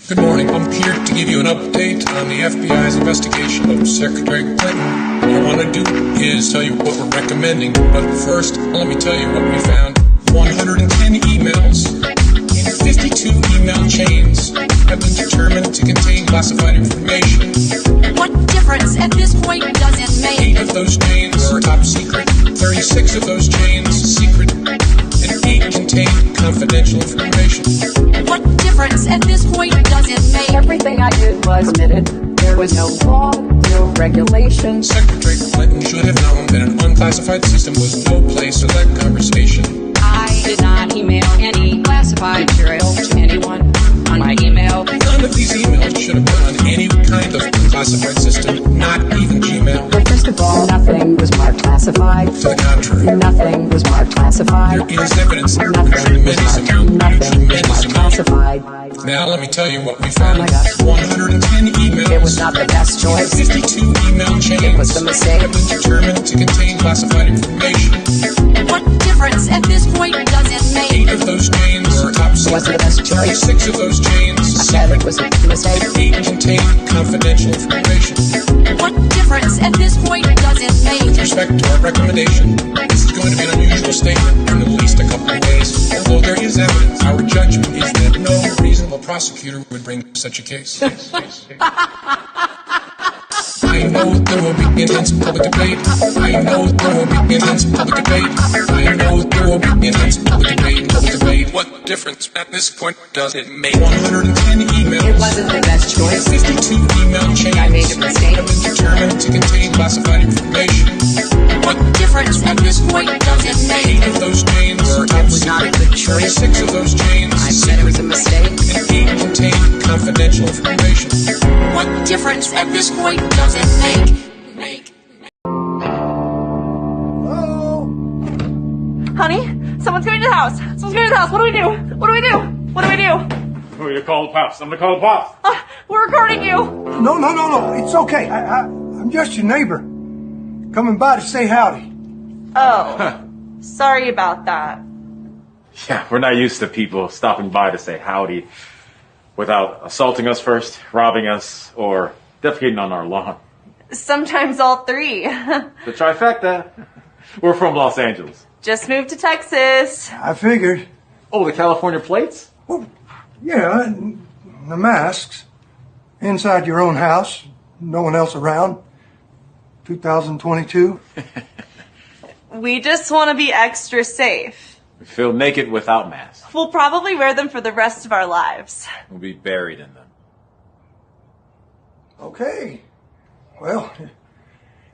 Good morning. I'm here to give you an update on the FBI's investigation of Secretary Clinton. What I want to do is tell you what we're recommending. But first, let me tell you what we found. 110 emails in 52 email chains have been determined to contain classified information. What difference at this point does it make? 8 of those chains are top secret. 36 of those chains secret. And 8 contain confidential information. What difference at this point does it make? Everything I did was admitted. There was no law, no regulation. Secretary Clinton should have known that an unclassified system was no place for that conversation. I did not email any classified material to anyone on my email. None of these emails should have been on any kind of unclassified system, not even Gmail. But first of all, nothing was marked classified. To the contrary, Nothing was marked classified. there is evidence of a Nothing was tremendous amount. classified. Now let me tell you what we found. Oh my gosh. 110 emails. It was not the best choice. 52 email chains It was the mistake. have been determined to contain classified information. What difference at this point does it make? 8 of those chains are top It wasn't secret. the best choice. 6 of those chains I said it was a mistake. 8 contain confidential information. What difference at this point does it make? With respect to our recommendation, this is going to be an unusual statement in at least a couple of ways. Although there is evidence, our judgment is that no reasonable prosecutor would bring such a case. I know there will be intense public debate. I know there will be intense public debate. I know there will be intense public debate. What difference at this point does it make? 110 emails. It wasn't the best choice. 52 email chains I made a mistake. have been determined to contain classified information. What difference at this point does it 8 make? of those chains are It top was not a secret. good choice. 36 of those chains I said it was a mistake. and 8 contain confidential information. What difference at this point does it make? Honey, someone's going to the house. Someone's going to the house. What do we do? What do we do? What do we do? Who are you call the pops? I'm gonna call the pops. We're recording you. No. It's okay. I'm just your neighbor. Coming by to say howdy. Oh, sorry about that. Yeah, we're not used to people stopping by to say howdy without assaulting us first, robbing us, or defecating on our lawn. Sometimes all three. The trifecta. We're from Los Angeles. Just moved to Texas. I figured. Oh, the California plates? Well, yeah, and the masks. Inside your own house. No one else around. 2022. We just want to be extra safe. We feel naked without masks. We'll probably wear them for the rest of our lives. We'll be buried in them. Okay. Well,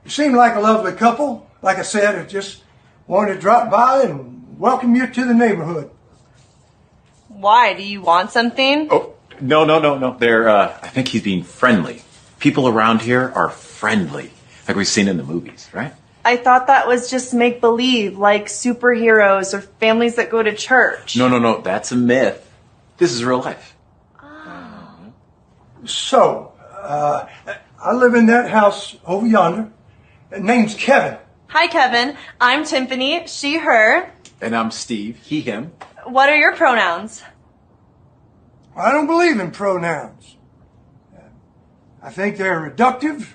you seem like a lovely couple. Like I said, I just wanted to drop by and welcome you to the neighborhood. Why? Do you want something? Oh, no. They're, I think he's being friendly. People around here are friendly. Like we've seen in the movies, right? I thought that was just make-believe, like superheroes or families that go to church. No. That's a myth. This is real life. So, I live in that house over yonder. Name's Kevin. Hi, Kevin. I'm Tiffany. She, her. And I'm Steve. He, him. What are your pronouns? I don't believe in pronouns. I think they're reductive.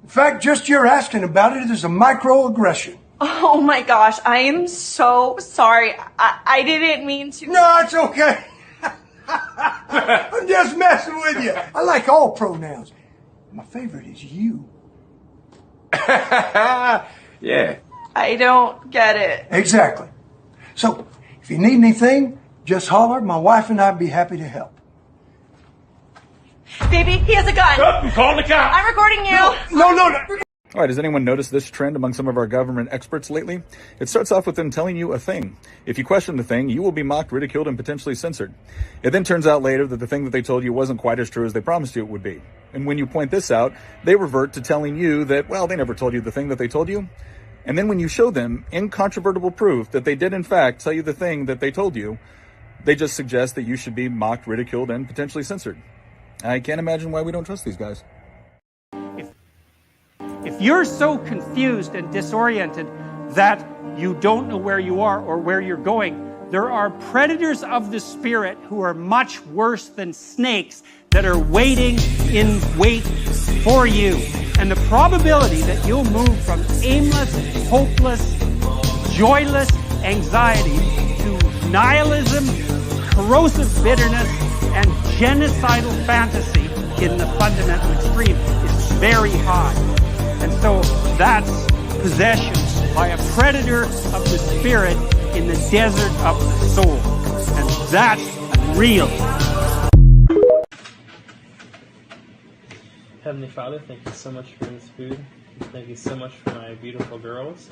In fact, just your asking about it is a microaggression. Oh my gosh, I am so sorry. I didn't mean to. No, it's okay. I'm just messing with you. I like all pronouns. My favorite is you. Yeah. I don't get it. Exactly. So, if you need anything, just holler. My wife and I'd be happy to help. Baby, he has a gun. I'm calling the cops. I'm recording you. No. All right, has anyone noticed this trend among some of our government experts lately? It starts off with them telling you a thing. If you question the thing, you will be mocked, ridiculed, and potentially censored. It then turns out later that the thing that they told you wasn't quite as true as they promised you it would be. And when you point this out, they revert to telling you that, well, they never told you the thing that they told you. And then when you show them incontrovertible proof that they did in fact tell you the thing that they told you, they just suggest that you should be mocked, ridiculed, and potentially censored. I can't imagine why we don't trust these guys. If you're so confused and disoriented that you don't know where you are or where you're going, There are predators of the spirit who are much worse than snakes that are waiting in wait for you. And the probability that you'll move from aimless, hopeless, joyless anxiety to nihilism, corrosive bitterness, and genocidal fantasy in the fundamental extreme is very high. And so that's possession by a predator of the spirit in the desert of the soul. And that's real. Heavenly Father, thank you so much for this food. Thank you so much for my beautiful girls.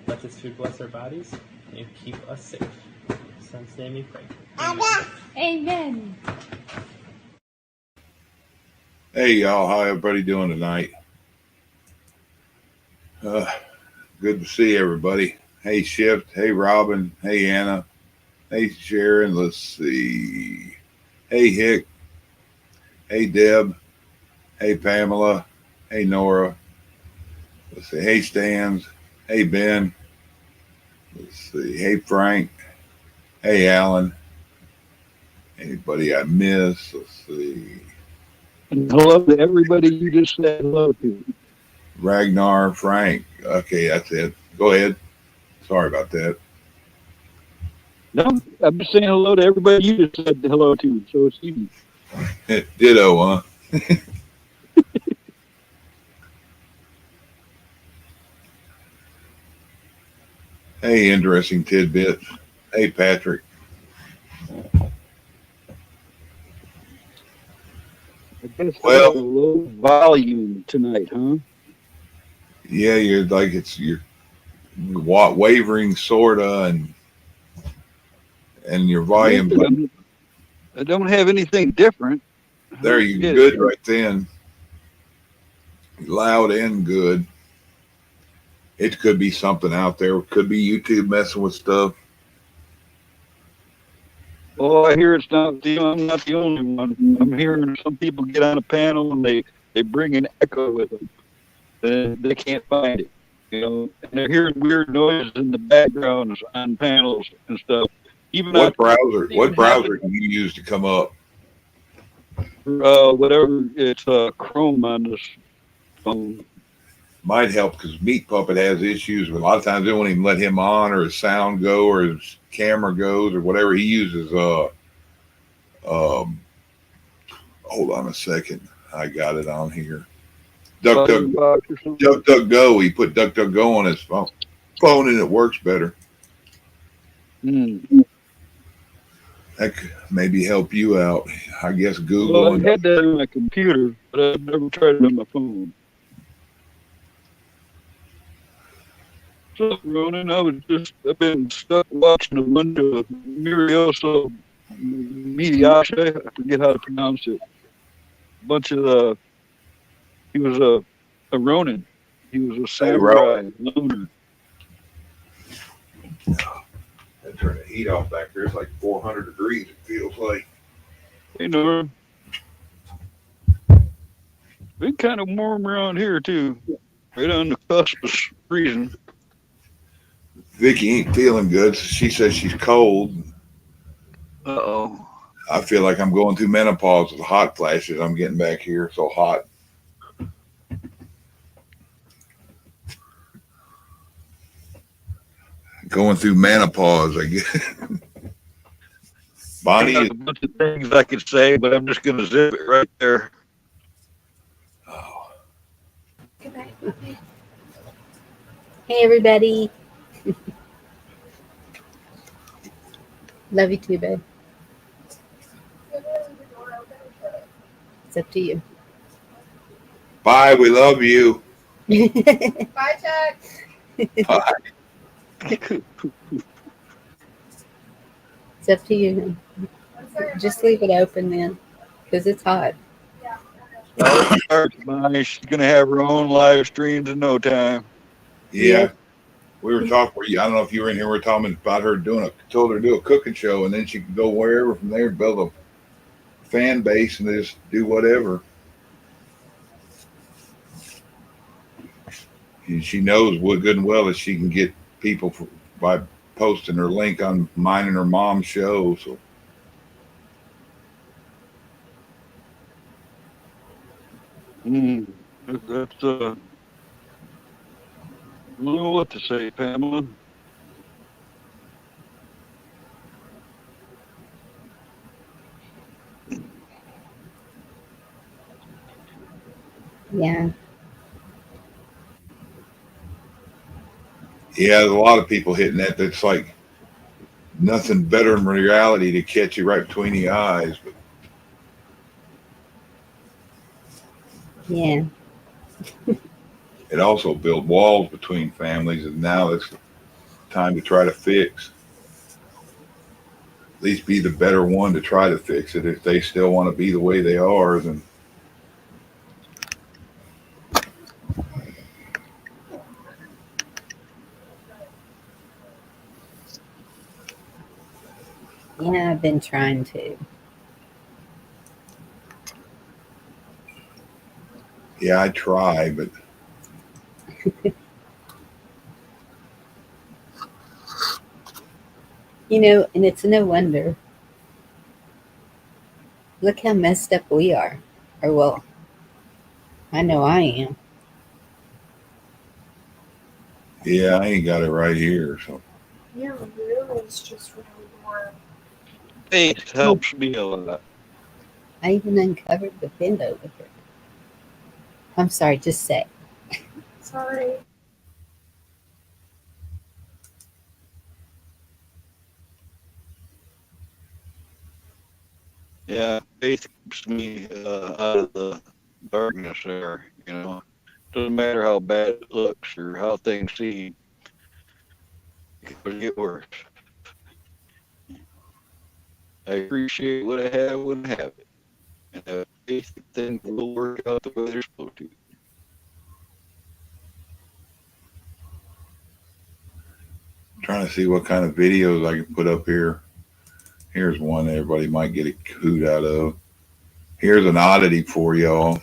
Let this food bless our bodies and keep us safe. In Son's name we pray. Amen. Amen. Hey y'all, how everybody doing tonight? Good to see everybody. Hey Shtf, hey Robin, hey Anna, hey Sharon, let's see. Hey Hick, hey Deb, hey Pamela, hey Nora, let's see, hey Stans, hey Ben, let's see, hey Frank, hey Alan, anybody I missed, let's see. And hello to everybody you just said hello to. Ragnar, Frank. Okay, that's it. Go ahead. Sorry about that. No, I'm just saying hello to everybody you just said hello to. So it's easy. Ditto, huh? Hey, interesting tidbits. Hey, Patrick. I guess well, a low volume tonight, huh? Yeah, you're like you're wavering sorta, and your volume. I don't have anything different. There, you're good right then. Loud and good. It could be something out there. It could be YouTube messing with stuff. Oh, I hear it's not I'm not the only one. I'm hearing some people get on a panel and they bring an echo with them. They can't find it, you know, and they're hearing weird noises in the background on panels and stuff. Even what browser do you use to come up? Whatever, it's Chrome on this phone. Might help because Meat Puppet has issues with a lot of times they won't even let him on, or his sound go, or his camera goes, or whatever he uses. Hold on a second, I got it on here. DuckDuckGo. He put DuckDuckGo on his phone, and it works better. That could maybe help you out. I guess Google. Well, I had that on my computer, but I've never tried it on my phone. So, Ronan, I've been stuck watching a bunch of Mirioso Mediace. I forget how to pronounce it. A bunch of he was a Ronin. He was a samurai loner. I turn the heat off back there. It's like 400 degrees, it feels like. Hey, Nora. Been kind of warm around here, too. Right on the cusp of freezing. Vicky ain't feeling good. She says she's cold. Uh-oh. I feel like I'm going through menopause with hot flashes. I'm getting back here so hot. Going through menopause, I guess. Bonnie, a bunch of things I could say, but I'm just going to zip it right there. Oh. Goodbye. Hey, everybody. Love you too, babe. It's up to you. Bye. We love you. Bye, Chuck. Bye. It's up to you. Just leave it open then, because it's hot. She's going to have her own live streams in no time. Yeah. We were talking, I don't know if you were in here, we were talking about her told her to do a cooking show, and then she could go wherever from there, build a fan base and just do whatever. And she knows good and well that she can get people by posting her link on mine and her mom's show. So That's I don't know what to say, Pamela. Yeah. yeah, there's a lot of people hitting that. That's like nothing better in reality to catch you right between the eyes. But Yeah. it also built walls between families, and now it's time to try to fix. At least be the better one to try to fix it. If they still want to be the way they are, then Yeah, I've been trying to. yeah, I try, but You know, and it's no wonder. Look how messed up we are. Or, well, I know I am. yeah, I ain't got it right here. So Your room is just really warm. It helps me a lot. I even uncovered the window with it. I'm sorry, just say. Sorry. Yeah, faith keeps me out of the darkness there, you know. Doesn't matter how bad it looks or how things seem, it could get worse. I appreciate what I have when I have it. And have faith that things will work out the way they're supposed to. trying to see what kind of videos I can put up here. Here's one everybody might get a hoot out of. Here's an oddity for y'all.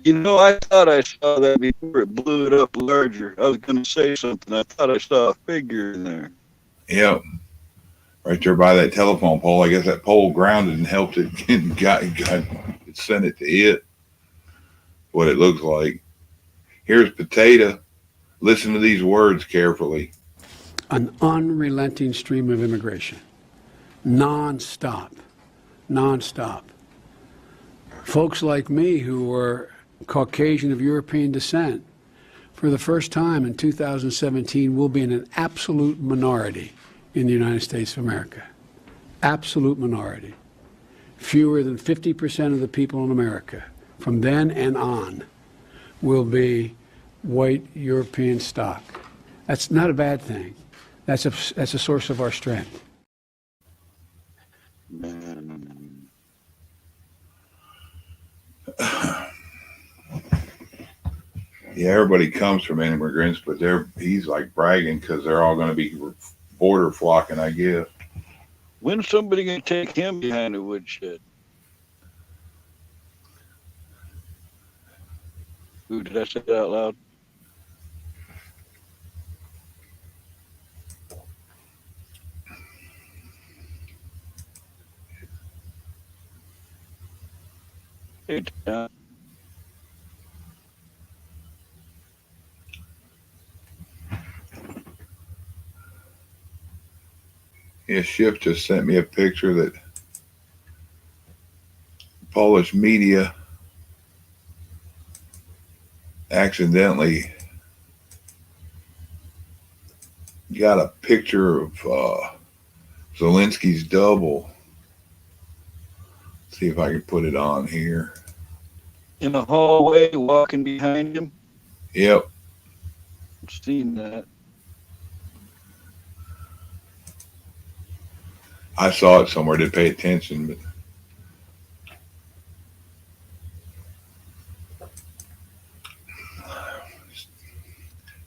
You know, I thought I saw that before it blew it up larger. I was going to say something. I thought I saw a figure in there. Yep, right there by that telephone pole. I guess that pole grounded and helped it and got it sent it to it. What it looks like. Here's Potato. Listen to these words carefully. An unrelenting stream of immigration, non-stop. Folks like me who were Caucasian of European descent, for the first time in 2017, will be in an absolute minority in the United States of America. Absolute minority. Fewer than 50% of the people in America, from then and on, will be white European stock. That's not a bad thing. That's a source of our strength. Yeah, everybody comes from immigrants, but he's like bragging because they're all going to be border flocking, I guess. When's somebody going to take him behind the woodshed? Ooh, did I say that out loud? Hey, Tom. Yeah, Shtf just sent me a picture that Polish media accidentally got a picture of Zelensky's double. See if I can put it on here. In the hallway, walking behind him. Yep. I've seen that. I saw it somewhere. Didn't pay attention, but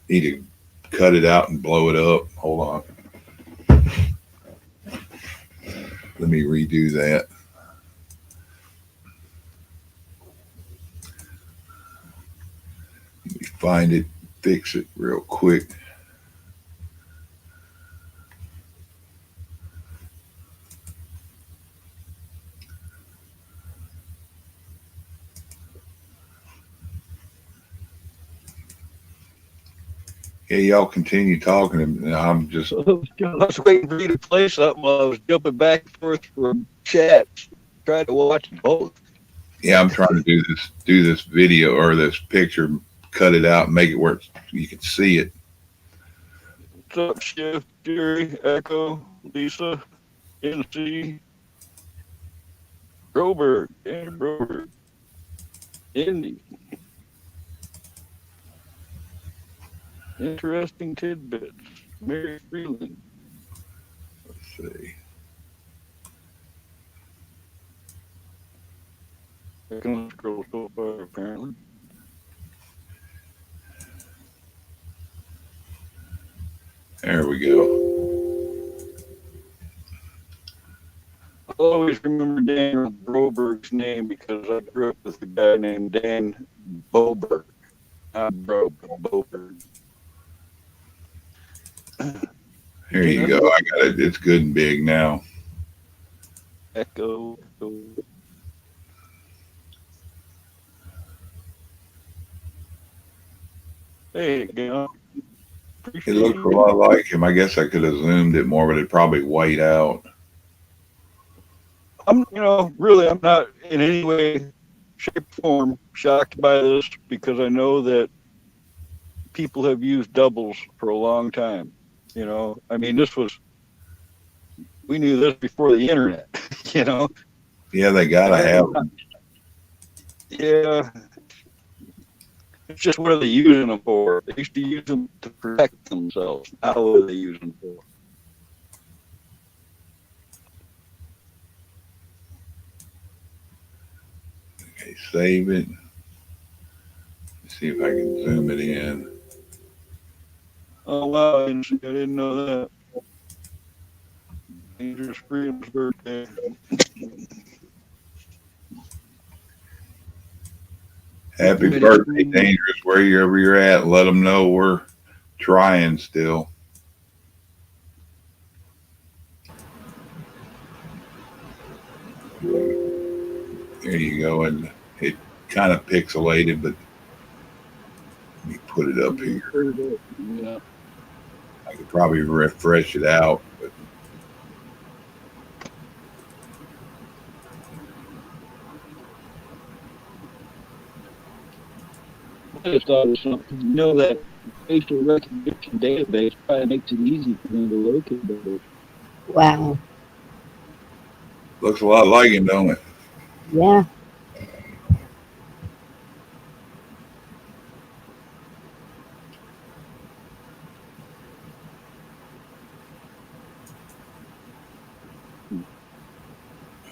need to cut it out and blow it up. Hold on. Let me redo that. Let me find it, fix it real quick. Yeah, y'all continue talking, and I'm just. I was waiting for you to play something while I was jumping back and forth from chats, trying to watch both. Yeah, I'm trying to do this video or this picture, cut it out, and make it where you can see it. What's up, Shtf, Jerry, Echo, Lisa, NC, Broberg, Danny Broberg, Indy. Interesting tidbits. Mary Freeland. Let's see. I can scroll so far, apparently. There we go. I always remember Dan Broberg's name because I grew up with a guy named Dan Boberg. Not Boberg. Here you go. I got it. It's good and big now. Echo. There you go. It looks a lot like him. I guess I could have zoomed it more, but it'd probably white out. I'm not in any way, shape, or form shocked by this because I know that people have used doubles for a long time. I mean, we knew this before the internet, Yeah, they gotta have them. Yeah. It's just what are they using them for? They used to use them to protect themselves. Now what are they using them for? Okay, save it. Let's see if I can zoom it in. Oh, wow. I didn't know that. Dangerous Freedom's birthday. Happy birthday, Dangerous. Wherever you're at, let them know we're trying still. There you go. And it kind of pixelated, but let me put it up here. Yeah. I could probably refresh it out, but I just thought of something. That facial recognition database probably makes it easy for them to locate those. Wow. looks a lot like him, don't it? Yeah.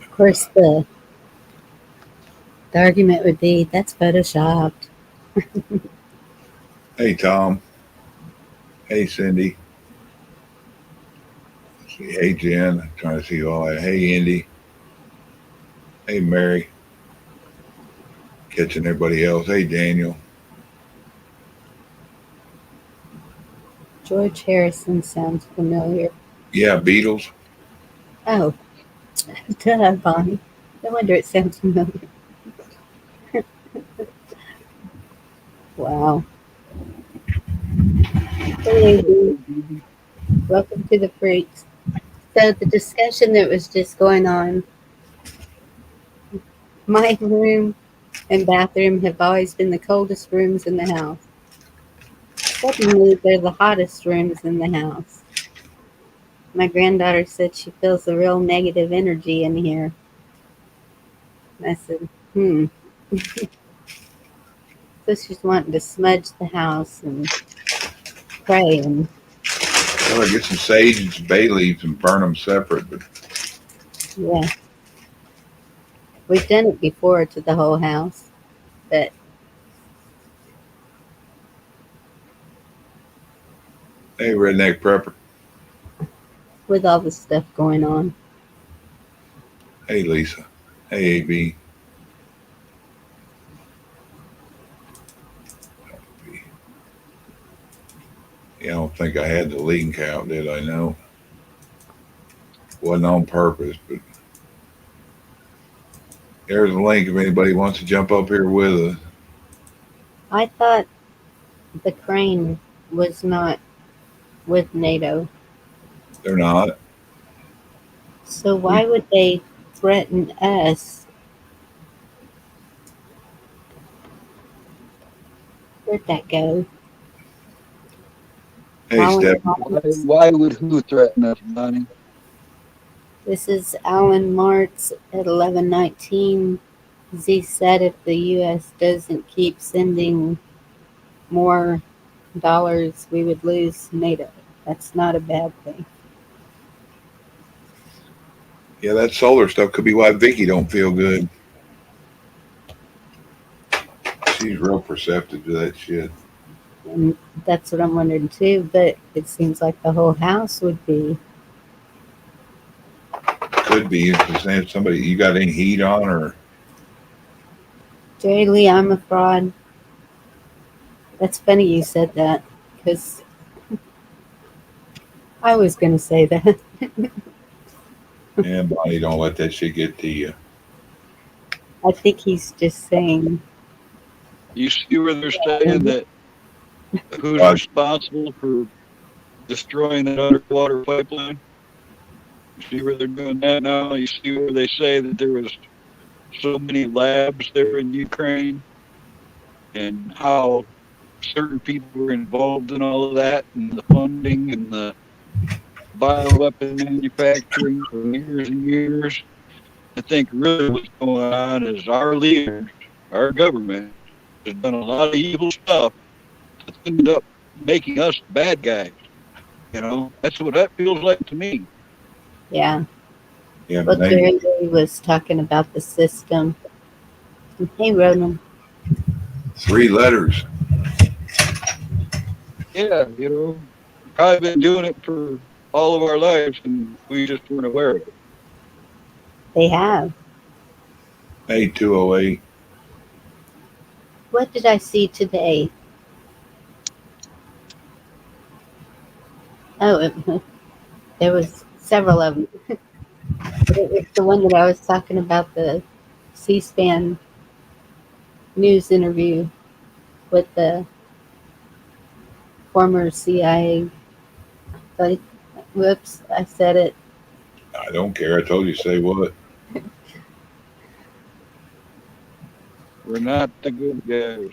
Of course, the argument would be that's photoshopped. Hey, Tom. Hey, Cindy. Let's see. Hey, Jen. I'm trying to see all that. Hey, Indy. Hey, Mary. Catching everybody else. Hey, Daniel. George Harrison sounds familiar. Yeah, Beatles. Oh, duh, Bonnie. No wonder it sounds familiar. Wow. Hey, welcome to the Freaks. So the discussion that was just going on My room and bathroom have always been the coldest rooms in the house. Suddenly, they're the hottest rooms in the house. My granddaughter said she feels a real negative energy in here. I said, So she's wanting to smudge the house and pray and Well, I get some sage and some bay leaves and burn them separate. But yeah. We've done it before to the whole house, but hey, redneck prepper. with all the stuff going on. Hey, Lisa. Hey, AB. Yeah, I don't think I had the lean count, did I? No. Wasn't on purpose, but there's a link if anybody wants to jump up here with us. I thought the crane was not with NATO. They're not. So why would they threaten us? Where'd that go? Hey, Steph. Why would who threaten us, Bonnie? This is Alan Martz at 11:19. Z said if the U.S. doesn't keep sending more dollars, we would lose NATO. That's not a bad thing. Yeah, that solar stuff could be why Vicky don't feel good. She's real perceptive to that shit. And that's what I'm wondering too, but it seems like the whole house would be. Could be if somebody, you got any heat on or? Jerry Lee, I'm a fraud. That's funny you said that, because I was going to say that. Yeah, Bonnie, don't let that shit get to you. I think he's just saying. You see where they're saying that who's responsible for destroying that underwater pipeline? You see where they're doing that now? You see where they say that there was so many labs there in Ukraine and how certain people were involved in all of that and the funding and the bioweapon manufacturing for years and years. I think really what's going on is our leaders, our government, has done a lot of evil stuff that ended up making us bad guys. You know, that's what that feels like to me. Yeah. Yeah, but Jerry Lee was talking about the system. Hey, Ronan. 3 letters. Yeah, you know, probably been doing it for all of our lives and we just weren't aware of it. They have. Hey, 208. What did I see today? Oh, there was several of them. But it was the one that I was talking about, the C-SPAN news interview with the former CIA. Whoops, I said it. I don't care. I told you to say what. We're not the good guys.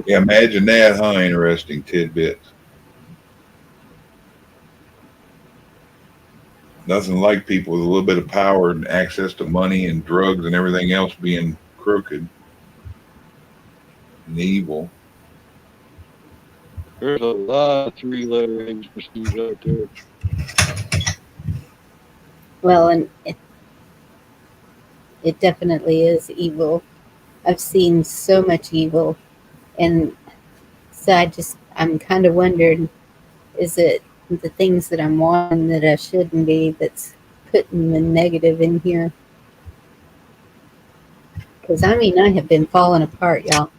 Yeah, imagine that, huh? Interesting tidbits. Nothing like people with a little bit of power and access to money and drugs and everything else being crooked and evil. There's a lot of 3-letter agencies out there. Well, and it definitely is evil. I've seen so much evil, and so I'm kind of wondering, is it the things that I'm wanting that I shouldn't be that's putting the negative in here? Because I mean, I have been falling apart, y'all.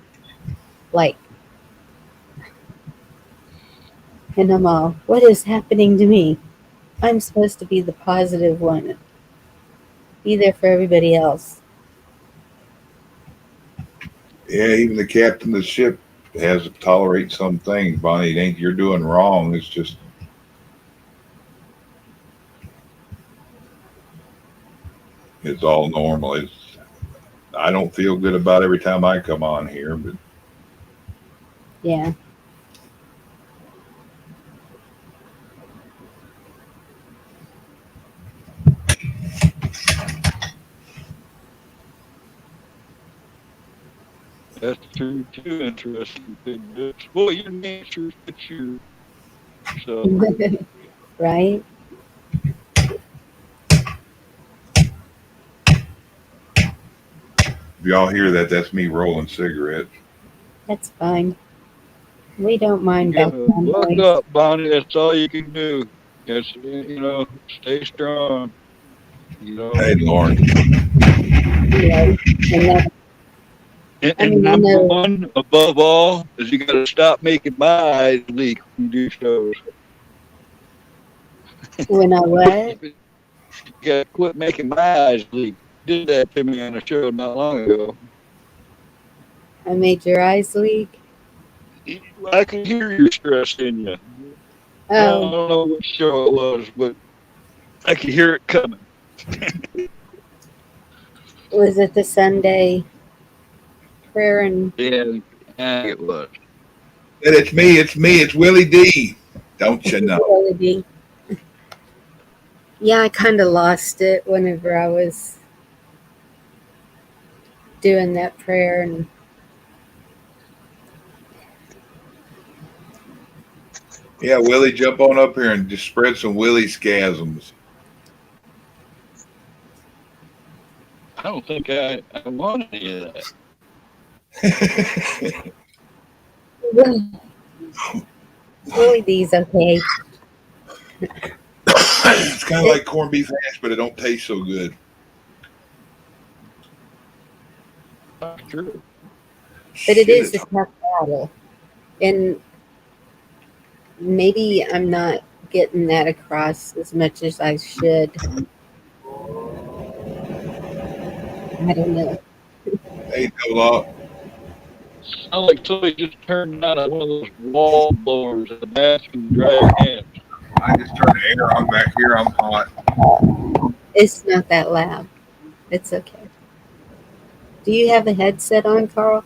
Like, and I'm all, what is happening to me? I'm supposed to be the positive one, be there for everybody else. Yeah, even the captain of the ship has to tolerate some things, Bonnie. It ain't you're doing wrong. It's just It's all normal. I don't feel good about every time I come on here, but Yeah. That's true too. Interesting thing. Boy, your name sure fits you. So Right? if y'all hear that, that's me rolling cigarettes. That's fine. We don't you mind gotta background buck noise. up, Bonnie. That's all you can do. Just stay strong. Hey, Lauren. Yeah. And that, I And mean, I number know one, above all, is you gotta stop making my eyes leak when you do shows. when I what? You gotta quit making my eyes leak. Did that to me on a show not long ago. I made your eyes leak. I could hear your stress in you. I Oh, don't know what show it was, but I could hear it coming. was it the Sunday prayer and Yeah, it was. And it's me. It's Willie D. Don't you know? melody? Yeah, I kind of lost it whenever I was doing that prayer, and Yeah, Willie, jump on up here and just spread some Willie scasms. I don't think I want any of that. Willie D's okay. It's kind of like corned beef hash, but it don't taste so good. That's true. But it Shit, is it's a tough battle, and maybe I'm not getting that across as much as I should. I don't know. hey, no, Sound like somebody just turned on one of those wall blowers in the bathroom to dry your hands. I just turned the air on back here. I'm hot. It's not that loud. It's okay. Do you have a headset on, Carl?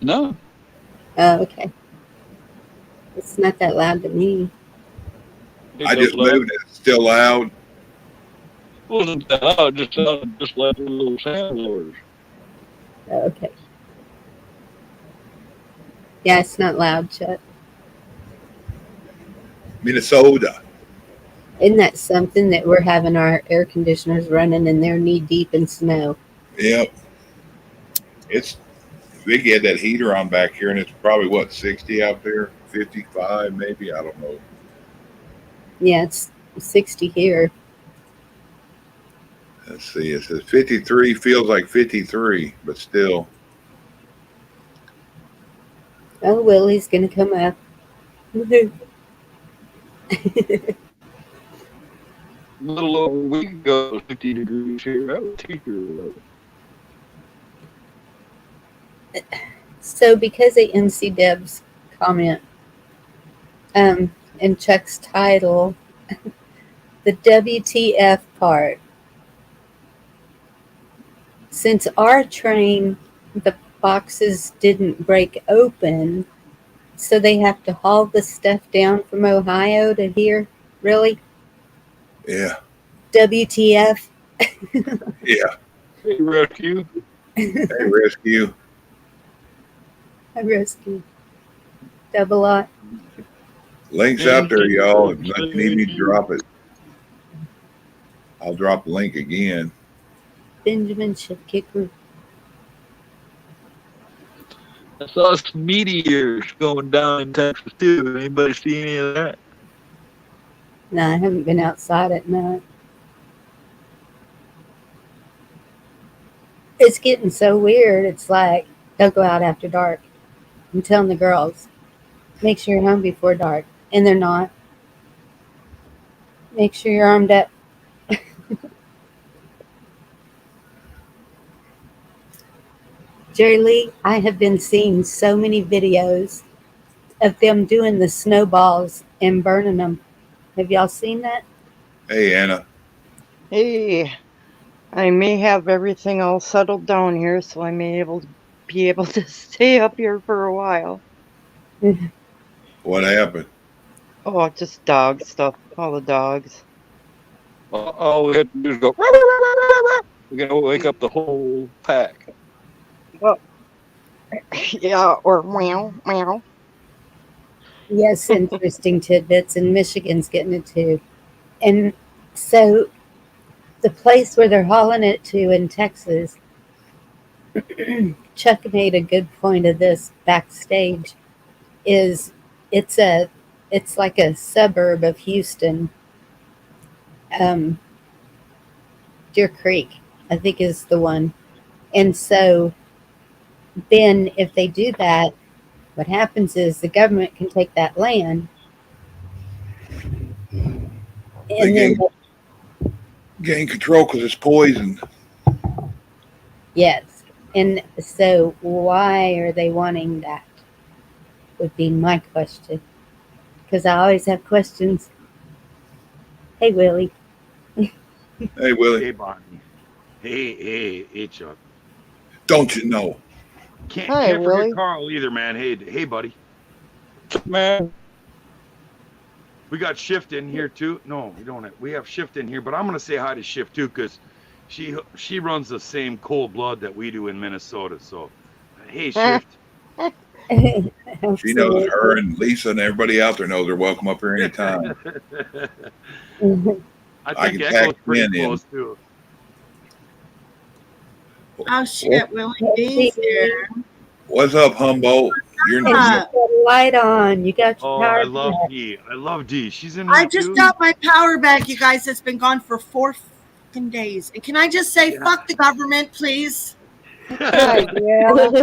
No, Oh, okay. It's not that loud to me. I just moved it. It's still loud. It wasn't that loud. It just sounded just like one of those hand blowers. Oh, okay. Yeah, it's not loud, Chet. Minnesota. Isn't that something that we're having our air conditioners running and they're knee deep in snow? Yep. It's Big had that heater on back here, and it's probably what 60 out there, 55 maybe. I don't know. Yeah, it's 60 here. Let's see. It says 53. Feels like 53, but still. Oh, Willie's going to come up. Woohoo. A little over a week ago, it was 50 degrees here. I was teacher. So, because of MC Deb's comment and Chuck's title, the WTF part, since our train, the boxes didn't break open, so they have to haul the stuff down from Ohio to here? Really? Yeah. WTF? Yeah. Hey, rescue. Hey, rescue. I rescued. Double lot. Links out there, y'all. If you need me to drop it, I'll drop the link again. Benjamin Shipkicker. I saw some meteors going down in Texas too. Anybody see any of that? No, I haven't been outside at night. It's getting so weird. It's like they'll go out after dark. I'm telling the girls, make sure you're home before dark. And they're not. Make sure you're armed up. Jerry Lee, I have been seeing so many videos of them doing the snowballs and burning them. Have y'all seen that? Hey, Anna. Hey, I may have everything all settled down here, so I may be able to stay up here for a while. What happened? Oh, just dog stuff. All the dogs. All we have to do is go. We're gonna wake up the whole pack. Well, yeah, or meow, meow. Yes, interesting tidbits, and Michigan's getting it too. And so the place where they're hauling it to in Texas, Chuck made a good point of this backstage, is it's like a suburb of Houston. Deer Creek, I think, is the one. And so then if they do that, what happens is the government can take that land and then Gain control because it's poison. yes. And so why are they wanting that? Would be my question. Because I always have questions. Hey, Willie. Hey, Willie. Hey, Bonnie. Hey, Chuck. Don't you know? Can't forget Carl either, man. Hey, buddy. Man. We got Shift in here too. No, we don't. We have Shift in here, but I'm gonna say hi to Shift too because she runs the same cold blood that we do in Minnesota. So, hey, Shift. She knows her and Lisa and everybody out there knows they're welcome up here anytime. I think Echo's pretty close too. Oh shit, Willie D's here. What's up, Humboldt? You got the light on. You got your power. I love D. I love D. She's in. I just got my power back, you guys. It's been gone for 4 fucking days. And can I just say, fuck the government, please? Yeah. Woo!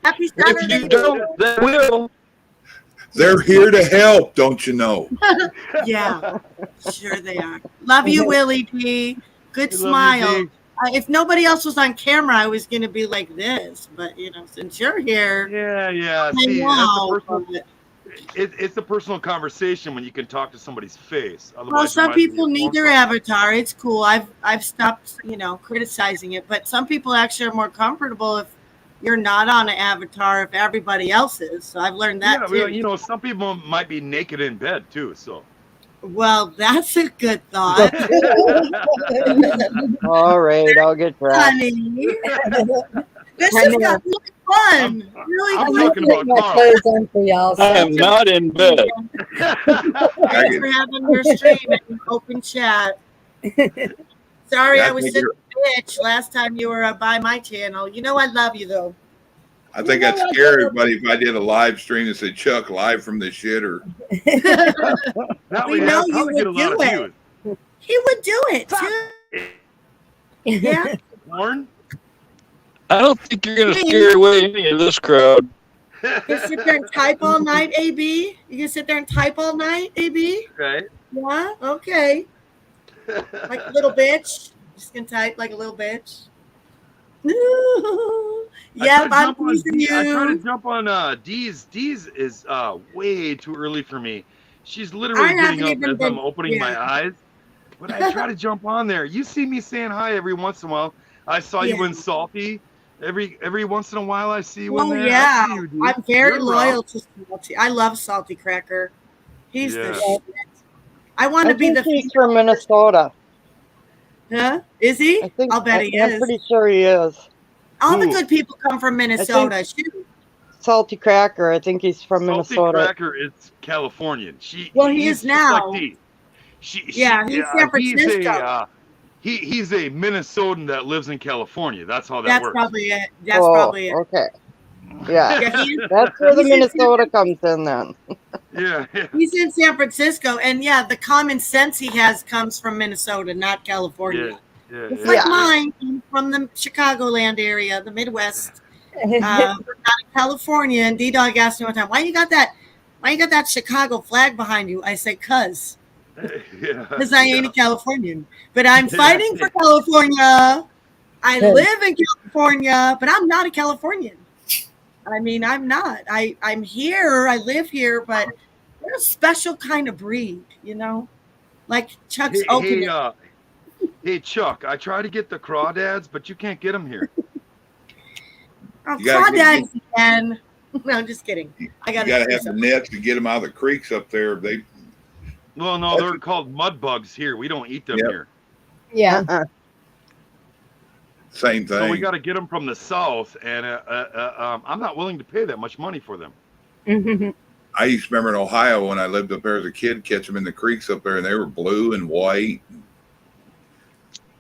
Happy Saturday. If you don't, they will. They're here to help, don't you know? Yeah, sure they are. Love you, Willie D. Good smile. If nobody else was on camera, I was going to be like this. But, since you're here. Yeah. See, it's a personal conversation when you can talk to somebody's face. Otherwise, well, some people need their avatar. It's cool. I've stopped, criticizing it. But some people actually are more comfortable if you're not on an avatar, if everybody else is. So I've learned that too. Well, some people might be naked in bed too. So. Well, that's a good thought. All right, I'll get that. Honey. This has got really fun. I'm talking about on for y'all. I am not in bed. Thanks for having your stream and open chat. Sorry, I was such a bitch last time you were by my channel. You know I love you, though. I think I'd scare everybody if I did a live stream and said, Chuck, live from the shitter. We know you would do it. He would do it, too. Yeah. Warren? I don't think you're going to scare away any of this crowd. You can sit there and type all night, AB? You can sit there and type all night, AB? Okay. Yeah? Okay. Like a little bitch. Just gonna type like a little bitch. Yeah, I'm teasing you. I try to jump on D's. D's is way too early for me. She's literally getting up as I'm opening my eyes. But I try to jump on there. You see me saying hi every once in a while. I saw you in Salty. Every once in a while I see you in there. Yeah. You, I'm very loyal to Salty. I love Salty Cracker. He's the shit. I want to be the he's from Minnesota. Huh? Is he? I'll bet he is. I'm pretty sure he is. All the good people come from Minnesota. Salty Cracker. I think he's from Salty Minnesota. Cracker is Californian. He is now. Like he's San Francisco. He's a Minnesotan that lives in California. That's how that works. Probably it. That's probably it. Okay. Yeah. That's where the Minnesota comes in then. Yeah. He's in San Francisco, and the common sense he has comes from Minnesota, not California. It's like mine from the Chicagoland area, the Midwest, not California. And D-Dog asked me one time, why you got that Chicago flag behind you? I say, because I ain't a Californian, but I'm fighting for California. I live in California, but I'm not a Californian. I mean, I'm not. I'm here. I live here, but we're a special kind of breed, Like Chuck's open. Hey, Chuck, I try to get the crawdads, but you can't get them here. Oh, You gotta crawdads again. No, I'm just kidding. I You got got to have the nets to get them out of the creeks up there. Well, no, they're called mud bugs here. We don't eat them here. Yeah. Same thing. So we got to get them from the south, and I'm not willing to pay that much money for them. I used to remember in Ohio when I lived up there as a kid, catch them in the creeks up there, and they were blue and white.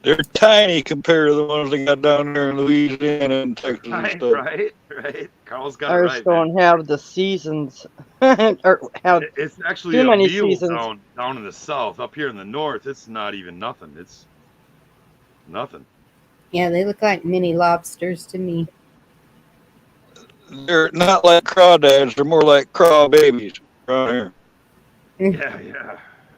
They're tiny compared to the ones they got down there in Louisiana and Texas and stuff. Right. Carl's got Ours it right. don't have the seasons, or have It's actually too a many meal seasons. down in the south. Up here in the north, it's not even nothing. It's nothing. Yeah, they look like mini lobsters to me. They're not like crawdads. They're more like craw babies around here. Yeah.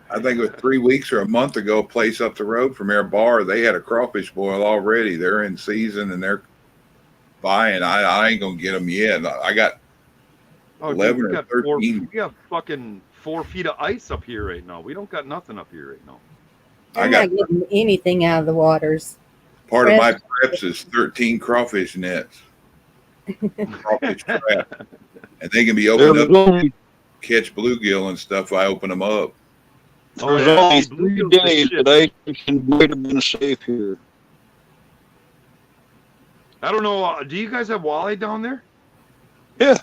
I think it was 3 weeks or a month ago, a place up the road from our bar, they had a crawfish boil already. They're in season and they're buying. I ain't going to get them yet. I got 11 dude, or 13. We got fucking 4 feet of ice up here right now. We don't got nothing up here right now. I'm not getting anything out of the waters. Part of my preps is 13 crawfish nets. Crawfish trap. And they can be opened up, catch bluegill and stuff. I open them up. It was only 3 days that I might have been safe here. I don't know. Do you guys have walleye down there? Yeah.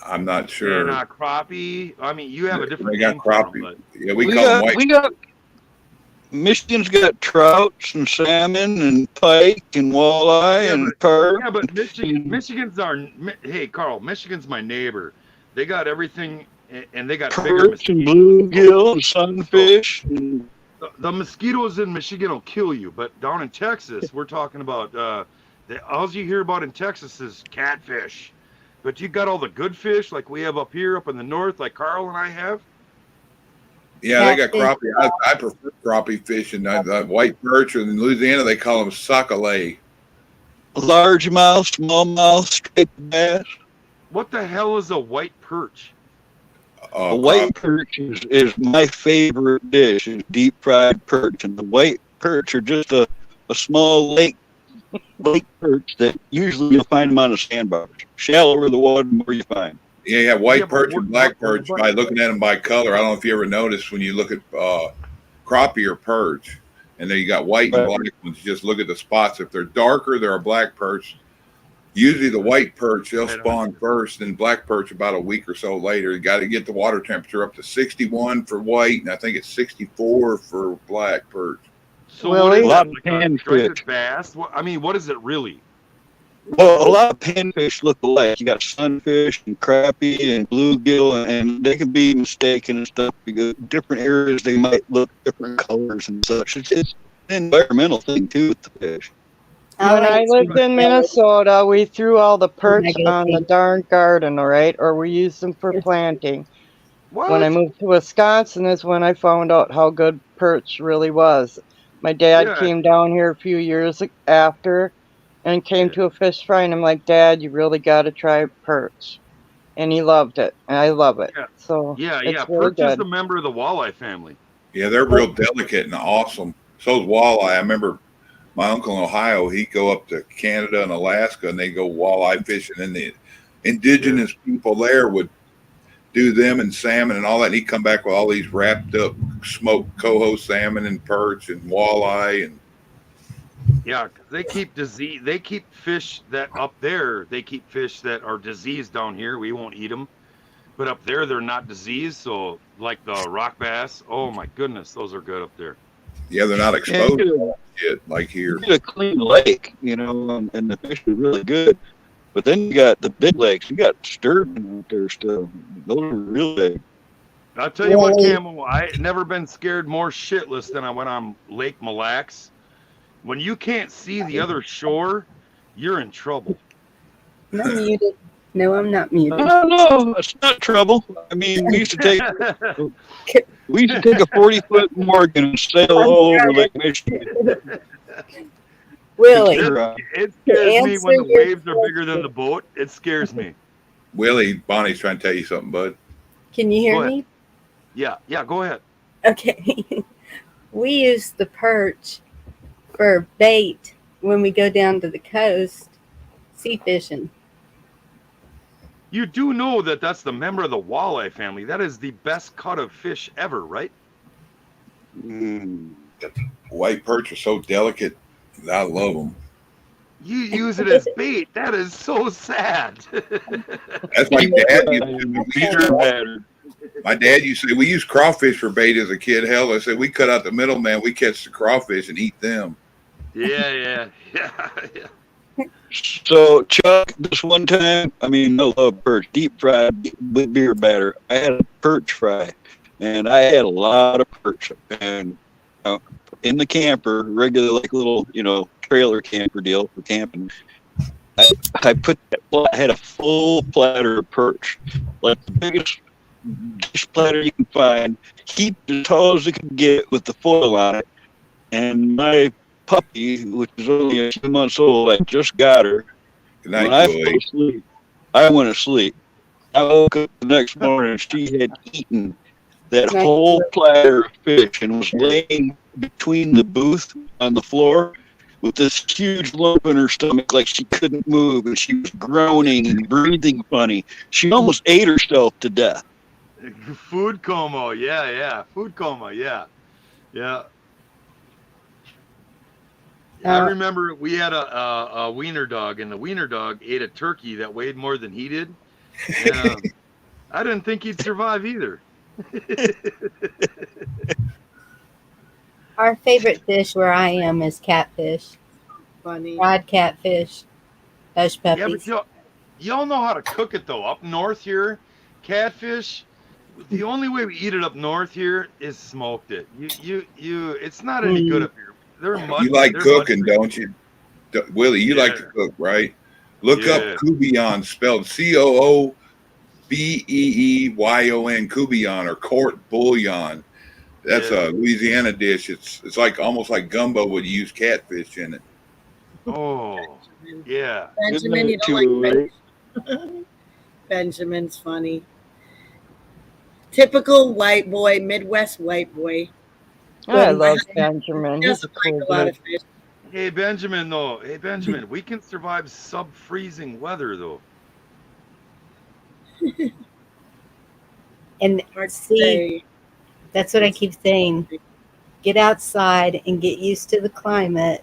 I'm not sure. And crappie. I mean, you have a different They got name for crappie. them, Yeah, we call them white. Michigan's got trouts and salmon and pike and walleye and perch. Yeah, but Michigan's hey, Carl, Michigan's my neighbor. They got everything, and they got bigger Perch and bluegill and sunfish. And the mosquitoes in Michigan will kill you, but down in Texas, we're talking about all you hear about in Texas is catfish. But you got all the good fish like we have up here, up in the north, like Carl and I have. Yeah, they got crappie. I prefer crappie fishing. White perch, and in Louisiana they call them sockeye. largemouth, smallmouth, striped bass. What the hell is a white perch? A white perch is my favorite dish, is deep fried perch. And the white perch are just a small lake perch that usually you'll find them on the sandbars. Shallower the water, the more you find. Yeah, you have white perch and black perch by looking at them by color. I don't know if you ever noticed when you look at crappie or perch, and then you got white and black ones. You just look at the spots. If they're darker, they're a black perch. Usually the white perch, they'll spawn first, and black perch about a week or so later. You got to get the water temperature up to 61 for white, and I think it's 64 for black perch. So what is that, like a striped bass? What is it really? Well, a lot of panfish look alike. You got sunfish and crappie and bluegill, and they can be mistaken and stuff because different areas they might look different colors and such. It's an environmental thing too with the fish. When I lived in Minnesota, we threw all the perch on the darn garden, all right? Or we used them for planting. What? When I moved to Wisconsin is when I found out how good perch really was. My dad came down here a few years after and came to a fish fry, and I'm like, Dad, you really got to try perch. And he loved it, and I love it. Yeah. So Yeah. really Perch is good. a member of the walleye family. Yeah, they're real delicate and awesome. So is walleye. I remember my uncle in Ohio, he'd go up to Canada and Alaska, and they go walleye fishing, and the indigenous people there would do them and salmon and all that. And he'd come back with all these wrapped up smoked coho salmon and perch and walleye. And Yeah, 'cause they keep fish that up there. They keep fish that are diseased down here. We won't eat them, but up there they're not diseased. So like the rock bass, oh my goodness, those are good up there. yeah, they're not exposed to all that shit like here. You get a clean lake, and the fish are really good. But then you got the big lakes. You got sturgeon out there still. Those are real big. I'll tell you what, Camel, I never been scared more shitless than I went on Lake Mille Lacs. When you can't see the other shore, you're in trouble. I'm muted. No, I'm not muted. No, it's not trouble. I mean, we used to take a 40-foot Morgan and sail all over Lake Michigan. Willie, It scares me when the waves are bigger than the boat. It scares me. Willie, Bonnie's trying to tell you something, bud. Can you hear Go ahead. me? Yeah, go ahead. Okay. We use the perch for bait when we go down to the coast sea fishing. You do know that that's the member of the walleye family. That is the best cut of fish ever, right? White perch are so delicate. I love them. You use it as bait. That is so sad. That's my dad used to. My dad used to say we use crawfish for bait as a kid. Hell, I said we cut out the middleman. We catch the crawfish and eat them. Yeah. So, Chuck, this one time, I love perch, deep fried with beer batter. I had a perch fry, and I had a lot of perch. And in the camper, regular, like little, trailer camper deal for camping, I put I had a full platter of perch, like the biggest dish platter you can find, heaped as tall as it could get with the foil on it. And my puppy, which is only a few months old, I just got her. Good night, when I fell asleep, I went to sleep. I woke up the next morning, she had eaten that whole platter of fish and was laying between the booth on the floor with this huge lump in her stomach, like she couldn't move, and she was groaning and breathing funny. She almost ate herself to death. Food coma, food coma, yeah. I remember we had a wiener dog, and the wiener dog ate a turkey that weighed more than he did. And, I didn't think he'd survive either. Our favorite dish where I am is catfish. Funny. Fried catfish. Hush puppies. Yeah, but y'all know how to cook it, though. Up north here, catfish, the only way we eat it up north here is smoked it. It's not any good up here. You like cooking, don't you? Willie, you like to cook, right? Look up Coubillon, spelled Coobbeeyon, Coubillon, or court bouillon. That's a Louisiana dish. It's like almost like gumbo, but you use catfish in it. Oh, yeah. Benjamin, you don't like fish? Benjamin's funny. Typical white boy, Midwest white boy. I love Benjamin. He's a cool a lot of fish. Hey, Benjamin, though. Hey, Benjamin, we can survive sub-freezing weather, though. And see, that's what I keep saying. Get outside and get used to the climate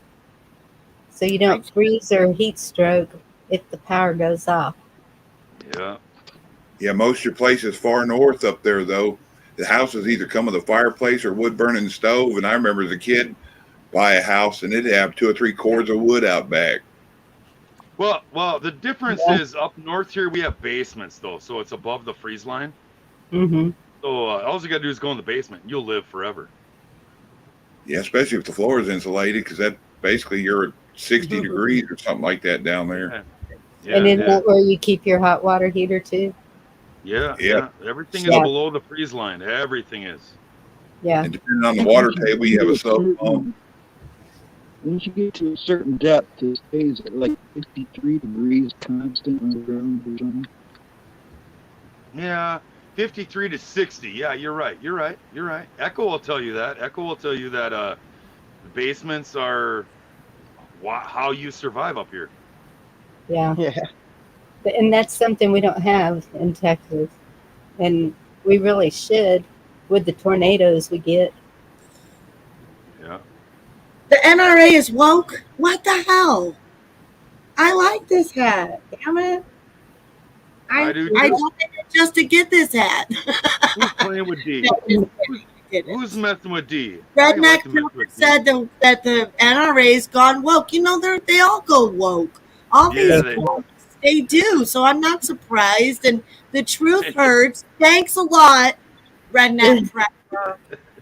so you don't freeze or heat stroke if the power goes off. Yeah, most of your places far north up there, though, the houses either come with a fireplace or wood burning stove. And I remember as a kid, buy a house and it'd have 2 or 3 cords of wood out back. Well, the difference is up north here we have basements, though, so it's above the freeze line. Mm-hmm. So all you got to do is go in the basement, and you'll live forever. Yeah, especially if the floor is insulated, because that basically you're at 60 degrees or something like that down there. And isn't that where you keep your hot water heater too? Yeah. Everything is below the freeze line. Everything is. Yeah. And depending on the water table, you have a sub pump. Once you get to a certain depth, it stays at like 53 degrees constant underground or something. Yeah, 53 to 60. Yeah, you're right. Echo will tell you that. The basements are how you survive up here. Yeah. And that's something we don't have in Texas. And we really should with the tornadoes we get. Yeah. The NRA is woke? What the hell? I like this hat. Damn it. I do I wanted it just to get this hat. Who's playing with D? Who's messing with D? Redneck said that the NRA's gone woke. You know, they all go woke. All these they do. So I'm not surprised. And the truth hurts. Thanks a lot, Redneck.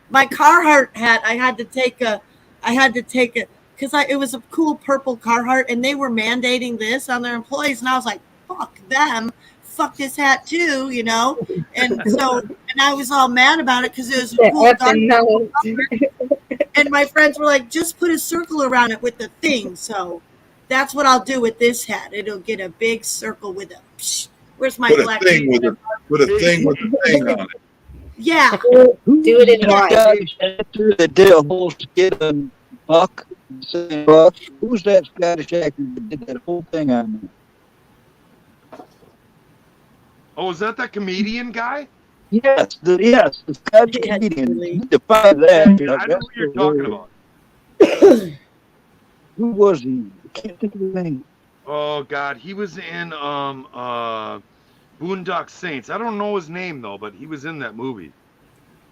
My Carhartt hat, I had to take because it was a cool purple Carhartt, and they were mandating this on their employees, and I was like, fuck them. Fuck this hat too, you know, and I was all mad about it because it was a cool dark. And my friends were like, just put a circle around it with the thing. So that's what I'll do with this hat. It'll get a big circle with a. Where's my black? Put a thing with a thing on it. Yeah. Do it in white. That did a whole skit on Buck. Saying Buck. Who's that Scottish actor that did that whole thing on there? Oh, is that comedian guy? Yes, the Scottish comedian. You define that. Yeah, I know what you're talking about. Who was he? I can't think of his name. Oh God, he was in Boondock Saints. I don't know his name though, but he was in that movie.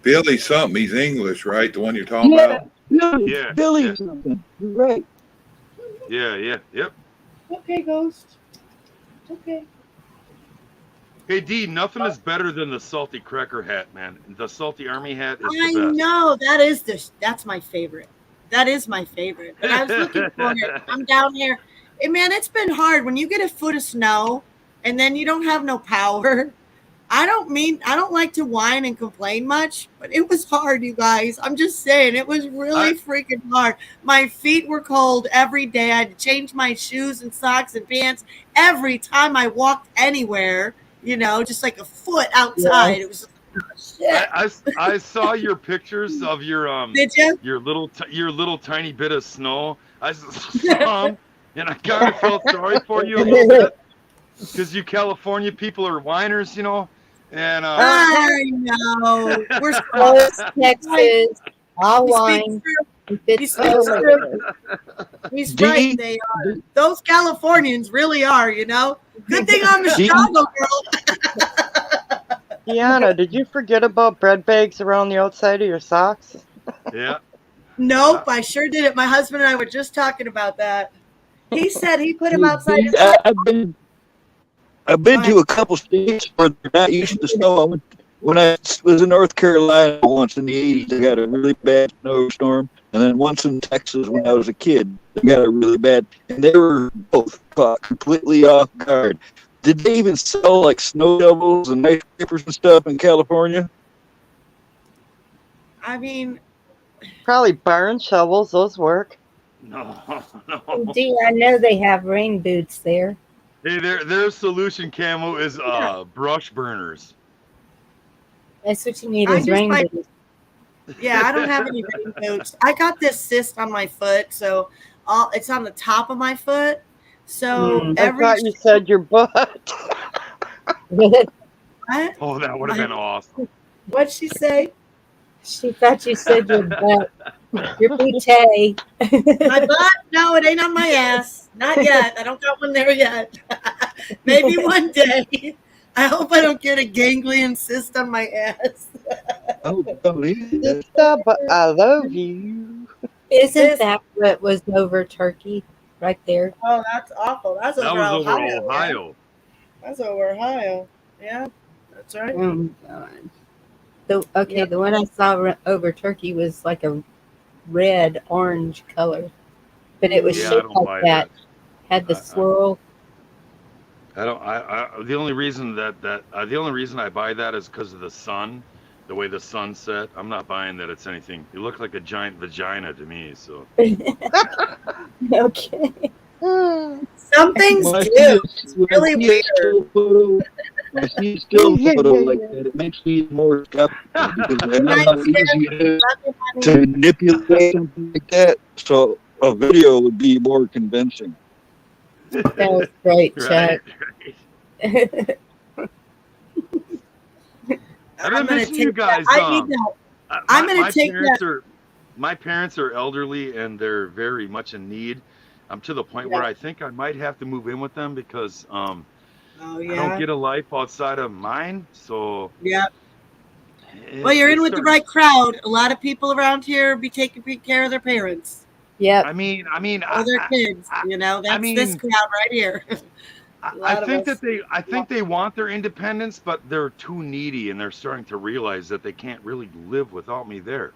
Billy something. He's English, right? The one you're talking about? Yeah, Billy something. You're right. Yep. Okay, Ghost. Okay. Hey D, nothing is better than the salty cracker hat, man. The salty army hat is I the best. know that's my favorite. That is my favorite. And I was looking for it. I'm down here. And man, it's been hard when you get a foot of snow and then you don't have no power. I don't like to whine and complain much, but it was hard, you guys. I'm just saying, it was really freaking hard. My feet were cold every day. I had to change my shoes and socks and pants every time I walked anywhere, just like a foot outside. It was shit. I saw your pictures of your Did you? your little tiny bit of snow. I saw them, and I kind of felt sorry for you a little bit because you California people are whiners, And I know we're close, Texas. I'll whine. He's right. They are. Those Californians really are. Good thing I'm a Chicago girl. Deanna, did you forget about bread bags around the outside of your socks? Yeah. Nope, I sure did it. My husband and I were just talking about that. He said he put him outside his I've been to a couple states where they're not used to snow. When I was in North Carolina once in the 80s, they got a really bad snowstorm. And then once in Texas when I was a kid, they got a really bad. And they were both caught completely off guard. Did they even sell like snow shovels and ice scrapers and stuff in California? I mean, probably barn shovels. Those work. No. Gee, I know they have rain boots there. Hey, their solution camo is brush burners. That's what you need is rain boots. Yeah, I don't have any rain boots. I got this cyst on my foot, so it's on the top of my foot. So I thought you said your butt. What? Oh, that would have been awesome. What'd she say? She thought you said your butt. Your booty. My butt? No, it ain't on my ass. Not yet. I don't got one there yet. Maybe one day. I hope I don't get a ganglion cyst on my ass. Oh, believe it. But I love you. Isn't that what was over Turkey right there? Oh, that's awful. That was over Ohio. That's over Ohio. Yeah, that's right. Oh, God. The one I saw over Turkey was like a red orange color, but it was shaped like that. Had the swirl. I don't. The only reason the only reason I buy that is because of the sun, the way the sun set. I'm not buying that it's anything. It looked like a giant vagina to me. So. Okay. Some things do. It's really weird. I see still photo like that. It makes me more skeptical because I know how easy it is to manipulate something like that. So a video would be more convincing. That was great, Chuck. I've been missing you guys. I'm going to take that. My parents are elderly and they're very much in need. I'm to the point where I think I might have to move in with them because I don't get a life outside of mine. So well, you're in with the right crowd. A lot of people around here be taking care of their parents. Yeah. I mean, or their kids. That's this crowd right here. I think they want their independence, but they're too needy, and they're starting to realize that they can't really live without me there.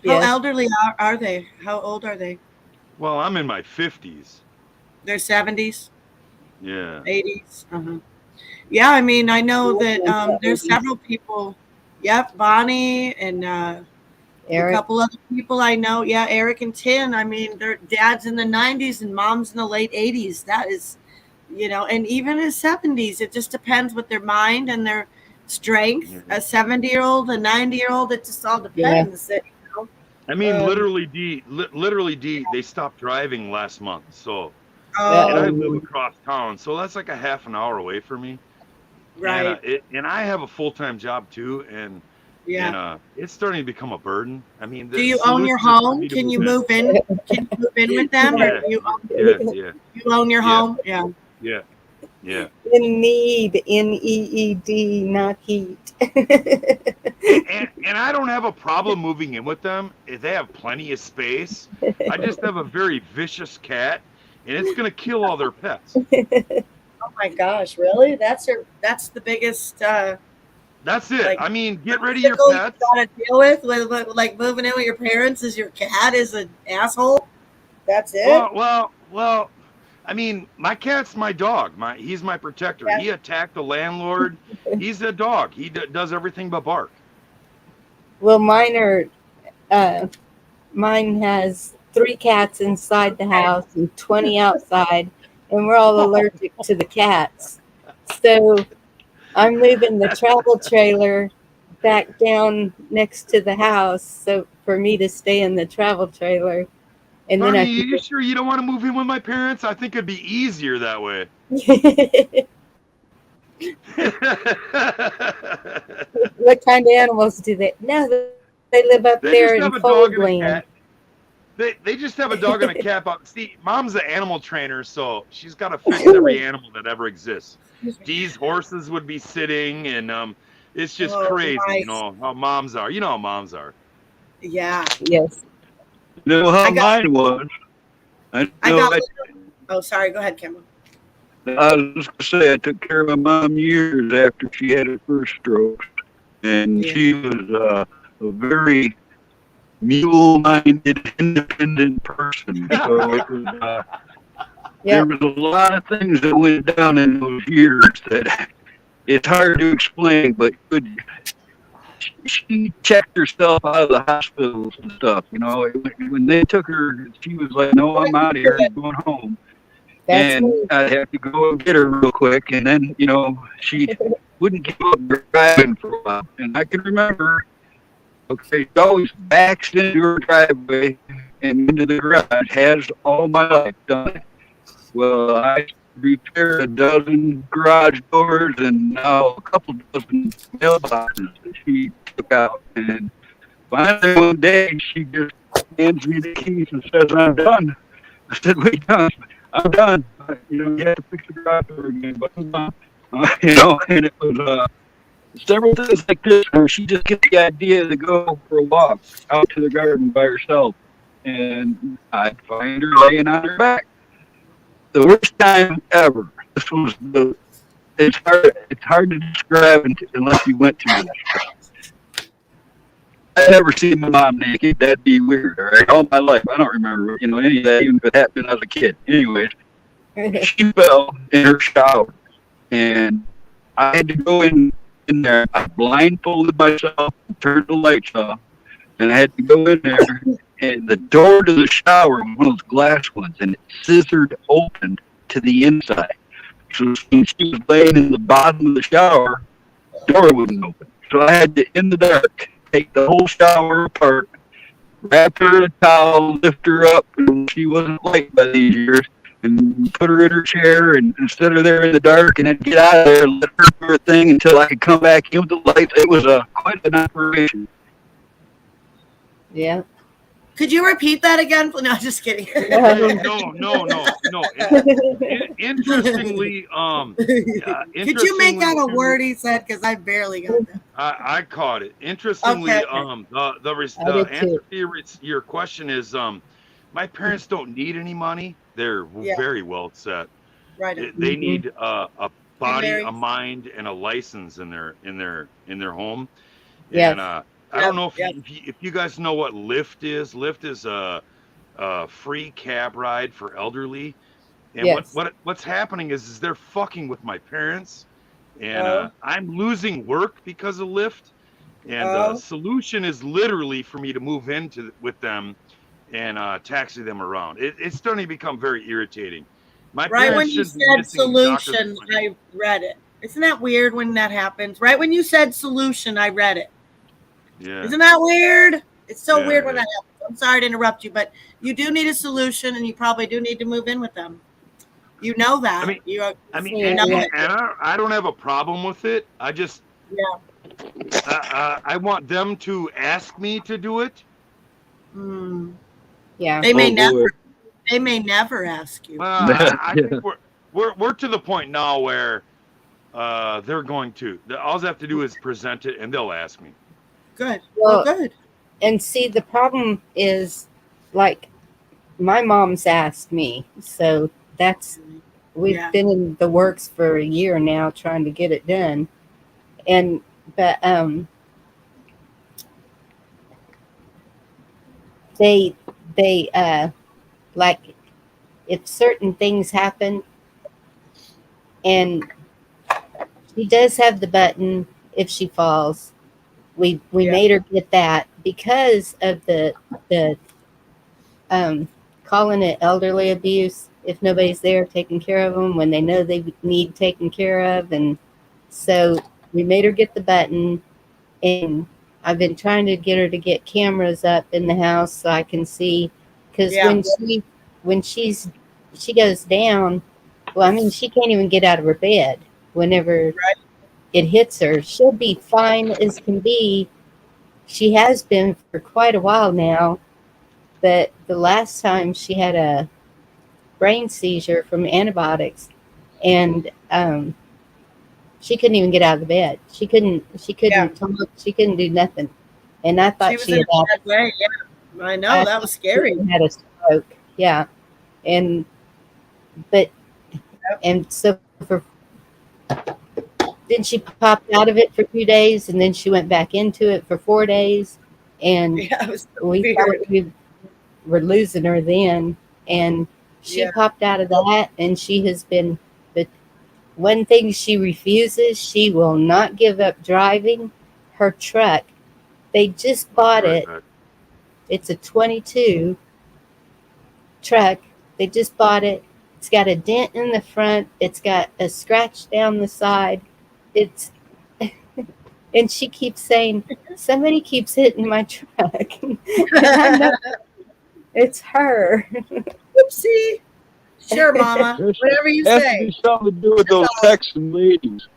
How elderly are they? How old are they? Well, I'm in my 50s. They're 70s. Yeah. 80s. Yeah, I mean, I know that there's several people. Yep, Bonnie and Eric. A couple other people I know. Yeah, Eric and Tin. I mean, their dad's in the 90s and mom's in the late 80s. That is, and even in 70s. It just depends with their mind and their strength. A 70-year-old, a 90-year-old, it just all depends. You know? I mean, literally, D, they stopped driving last month. So, Oh. and I live across town, so that's like a half an hour away from me. Right. And I have a full-time job too, and it's starting to become a burden. I mean, do you own your home? Can you move in? Can you move in with them? Yeah. Or you You own your home? Yeah. Yeah. Need, not heat. and I don't have a problem moving in with them. They have plenty of space. I just have a very vicious cat, and it's going to kill all their pets. Oh my gosh, really? That's the biggest. That's it. Like, I mean, get rid of your pets. You gotta deal with like moving in with your parents. Is your cat is an asshole? That's it. Well. I mean, my cat's my dog. He's my protector. Yeah. He attacked the landlord. He's a dog. He does everything but bark. Well, mine has 3 cats inside the house and 20 outside, and we're all allergic to the cats. So I'm moving the travel trailer back down next to the house, so for me to stay in the travel trailer. And Honey, then you sure you don't want to move in with my parents? I think it'd be easier that way. What kind of animals do they? No, they live up there in Foldland. They just have a dog and a cat. See, Mom's an animal trainer, so she's got to fix every animal that ever exists. These horses would be sitting, and it's just crazy, nice. You know how moms are. You know how moms are. Yeah. Yes. You know how mine was. Oh, sorry. Go ahead, Kimball. I was just going to say, I took care of my mom years after she had her first stroke. And she was a very mule-minded, independent person. So it was, there was a lot of things that went down in those years that it's hard to explain, but she checked herself out of the hospitals and stuff. You know, when they took her, she was like, "No, I'm out of here. I'm going home." And I'd have to go and get her real quick. And then, you know, she wouldn't give up driving for a while. And I can remember, okay, she always backs into her driveway and into the garage. Has all my life done it. Well, I repaired a dozen garage doors and now a couple dozen mailboxes that she took out. And finally one day she just hands me the keys and says, "I'm done." I said, "Wait, I'm done. You know, you have to fix the garage door again, but I'm done." You know, and it was several things like this where she just gets the idea to go for a walk out to the garden by herself, and I'd find her laying on her back. The worst time ever. This was it's hard to describe unless you went through this. I've never seen my mom naked. That'd be weird, all right? All my life. I don't remember, you know, any of that, even if it happened as a kid. Anyways, she fell in her shower, and I had to go in there. I blindfolded myself, turned the lights off, and I had to go in there, and the door to the shower was one of those glass ones, and it scissored open to the inside. So when she was laying in the bottom of the shower, the door wouldn't open. So I had to, in the dark, take the whole shower apart, wrap her in a towel, lift her up, and she wasn't light by these years, and put her in her chair and set her there in the dark, and then get out of there and let her do her thing until I could come back in with the lights. It was quite an operation. Yeah. Could you repeat that again? No, just kidding. No. Interestingly, could you make out a word he said? Because I barely got that. I caught it. Interestingly, the answer to your question is, my parents don't need any money. They're very well set. Right. They need a body, a mind, and a license in their home. Yes. And I don't know if you guys know what Lyft is. Lyft is a free cab ride for elderly. And what's happening is they're fucking with my parents, and I'm losing work because of Lyft. And the solution is literally for me to move in with them and taxi them around. It's starting to become very irritating. My right parents when you said solution, I read it. Isn't that weird when that happens? Right when you said solution, I read it. Yeah. Isn't that weird? It's so Yeah, weird when yeah. that happens. I'm sorry to interrupt you, but you do need a solution, and you probably do need to move in with them. You know that. I mean, you and, know and, it. and I don't have a problem with it. I just, Yeah. I want them to ask me to do it. Yeah. They may Oh, never. boy. They may never ask you. Well, I think we're to the point now where they're going to. All I have to do is present it, and they'll ask me. Good. Well, good. And see, the problem is, like, my mom's asked me, so we've been in the works for a year now trying to get it done. But they like, if certain things happen, and she does have the button if she falls. We made her get that because of the calling it elderly abuse if nobody's there taking care of them when they know they need taken care of. And so we made her get the button, and I've been trying to get her to get cameras up in the house so I can see, because when she goes down, well, I mean, she can't even get out of her bed whenever it hits her. She'll be fine as can be. She has been for quite a while now, but the last time she had a brain seizure from antibiotics, and she couldn't even get out of the bed. She couldn't talk. She couldn't do nothing. And I thought She was in a bad way. Yeah, I know that was scary. She had a stroke. Yeah, and so then she popped out of it for 2 days, and then she went back into it for 4 days, and it was so we weird. thought we were losing her then, and she popped out of that, and she has been. But one thing she refuses, she will not give up driving her truck. They just bought it. It's a 22 truck. They just bought it. It's got a dent in the front. It's got a scratch down the side. And she keeps saying, somebody keeps hitting my truck. And I know it's her. Oopsie. Sure, Mama. Whatever you Has say. to be something to do with those Texan ladies.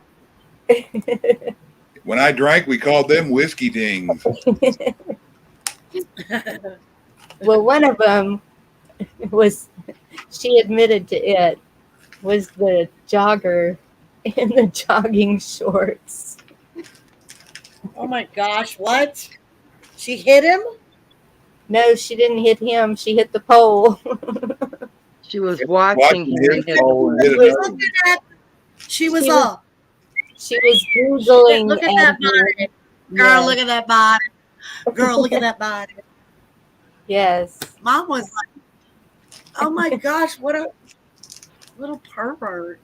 When I drank, we called them whiskey dings. Well, one of them was, she admitted to it, was the jogger in the jogging shorts. Oh my gosh, what? She hit him? No, she didn't hit him. She hit the pole. She was watching him. She was all. She was Googling. Look at that body. Girl, look at that body. Girl, look at that body. Yes. Mom was like, oh my gosh, what a little pervert.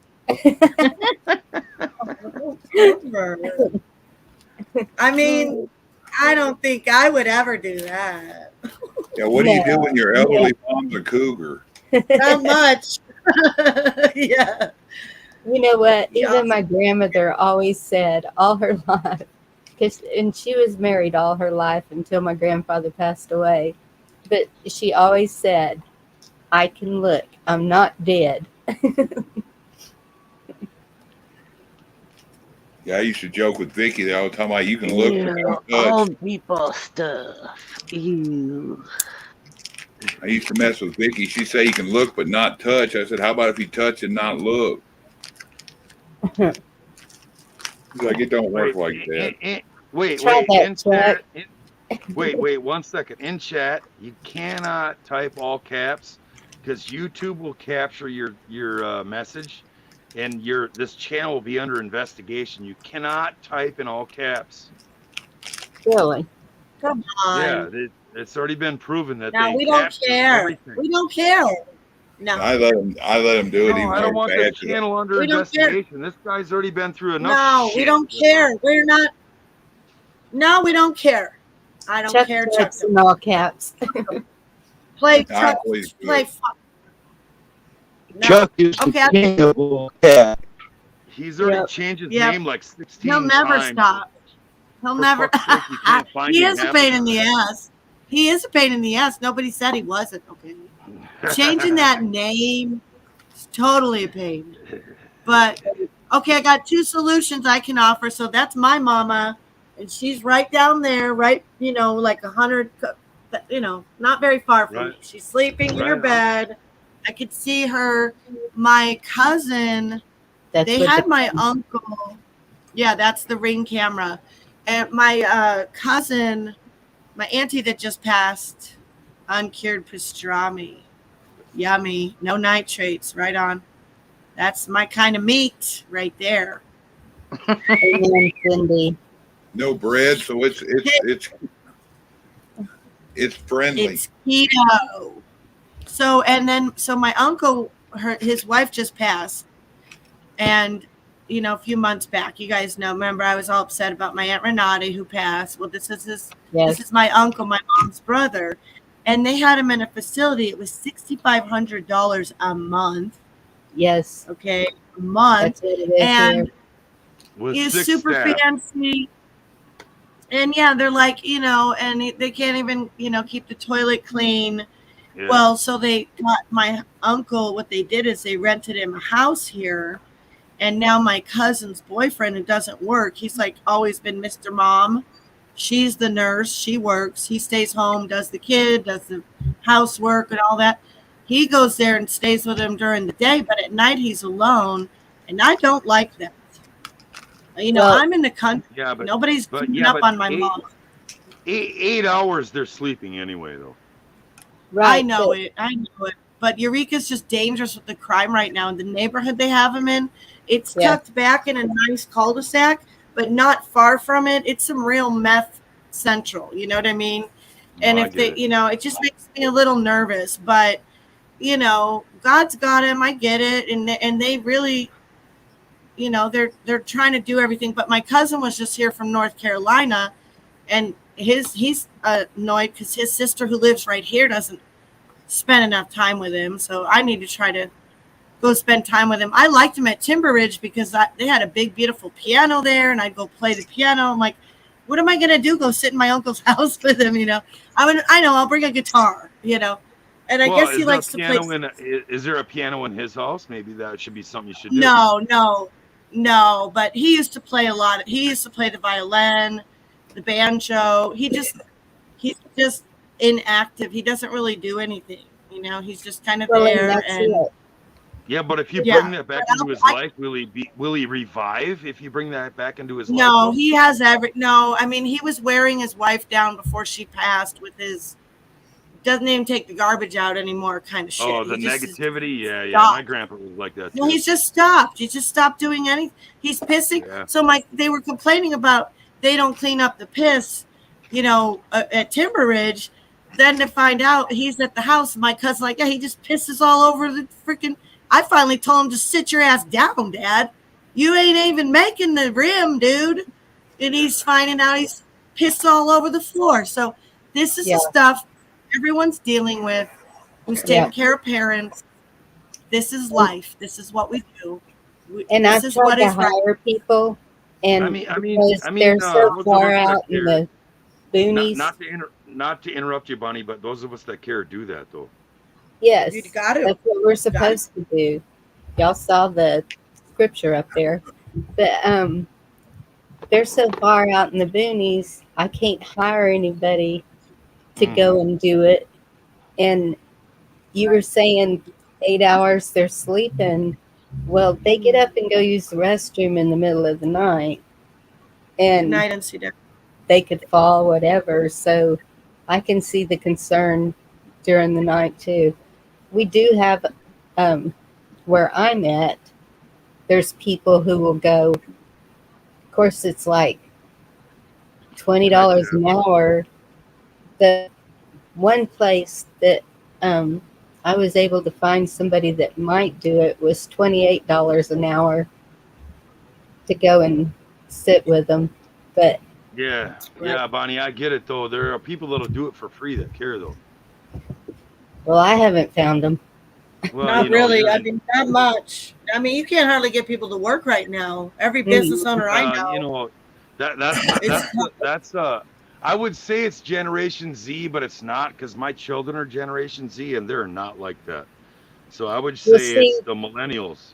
I mean, I don't think I would ever do that. Yeah, what do you do when your elderly mom's a cougar? Not much. Yeah. You know what? Even my grandmother always said all her life, and she was married all her life until my grandfather passed away. But she always said, I can look. I'm not dead. Yeah, I used to joke with Vicky the whole time. You can look, but not touch. Old people stuff. Ew. I used to mess with Vicky. She'd say you can look but not touch. I said, how about if you touch and not look? She's like, it don't work like that. Wait, Try that, in chat. Wait, 1 second. In chat, you cannot type all caps because YouTube will capture your message, and this channel will be under investigation. You cannot type in all caps. Really? Come on. Yeah, it's already been proven that Now they we don't capture care. everything. We don't care. No. I let him do it. No, even I though don't want the it's bad. channel under We don't care. investigation. This guy's already been through enough. No, shit. we don't care. We're not. No, we don't care. I don't care. Chuck in all caps. Play I Chuck. always do Play. it. No. Chuck is Okay, the king of all cats. He's already changed his Yep. name like 16 He'll never times. stop. He'll For never. fuck's sake, you can't find He him is a half pain the in the time. ass. He is a pain in the ass. Nobody said he wasn't. Okay. Changing that name is totally a pain. But okay, I got 2 solutions I can offer. So that's my mama, and she's right down there, right, like 100, not very far from me. She's sleeping in her bed. I could see her. My cousin, they had my uncle. Yeah, that's the Ring camera. And my cousin, my auntie that just passed, uncured pastrami. Yummy. No nitrates. Right on. That's my kind of meat right there. Amen, Cindy. No bread, so it's friendly. It's keto. So my uncle, his wife just passed, and a few months back, you guys know. Remember, I was all upset about my Aunt Renate who passed. Well, this is my uncle, my mom's brother, and they had him in a facility. It was $6,500 a month. Yes. Okay, a month. That's what it is and With he's 6 super staff. fancy. And yeah, they're like, and they can't even, keep the toilet clean. Yeah. Well, so they got my uncle, what they did is they rented him a house here. And now my cousin's boyfriend, who doesn't work, he's like always been Mr. Mom. She's the nurse. She works. He stays home, does the kid, does the housework and all that. He goes there and stays with him during the day, but at night he's alone. And I don't like that. I'm in the country. Yeah, but nobody's keeping up on my mom. 8 hours they're sleeping anyway, though. Right. I know it. But Eureka's just dangerous with the crime right now. In the neighborhood they have him in, it's tucked back in a nice cul-de-sac, but not far from it. It's some real meth central. You know what I mean? And if they, it just makes me a little nervous. But God's got him. I get it, and they really. They're trying to do everything. But my cousin was just here from North Carolina, and he's annoyed because his sister who lives right here doesn't spend enough time with him. So I need to try to go spend time with him. I liked him at Timber Ridge because they had a big, beautiful piano there, and I'd go play the piano. I'm like, what am I going to do? Go sit in my uncle's house with him, I know, I'll bring a guitar, And I guess he likes to play. Is there a piano in his house? Maybe that should be something you should do. No, but he used to play a lot. He used to play the violin, the banjo. He's just inactive. He doesn't really do anything. He's just kind of there. Yeah, but if you bring that back into his life, will he revive if you bring that back into his life? No, he has I mean, he was wearing his wife down before she passed with his doesn't even take the garbage out anymore kind of shit. Oh, the negativity? Yeah. My grandpa was like that too. No, he's just stopped. He just stopped doing anything. He's pissing. Yeah. So they were complaining about they don't clean up the piss, at Timber Ridge. Then to find out he's at the house, my cousin's like, yeah, he just pisses all over the freaking. I finally told him to sit your ass down, Dad. You ain't even making the rim, dude. And he's finding out he's pissed all over the floor. So this is the stuff everyone's dealing with, who's taking care of parents. This is life. This is what we do. And I've tried to hire people, and they're so far out in the boonies. Not to interrupt you, Bonnie, but those of us that care do that, though. Yes, you got it. That's what we're supposed to do. Y'all saw the scripture up there, but they're so far out in the boonies, I can't hire anybody to go and do it. And you were saying 8 hours they're sleeping. Well, they get up and go use the restroom in the middle of the night, and they could fall, whatever. So I can see the concern during the night too. We do have where I'm at, there's people who will go, of course it's like $20 an hour. The one place that I was able to find somebody that might do it was $28 an hour to go and sit with them. But yeah, Bonnie, I get it though. There are people that'll do it for free that care though. Well, I haven't found them. Well, not really. I mean, not much. I mean, you can't hardly get people to work right now. Every business owner I know. You know, that's I would say it's Generation Z, but it's not, because my children are Generation Z and they're not like that. So I would Well, say see, it's the millennials.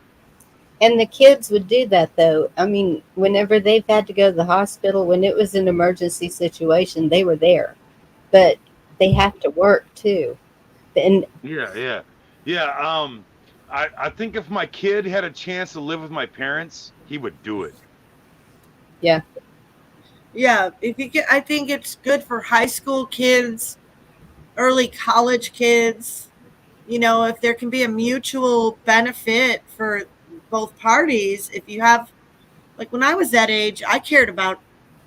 and the kids would do that though. I mean, whenever they've had to go to the hospital, when it was an emergency situation, they were there. But they have to work too. And Yeah. I think if my kid had a chance to live with my parents, he would do it. yeah. Yeah, if you get, I think it's good for high school kids, early college kids. You know, if there can be a mutual benefit for both parties. If you have, like when I was that age, I cared about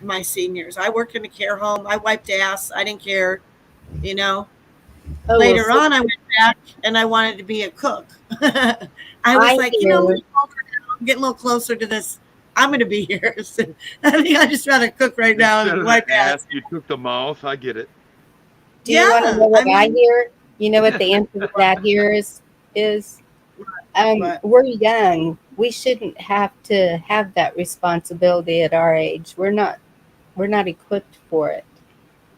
my seniors. I worked in a care home. I wiped ass. I didn't care. You know. Oh, well, Later see, on, I went back and I wanted to be a cook. I was I like, you hear, know, I'm getting a little closer to this. I'm going to be here. So I think I just rather cook right now Instead and of wipe the ass. ass, you took the mouth. I get it. do you want to know what I mean, hear? You know what the answer to that here is? We're young. We shouldn't have to have that responsibility at our age. We're not equipped for it.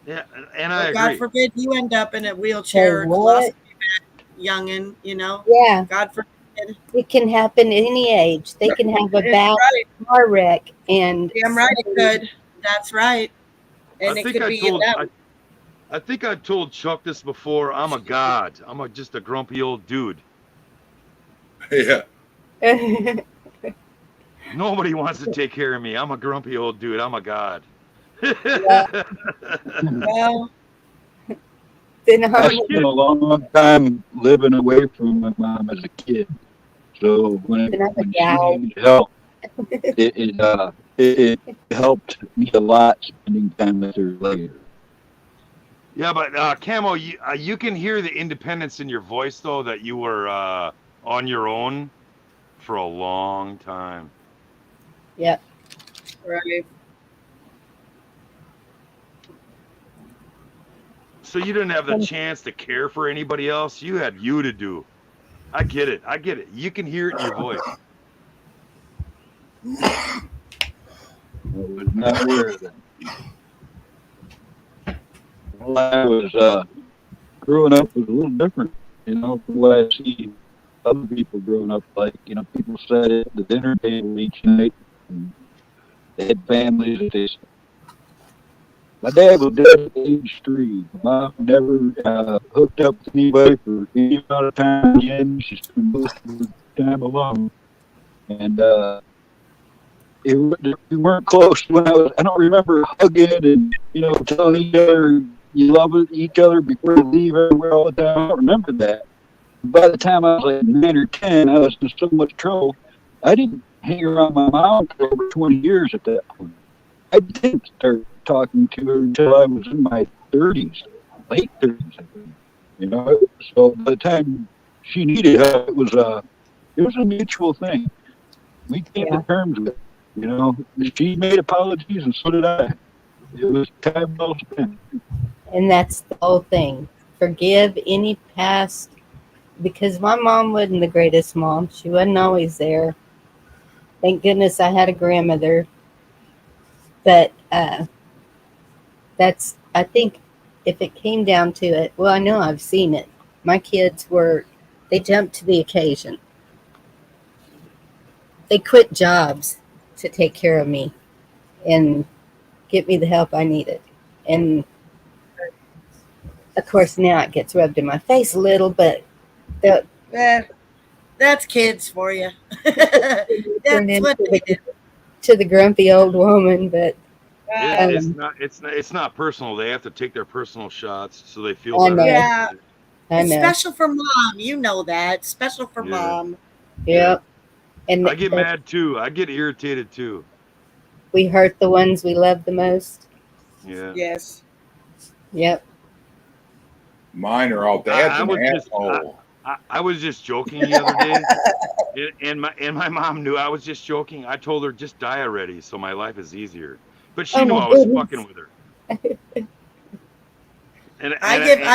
Yeah, and I well, agree. God forbid you end up in a wheelchair or what? colostomy bag, youngin', you know? Yeah. God forbid. It can happen any age. They can have a It's bad right. car wreck and Damn right it could. That's right. And I it think could I be told them. I think I told Chuck this before. I'm a god. I'm just a grumpy old dude. Yeah. Nobody wants to take care of me. I'm a grumpy old dude. I'm a god. Well, then I spent a long time living away from my mom as a kid. So when she needed help, it helped me a lot spending time with her later. Yeah, but Camo, you can hear the independence in your voice, though, that you were on your own for a long time. Yep. Right. So you didn't have the chance to care for anybody else. You had you to do. I get it. You can hear it in your voice. I was not aware of that. Well, I was growing up was a little different, from what I see other people growing up like. People sat at the dinner table each night and they had families that they. My dad was dead at age 3. My mom never hooked up with anybody for any amount of time again. She spent most of her time alone. And we weren't close when I don't remember hugging and, telling each other you love each other before you leave everywhere all the time. I don't remember that. By the time I was like 9 or 10, I was in so much trouble. I didn't hang around my mom for over 20 years at that point. I didn't start talking to her until I was in my 30s, late 30s, I think. So by the time she needed help, it was a mutual thing. We came to terms with it. She made apologies and so did I. It was time well spent. And that's the whole thing. Forgive any past, because my mom wasn't the greatest mom. She wasn't always there. Thank goodness I had a grandmother. But I think if it came down to it, well, I know I've seen it. My kids they jumped to the occasion. They quit jobs to take care of me and get me the help I needed. And of course, now it gets rubbed in my face a little, but that's kids for you. That's what they do. To the grumpy old woman, but it's not personal. They have to take their personal shots so they feel better. Yeah. It's know. special for mom. You know that. Special for mom. Yep. And I get mad too. I get irritated too. We hurt the ones we love the most. Yeah. Yes. Yep. Mine are all dad's an asshole. I was just joking the other day, and my mom knew I was just joking. I told her just die already, so my life is easier. But she knew I was fucking with her. I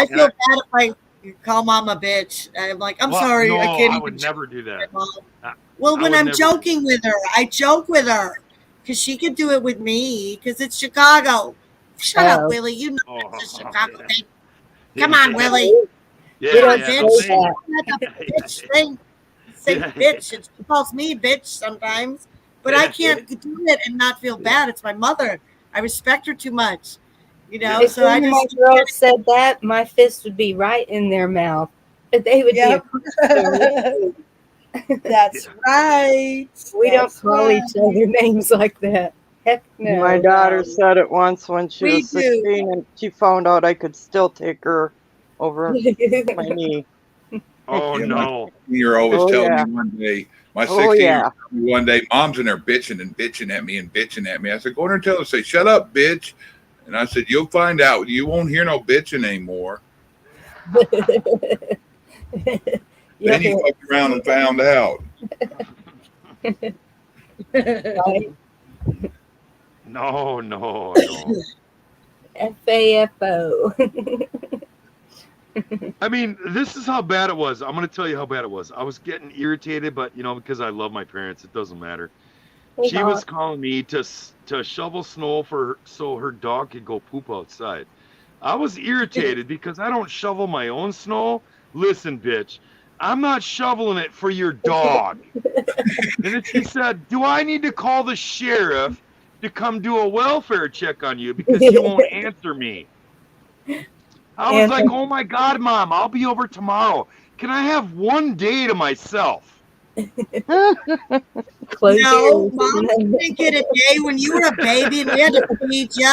feel bad if I call mom a bitch. I'm like, I'm sorry. No, I can't. I would never do that. Well, when would I'm never- joking with her, I joke with her because she could do it with me because it's Chicago. Shut up, Oh. Willie. You know Oh, it's a Chicago yeah. thing. Come on, Willie. Yeah, We don't yeah, say no, thank that. you. That's a bitch thing. Say Yeah. bitch. And she calls me bitch sometimes, but I can't do it and not feel bad. It's my mother. I respect her too much. You know, If so I one of my just girls said that, my fist would be right in their mouth. But they would Yep. be. That's right. We don't That's call right. each other names like that. Heck no. My daughter said it once when she We was 16 and she found out I could still take her over my knee. Oh Yeah, no. My 16-year-old was Oh, telling yeah. me one day, my Oh, 16-year-old yeah. told me one day, Mom's in there bitching and bitching at me and bitching at me. I said, go in there and tell her, say, shut up, bitch. And I said, you'll find out. You won't hear no bitching anymore. Then you fucked around and found out. Right? No, no. FAFO. I mean, this is how bad it was. I'm going to tell you how bad it was. I was getting irritated, but because I love my parents, it doesn't matter. She was calling me to shovel snow so her dog could go poop outside. I was irritated because I don't shovel my own snow. Listen, bitch, I'm not shoveling it for your dog. And then she said, do I need to call the sheriff to come do a welfare check on you because you won't answer me? I was like, oh my God, Mom, I'll be over tomorrow. Can I have one day to myself? No, Mom didn't get a day when you were a baby and we had to feed you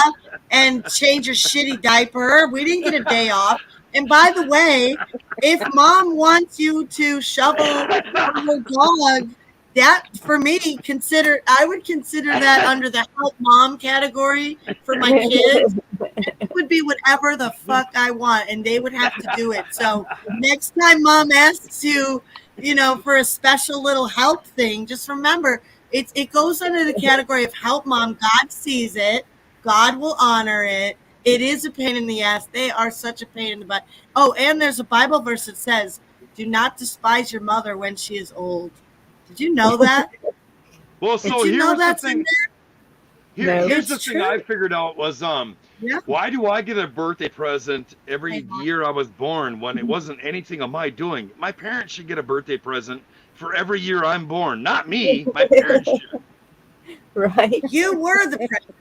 and change your shitty diaper. We didn't get a day off. And by the way, if Mom wants you to shovel for her dog, that for me I would consider that under the help mom category for my kids. It would be whatever the fuck I want, and they would have to do it. So next time Mom asks you, for a special little help thing, just remember it goes under the category of help mom. God sees it. God will honor it. It is a pain in the ass. They are such a pain in the butt. Oh, and there's a Bible verse that says, do not despise your mother when she is old. Did you know that? Well, so Did you know here's the that's thing. in there? Here's the It's thing true. I figured out was why do I get a birthday present every year I was born when it wasn't anything of my doing? My parents should get a birthday present for every year I'm born. Not me. My parents should. Right. You were the present.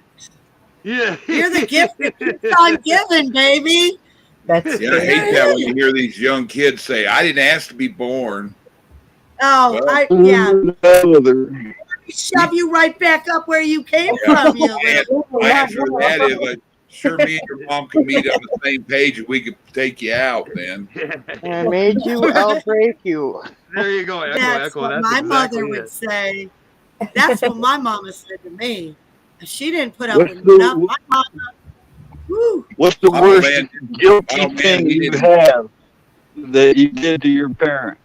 Yeah. You're the gift that keeps on giving, baby. That's Yeah, I hate that when you hear these young kids say, I didn't ask to be born. Oh, Well, shove you right back up where you came Yeah. from, you little. My answer to that is, like, sure, me and your mom can meet on the same page and we could take you out, then. I made you, I'll break you. There you go. That's Echo. what That's my exactly mother it. would say. That's what my mama said to me. She didn't put up What's with the- enough. My mama, woo. What's the Oh, worst man. guilty Oh, man, thing he you didn't- have that you did to your parent?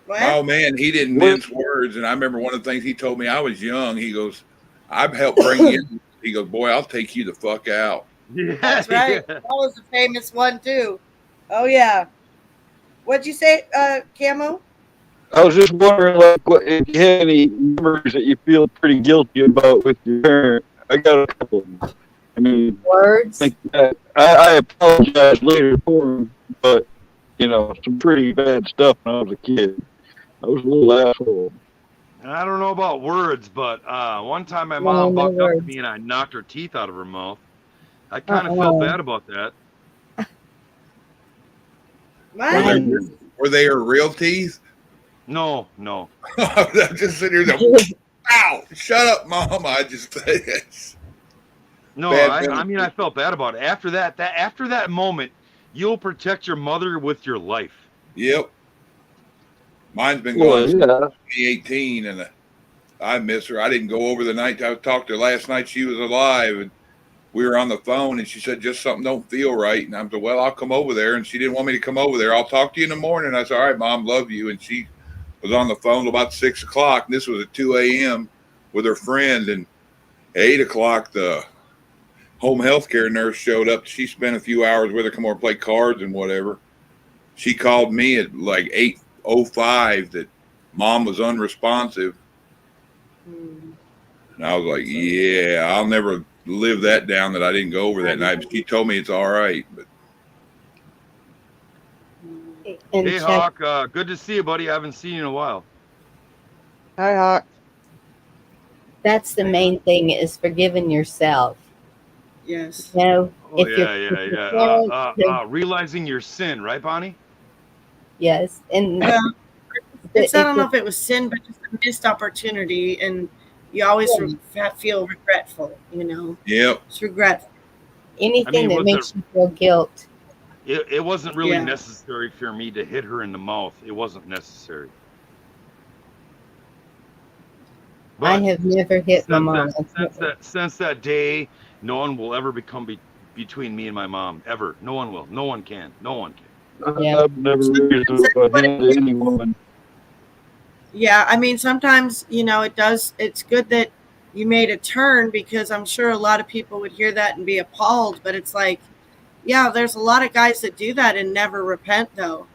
Oh man, he didn't mince words. And I remember one of the things he told me, I was young. He goes, I've helped bring you. He goes, boy, I'll take you the fuck out. That's right. That was a famous one too. Oh yeah. What'd you say, Camo? I was just wondering, like, if you had any memories that you feel pretty guilty about with your parent. I got a couple of them. I mean, words. I apologize later for them, but some pretty bad stuff when I was a kid. I was a little asshole. I don't know about words, but one time my No, mom no bucked up to words. me and I knocked her teeth out of her mouth. I kind of felt bad about that. Were they her real teeth? No. I'm just sitting here going, ow, shut up, mom. I just No, Bad I mean, I felt bad about it. After that moment, you'll protect your mother with your life. Yep. Mine's been Well, gone since yeah. 2018, and I miss her. I didn't go over the night. I talked to her last night. She was alive, and we were on the phone, and she said, just something don't feel right. And I said, well, I'll come over there. And she didn't want me to come over there. I'll talk to you in the morning. I said, all right, Mom, love you. And she was on the phone till about 6 o'clock. And this was at 2 a.m. with her friend. And at 8 o'clock, the home health care nurse showed up. She spent a few hours with her, come over and play cards and whatever. She called me at like 8:05 that Mom was unresponsive. And I was like, yeah, I'll never live that down that I didn't go over that night. But she told me it's all right. But And Hey, Chuck, Hawk. Good to see you, buddy. I haven't seen you in a while. Hi, Hawk. that's the main thing is forgiving yourself. Yes. You know, Oh, if yeah, you're, yeah, if your yeah. parents, Realizing your sin, right, Bonnie? yes, and Well, it's, I if don't know you're, if it was sin, but just a missed opportunity, and you always feel regretful. You know, yep, it's regretful. anything that was makes you feel guilt. it wasn't really Yeah. necessary for me to hit her in the mouth. It wasn't necessary. I have never hit my Since mom. since that day, no one will ever become between me and my mom. Ever. No one will. No one can. No one can. Yeah. I've never raised a hand to any woman. Yeah, I mean, sometimes, you know, it's good that you made a turn, because I'm sure a lot of people would hear that and be appalled, but it's like, yeah, there's a lot of guys that do that and never repent, though,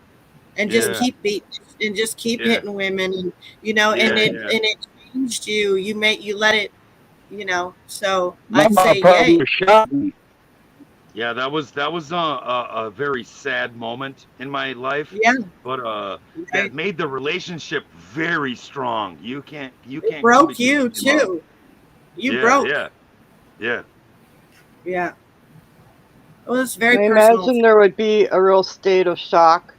and just Yeah. keep beating and just keep Yeah. hitting women, and, you know, and it changed you. You let it, you know, so My I'd mom say probably yay. shot me. Yeah, that was a very sad moment in my life. Yeah. But that made the relationship very strong. You can't come Broke between you, me and Mom. too. You Yeah, broke. yeah. Yeah. Well, it's very I personal. imagine there would be a real state of shock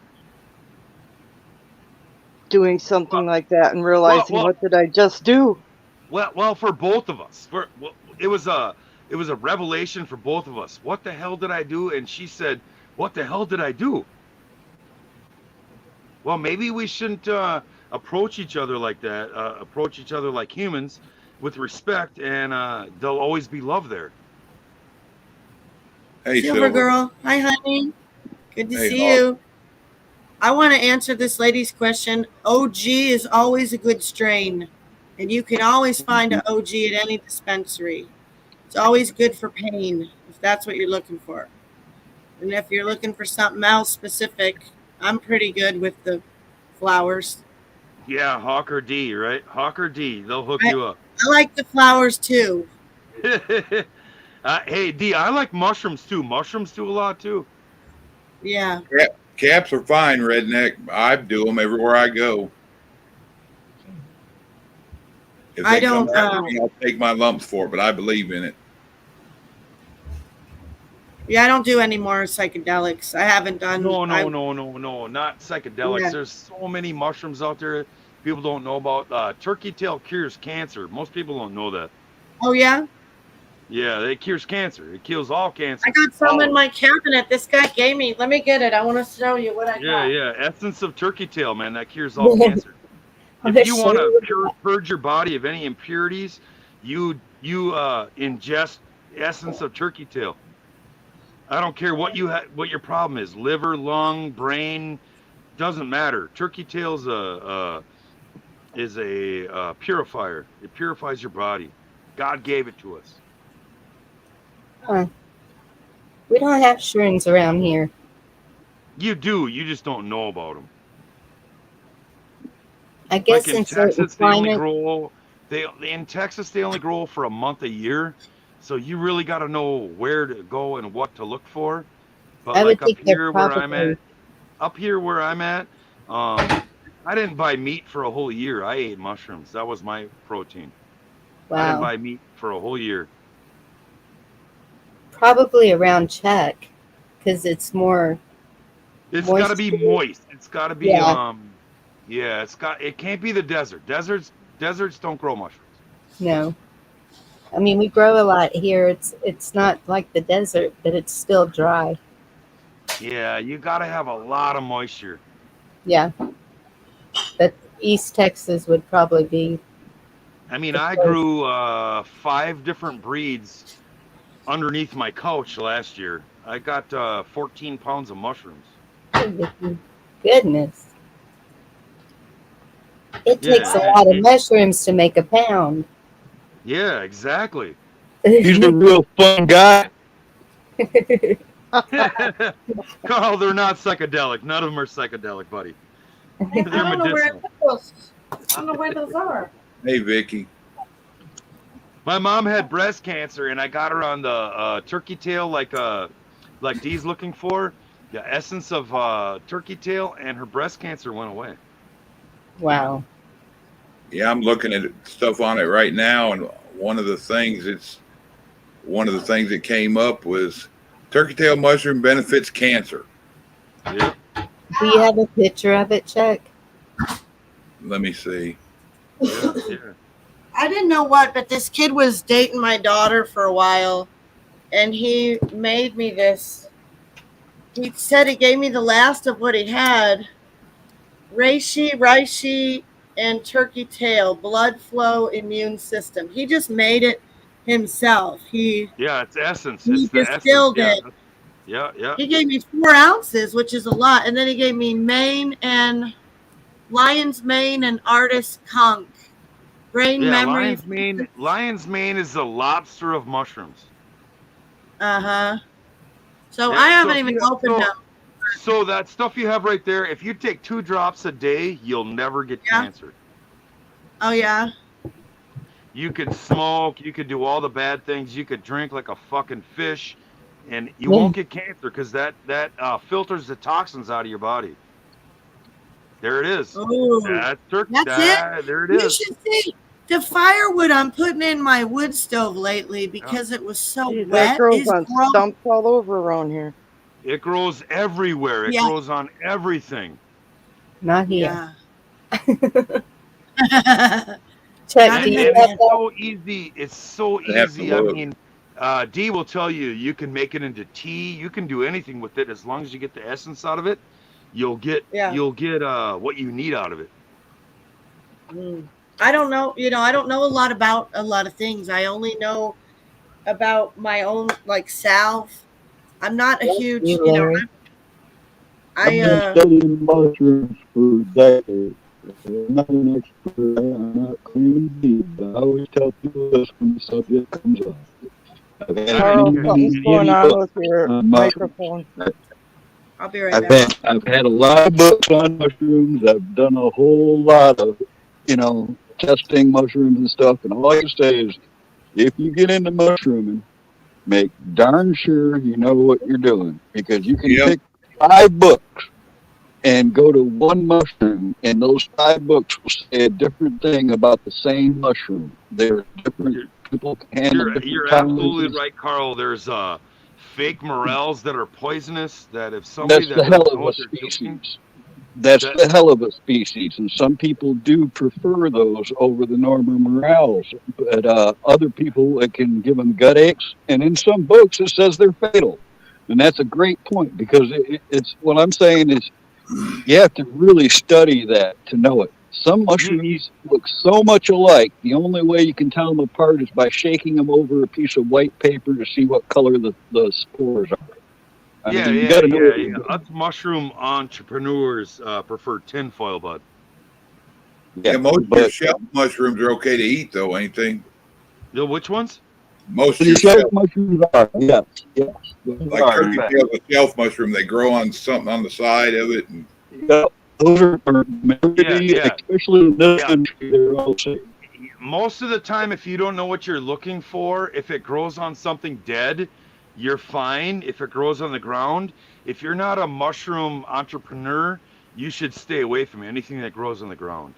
doing something like that and realizing, what did I just do? Well, for both of us, it was a revelation for both of us. What the hell did I do? And she said, "What the hell did I do?" Well, maybe we shouldn't approach each other like that. Approach each other like humans, with respect, and there'll always be love there. hey, Silver Girl. Hi, honey. Good to Hey, see Hawk. you. I want to answer this lady's question. OG is always a good strain, and you can always find an OG at any dispensary. It's always good for pain, if that's what you're looking for. And if you're looking for something else specific, I'm pretty good with the flowers. Yeah, Hawk or D, right? Hawk or D, they'll hook you up. I like the flowers too. Hey, D, I like mushrooms too. Mushrooms do a lot too. Yeah. Caps are fine, redneck. I do them everywhere I go. If I they come don't, after me, I'll take my lumps for it, but I believe in it. Yeah, I don't do any more psychedelics. I haven't done. No, not psychedelics. Yeah. There's so many mushrooms out there people don't know about. Turkey tail cures cancer. Most people don't know that. Oh, yeah? Yeah, it cures cancer. It kills all cancer. I got some in my cabinet. This guy gave me. Let me get it. I want to show you what I got. Yeah. Essence of turkey tail, man. That cures all cancer. If you want to purge your body of any impurities, you ingest essence of turkey tail. I don't care what your problem is, liver, lung, brain, doesn't matter. Turkey tail is a purifier. It purifies your body. God gave it to us. Huh. We don't have shrooms around here. You do. You just don't know about them. I guess Like in in certain Texas, they only climate, grow. In Texas, they only grow for a month a year. So you really got to know where to go and what to look for. But I would like think they're probably. up here where I'm at, I didn't buy meat for a whole year. I ate mushrooms. That was my protein. I didn't Wow. buy meat for a whole year. Probably around Chuck, because it's more. It's got to be moist. It's got to be Yeah. it can't be the desert. Deserts don't grow mushrooms. No. I mean, we grow a lot here. It's not like the desert, but it's still dry. Yeah, you got to have a lot of moisture. Yeah. But East Texas would probably be. I mean, I grew 5 different breeds underneath my couch last year. I got 14 pounds of mushrooms. Goodness. It takes a lot of mushrooms to make a pound. Yeah, exactly. He's a real fun guy. Carl, they're not psychedelic. None of them are psychedelic, buddy. I don't know where it goes. I don't know where those are. Hey, Vicky. My mom had breast cancer, and I got her on the turkey tail, like Dee's looking for. The essence of turkey tail, and her breast cancer went away. Wow. Yeah, I'm looking at stuff on it right now, and one of the things that came up was turkey tail mushroom benefits cancer. Yep. Do you have a picture of it, Chuck? Let me see. Yeah, yeah. I didn't know what, but this kid was dating my daughter for a while, and he made me this. He said he gave me the last of what he had. Reishi, and turkey tail, blood flow, immune system. He just made it himself. Yeah, it's essence. He It's the essence. distilled Yeah. it. Yeah. He gave me 4 ounces, which is a lot, and then he gave me mane and lion's mane and artist conch. Brain Yeah, memory. lion's mane is the lobster of mushrooms. Uh-huh. So Yeah, I haven't if even you- opened them. So that stuff you have right there, if you take 2 drops a day, you'll never get cancer. Oh, yeah? You could smoke, you could do all the bad things, you could drink like a fucking fish, and you won't get cancer because that filters the toxins out of your body. There it is. Ooh, That's it? There it You is. should see the firewood I'm putting in my wood stove lately because it was so That wet. grows It's on grown. stumps all over around here. It grows everywhere. It Yeah. grows on everything. Not here. Yeah. Chuck, And do you it's have that? so easy. It's so I have to easy. I look. mean, Dee will tell you, you can make it into tea. You can do anything with it as long as you get the essence out of it. You'll get what you need out of it. I don't know. I don't know a lot about a lot of things. I only know about my own salve. I'm not a huge, I've been studying mushrooms for decades. I'm not an expert. I'm not claiming to be, but I always tell people this when the subject comes up. I've had Carl, many, something's many going on books with your on mushrooms. microphone. I'll be right back. I've had a lot of books on mushrooms. I've done a whole lot of, testing mushrooms and stuff. And all I can say is, if you get into mushrooming, make darn sure you know what you're doing, because you can pick 5 books and go to one mushroom, and those 5 books will say a different thing about the same mushroom. They're different. People can handle different You're tolerances. absolutely right, Carl. There's fake morels that are poisonous. That if somebody That's the that hell doesn't of know a what they're species. doing, That's the hell of a species, and some people do prefer those over the normal morels. But other people, it can give them gut aches, and in some books it says they're fatal. And that's a great point, because it's what I'm saying is you have to really study that to know it. Some mushrooms look so much alike. The only way you can tell them apart is by shaking them over a piece of white paper to see what color the spores are. I mean, you gotta know what you're doing. Us mushroom entrepreneurs prefer tinfoil, bud. Yeah, most of your shelf mushrooms are okay to eat, though, ain't they? The which ones? Most of Your your shelf shelf, mushrooms are, yes. like turkey tail, a shelf mushroom, they grow on something on the side of it. And Yeah, those are especially in this country, they're all safe. Most of the time, if you don't know what you're looking for, if it grows on something dead, you're fine. If it grows on the ground, if you're not a mushroom entrepreneur, you should stay away from anything that grows on the ground.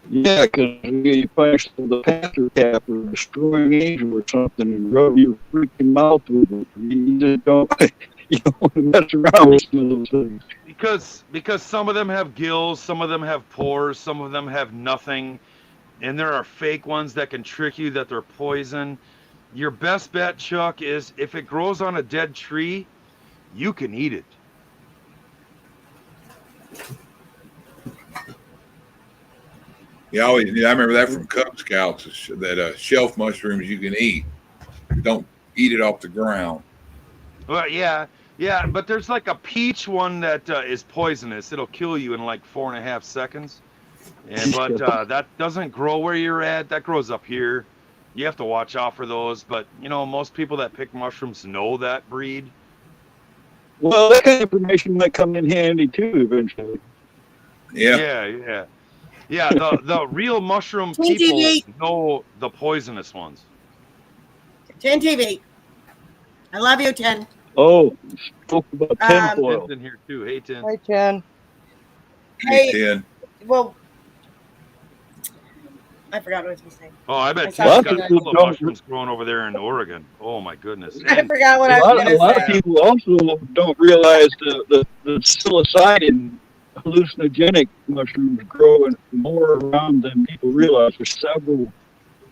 Yeah, because you find the panther cap or a destroying angel or something and rub your freaking mouth with it. You just don't, you don't want to mess around with some of those things. Because some of them have gills, some of them have pores, some of them have nothing, and there are fake ones that can trick you that they're poison. Your best bet, Chuck, is if it grows on a dead tree, you can eat it. I remember that from Cub Scouts, that shelf mushrooms you can eat. Don't eat it off the ground. Well, yeah, but there's like a peach one that is poisonous. It'll kill you in like 4.5 seconds. But that doesn't grow where you're at. That grows up here. You have to watch out for those. But, most people that pick mushrooms know that breed. Well, that kind of information might come in handy too eventually. Yeah. Yeah, the real mushroom Teen people TV. know the poisonous ones. 10 TV. I love you, 10. Oh, spoke about Um, tinfoil. Tin's in here too. Hey, Tin. Hi, Jen. Hey, 10. well, I forgot what I was going to say. Oh, I bet I saw Tin's something got that- hella mushrooms growing over there in Oregon. Oh my goodness. I And forgot what I A was lot, going a to lot of say. people also don't realize the psilocybin hallucinogenic mushrooms grow more around than people realize. There's several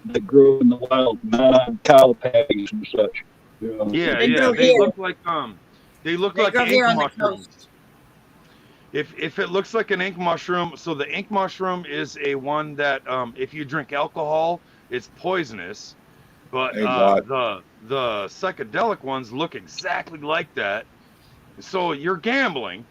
that grow in the wild, not on cow patties and such. You know. yeah, They yeah, grow they here. look like ink here on the mushrooms. coast. If it looks like an ink mushroom, so the ink mushroom is a one that if you drink alcohol, it's poisonous. But Hey, Bot. the psychedelic ones look exactly like that. So you're gambling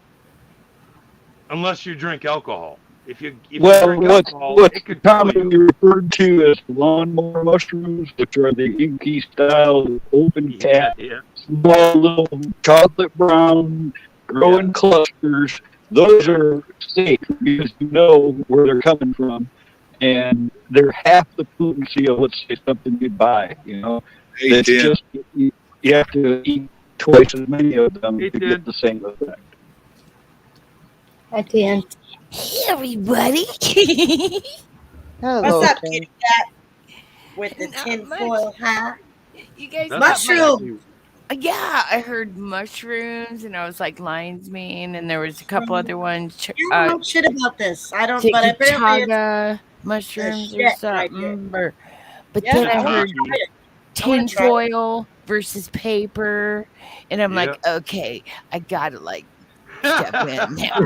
unless you drink alcohol. If you Well, drink what's alcohol, it could kill commonly you. referred to as lawnmower mushrooms, which are the inky style, open cap, Yeah. small little chocolate brown, grow in clusters. Those are safe because you know where they're coming from, and they're half the potency of, let's say, something you'd buy. You know, Hey, it's 10. just you have to eat twice as many of them Hey, to Ted. get the same effect. Hi, Dan. Hey, everybody. Hello, What's up, Jen. kitty cat? With the Not tinfoil hat. You guys That's got my Mushroom. Yeah, I heard mushrooms, and I was like lion's mane, and there was a couple other ones. You don't know shit about this. I don't, but apparently it's Chaga mushrooms or shit something. But Yeah, then I I wanna heard try it. I wanna try it. tinfoil versus paper, and I'm like, okay, I gotta like step in now.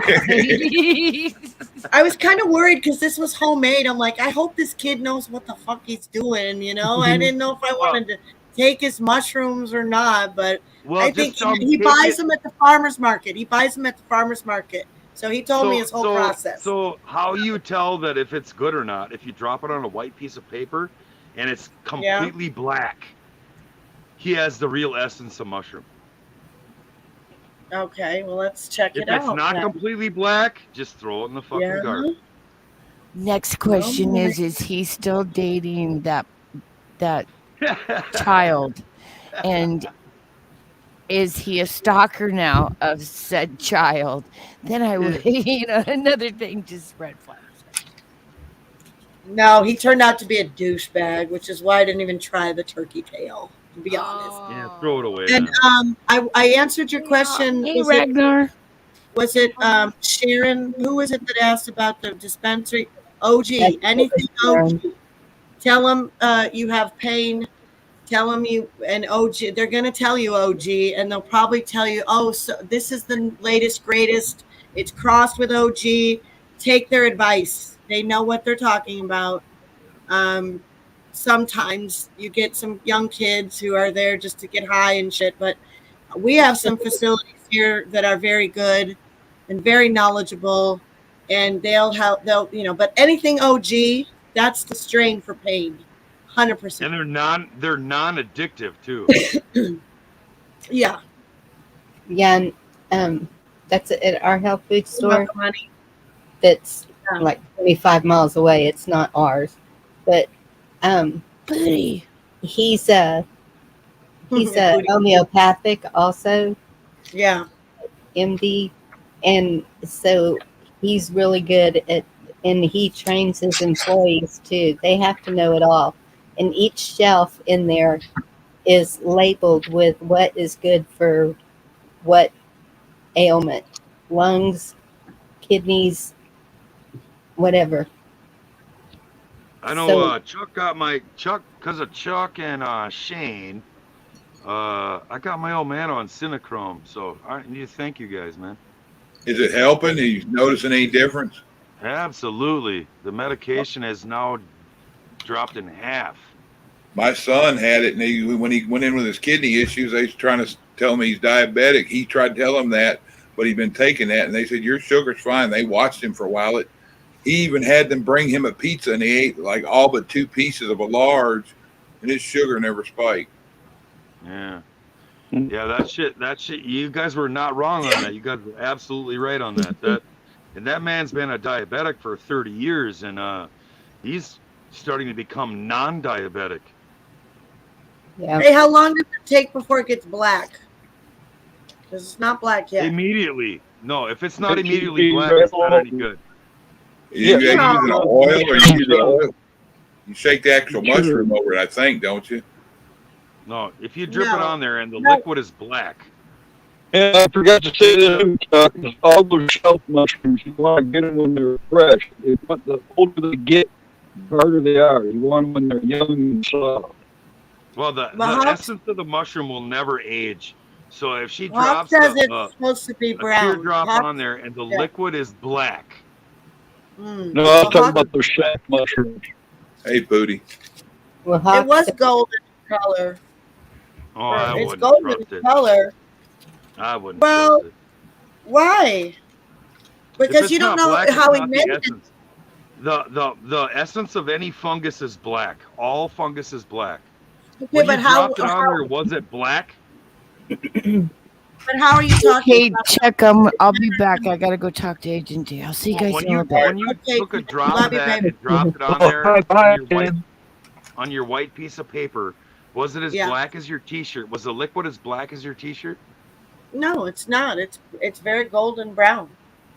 I was kind of worried because this was homemade. I'm like, I hope this kid knows what the fuck he's doing. You know, I didn't know if I wanted to take his mushrooms or not, but Well, I think just, he take buys it- them at the farmer's market. He buys them at the farmer's market. So he told me his whole process. So how you tell that if it's good or not? If you drop it on a white piece of paper and it's completely black, he has the real essence of mushroom. Okay, well, let's check If it out. it's not then. completely black, just throw it in the fucking garbage. Next question is he still dating that child? And is he a stalker now of said child? Then I would, another thing, just red flags. No, he turned out to be a douchebag, which is why I didn't even try the turkey tail, to be honest. Yeah, throw it away. And I answered your question. Hey, Ragnar. Was it Sharon? Who was it that asked about the dispensary? OG. Anything OG. Tell them you have pain. Tell them you and OG. They're gonna tell you OG, and they'll probably tell you, oh, so this is the latest, greatest. It's crossed with OG. Take their advice. They know what they're talking about. Sometimes you get some young kids who are there just to get high and shit, but we have some facilities here that are very good and very knowledgeable, and they'll help. But anything OG, that's the strain for pain, 100%. And they're non-addictive too. Yeah. Yeah, and that's at our health food store. Welcome, honey. That's like 25 miles away. It's not ours, but Booty. He's a homeopathic also. Yeah. MD, and so he's really good at, and he trains his employees too. They have to know it all, and each shelf in there is labeled with what is good for what ailment, lungs, kidneys, whatever. I know So- Chuck because of Chuck and Shane. I got my old man on Cinechrome, so I need to thank you guys, man. Is it helping? Are you noticing any difference? Absolutely, the medication has now dropped in half. My son had it, and when he went in with his kidney issues, they was trying to tell him he's diabetic. He tried to tell him that, but he'd been taking that, and they said, your sugar's fine. They watched him for a while. He even had them bring him a pizza, and he ate like all but 2 pieces of a large, and his sugar never spiked. Yeah. Yeah, that shit, you guys were not wrong on that. You guys were absolutely right on that. And that man's been a diabetic for 30 years, and he's starting to become non-diabetic. Yeah. Hey, how long does it take before it gets black? Because it's not black yet. Immediately. No, if it's not It should immediately be black, it's not any red. good. You Yeah. using an oil or you use oil? You shake the actual mushroom over it, I think, don't you? No, if you drip it No. on there and the No. liquid is black. And I forgot to say that all those shelf mushrooms, you want to get them when they're fresh. The older they get, the harder they are. You want them when they're young and soft. Well, the Hawk- essence of the mushroom will never age. So if she Hawk drops says a it's supposed to be brown. teardrop Hawk- on there and the yeah. liquid is black. Mm. No, Well, I'm talking Hawk- about those shelf mushrooms. Hey, Booty. Well, It Hawk was said- golden color. Oh, I It's wouldn't golden trust it. color. I wouldn't Well, trust it. Why? If Because it's you don't not know black, how it's he not made the it. essence. The essence of any fungus is black. All fungus is black. Okay, When but you how? dropped it on there, was it black? But how are you talking? Okay, about check. I'll be back. I gotta go talk to Agent D. I'll see you guys When in a you little bit. when you Okay, took a drop love of you, that baby. and dropped it on there on your white piece of paper, was it as Yeah. black as your T-shirt? Was the liquid as black as your T-shirt? No, it's not. It's very golden brown.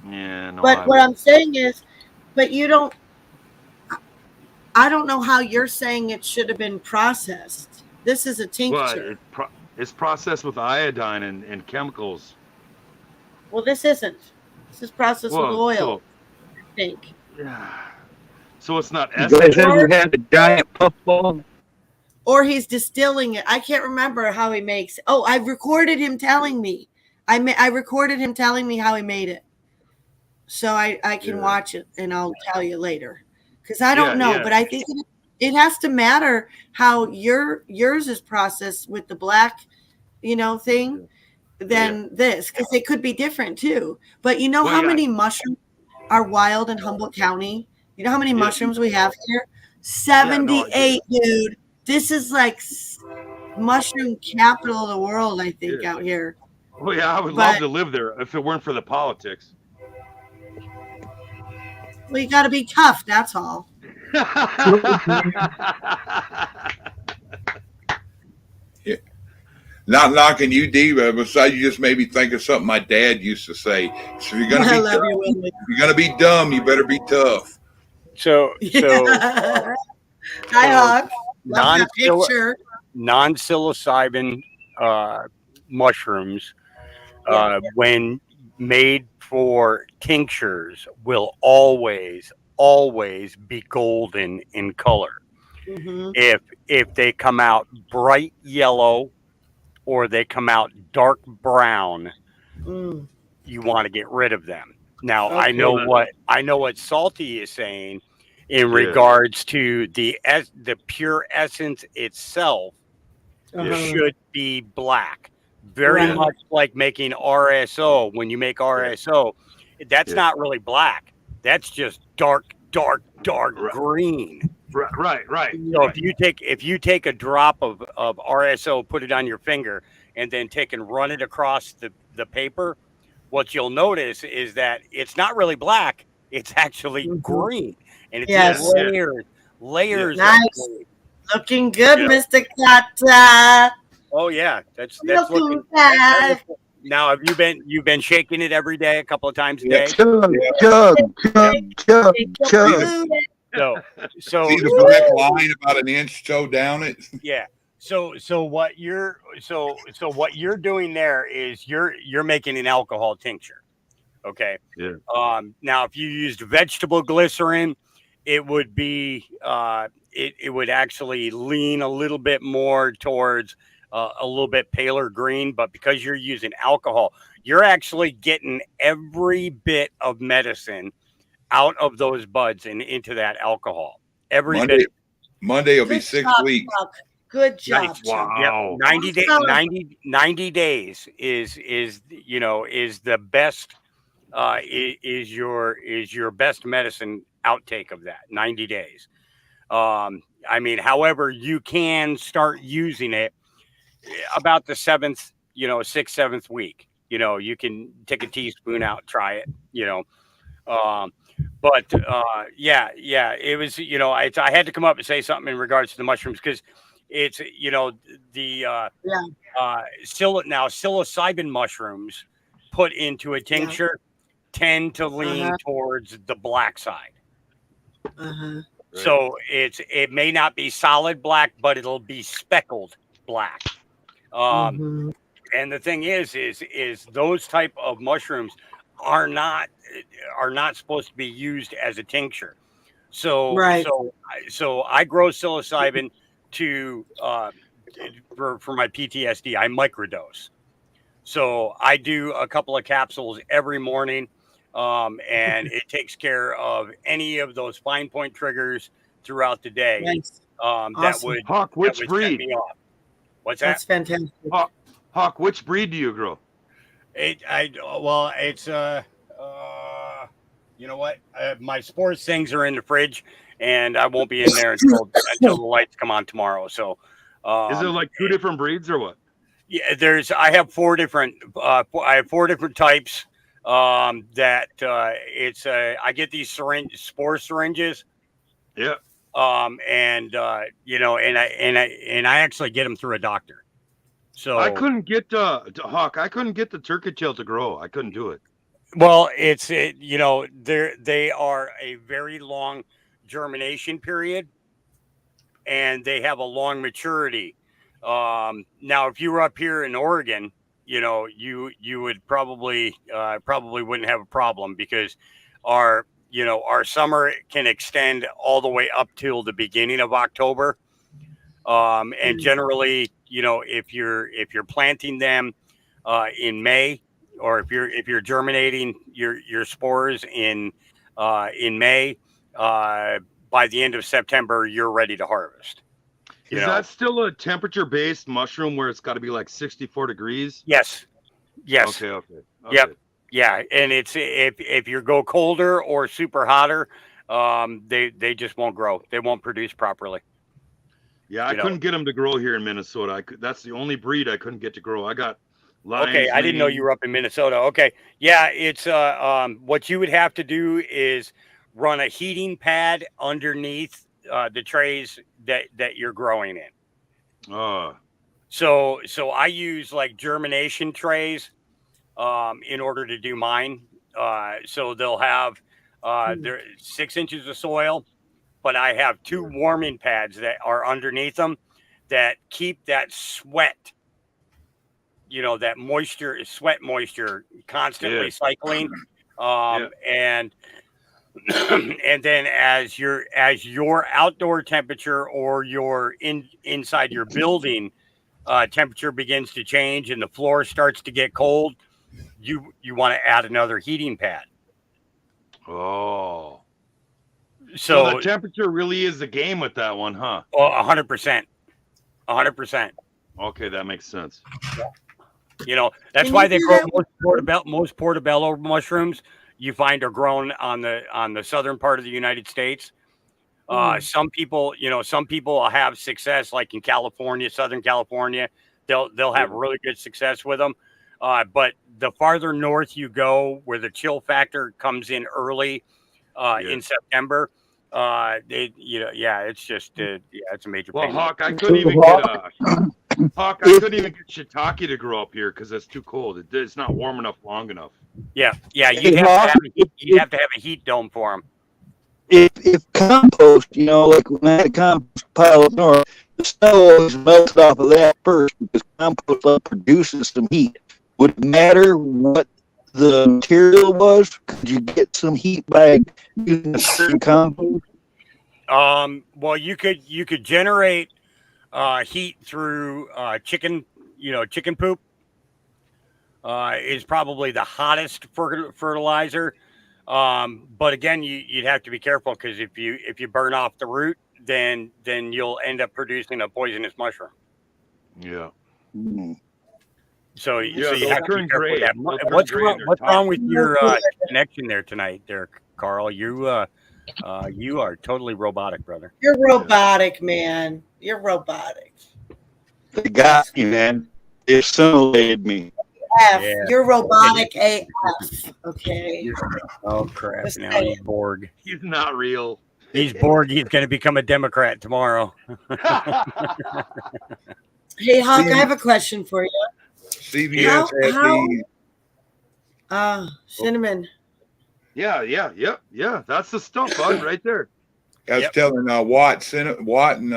Yeah, no. But what I'm saying is, but you don't. I don't know how you're saying it should have been processed. This is a tincture. It's processed with iodine and chemicals. Well, this isn't. This is processed with oil. So, I think. so it's not You guys essence. ever had a giant puffball? Or he's distilling it. I can't remember how he makes it. Oh, I've recorded him telling me. I recorded him telling me how he made it. So I can watch it and I'll tell you later. Because I don't know, but I think it has to matter how yours is processed with the black, thing than this. Because it could be different too. But you know how many mushrooms are wild in Humboldt County? You know how many mushrooms we have here? 78, dude. This is like mushroom capital of the world, I think, out here. Oh yeah, I would love to live there if it weren't for the politics. Well, you got to be tough. That's all. Yeah. Not knocking you, Diva, besides you just made me think of something my dad used to say. So if you're gonna be dumb, if you're gonna be dumb, you better be tough. So Hi, Hawk. Love that picture. non-psilocybin mushrooms, when made for tinctures, will always be golden in color. Mm-hmm. If they come out bright yellow or they come out dark brown, you want to get rid of them. Now, Okay. I know what Salty is saying in regards to the pure essence itself should be black. Very much like making RSO. When you make RSO, that's not really black. That's just dark green. Right. So if you take a drop of RSO, put it on your finger, and then take and run it across the paper, what you'll notice is that it's not really black. It's actually green, and it's just layers. Nice. Of green. Looking good, Mr. Kata. Oh yeah, that's Looking looking. bad. Now, you've been shaking it every day, a couple of times a day? Chug. So see the black line about an inch so down it. Yeah. So what you're doing there is you're making an alcohol tincture. Okay. Yeah. Now, if you used vegetable glycerin, it would be it would actually lean a little bit more towards a little bit paler green, but because you're using alcohol, you're actually getting every bit of medicine out of those buds and into that alcohol. Monday will be 6 weeks. Chuck. Good job. Nice. Wow. Yep. 90 days is the best is your best medicine outtake of that 90 days. I mean, however, you can start using it about the 6th, 7th week. You can take a teaspoon out, try it, But yeah, it was, I had to come up and say something in regards to the mushrooms because it's, the psilocybin mushrooms put into a tincture tend to lean towards the black side. So it may not be solid black, but it'll be speckled black. And the thing is those type of mushrooms are not supposed to be used as a tincture. So I grow psilocybin to for my PTSD. I microdose. So I do a couple of capsules every morning, and it takes care of any of those fine point triggers throughout the day. Nice. That would Hawk, which set breed? me off. What's that? That's fantastic. Hawk, which breed do you grow? It's you know what? My sports things are in the fridge, and I won't be in there until the lights come on tomorrow. So, is there like 2 different breeds or what? Yeah, I have 4 different. I have 4 different types. I get these spore syringes. Yeah. And I actually get them through a doctor. So I couldn't get Hawk. I couldn't get the turkey tail to grow. I couldn't do it. Well, they are a very long germination period, and they have a long maturity. Now, if you were up here in Oregon, you would probably wouldn't have a problem because our summer can extend all the way up till the beginning of October. And generally, if you're planting them in May, or if you're germinating your spores in May, by the end of September, you're ready to harvest. Is that still a temperature-based mushroom where it's got to be like 64 degrees? Yes. Okay. Yep. Yeah, and it's if you go colder or super hotter, they just won't grow. They won't produce properly. Yeah, I couldn't get them to grow here in Minnesota. That's the only breed I couldn't get to grow. I got lions. Okay, I didn't know you were up in Minnesota. Okay, yeah, it's what you would have to do is run a heating pad underneath the trays that you're growing in. So I use like germination trays in order to do mine. So they'll have they're 6 inches of soil, but I have 2 warming pads that are underneath them that keep that sweat, that sweat moisture constantly cycling. And then as your outdoor temperature or your inside your building temperature begins to change and the floor starts to get cold, you want to add another heating pad. Oh. So the temperature really is the game with that one, huh? Oh, 100%. 100%. Okay, that makes sense. That's why they grow most portobello mushrooms you find are grown on the southern part of the United States. Some people have success, like in California, Southern California. They'll have really good success with them. But the farther north you go, where the chill factor comes in early in September, it's just it's a major pain. Hawk, I couldn't even get shiitake to grow up here because it's too cold. It's not warm enough long enough. Yeah, you'd have to have a heat dome for them. If compost, like when I had a compost pile up north, the snow always melted off of that first because compost produces some heat. Would it matter what the material was? Could you get some heat by using a certain compost? Well, you could generate heat through chicken poop. Is probably the hottest fertilizer. But again, you'd have to be careful because if you burn off the root, then you'll end up producing a poisonous mushroom. Yeah. So you have to be careful with that. What's wrong with your connection there tonight, there, Carl? You are totally robotic, brother. You're robotic, man. You're robotic. They got me, man. They assimilated me. AF. Yeah. You're robotic AF. Okay. Oh crap! Just Now saying. he's Borg. He's not real. He's Borg. He's going to become a Democrat tomorrow. Hey, Hawk, I have a question for you. CVS had the cinnamon. Yeah. That's the stuff, bud, right there. I was telling Watt and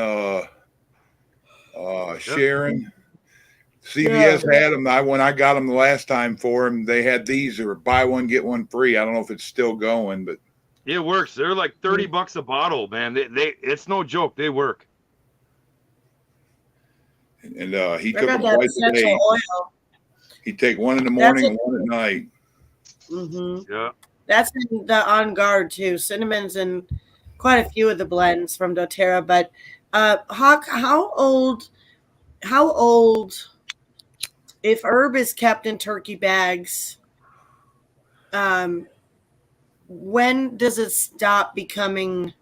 Sharon. CVS had them. When I got them the last time for them, they had these or buy one get one free. I don't know if it's still going, but it works. They're like $30 a bottle, man. They it's no joke. They work. And he took them twice a day. He'd take one in the morning and one at night. Mm-hmm. Yeah. That's in the On Guard too. Cinnamon's in quite a few of the blends from doTERRA. But Hawk, how old if herb is kept in turkey bags, when does it stop becoming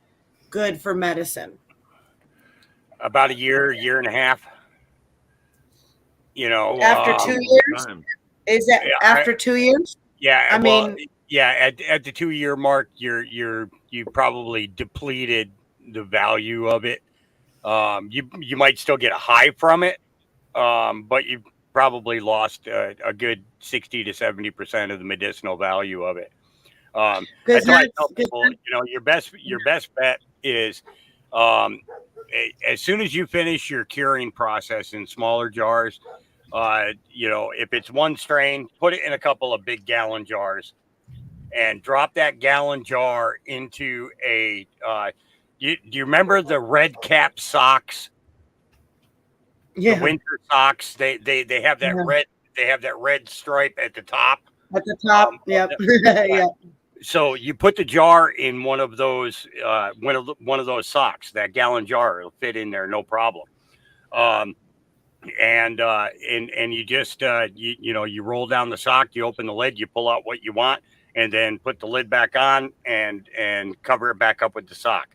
good for medicine? About a year and a half. After 2 years? Is that after 2 years? Yeah, I mean, at the 2 year mark, you probably depleted the value of it. You might still get a high from it, but you probably lost a good 60 to 70% of the medicinal value of it. That's why I tell people, your best bet is as soon as you finish your curing process in smaller jars. If it's one strain, put it in a couple of big gallon jars and drop that gallon jar into a. Do you remember the red cap socks? Yeah. The winter socks. They have that red. They have that red stripe at the top. At the top. Yep. Yeah. So you put the jar in one of those socks. That gallon jar, it'll fit in there, no problem. And you just you roll down the sock, you open the lid, you pull out what you want, and then put the lid back on and cover it back up with the sock.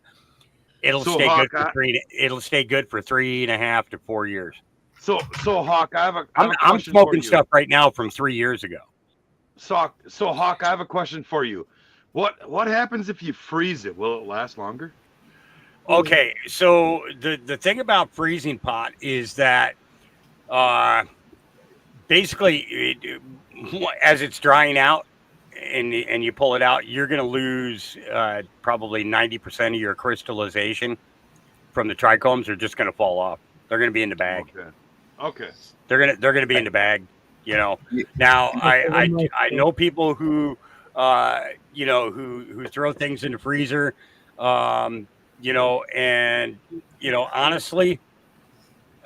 It'll stay good for 3.5 to 4 years. So Hawk, I'm smoking stuff right now from 3 years ago. So Hawk, I have a question for you. What happens if you freeze it? Will it last longer? Okay, so the thing about freezing pot is that basically as it's drying out and you pull it out, you're going to lose probably 90% of your crystallization from the trichomes. Are just going to fall off. They're going to be in the bag. Okay. They're gonna be in the bag. Now I know people who who throw things in the freezer. Honestly,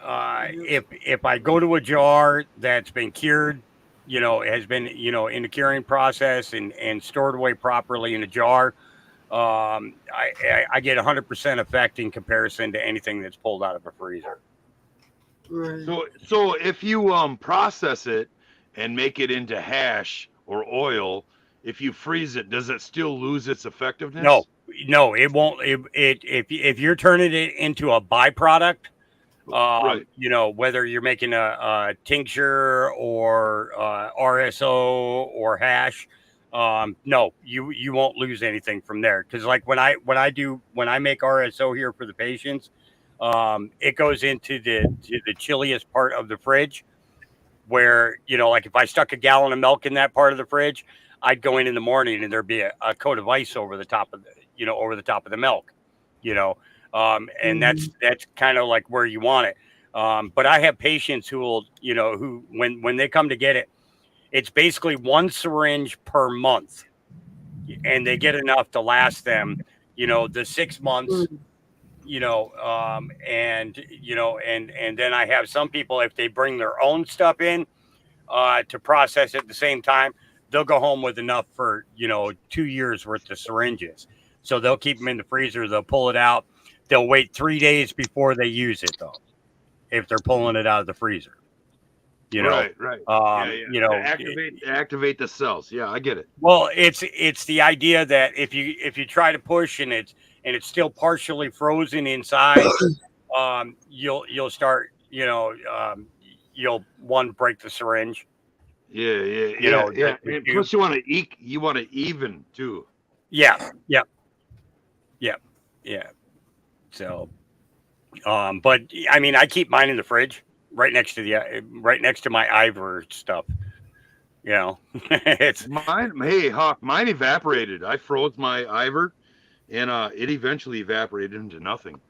if I go to a jar that's been cured, has been in the curing process and stored away properly in a jar, I get 100% effect in comparison to anything that's pulled out of a freezer. Right. So if you process it and make it into hash or oil, if you freeze it, does it still lose its effectiveness? No, it won't. If you're turning it into a byproduct, right. Whether you're making a tincture or RSO or hash, no, you won't lose anything from there. Because like when I make RSO here for the patients, it goes into the chilliest part of the fridge, where like if I stuck a gallon of milk in that part of the fridge, I'd go in the morning and there'd be a coat of ice over the top of the milk, and that's kind of like where you want it. But I have patients who when they come to get it, it's basically one syringe per month, and they get enough to last them, the 6 months. And then I have some people, if they bring their own stuff in to process at the same time, they'll go home with enough for 2 years worth of syringes. So they'll keep them in the freezer. They'll pull it out. They'll wait 3 days before they use it, though, if they're pulling it out of the freezer. Right. Activate the cells. Yeah, I get it. Well, it's the idea that if you try to push and it's still partially frozen inside, you'll start, you'll break the syringe. Yeah. You know, And plus, you want to even too. Yeah. So, but I mean, I keep mine in the fridge right next to my Ivor stuff. You know, it's mine. Hey, Hawk, mine evaporated. I froze my Ivor, and it eventually evaporated into nothing.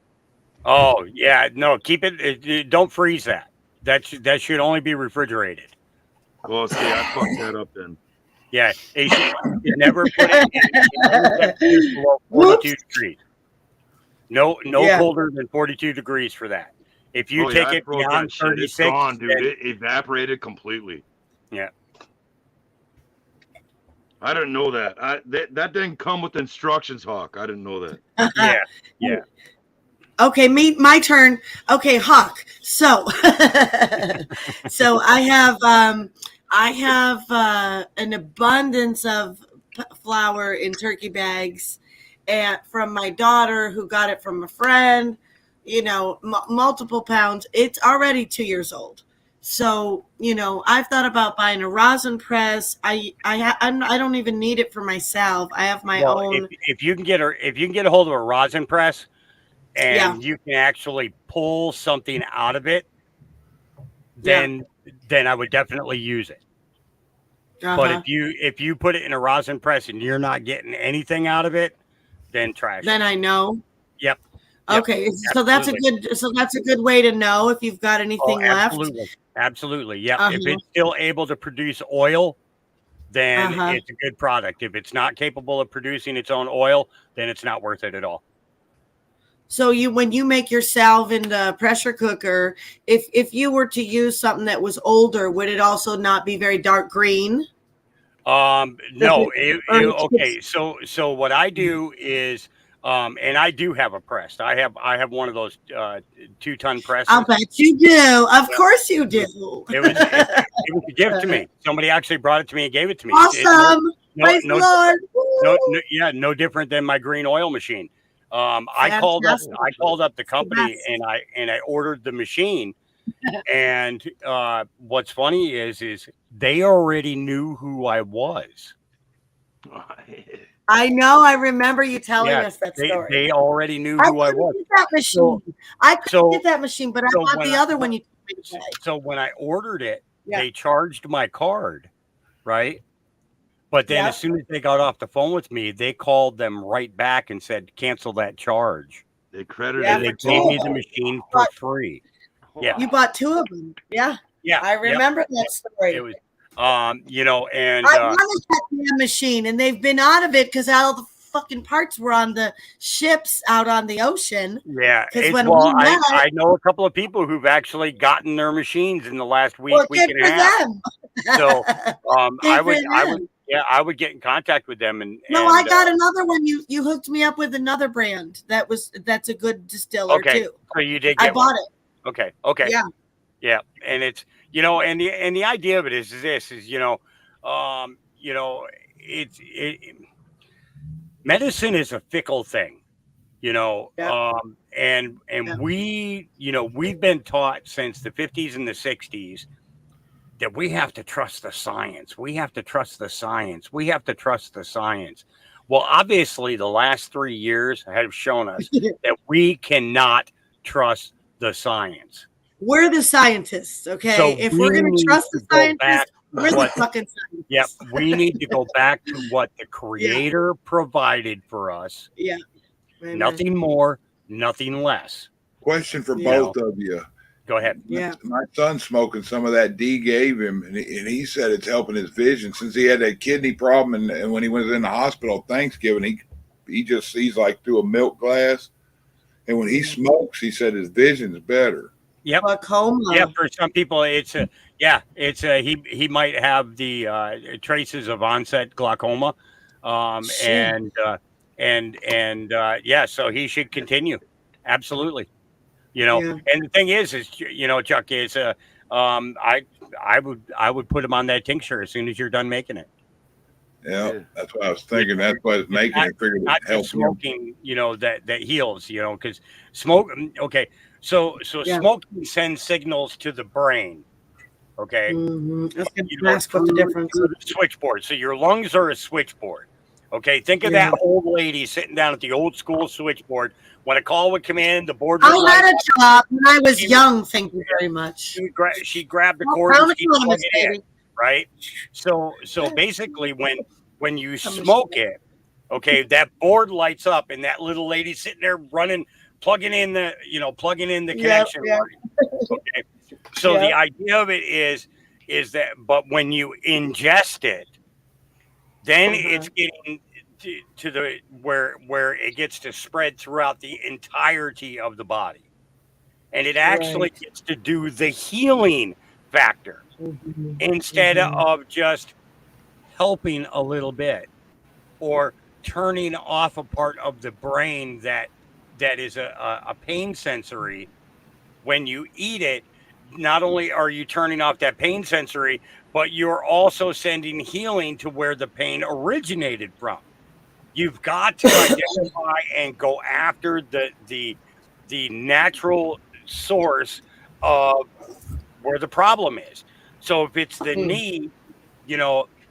Oh yeah, no, keep it. Don't freeze that. That should only be refrigerated. Well, see, I fucked that up then. Yeah, you should never put it in temperatures below 42 degrees. No colder than 42 degrees for that. If you take it beyond 36, it's gone, dude. It evaporated completely. Yeah. I didn't know that. That didn't come with instructions, Hawk. I didn't know that. Yeah. Okay, my turn. Okay, Hawk. So, so I have an abundance of flour in turkey bags, and from my daughter who got it from a friend. You know, multiple pounds. It's already 2 years old. So, you know, I've thought about buying a rosin press. I don't even need it for myself. I have my own. If you can get a hold of a rosin press, and you can actually pull something out of it, then I would definitely use it. But if you put it in a rosin press and you're not getting anything out of it, then trash. Then I know. Yep. Okay, so that's a good way to know if you've got anything left. Absolutely. Yep. If it's still able to produce oil, then it's a good product. If it's not capable of producing its own oil, then it's not worth it at all. So when you make your salve in the pressure cooker, if you were to use something that was older, would it also not be very dark green? No. Okay. So what I do is, and I do have a press. I have one of those 2-ton presses. I'll bet you do. Of course you do. It was a gift to me. Somebody actually brought it to me and gave it to me. Awesome. Praise the Lord. No different than my green oil machine. I called up the company and I ordered the machine. And what's funny is they already knew who I was. I know. I remember you telling us that story. They already knew who I was. That machine. I couldn't get that machine, but I bought the other one you told me to buy. So when I ordered it, they charged my card, right? But then as soon as they got off the phone with me, they called them right back and said, cancel that charge. They credited and they gave me the machine for free. Yeah. You bought 2 of them. Yeah. Yeah. I remember that story. It was, you know, and I wanted that damn machine, and they've been out of it because all the fucking parts were on the ships out on the ocean. Yeah. I know a couple of people who've actually gotten their machines in the last week and a half. So I would get in contact with them and I got another one. You hooked me up with another brand that's a good distiller too. So you did. I bought it. Okay. Yeah. And it's, you know, and the idea of it is medicine is a fickle thing, you know, and we've been taught since the 50s and the 60s that we have to trust the science. We have to trust the science. We have to trust the science. Well, obviously, the last 3 years have shown us that we cannot trust the science. We're the scientists, okay? So if we're going to trust the scientists, we're the fucking scientists. Yep, we need to go back to what the Creator provided for us. Yeah. Amen. Nothing more, nothing less. Question for both of you. Go ahead. Yeah. My son's smoking some of that D gave him, and he said it's helping his vision since he had that kidney problem. And when he was in the hospital Thanksgiving, he just sees like through a milk glass. And when he smokes, he said his vision's better. Yep. Glaucoma. Yeah, for some people, he might have the traces of onset glaucoma, so he should continue. Absolutely. You know, and the thing is, you know, Chuck, is I would put him on that tincture as soon as you're done making it. Yeah, that's what I was thinking. That's what I was making. I figured it helped smoking, you know, that heals, you know, because smoke. Okay, so smoking sends signals to the brain, Okay. I was going You to know, ask what the difference through is. the switchboard. So your lungs are a switchboard. Okay. Think of Yeah. that old lady sitting down at the old school switchboard. When a call would come in, the board I would light had a up. job when I was young. Thank you very much. She grabbed the Well, cord and Crown she'd plug Economist, it in, baby. right? So basically, when you smoke it, okay, that board lights up, and that little lady sitting there running, plugging in the connection. Yep. Okay, so the idea of it is that, but when you ingest it, then it's getting to the where it gets to spread throughout the entirety of the body. And it actually gets to do the healing factor instead of just helping a little bit or turning off a part of the brain that is a pain sensory. When you eat it, not only are you turning off that pain sensory, but you're also sending healing to where the pain originated from. You've got to identify and go after the natural source of where the problem is. So if it's the knee,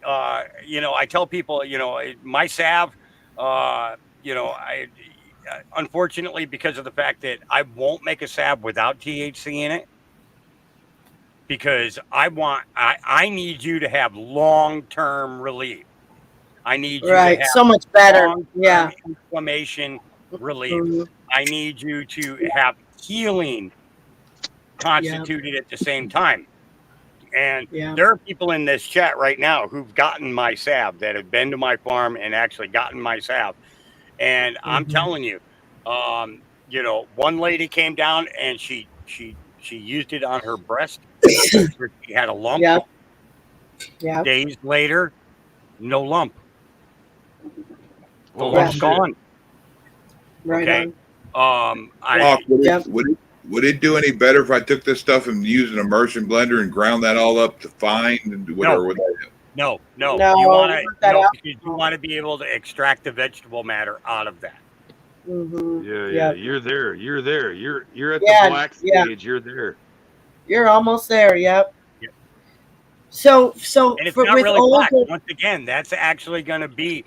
I tell people, my salve, unfortunately, because of the fact that I won't make a salve without THC in it, because I need you to have long-term relief. I need you to have so much better. long-term inflammation relief. I need you to have healing constituted at the same time. And there are people in this chat right now who've gotten my salve, that have been to my farm and actually gotten my salve. And I'm telling you, one lady came down and she used it on her breast. She had a lump. Yeah. Days later, no lump. The lump's gone. Right. Hawk, would it do any better if I took this stuff and used an immersion blender and ground that all up to fine? No. You want to be able to extract the vegetable matter out of that. Yeah. You're there. You're at the black stage. You're there. You're almost there. Yep. So and it's not really black. Once again, that's actually going to be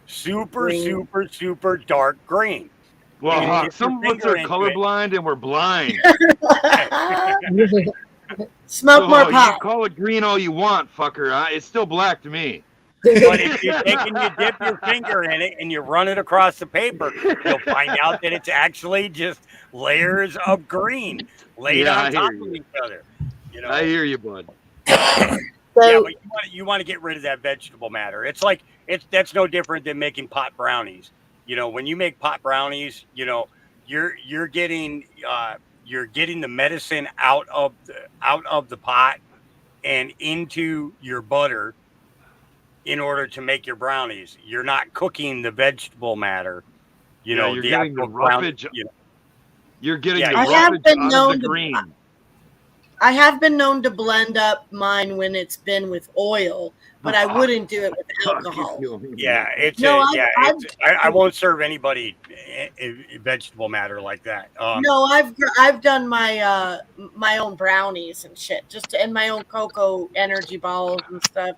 super dark green. Well, some of us are colorblind and we're blind. Smoke more pot. You call it green all you want, fucker. It's still black to me. But if you take and you dip your finger in it and you run it across the paper, you'll find out that it's actually just layers of green laid on top of each other. I hear you, bud. But you want to get rid of that vegetable matter. That's no different than making pot brownies. When you make pot brownies, you're getting the medicine out of the pot and into your butter in order to make your brownies. You're not cooking the vegetable matter. You're getting the roughage. You're getting the roughage out of the green. I have been known to blend up mine when it's been with oil, but I wouldn't do it with alcohol. Yeah, I won't serve anybody vegetable matter like that. No, I've done my my own brownies and shit, and my own cocoa energy balls and stuff,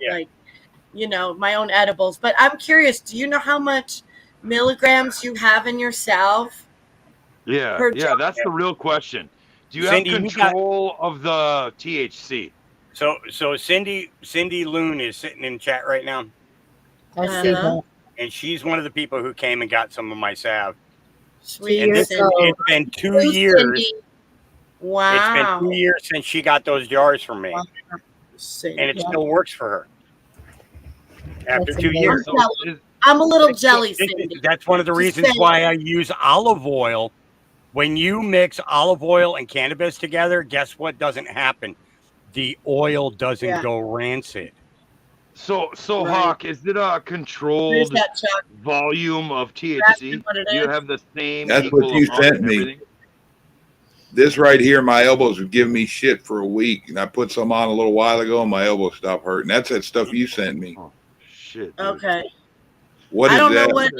my own edibles. But I'm curious, do you know how much milligrams you have in your salve? Yeah, that's the real question. Do you have control of the THC? So Cindy Loon is sitting in chat right now. I see that. And she's one of the people who came and got some of my salve. Sweet. And it's been 2 years. Wow. It's been 2 years since she got those jars from me. Wow. And it still works for her. After 2 years. I'm a little jelly, Cindy. That's one of the reasons why I use olive oil. When you mix olive oil and cannabis together, guess what doesn't happen? The oil doesn't go rancid. So Hawk, is it a controlled volume of THC? Do you have the same? That's what you sent me. This right here, my elbows were giving me shit for a week, and I put some on a little while ago, and my elbows stopped hurting. That's that stuff you sent me. Oh, shit. Dude. Okay. What is I don't that? know what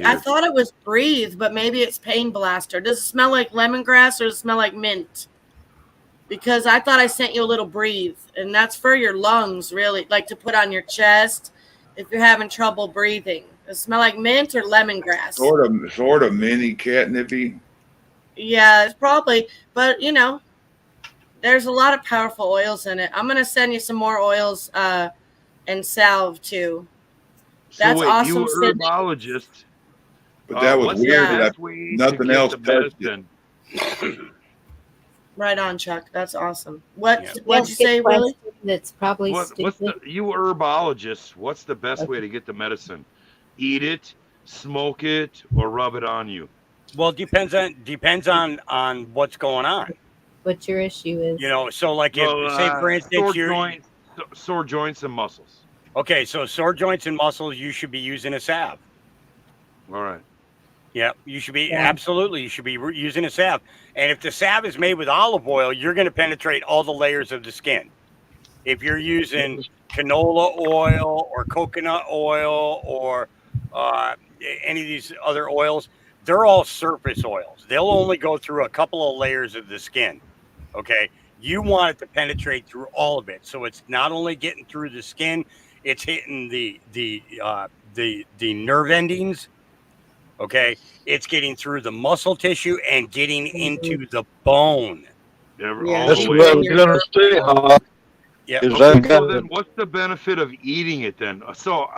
I thought it was Breathe, but maybe it's Pain Blaster. Does it smell like lemongrass or does it smell like mint? because I thought I sent you a little breathe, and that's for your lungs, really, like to put on your chest if you're having trouble breathing. Does it smell like mint or lemongrass? Sort of mini catnipy. Yeah, it's probably, but you know, there's a lot of powerful oils in it. I'm gonna send you some more oils and salve too. That's so wait, awesome. you were herbologist. But that was what's weird the that best way nothing to get else the touched medicine? Right on, Chuck. That's awesome. What'd you That's a say, good Willie? question. That's probably What's stupid. you herbologist? What's the best way to get the medicine? Eat it, smoke it, or rub it on you? Well, it depends on what's going on. What your issue is. You know, so like if say for instance sore joints and muscles. Okay, so sore joints and muscles, you should be using a salve. All right. Yeah, you should be absolutely. You should be using a salve, and if the salve is made with olive oil, you're going to penetrate all the layers of the skin. If you're using canola oil or coconut oil or any of these other oils, they're all surface oils. They'll only go through a couple of layers of the skin. Okay, you want it to penetrate through all of it, so it's not only getting through the skin, it's hitting the nerve endings. Okay, it's getting through the muscle tissue and getting into the bone. That's what I was going to say, Hawk. Yeah. Okay, so then what's the benefit of eating it then? So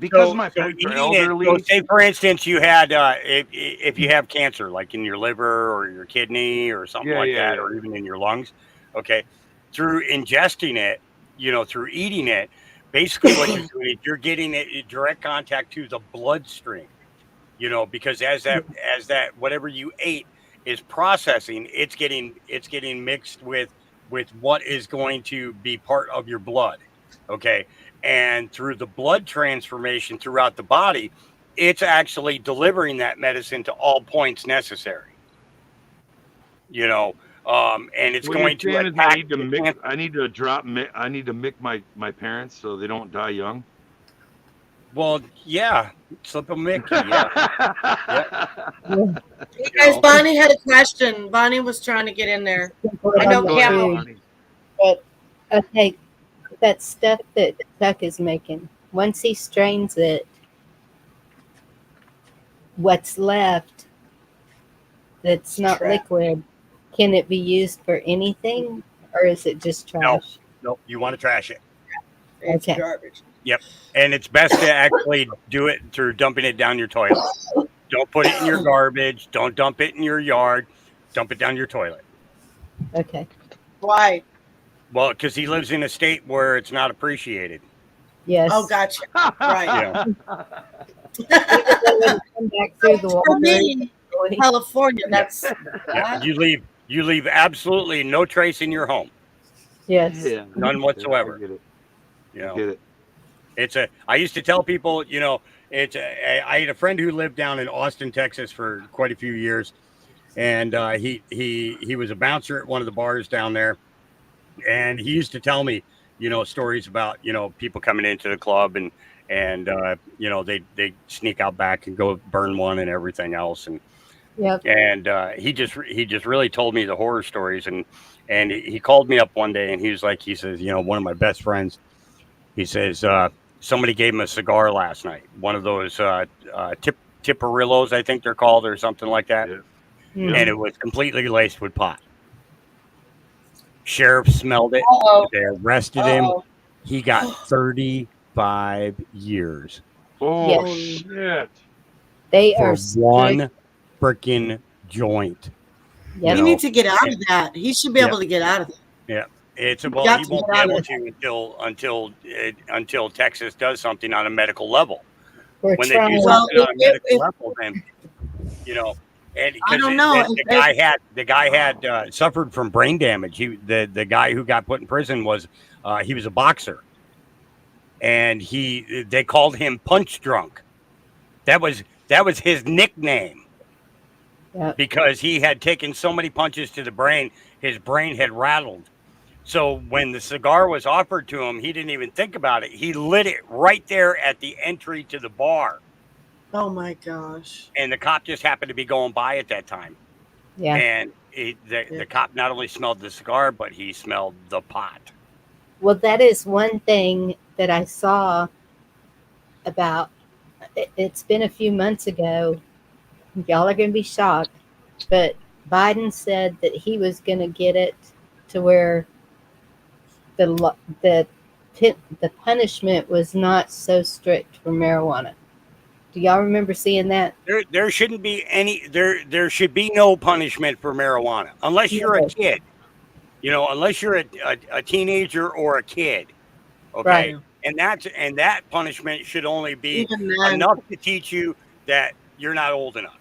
because my parents are elderly. So say for instance you had if you have cancer like in your liver or your kidney or something that, or even in your lungs, okay, through ingesting it, you know, through eating it, basically what you're doing is you're getting it in direct contact to the bloodstream, you know, because as that whatever you ate is processing, it's getting mixed with what is going to be part of your blood. Okay. And through the blood transformation throughout the body, it's actually delivering that medicine to all points necessary. You know, and it's going to attack. I need to mix my parents so they don't die young. Well, yeah, slip a Mickey. Yeah. Hey guys, Bonnie had a question. Bonnie was trying to get in there. I know Campbell. But okay, that stuff that Chuck is making, once he strains it, what's left that's not liquid, can it be used for anything, or is it just trash? No, you want to trash it. It's garbage. Yep. And it's best to actually do it through dumping it down your toilet. Don't put it in your garbage. Don't dump it in your yard. Dump it down your toilet. Okay. Why? Well, because he lives in a state where it's not appreciated. Yes. Oh, gotcha. Right. Yeah. Come back through the For me, California, that's Yeah. You leave absolutely no trace in your home. Yes. Yeah. None whatsoever. I get it. You know, Get it. I used to tell people, you know, I had a friend who lived down in Austin, Texas for quite a few years. And he was a bouncer at one of the bars down there. And he used to tell me, you know, stories about, you know, people coming into the club and you know, they sneak out back and go burn one and everything else. And he just really told me the horror stories. And he called me up one day and he says, you know, one of my best friends, he says, somebody gave him a cigar last night. One of those Tiparillos, I think they're called, or something like that. Yeah. Mm-hmm. And it was completely laced with pot. Sheriff smelled it. They arrested him. He got 35 years. Oh, shit. They for are one freaking joint. He needs to get out of that. He should be able to get out of it. Yeah. He won't be able to until Texas does something on a medical level. When they do something on a medical level, then, you know, and I don't know. The guy had suffered from brain damage. The guy who got put in prison was he was a boxer, and they called him Punch Drunk. That was his nickname. Yep. Because he had taken so many punches to the brain, his brain had rattled. So when the cigar was offered to him, he didn't even think about it. He lit it right there at the entry to the bar. Oh my gosh. And the cop just happened to be going by at that time. Yeah. And the cop not only smelled the cigar, but he smelled the pot. Well, that is one thing that I saw about. It's been a few months ago. Y'all are going to be shocked, but Biden said that he was going to get it to where the punishment was not so strict for marijuana. Do y'all remember seeing that? There shouldn't be any. There should be no punishment for marijuana unless you're a kid. Unless you're a teenager or a kid. Okay. Right. And that punishment should only be Even then. enough to teach you that you're not old enough.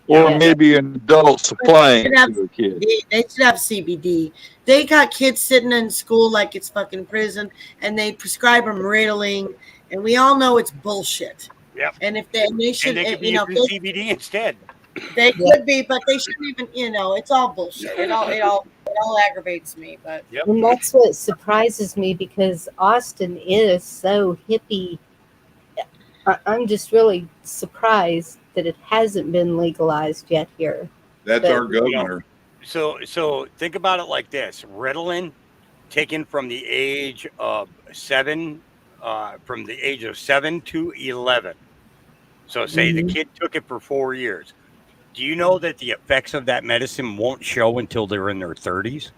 Or maybe an adult supplying it to a kid. They should have CBD. They got kids sitting in school like it's fucking prison, and they prescribe them Ritalin, and we all know it's bullshit. Yep. And if they should, and they could be if using CBD instead. they could be, but they shouldn't even. It's all bullshit. It all aggravates me. But And that's what surprises me because Austin is so hippie. I'm just really surprised that it hasn't been legalized yet here. That's But- our governor. So think about it like this: Ritalin, taken from the age of 7, to 11. So say the kid took it for 4 years. Do you know that the effects of that medicine won't show until they're in their 30s?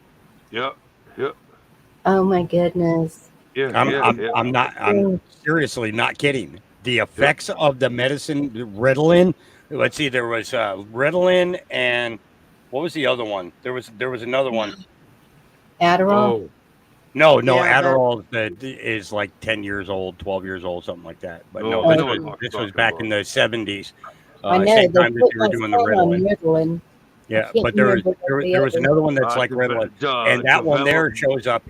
Yep. Yep. Oh my goodness. Yeah. I'm seriously not kidding. The effects of the medicine, Ritalin. Let's see, there was Ritalin and what was the other one? There was another one. Adderall? No, Yeah, Adderall is like 10 years old, 12 years old, something like that. But Oh, no, I this know was, what this you're was talking back about. in the 70s. I know. Same They time that put you were my doing the son on Ritalin. Ritalin. Yeah, can't but there remember what the was other- another one that's like Ritalin, Duh, and that one there develop- shows up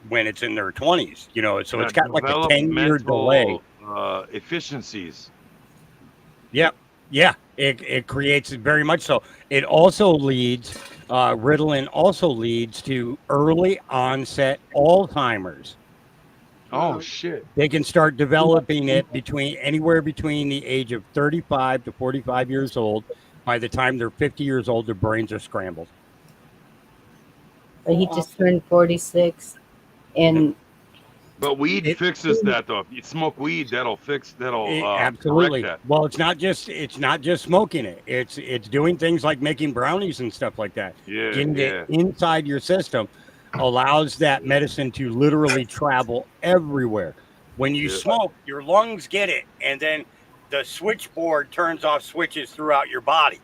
when it's in their 20s. So it's got like a developmental, 10-year delay. Efficiencies. Yep. Yeah, it creates it very much so. It also leads, Ritalin also leads to early onset Alzheimer's. Oh shit. They can start developing it anywhere between the age of 35 to 45 years old. By the time they're 50 years old, their brains are scrambled. But he just turned 46, and But weed fixes that though. If you smoke weed, that'll Absolutely. correct that. Well, it's not just smoking it. It's doing things like making brownies and stuff like that. Yeah, Getting yeah. it inside your system allows that medicine to literally travel everywhere. When you smoke, your lungs get it, and then the switchboard turns off switches throughout your body.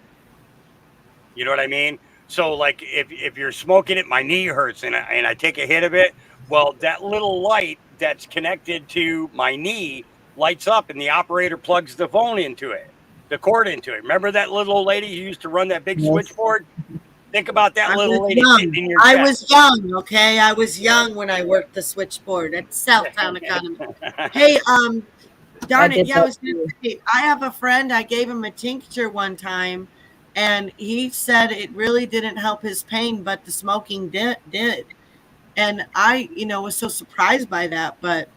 You know what I mean? So, like, if you're smoking it, my knee hurts, and I take a hit of it. Well, that little light that's connected to my knee lights up, and the operator plugs the phone into it, the cord into it. Remember that little old lady who used to run that big switchboard? Think about that little lady sitting in your I chest. was young, okay? I was young when I worked the switchboard at Southtown Economy. Hey, darn I it. did Yeah, I that was gonna say, I have a friend, I gave him a tincture one time, and he said it really didn't help his pain, but the smoking did. And I, was so surprised by that, but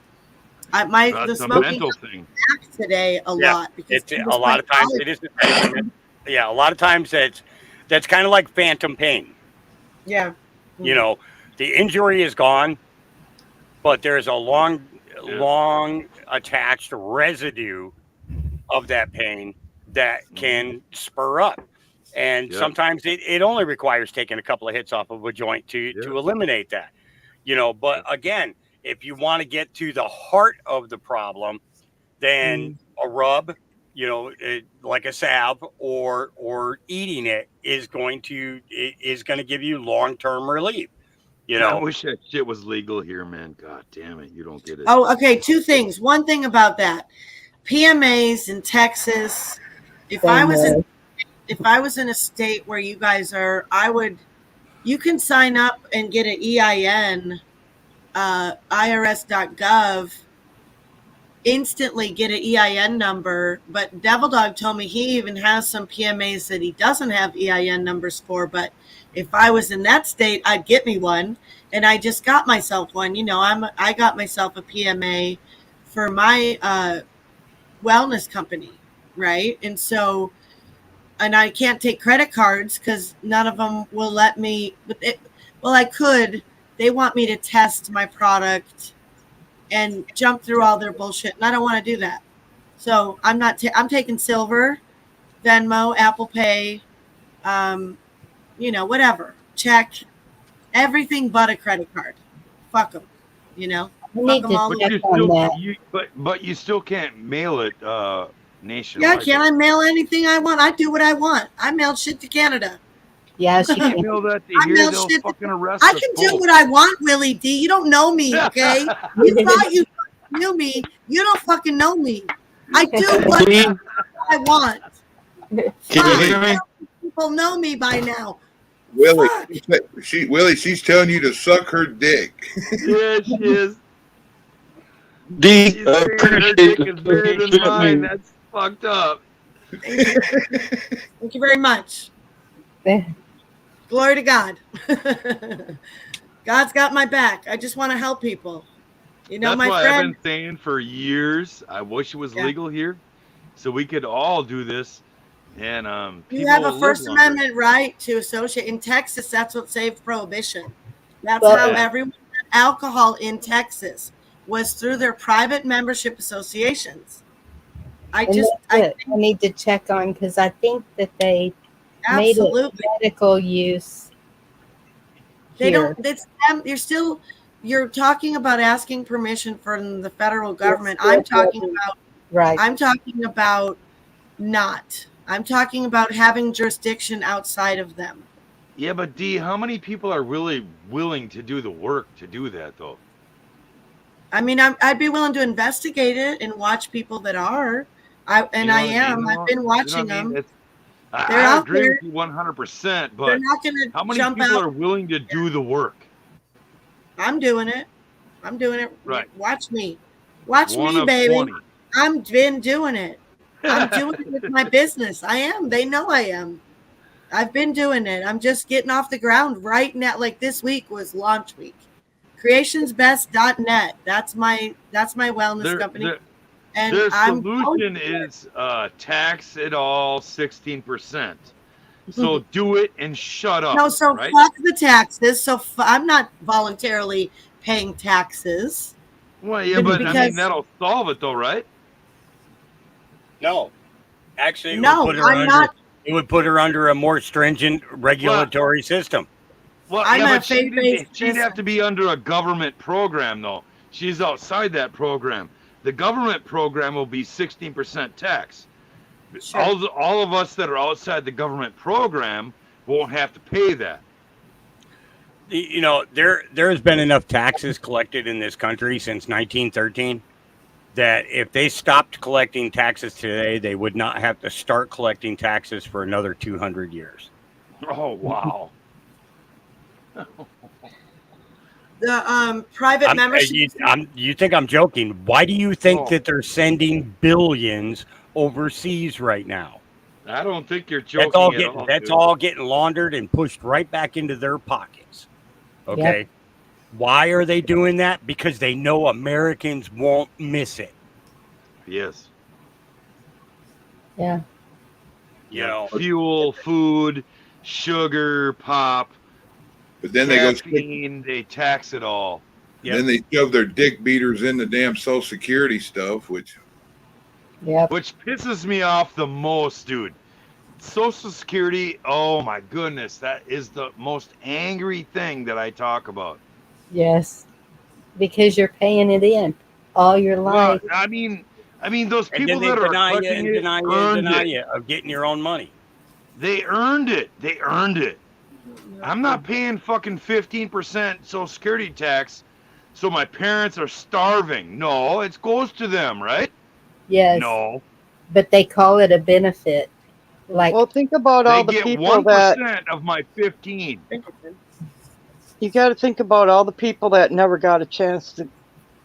the That's a smoking mental thing. back today a lot because It's it a was lot my of times college- it is. Yeah, a lot of times that's kind of like phantom pain. Yeah. The injury is gone, but there's a long attached residue of that pain that can spur up. And sometimes it only requires taking a couple of hits off of a joint to eliminate that. But again, if you want to get to the heart of the problem, then a rub, like a salve or eating it is going to give you long-term relief. I wish that shit was legal here, man. God damn it, you don't get it. Oh, okay. Two things. One thing about that, PMAs in Texas. If I was in a state where you guys are, you can sign up and get an EIN, IRS.gov. Instantly get an EIN number, but Devil Dog told me he even has some PMAs that he doesn't have EIN numbers for. But if I was in that state, I'd get me one, and I just got myself one. I got myself a PMA for my wellness company, right? And so I can't take credit cards because none of them will let me. Well, I could. They want me to test my product and jump through all their bullshit, and I don't want to do that. So I'm not. I'm taking silver, Venmo, Apple Pay, whatever, check, everything but a credit card. Fuck them, Fuck them all. But you still can't mail it nationwide. Yeah, can I mail anything I want? I do what I want. I mailed shit to Canada. Yes, you can mail that to here. They'll fucking arrest us. I can do what I want, Willie D. You don't know me, okay? You thought you knew me. You don't fucking know me. I do what I want. Can you hear me? People know me by now. Willie, she's telling you to suck her dick. Yeah, she is. D, I appreciate it. That's fucked up. Thank you very much. Glory to God. God's got my back. I just want to help people. That's my why friend. I've been saying for years, I wish it was legal here so we could all do this. And you have a First Amendment right to associate. In Texas, that's what saved Prohibition. That's how everyone had alcohol in Texas was through their private membership associations. I need to check on because I think that they made it medical use. They don't. It's you're talking about asking permission from the federal government. I'm talking about I'm talking about not. I'm talking about having jurisdiction outside of them. Yeah, but D, how many people are really willing to do the work to do that, though? I mean, I'd be willing to investigate it and watch people that are. I am. I've been watching them. I agree with you 100%, but they're not going to how many jump people out. are willing to do the work? I'm doing it. Right. Watch me. Watch me, baby. 20. I've been doing it. I'm doing it with my business. I am. They know I am. I've been doing it. I'm just getting off the ground right now. Like this week was launch week. Creationsbest.net. That's my wellness company. And their solution is tax it all 16%. So do it and shut up. No, so right? fuck the taxes. So I'm not voluntarily paying taxes. Well, yeah, but I mean that'll solve it, though, right? No, actually, it would put her under a more stringent regulatory system. Well, she'd have to be under a government program, though. She's outside that program. The government program will be 16% tax. Sure. All of us that are outside the government program won't have to pay that. There's been enough taxes collected in this country since 1913 that if they stopped collecting taxes today, they would not have to start collecting taxes for another 200 years. Oh, wow. The private membership. You think I'm joking? Why do you think that they're sending billions overseas right now? I don't think you're joking. That's all getting laundered and pushed right back into their pockets. Okay. Yep. Why are they doing that? Because they know Americans won't miss it. Yes. Yeah. Fuel, food, sugar, pop. But then they tax it all. Yep. Then they shove their dick beaters in the damn Social Security stuff, which pisses me off the most, dude. Social Security, oh my goodness, that is the most angry thing that I talk about. Yes, because you're paying it in all your life. Well, I mean, those people that are deny you of getting your own money. They earned it. I'm not paying fucking 15% Social Security tax, so my parents are starving. No, it goes to them, right? Yes. No. But they call it a benefit. Well, think about all the people that 1% of my 15. You got to think about all the people that never got a chance to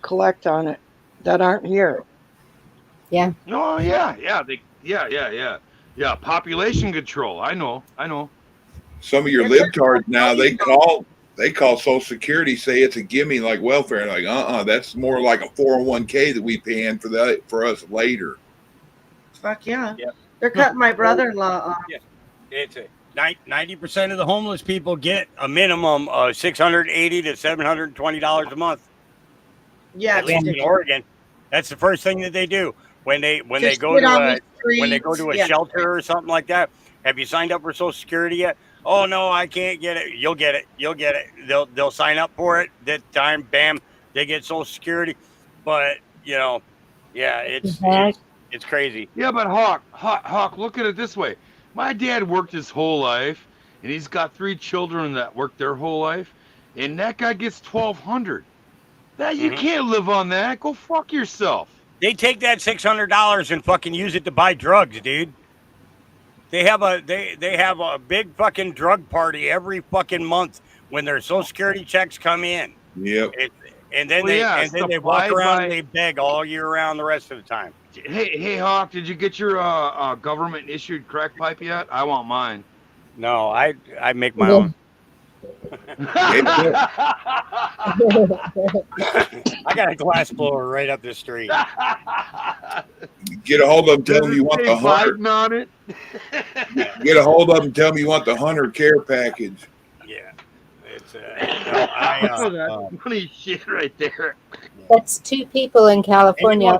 collect on it that aren't here. Yeah. No, yeah. Population control. I know. Some of your libtards now they call Social Security, say it's a gimme like welfare. Like that's more like a 401k that we pay in for us later. Fuck yeah. They're cutting my brother-in-law off. Yeah, it's 90% of the homeless people get a minimum of $680 to $720 a month. Yeah, At least in Oregon, that's the first thing that they do when they go Just to sit on a the streets, yeah. shelter or something like that. Have you signed up for Social Security yet? Oh no, I can't get it. You'll get it. You'll get it. They'll sign up for it. That time, bam, they get Social Security. But yeah, it's crazy. Yeah, but Hawk, look at it this way. My dad worked his whole life, and he's got 3 children that worked their whole life, and that guy gets $1,200. That you can't live on that. Go fuck yourself. They take that $600 and fucking use it to buy drugs, dude. They have a big fucking drug party every fucking month when their Social Security checks come in. Yep. And then they walk around and they beg all year round the rest of the time. Hey, Hawk, did you get your government issued crack pipe yet? I want mine. No, I make my own. I got a glass blower right up the street. Get a hold of them, tell them you want the hunter. On it. Get a hold of them, tell them you want the hunter care package. Yeah, it's that's funny shit right there. That's 2 people in California.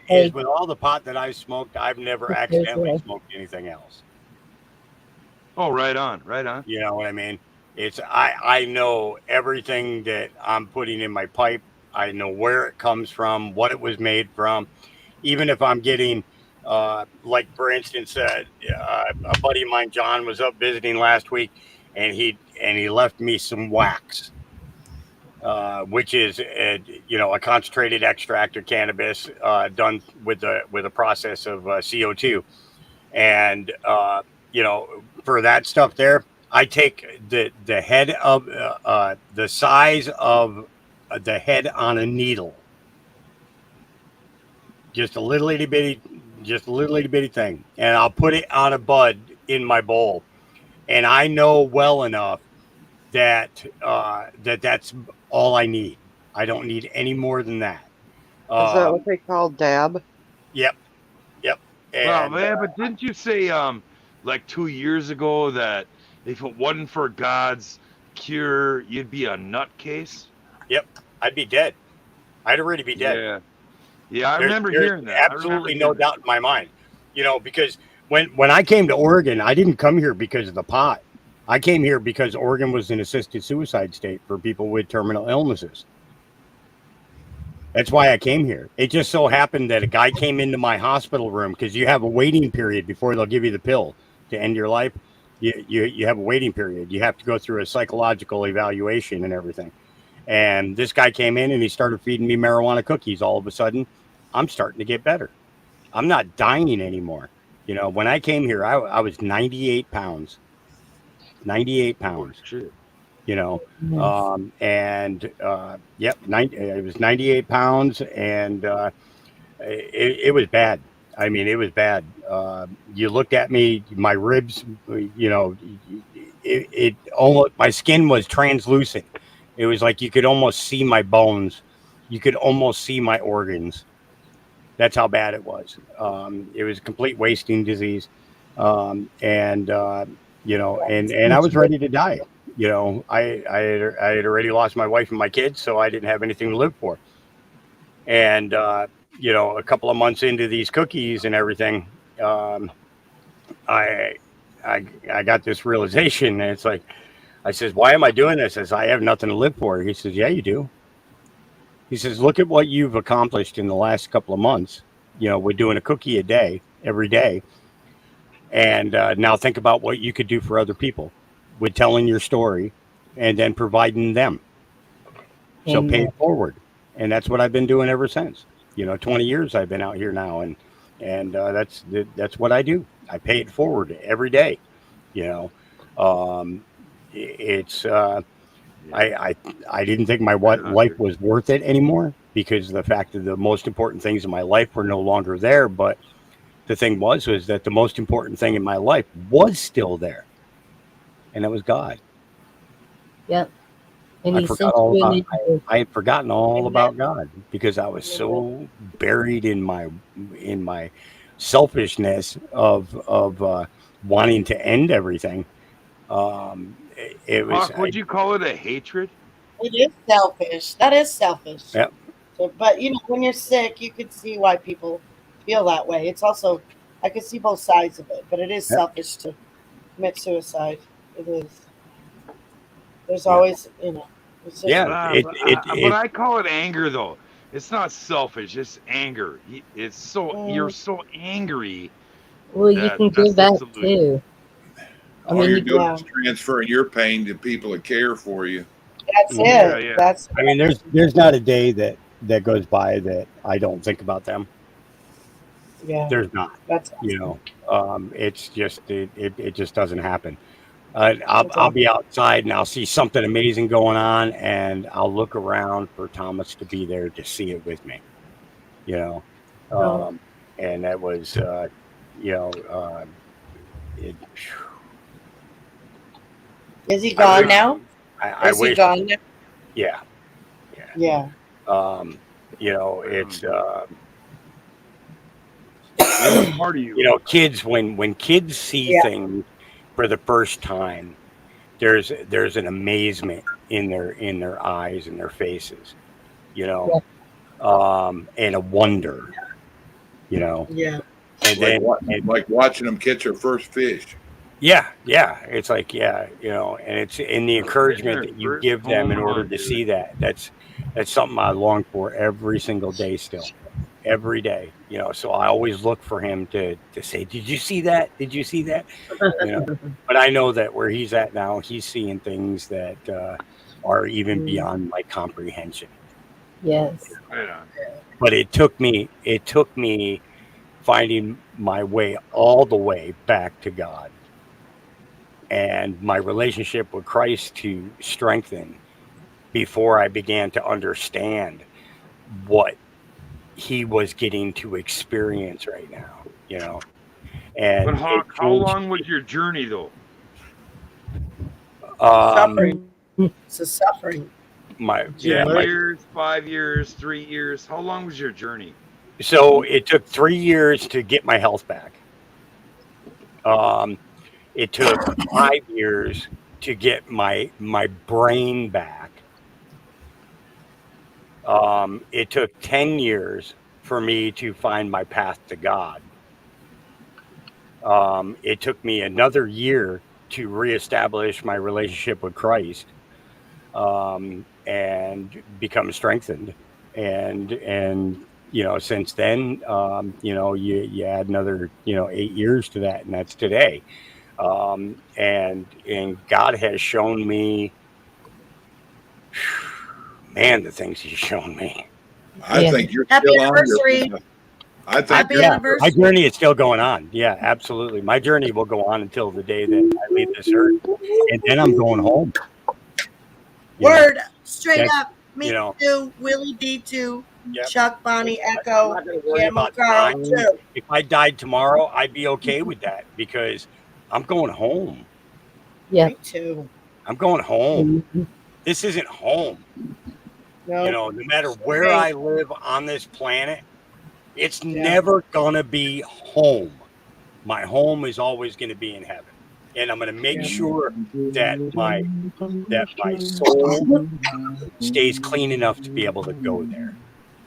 Is with all the pot that I've smoked, I've never accidentally smoked anything else. Oh, right on. You know what I mean? It's I know everything that I'm putting in my pipe. I know where it comes from, what it was made from. Even if I'm getting, like for instance, a buddy of mine, John, was up visiting last week, and he left me some wax, which is a concentrated extract of cannabis done with a process of CO2, and for that stuff there. I take the head of the size of the head on a needle, just a little itty bitty thing, and I'll put it on a bud in my bowl, and I know well enough that that's all I need. I don't need any more than that. Is that what they call dab? Yep. And, well, man, but didn't you say like 2 years ago that if it wasn't for God's cure, you'd be a nutcase? Yep, I'd be dead. I'd already be dead. Yeah, I remember hearing that. Absolutely no doubt in my mind. Because when I came to Oregon, I didn't come here because of the pot. I came here because Oregon was an assisted suicide state for people with terminal illnesses. That's why I came here. It just so happened that a guy came into my hospital room because you have a waiting period before they'll give you the pill to end your life. You have a waiting period. You have to go through a psychological evaluation and everything. And this guy came in and he started feeding me marijuana cookies. All of a sudden, I'm starting to get better. I'm not dying anymore. When I came here, I was 98 pounds. 98 pounds. Shit. It was 98 pounds, and it was bad. I mean, it was bad. You looked at me, my ribs, it almost, my skin was translucent. It was like you could almost see my bones. You could almost see my organs. That's how bad it was. It was a complete wasting disease. And I was ready to die. I had already lost my wife and my kids, so I didn't have anything to live for. And, a couple of months into these cookies and everything, I got this realization, and it's like, I says, why am I doing this? I says, I have nothing to live for. He says, yeah, you do. He says, look at what you've accomplished in the last couple of months. We're doing a cookie a day, every day. And now think about what you could do for other people with telling your story and then providing them. So pay it forward. And that's what I've been doing ever since. 20 years I've been out here now. And that's what I do. I pay it forward every day. I didn't think my life was worth it anymore because of the fact that the most important things in my life were no longer there. But the thing was that the most important thing in my life was still there, and that was God. Yep. And I had forgotten all about God because I was so buried in my selfishness of wanting to end everything. It was. Hawk, would you call it a hatred? It is selfish. That is selfish. Yeah. So, but when you're sick, you could see why people feel that way. It's also, I could see both sides of it, but it is selfish to commit suicide. It is. There's always, it's just, but I call it anger though. It's not selfish. It's anger. It's so you're so angry. Well, you can give back too. All you're doing is transferring your pain to people that care for you. That's it. Yeah. That's. I mean, there's not a day that goes by that I don't think about them. Yeah. There's not. That's it's just it just doesn't happen. I'll be outside and I'll see something amazing going on, and I'll look around for Thomas to be there to see it with me. And that was Is he gone now? I Is wish. he gone now? Yeah. Yeah. It's part of you. Kids when kids see things for the first time, there's an amazement in their eyes and their faces, and a wonder, Yeah. And then like watching them catch their first fish. Yeah. It's like, and it's in the encouragement that you give them in order to see that. That's something I long for every single day still. Every day. So I always look for him to say, did you see that? Did you see that? But I know that where he's at now, he's seeing things that are even beyond my comprehension. Yes. But it took me finding my way all the way back to God and my relationship with Christ to strengthen before I began to understand what he was getting to experience right now, And but how long was your journey though? Suffering. It's a suffering. 10 years, 5 years, 3 years. How long was your journey? So it took 3 years to get my health back. It took 5 years to get my brain back. It took 10 years for me to find my path to God. It took me another year to reestablish my relationship with Christ, and become strengthened. And since then, you add another 8 years to that, and that's today. And God has shown me, man, the things He's shown me. I think you're Happy still anniversary. on your. I think Happy anniversary. My journey is still going on. Yeah, absolutely. My journey will go on until the day that I leave this earth, and then I'm going home. Word, straight up. Me you know. too. Willie D too. Yep. Chuck, Bonnie, Echo, Worry Guillermo, about Carl dying. too. If I died tomorrow, I'd be okay with that because I'm going home. Yeah. Me too. I'm going home. This isn't home. No. No matter where I live on this planet, it's never gonna be home. My home is always gonna be in heaven, and I'm gonna make sure that my soul stays clean enough to be able to go there.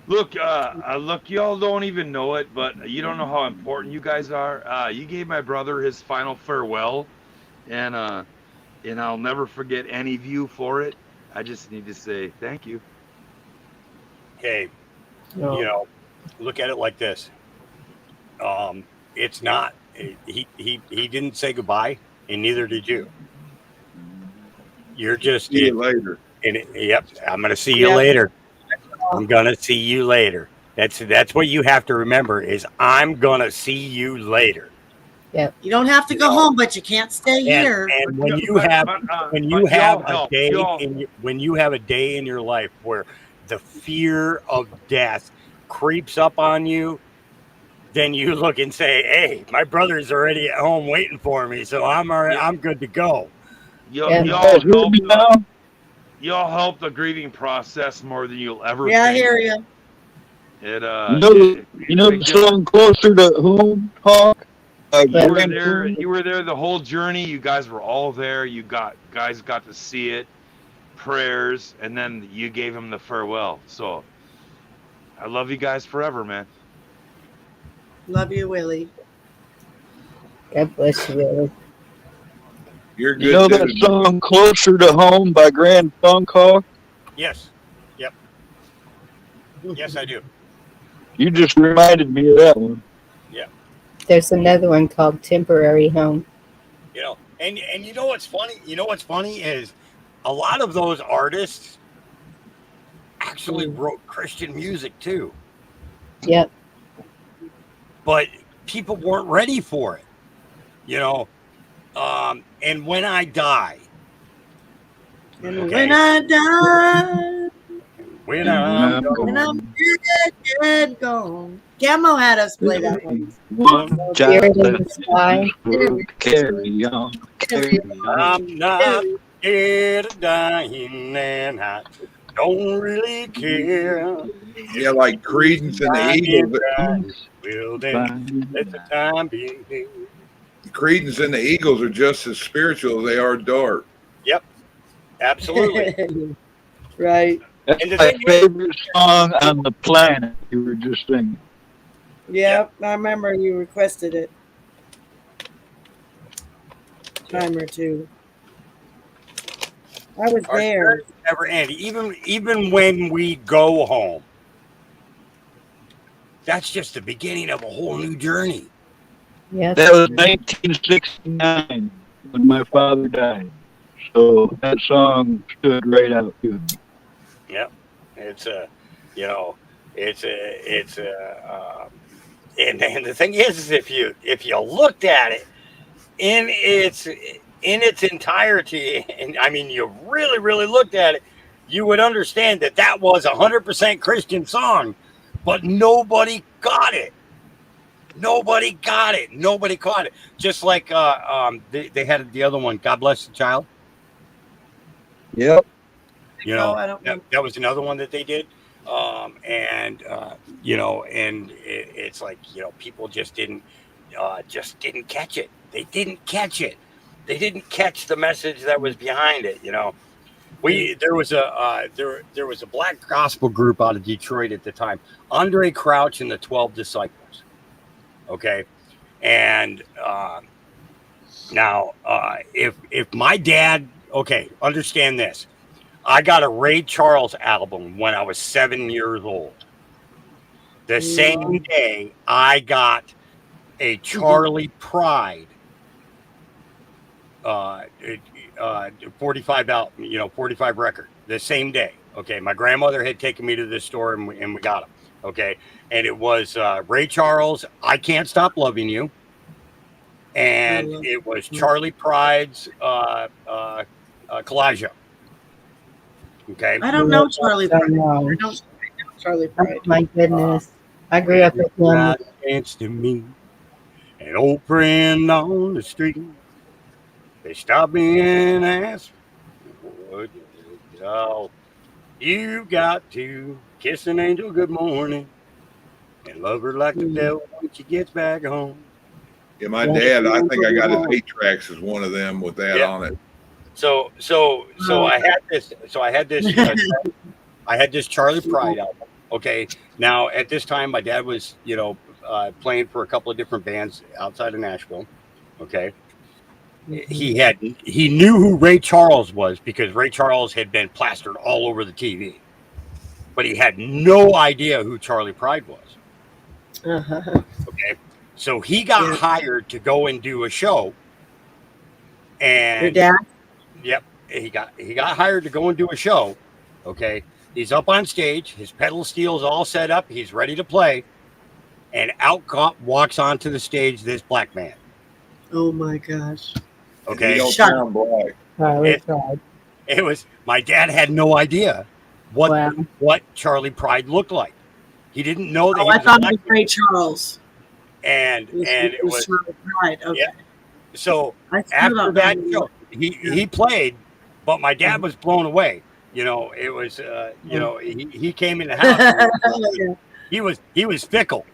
Look, y'all don't even know it, but you don't know how important you guys are. You gave my brother his final farewell, and I'll never forget any of you for it. I just need to say thank you. Hey, look at it like this. It's not. He didn't say goodbye, and neither did you. You're just. See you later. Yep, I'm gonna see you later. I'm gonna see you later. That's what you have to remember is I'm gonna see you later. Yeah. You don't have to go home, but you can't stay here. And when you have a day in your life where the fear of death creeps up on you, then you look and say, "Hey, my brother's already at home waiting for me, so I'm all right. I'm good to go." Y'all help the grieving process more than you'll ever Yeah, I think. hear you. It You know the song "Closer to Home," Hawk? You were there the whole journey. You guys were all there. Guys got to see it. Prayers, and then you gave him the farewell. So I love you guys forever, man. Love you, Willie. God bless you, Willie. You're good. You know that song "Closer to Home" by Grand Funk Hawk? Yes. Yep. Yes, I do. You just reminded me of that one. Yeah. There's another one called Temporary Home. You know, and you know what's funny? You know what's funny is a lot of those artists actually wrote Christian music too. Yep. But people weren't ready for it. You know, and when I die. And when I die. When I'm dead, gone. Gammo had us play that one. Spirit in the sky. Carry on. I'm not scared of dying, and I don't really care. Yeah, like Creedence and the Eagles. Well, then let the time be. Creedence and the Eagles are just as spiritual as they are dark. Yep, absolutely. Right. That's my favorite song on the planet. You were just singing. Yep, I remember you requested it. Time or two. I was Our there. journey never end. Even when we go home, that's just the beginning of a whole new journey. Yeah. That was 1969 when my father died. So that song stood right out to me. Yep, it's and the thing is if you looked at it in its entirety, and I mean you really looked at it, you would understand that was 100% Christian song, but nobody got it. Nobody got it. Nobody caught it. Just like they had the other one, God Bless the Child. Yep. You know, that was another one that they did. You know, and it's like, you know, people just didn't catch it. They didn't catch it. They didn't catch the message that was behind it. You know, there was a black gospel group out of Detroit at the time, Andre Crouch and the 12 Disciples. Okay. And now if my dad, okay, understand this. I got a Ray Charles album when I was 7 years old. The same day I got a Charlie Pride 45 album, 45 record. The same day. Okay, my grandmother had taken me to this store and we got them. Okay, and it was Ray Charles, I Can't Stop Loving You, and it was Charlie Pride's Kalijah. Okay. I don't know Charlie Pride. I don't know Charlie Pride. Oh, my goodness. I grew up with him. Next to me, an old friend on the street. They stopped me and asked, "Oh, you got to kiss an angel good morning and love her like the devil when she gets back home." Yeah, my dad, I think I got his 8 tracks as one of them with that on it. So I had this Charlie Pride album. Okay. Now at this time, my dad was, playing for a couple of different bands outside of Nashville. Okay. He knew who Ray Charles was because Ray Charles had been plastered all over the TV, but he had no idea who Charlie Pride was. Okay. So he got hired to go and do a show. And your dad? Yep. He got hired to go and do a show. Okay. He's up on stage. His pedal steel's all set up. He's ready to play. And out walks onto the stage this black man. Oh my gosh. Okay. It was, my dad had no idea what Charlie Pride looked like. He didn't know that. I thought it was Ray Charles. And it was Charlie Pride. Okay. Yeah. So after that show, he played, but my dad was blown away. It was he came in the house. he was fickle.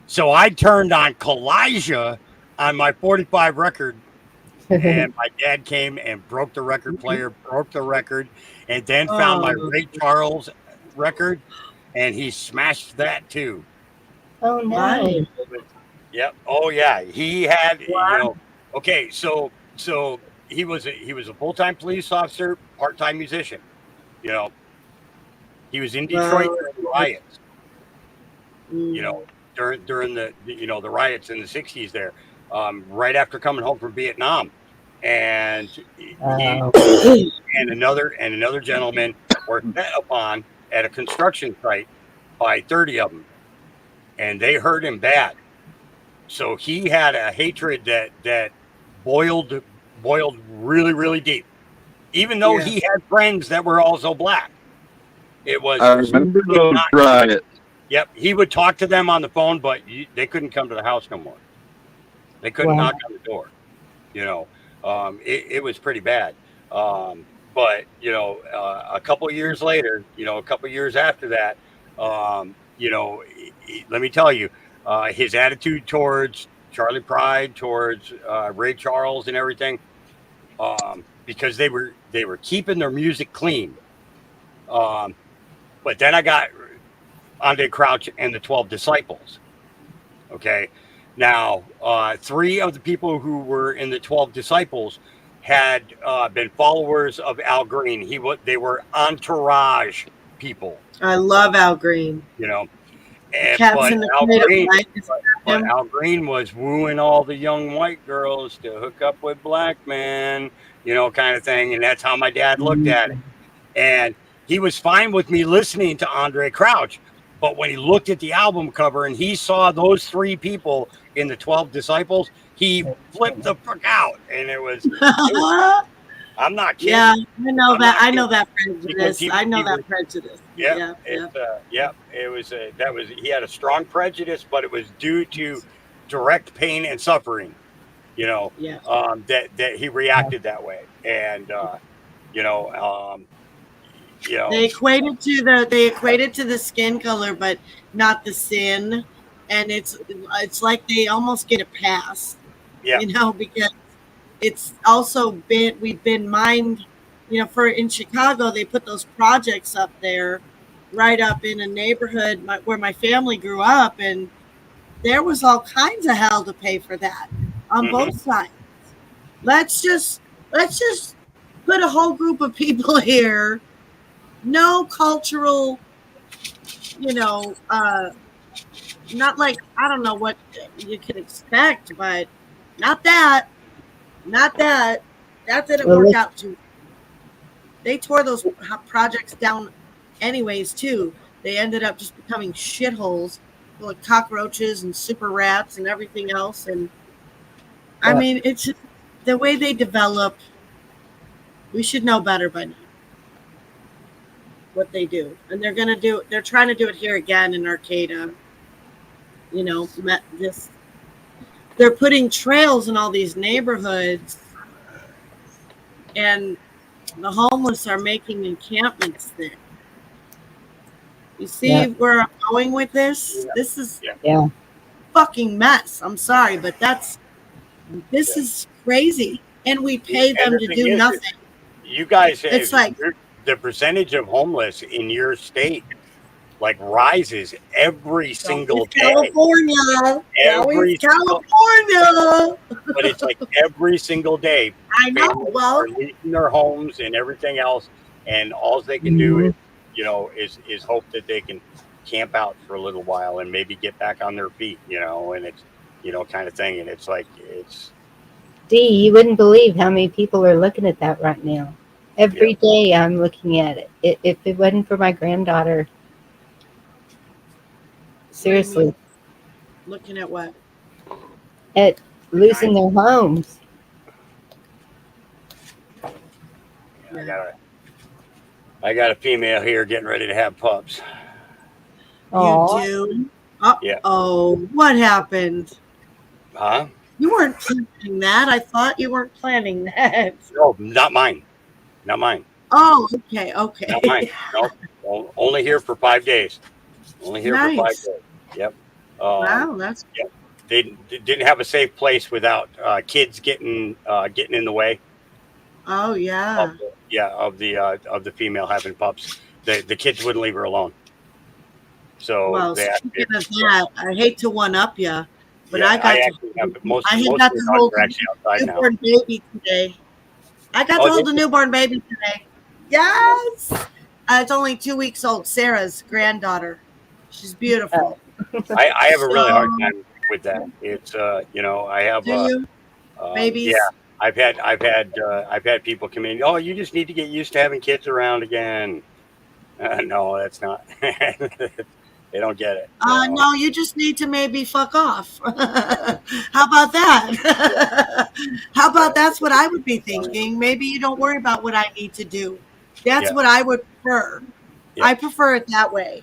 So I turned on Kalijah on my 45 record, and my dad came and broke the record player, broke the record, and then found my Ray Charles record, and he smashed that too. Oh no! Yep. Oh yeah. He had, Okay, so he was a full-time police officer, part-time musician. He was in Detroit during the riots. During the the riots in the 60s there, right after coming home from Vietnam, and he and another gentleman were set upon at a construction site by 30 of them, and they hurt him bad. So he had a hatred that boiled really, really deep, even though he had friends that were also black. It was. I remember those riots. Yep, he would talk to them on the phone, but they couldn't come to the house no more. They couldn't knock on the door. It was pretty bad. But a couple of years later, a couple of years after that, let me tell you, his attitude towards Charlie Pride, towards Ray Charles, and everything, because they were keeping their music clean. But then I got Andre Crouch and the 12 Disciples. Okay. Now, 3 of the people who were in the 12 Disciples had been followers of Al Green. They were entourage people. I love Al Green. But Al Green was wooing all the young white girls to hook up with black men, kind of thing. And that's how my dad looked at it. And he was fine with me listening to Andre Crouch. But when he looked at the album cover and he saw those 3 people in the 12 Disciples, he flipped the fuck out. And it was I'm not kidding. Yeah, I know that. I know that prejudice. I know that prejudice. Yeah. It was he had a strong prejudice, but it was due to direct pain and suffering. That he reacted that way, and they equated to the skin color, but not the sin, and it's like they almost get a pass. Because it's also we've been mined. In Chicago, they put those projects up there, right up in a neighborhood where my family grew up, and there was all kinds of hell to pay for that on both sides. Let's just put a whole group of people here. No cultural, not like, I don't know what you could expect, but not that. That didn't work out too. They tore those projects down anyways, too. They ended up just becoming shitholes full of cockroaches and super rats and everything else. And I mean, it's just the way they develop. We should know better by now what they do. And they're trying to do it here again in Arcata. They're putting trails in all these neighborhoods, and the homeless are making encampments there. You see where I'm going with this? This is a fucking mess. I'm sorry, but this is crazy. And we pay them to do nothing. You guys, it's like the percentage of homeless in your state rises every single day. California. But it's like every single day. I know. Well, are leaving their homes and everything else, and all they can do is hope that they can camp out for a little while and maybe get back on their feet, and it's kind of thing. And it's Dee, you wouldn't believe how many people are looking at that right now. Every day I'm looking at it. If it wasn't for my granddaughter. Seriously. Looking at what? At losing their homes. I got a female here getting ready to have pups. You do? Oh, what happened? Huh? You weren't planning that. I thought you weren't planning that. No, not mine. Not mine. Oh, okay. Not mine. No, only here for 5 days. Only here for 5 Nice. days. Yep. Wow, that's Yep. They didn't have a safe place without kids getting in the way. Oh yeah. Of the female having pups. The kids wouldn't leave her alone. So Well, they speaking of that, I hate to one up you, but yeah, I got to. actually have most I had most got of the to dogs hold are a actually outside now. newborn baby today. I got to hold a newborn baby today. Yes. It's only 2 weeks old. Sarah's granddaughter. She's beautiful. I have a really hard So, time with that. It's I have do you? yeah, Babies? I've had people come in. Oh, you just need to get used to having kids around again. No, that's not. They don't get it. No, you just need to maybe fuck off. How about that? How about that's what I would be thinking? Maybe you don't worry about what I need to do. That's Yeah. what I would prefer. Yeah. I prefer it that way.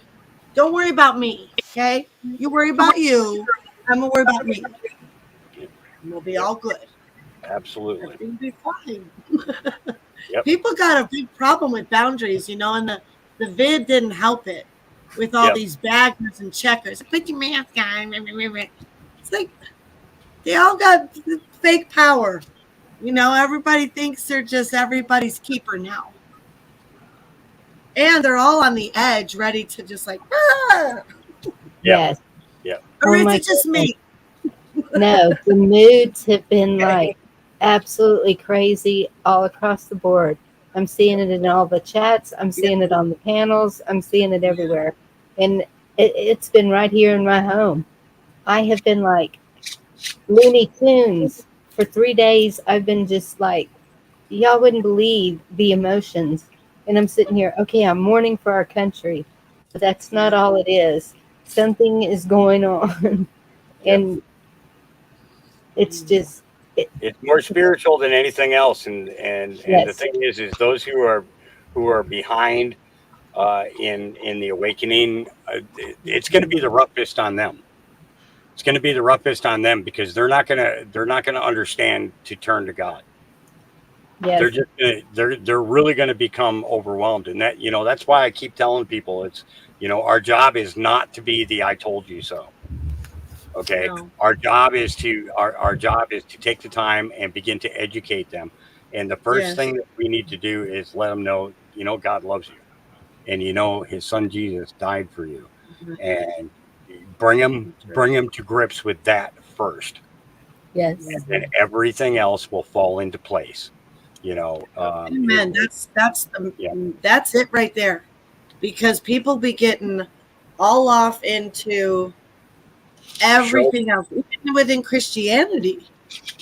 Don't worry about me, okay? You worry about you. I'm gonna worry about me. And we'll be all good. Absolutely. Everything will be fine. Yep. People got a big problem with boundaries, and the vid didn't help it with all Yep. these baggers and checkers. Put your mask on. It's like they all got fake power. Everybody thinks they're just everybody's keeper now. And they're all on the edge, ready to just like, ah! Yes. Yeah. Or Oh is my it just me? No, the moods have been like absolutely crazy all across the board. I'm seeing it in all the chats. I'm seeing it on the panels. I'm seeing it everywhere. And it's been right here in my home. I have been like Looney Tunes for 3 days. I've been just like, y'all wouldn't believe the emotions. And I'm sitting here, okay, I'm mourning for our country. But that's not all it is. Something is going on. And it's just It's more spiritual than anything else, and the Yes. thing is those who are behind in the awakening, it's going to be the roughest on them. It's going to be the roughest on them because they're not gonna understand to turn to God. Yes. They're just they're really going to become overwhelmed, and that's why I keep telling people it's our job is not to be the I told you so. Okay. No. Our job is to take the time and begin to educate them. And the first Yes. thing that we need to do is let them know, God loves you, and his son Jesus died for you, and bring them to grips with that first. Yes. And then everything else will fall into place. Amen. That's it right there. Because people be getting all off into everything else, even within Christianity.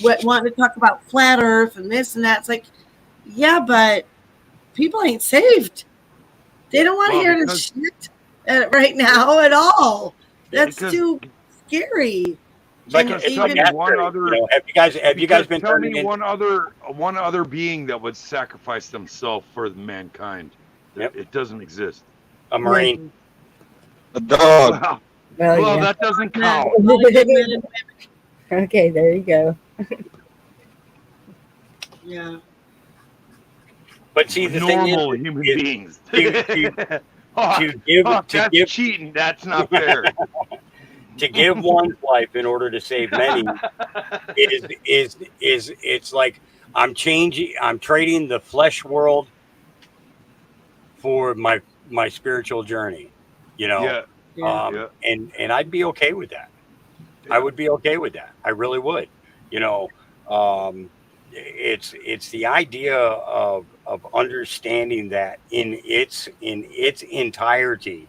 Wanting to talk about flat earth and this and that. It's like, yeah, but people ain't saved. They don't want to hear this shit right now at all. That's too scary. But Because it's tell like me after, one other. have you guys been tell turning me in? one other being that would sacrifice themselves for mankind. Yep. It doesn't exist. A Marine. A dog. Well, yeah. that doesn't count. Okay, there you go. Yeah. But see, the normal thing is, human beings. to give cheating. That's not fair. To give one's life in order to save many is it's like I'm trading the flesh world for my spiritual journey, Yeah. And I'd be okay with that. I would be okay with that. I really would. It's the idea of understanding that in its entirety,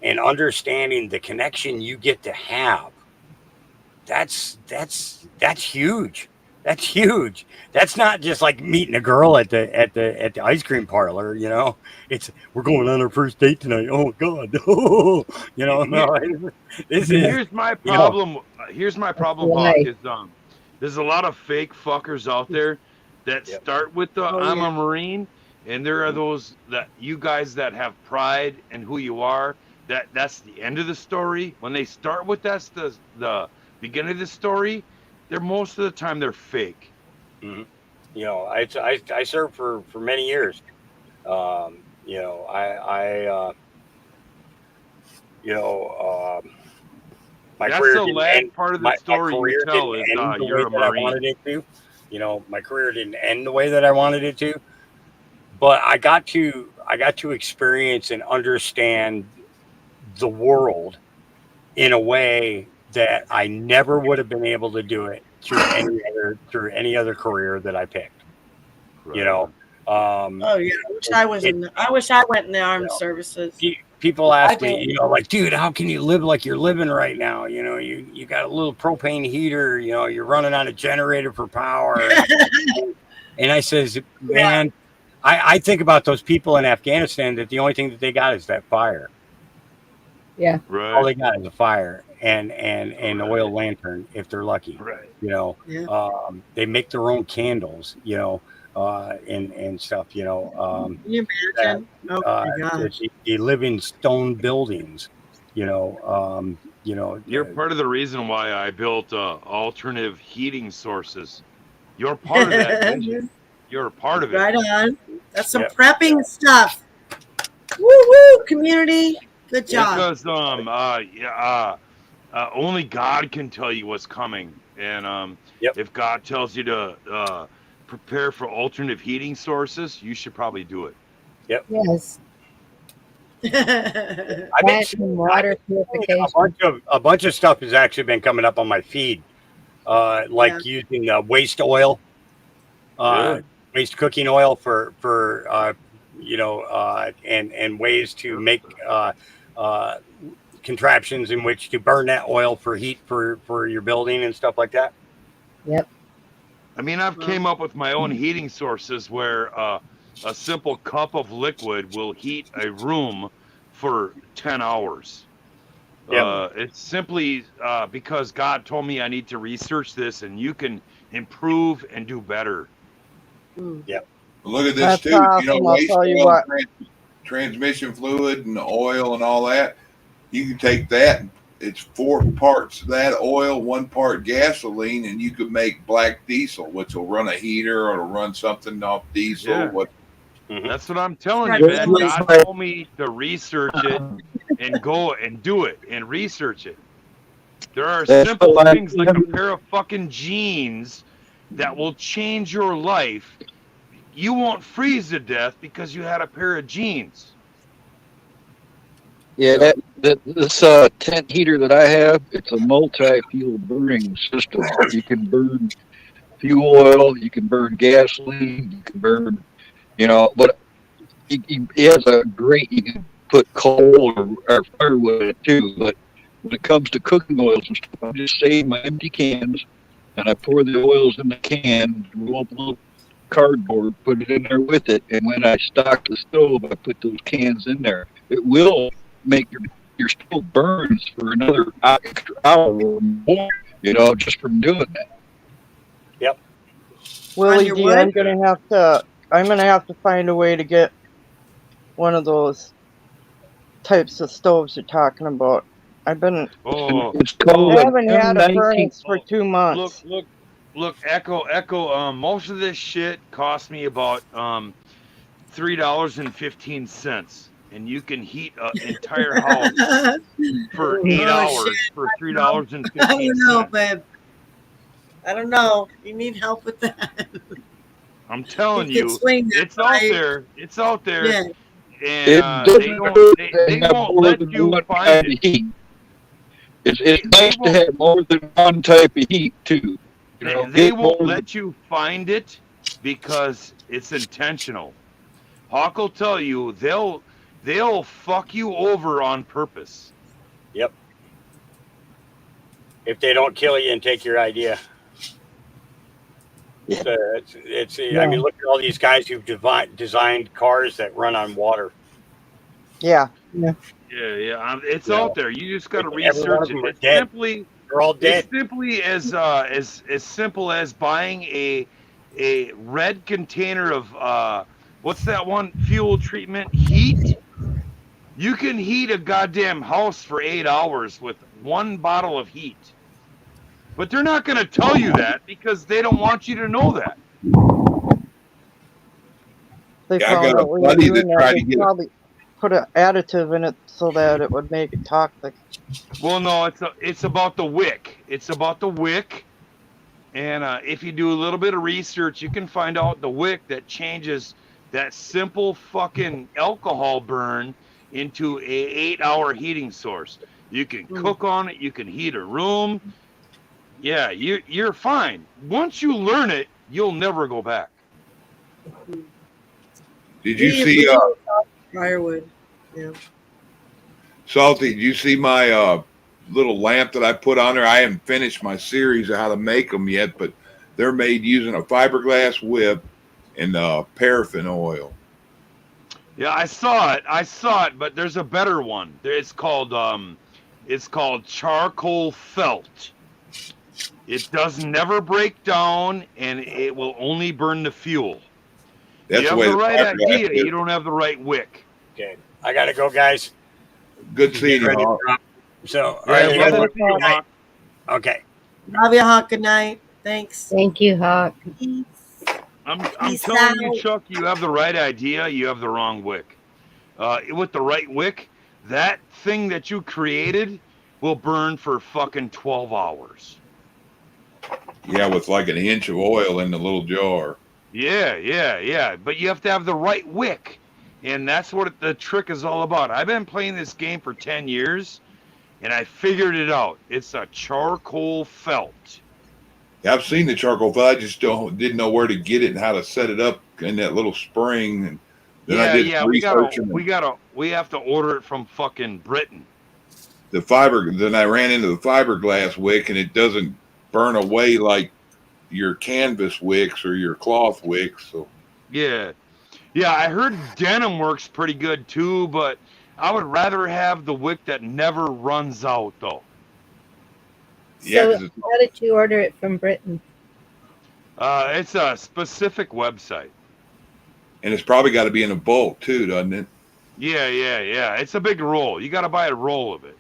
and understanding the connection you get to have. That's huge. That's huge. That's not just like meeting a girl at the ice cream parlor. It's we're going on our first date tonight. Oh God, no. This is. Here's my problem. Here's my problem, Hawk. Right. Is there's a lot of fake fuckers out there that start with the I'm a Marine, and there are those that you guys that have pride in who you are. That's the end of the story. When they start with that's the beginning of the story, they're most of the time they're fake. Mm-hmm. I served for many years. My That's career the didn't last end. part of the My story you career tell didn't is end the way you're a that I Marine. wanted it to. My career didn't end the way that I wanted it to. But I got to experience and understand the world in a way that I never would have been able to do it through any other career that I picked. Oh yeah, I wish I went in the armed services. People I ask do. me, like, dude, how can you live like you're living right now? You got a little propane heater, you're running on a generator for power. And I says, man, I think about those people in Afghanistan that the only thing that they got is that fire. Yeah. Right. All they got is a fire and an oil lantern if they're lucky. Right. They make their own candles, and stuff, Can you imagine? Oh my gosh. they live in stone buildings, You're part of the reason why I built alternative heating sources. You're part of that vision. You're a part of it. Right on. That's some prepping stuff. Woo woo, community. Good job. Because only God can tell you what's coming, and if God tells you to prepare for alternative heating sources, you should probably do it. Yep. Yes. I've been seeing water purification. A bunch of stuff has actually been coming up on my feed, using waste oil, waste cooking oil for and ways to make contraptions in which to burn that oil for heat for your building and stuff like that. Yep. I mean, I've came up with my own heating sources where a simple cup of liquid will heat a room for 10 hours. It's simply because God told me I need to research this, and you can improve and do better. Yep. Look at this That's too. awesome. I'll Waste tell you oil, what. transmission fluid and oil and all that. You can take that. It's 4 parts of that oil, 1 part gasoline, and you could make black diesel, which will run a heater or it'll run something off diesel. Yeah. That's what I'm telling Right. you, man. God told me to research it and go and do it and research it. There are simple things like a pair of fucking jeans that will change your life. You won't freeze to death because you had a pair of jeans. Yeah, this tent heater that I have, it's a multi-fuel burning system. You can burn fuel oil, you can burn gasoline, you can burn, but it has a great, you can put coal or firewood in it too. But when it comes to cooking oils and stuff, I just save my empty cans and I pour the oils in the can, roll up a little cardboard, put it in there with it, and when I stock the stove, I put those cans in there. It will make your stove burns for another extra hour or more, just from doing that. Yep. Willie D, I'm gonna have to find a way to get one of those types of stoves you're talking about. I haven't had a furnace for 2 months. Look, Echo. Most of this shit cost me about $3.15, and you can heat an entire house for 8 hours for $3.15. I don't know, babe. I don't know. You need help with that. I'm telling You can you, swing that, it's out there. It's out there. Yeah. And they won't let you find it. Heat. It's nice to have more than one type of heat too. They won't let you find it because it's intentional. Hawk will tell you they'll fuck you over on purpose. Yep. If they don't kill you and take your idea. I mean, look at all these guys who've designed cars that run on water. Yeah. It's out there. You just got to Every one of research them it. are It's dead. simply They're all dead. It's simply as simple as buying a red container of what's that one fuel treatment heat. You can heat a goddamn house for 8 hours with 1 bottle of heat. But they're not going to tell you that because they don't want you to know that. They I got a buddy that tried to get put an additive in it so that it would make it toxic. Well, no, it's about the wick. It's about the wick. And if you do a little bit of research, you can find out the wick that changes that simple fucking alcohol burn into a 8-hour heating source. You can cook on it. You can heat a room. Yeah, you're fine. Once you learn it, you'll never go back. Did you see firewood? Yeah. Salty? Did you see my little lamp that I put on there? I haven't finished my series of how to make them yet, but they're made using a fiberglass whip and paraffin oil. Yeah, I saw it, but there's a better one. It's called charcoal felt. It does never break down, and it will only burn the fuel. That's you have the right idea. You don't have the right wick. Okay, I gotta go, guys. Good seeing you. Hawk. So, all Yeah, right, okay. Love you, Hawk. Good night. Thanks. Thank you, Hawk. I'm Peace telling you, out. Chuck, you have the right idea. You have the wrong wick. With the right wick, that thing that you created will burn for fucking 12 hours. Yeah, with like an inch of oil in the little jar. Yeah. But you have to have the right wick. And that's what the trick is all about. I've been playing this game for 10 years, and I figured it out. It's a charcoal felt. Yeah, I've seen the charcoal felt. I just didn't know where to get it and how to set it up in that little spring. And then I did we research. We have to order it from fucking Britain. Then I ran into the fiberglass wick, and it doesn't burn away like your canvas wicks or your cloth wicks. So Yeah, I heard denim works pretty good too, but I would rather have the wick that never runs out, though. So how did you order it from Britain? It's a specific website. And it's probably got to be in a bulk too, doesn't it? Yeah. It's a big roll. You got to buy a roll of it.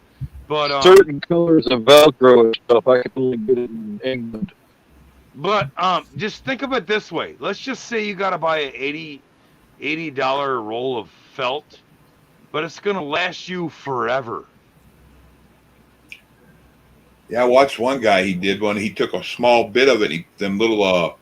But certain colors of Velcro and stuff, I can only get it in England. But just think of it this way. Let's just say you got to buy an $80 roll of felt, but it's going to last you forever. Yeah, I watched one guy. He did one. He took a small bit of it. Them little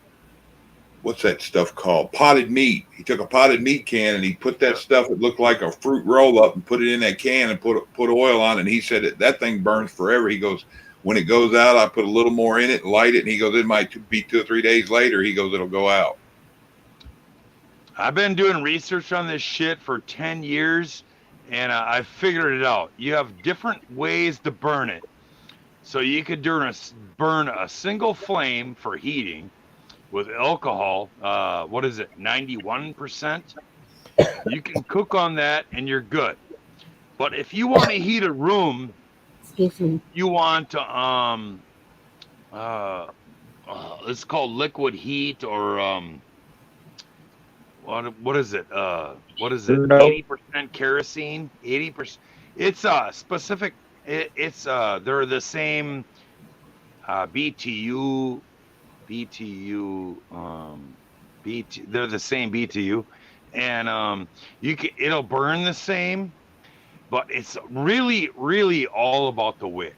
what's that stuff called? Potted meat. He took a potted meat can and he put that stuff. It looked like a fruit roll up and put it in that can and put oil on it. And he said that thing burns forever. He goes, when it goes out, I put a little more in it, light it, and he goes, it might be 2 or 3 days later. He goes, it'll go out. I've been doing research on this shit for 10 years, and I figured it out. You have different ways to burn it. So you could burn a single flame for heating with alcohol. What is it, 91%? You can cook on that, and you're good. But if you want to heat a room, you want to it's called liquid heat, or what is it? What is it? 80% kerosene. 80%. It's specific. It's they're the same BTU. They're the same BTU, and it'll burn the same. But it's really all about the wick.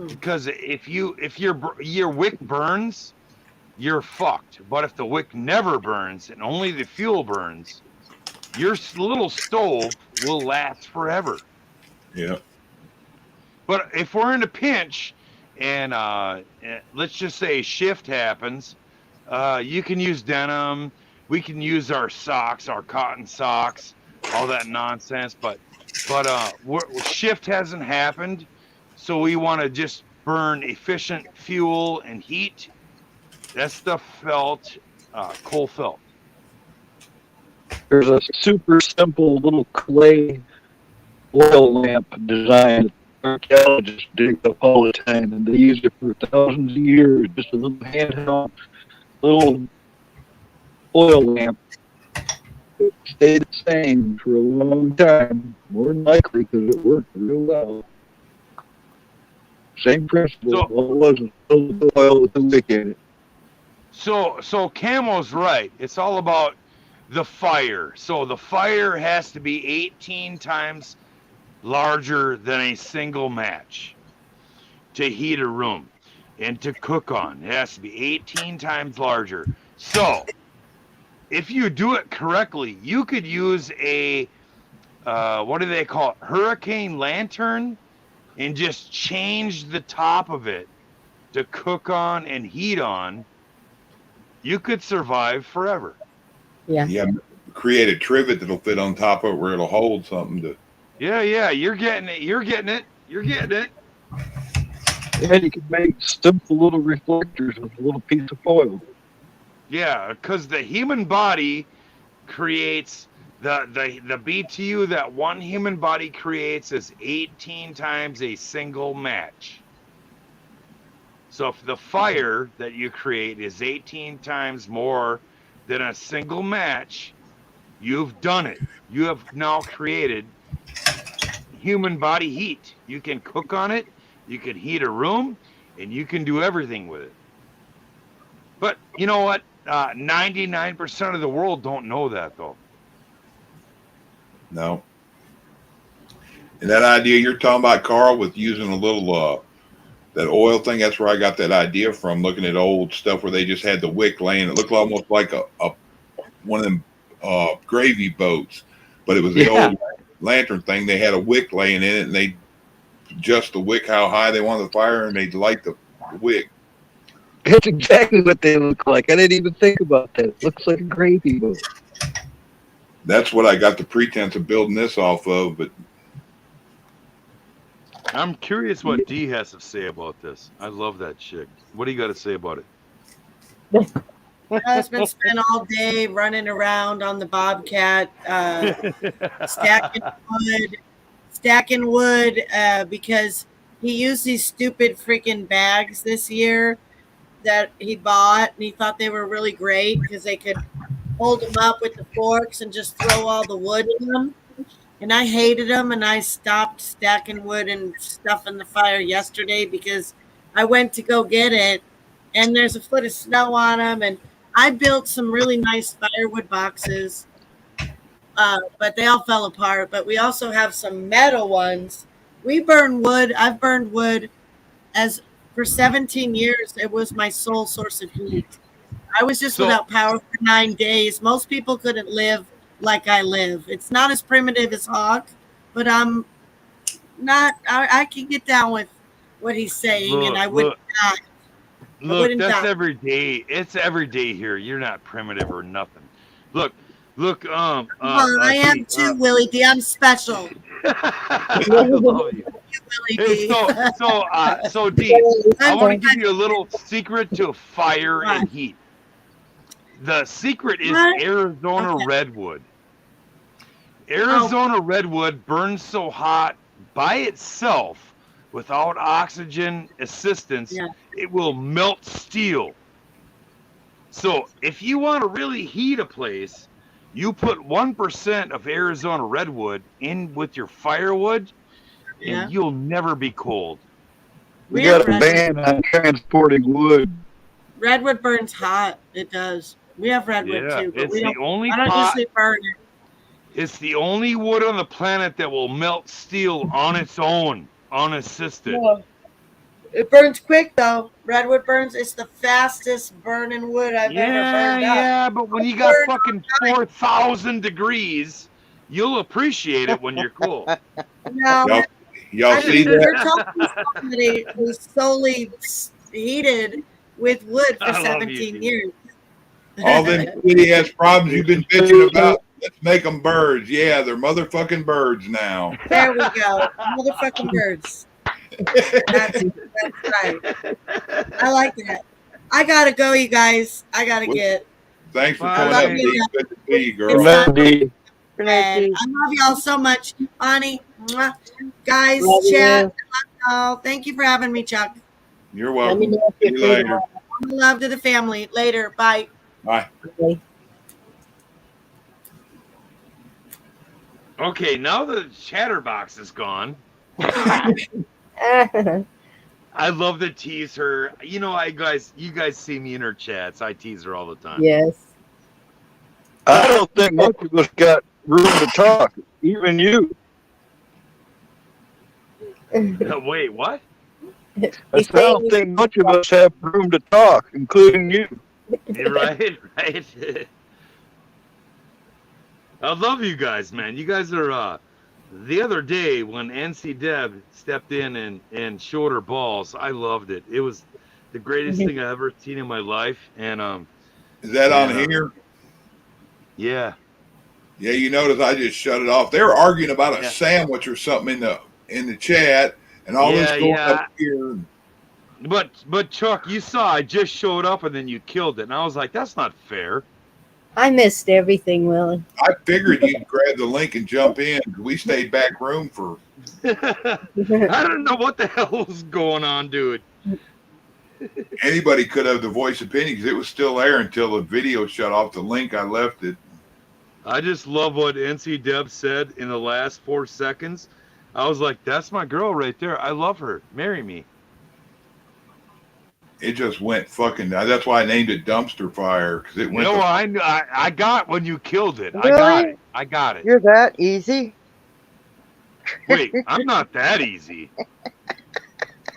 Because if your wick burns, you're fucked. But if the wick never burns and only the fuel burns, your little stove will last forever. Yeah. But if we're in a pinch and let's just say shift happens, you can use denim. We can use our socks, our cotton socks, all that nonsense. But shift hasn't happened, so we want to just burn efficient fuel and heat. That's the felt, coal felt. There's a super simple little clay oil lamp design that archaeologists dig up all the time, and they use it for thousands of years. Just a little handheld little oil lamp. It stayed the same for a long time, more than likely because it worked real well. Same principle. All it was oil with the wick in it. So Camo's right. It's all about the fire. So the fire has to be 18 times larger than a single match to heat a room and to cook on. It has to be 18 times larger. So if you do it correctly, you could use a, what do they call it? Hurricane lantern, and just change the top of it to cook on and heat on. You could survive forever. Yeah. Yeah. Create a trivet that'll fit on top of it where it'll hold something to. Yeah, you're getting it. You're getting it. You're getting it. And you can make simple little reflectors with a little piece of foil. Yeah, because the human body creates the BTU that one human body creates is 18 times a single match. So if the fire that you create is 18 times more than a single match, you've done it. You have now created human body heat. You can cook on it, you can heat a room, and you can do everything with it. But you know what? 99% of the world don't know that, though. No. And that idea you're talking about, Carl, with using a little that oil thing, that's where I got that idea from, looking at old stuff where they just had the wick laying. It looked almost like a one of them gravy boats, but it was the old lantern thing. They had a wick laying in it, and they adjust the wick how high they want the fire, and they'd light the wick. That's exactly what they look like. I didn't even think about that. It looks like a gravy boat. That's what I got the pretense of building this off of, but I'm curious what Dee has to say about this. I love that chick. What do you got to say about it? My husband spent all day running around on the Bobcat, stacking wood because he used these stupid freaking bags this year that he bought, and he thought they were really great because they could hold them up with the forks and just throw all the wood in them. And I hated them, and I stopped stacking wood and stuff in the fire yesterday because I went to go get it, and there's a foot of snow on them, and I built some really nice firewood boxes, but they all fell apart. But we also have some metal ones. We burn wood. I've burned wood for 17 years. It was my sole source of heat. I was just without power for 9 days. Most people couldn't live like I live. It's not as primitive as Hawk, but I'm not. I can get down with what he's saying, and I wouldn't die. Look, that's every day. It's every day here. You're not primitive or nothing. Look. I am too, Willie D. I'm special. I love you. Hey, so Dee, I want to give you a little secret to fire and heat. The secret is Arizona redwood. Arizona redwood burns so hot by itself without oxygen assistance, it will melt steel. So if you want to really heat a place, you put 1% of Arizona redwood in with your firewood, and you'll never be cold. We got a ban on transporting wood. Redwood burns hot. It does. We have redwood too, but it's we don't. the only I don't usually burn it. It's the only wood on the planet that will melt steel on its own, unassisted. Yeah. It burns quick though. Redwood burns. It's the fastest burning wood I've ever burned up. Yeah, but when you got fucking 4,000 degrees, you'll appreciate it when you're cool. No, y'all see that? You're talking to somebody who's solely heated with wood for 17 years. All them shitty ass problems you've been bitching about, let's make them birds. Yeah, they're motherfucking birds now. There we go. Motherfucking birds. That's right. I like that. I gotta go, you guys. I gotta get. Thanks for coming up, Dee. Good to see you, girl. I love y'all so much. Bonnie, mwah. Guys, Love chat. you. Oh, thank you for having me, Chuck. You're welcome. See you later. Love to the family. Later. Bye. Bye. Okay, now the chatterbox is gone. I love to tease her. You know, you guys see me in her chats. I tease her all the time. Yes. I don't think much of us got room to talk, even you. Wait, what? I don't think much of us have room to talk, including you. Right, right. I love you guys, man. You guys are. The other day when NC Deb stepped in and showed her balls, I loved it. It was the greatest thing I ever seen in my life. And Is that on here? Yeah. Yeah, you notice I just shut it off. They were arguing about a sandwich or something in the chat, and all this going up here. But Chuck, you saw I just showed up and then you killed it, and I was like, that's not fair. I missed everything, Willie. I figured you'd grab the link and jump in. We stayed back room for. I don't know what the hell was going on, dude. Anybody could have the voice opinion because it was still there until the video shut off. The link, I left it. I just love what NC Deb said in the last 4 seconds. I was like, that's my girl right there. I love her. Marry me. It just went fucking. That's why I named it Dumpster Fire, because it went. No, I got when you killed it. Really? I got it. You're that easy? Wait, I'm not that easy.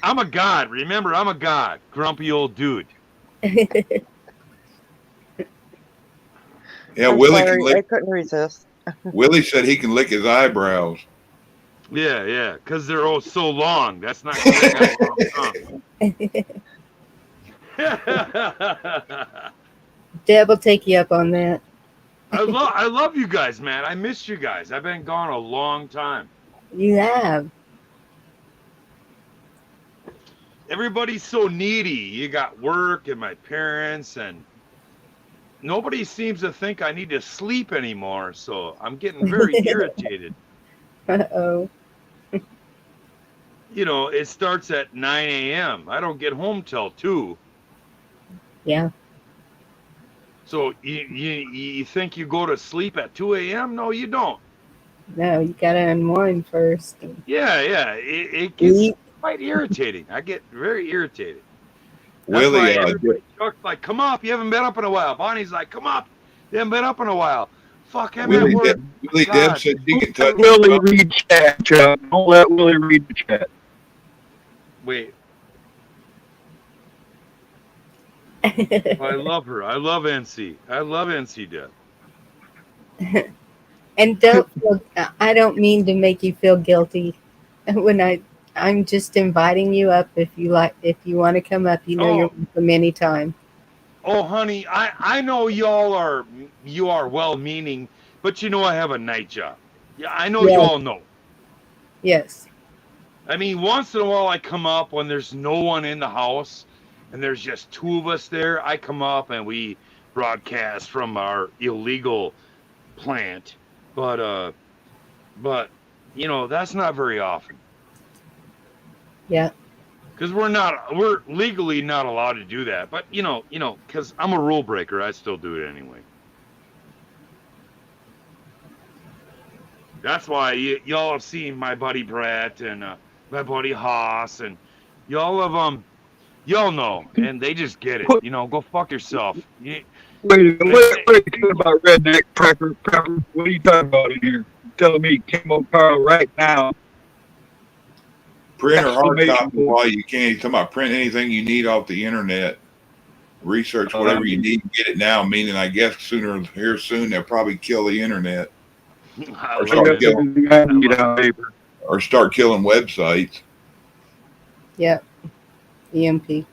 I'm a god. Remember, I'm a god. Grumpy old dude. Yeah, I'm Willie sorry, can lick. I couldn't resist. Willie said he can lick his eyebrows. Yeah, because they're all so long. That's not good. Deb will take you up on that. I love you guys, man. I missed you guys. I've been gone a long time. You have. Everybody's so needy. You got work and my parents, and nobody seems to think I need to sleep anymore. So I'm getting very irritated. Uh-oh. You know, it starts at 9 a.m. I don't get home till 2. Yeah. So you think you go to sleep at 2 a.m.? No, you don't. No, you gotta unwind first. Yeah. It gets quite irritating. I get very irritated. That's Willie, why everybody Chuck's like, come up. You haven't been up in a while. Bonnie's like, come up. You haven't been up in a while. Fuck, I'm at work. Willie Deb said she can touch. Willie read chat, Chuck. Don't let Willie read the chat. Wait. I love her. I love NC. I love NC Deb. And I don't mean to make you feel guilty when I'm just inviting you up if you want to come up, you're welcome anytime. Oh, honey, I know you are well-meaning, but you know I have a night job. Yeah, I know you all know. Yes. I mean, once in a while I come up when there's no one in the house and there's just 2 of us there. I come up and we broadcast from our illegal plant. But you know, that's not very often. Yeah. Because we're legally not allowed to do that. But you know, because I'm a rule breaker, I still do it anyway. That's why y'all have seen my buddy Brett and my buddy Haas, and y'all know, and they just get it. You know, go fuck yourself. Wait a minute, what are you talking about, redneck prepper? What are you talking about in here? You're telling me Camo Carl right now. Print or hard copy while you can. You're talking about print anything you need off the internet. Research whatever you need and get it now, meaning I guess soon they'll probably kill the internet. Or start killing websites. Yep. EMP.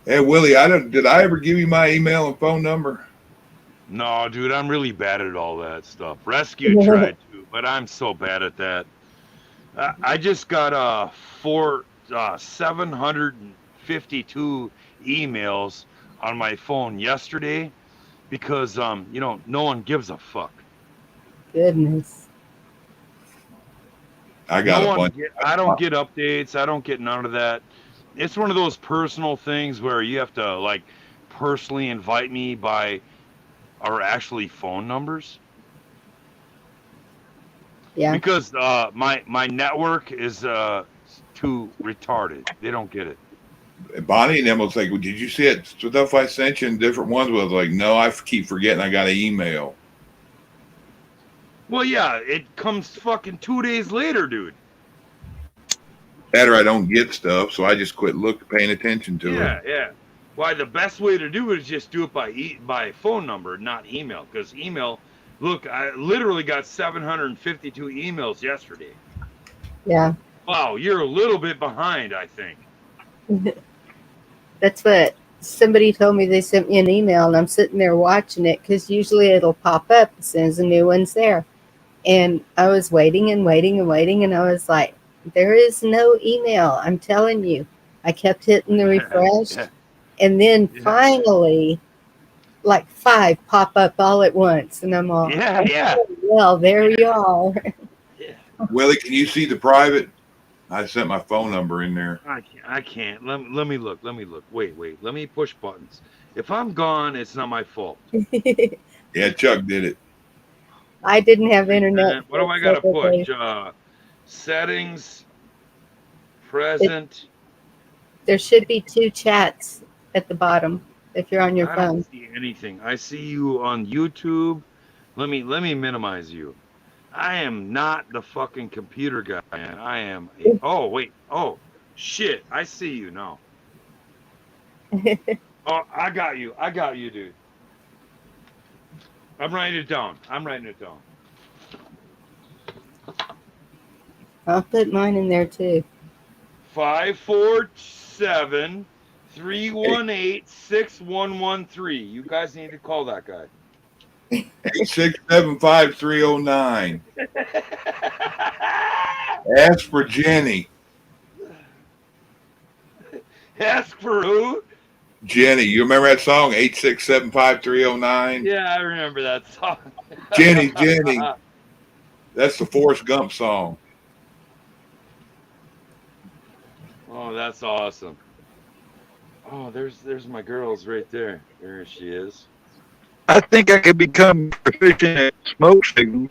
Hey Willie, did I ever give you my email and phone number? No, dude, I'm really bad at all that stuff. Rescue tried to, but I'm so bad at that. I just got 752 emails on my phone yesterday because you know, no one gives a fuck. Goodness. I got a bunch. I don't get updates. I don't get none of that. It's one of those personal things where you have to like personally invite me by our actually phone numbers. Yeah. Because my network is too retarded. They don't get it. Bonnie and them was like, well, did you see it? Stuff I sent you in different ones. Was like, no, I keep forgetting I got an email. Well, yeah, it comes fucking 2 days later, dude. That or I don't get stuff, so I just quit paying attention to Yeah, it. yeah. Why the best way to do it is just do it by phone number, not email. Because email, look, I literally got 752 emails yesterday. Yeah. Wow, you're a little bit behind, I think. That's what somebody told me. They sent me an email, and I'm sitting there watching it because usually it'll pop up as soon as a new one's there. And I was waiting and waiting and waiting, and I was like, there is no email. I'm telling you. I kept hitting the refresh, and then finally, like 5 pop up all at once, and I'm all, yeah. Oh, well, there you are. Willie, can you see the private? I sent my phone number in there. I can't. Let me look. Wait. Let me push buttons. If I'm gone, it's not my fault. Yeah, Chuck did it. I didn't have internet. What do I gotta push? Settings. Present. There should be 2 chats at the bottom if you're on your I phone. don't see anything. I see you on YouTube. Let me minimize you. I am not the fucking computer guy, man. I am. Oh wait. Oh shit. I see you now. Oh, I got you, dude. I'm writing it down. I'll put mine in there too. 547-318-6113. You guys need to call that guy. 8675309. Ask for Jenny. Ask for who? Jenny. You remember that song? 8675309. Yeah, I remember that song. Jenny. That's the Forrest Gump song. Oh, that's awesome. Oh, there's my girls right there. There she is. I think I could become proficient at smoke signals.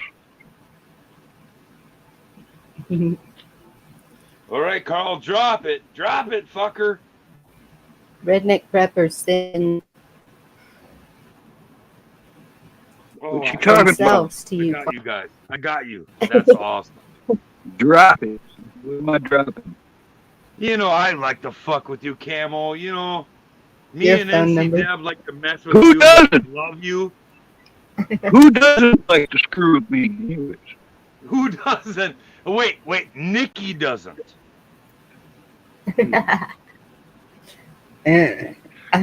All right, Carl, drop it, fucker. Redneck Preppers send What you talking about? to you. I got you guys. I got you. That's awesome. Drop it. What am I dropping? You know, I like to fuck with you, Camo. You know, me Your and phone NC number. Deb like to mess with Who you. doesn't? Love you. Who doesn't like to screw with me? Anyways? Who doesn't? Wait, Nikki doesn't. I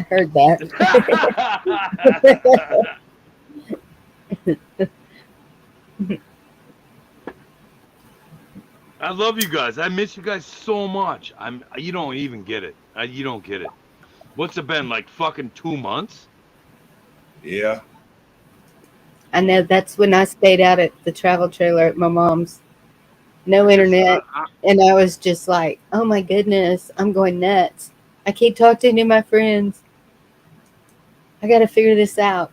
heard that. I love you guys. I miss you guys so much. You don't even get it. You don't get it. What's it been, like fucking 2 months? Yeah. I know that's when I stayed out at the travel trailer at my mom's. No internet. And I was just like, oh my goodness, I'm going nuts. I can't talk to any of my friends. I got to figure this out.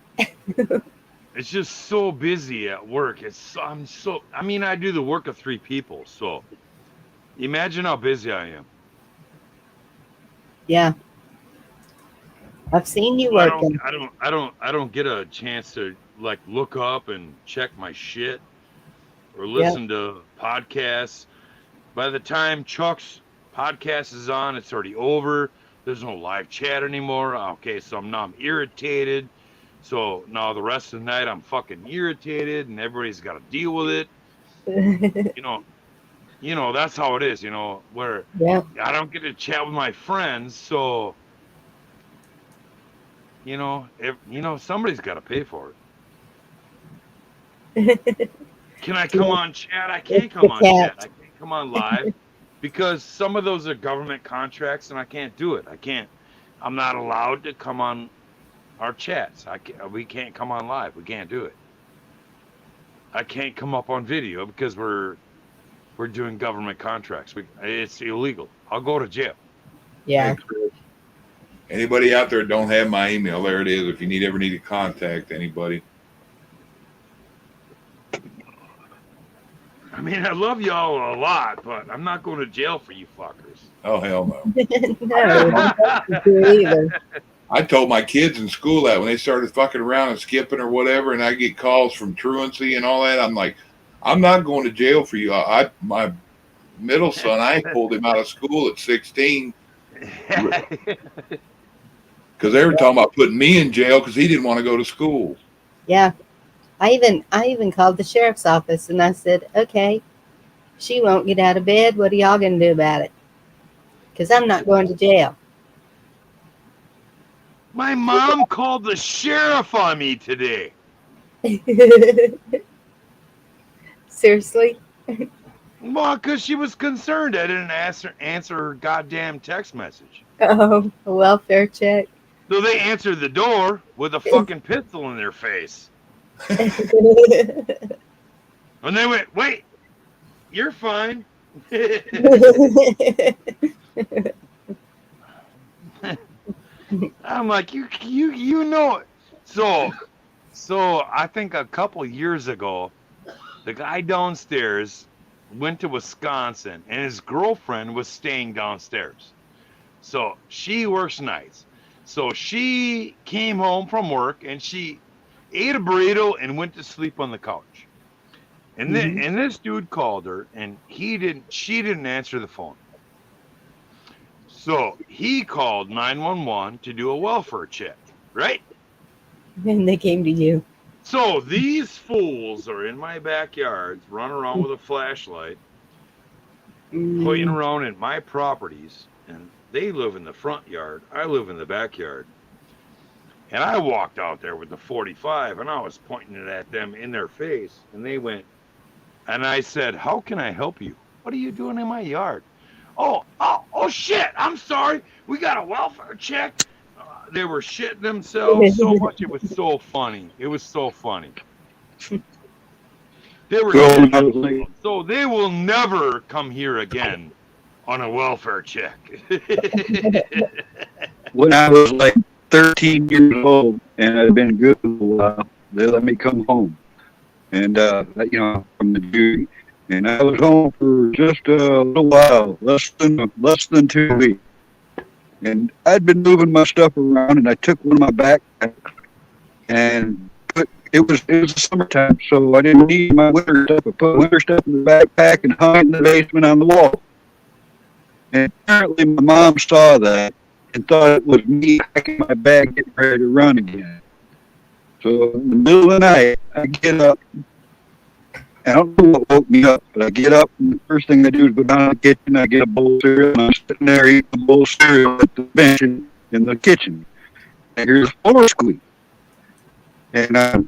It's just so busy at work. I do the work of 3 people, so imagine how busy I am. Yeah. I've seen you working. I don't get a chance to like look up and check my shit or listen to podcasts. By the time Chuck's podcast is on, it's already over. There's no live chat anymore. Okay, so now I'm irritated. So now the rest of the night I'm fucking irritated and everybody's got to deal with it. You know, that's how it is, where I don't get to chat with my friends. So, somebody's got to pay for it. Can I come on chat? I can't come on chat. I can't come on live because some of those are government contracts and I can't do it. I'm not allowed to come on our chats. We can't come on live. We can't do it. I can't come up on video because we're doing government contracts. It's illegal. I'll go to jail. Yeah. Anybody out there don't have my email? There it is. If you ever need to contact anybody. I mean, I love y'all a lot, but I'm not going to jail for you fuckers. Oh, hell no. No, I don't do either. I told my kids in school that when they started fucking around and skipping or whatever, and I get calls from truancy and all that, I'm like, I'm not going to jail for you. My middle son, I pulled him out of school at 16 because they were talking about putting me in jail because he didn't want to go to school. Yeah. I even called the sheriff's office and I said, okay, she won't get out of bed. What are y'all going to do about it? Because I'm not going to jail. My mom called the sheriff on me today. Seriously? Well, because she was concerned I didn't answer her goddamn text message. Oh, a welfare check. So they answered the door with a fucking pistol in their face. And they went, wait, you're fine. I'm like, you know it. So I think a couple years ago, the guy downstairs went to Wisconsin and his girlfriend was staying downstairs. So she works nights. So she came home from work and she ate a burrito and went to sleep on the couch. And then and this dude called her and she didn't answer the phone. So he called 911 to do a welfare check, right? And they came to you. So these fools are in my backyard, running around with a flashlight, pointing around in my properties, and they live in the front yard. I live in the backyard. And I walked out there with the 45, and I was pointing it at them in their face, and they went, and I said, how can I help you? What are you doing in my yard? Oh, shit, I'm sorry. We got a welfare check. They were shitting themselves so much. It was so funny. It was so funny. They were so they will never come here again on a welfare check. When I was like 13 years old and I'd been good for a while, they let me come home. And, from the duty. And I was home for just a little while, less than 2 weeks. And I'd been moving my stuff around, and I took one of my backpacks and it was the summertime, so I didn't need my winter stuff. I put winter stuff in the backpack and hung it in the basement on the wall. And apparently my mom saw that and thought it was me packing my bag, getting ready to run again. So in the middle of the night, I get up. I don't know what woke me up, but I get up, and the first thing I do is go down to the kitchen. I get a bowl of cereal, and I'm sitting there eating a bowl of cereal at the bench in the kitchen. I hear the floor squeak. And I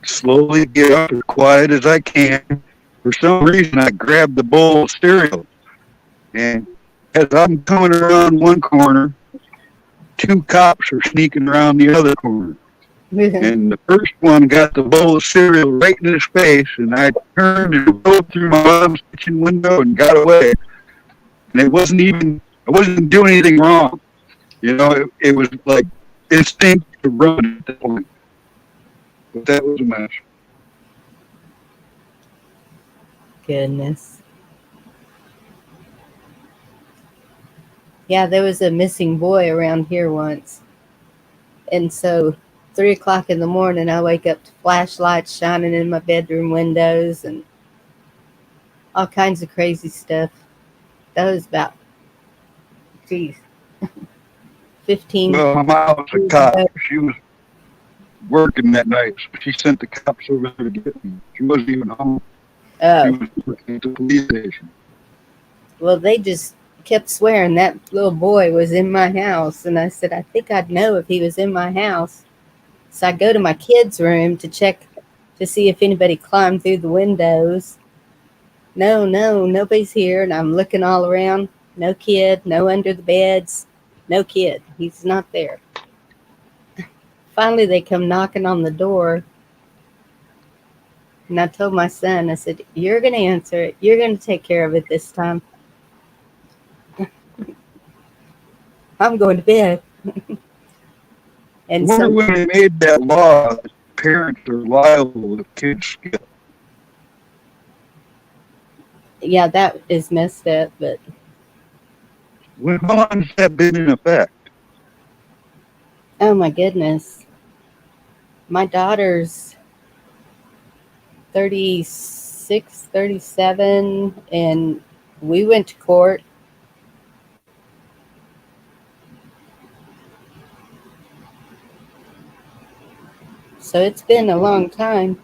slowly get up as quiet as I can. For some reason, I grab the bowl of cereal. And as I'm coming around one corner, 2 cops are sneaking around the other corner. And the first one got the bowl of cereal right in his face, and I turned and rode through my mom's kitchen window and got away. And I wasn't doing anything wrong. It was like instinct to run at that point. But that was a mess. Goodness. Yeah, there was a missing boy around here once. And so 3 o'clock in the morning, I wake up to flashlights shining in my bedroom windows and all kinds of crazy stuff. That was about, 15. Well, my mom was a cop. She was working that night, so she sent the cops over there to get me. She wasn't even home. Oh. She was working at the police station. Well, they just kept swearing that little boy was in my house. And I said, I think I'd know if he was in my house. So I go to my kids' room to check to see if anybody climbed through the windows. No, nobody's here. And I'm looking all around. No kid, no under the beds, no kid. He's not there. Finally, they come knocking on the door. And I told my son, I said, you're going to answer it. You're going to take care of it this time. I'm going to bed. And so when they made that law, parents are liable if kids skip. Yeah, that is messed up, but How long has that been in effect? oh my goodness. My daughter's 36, 37, and we went to court. So it's been a long time.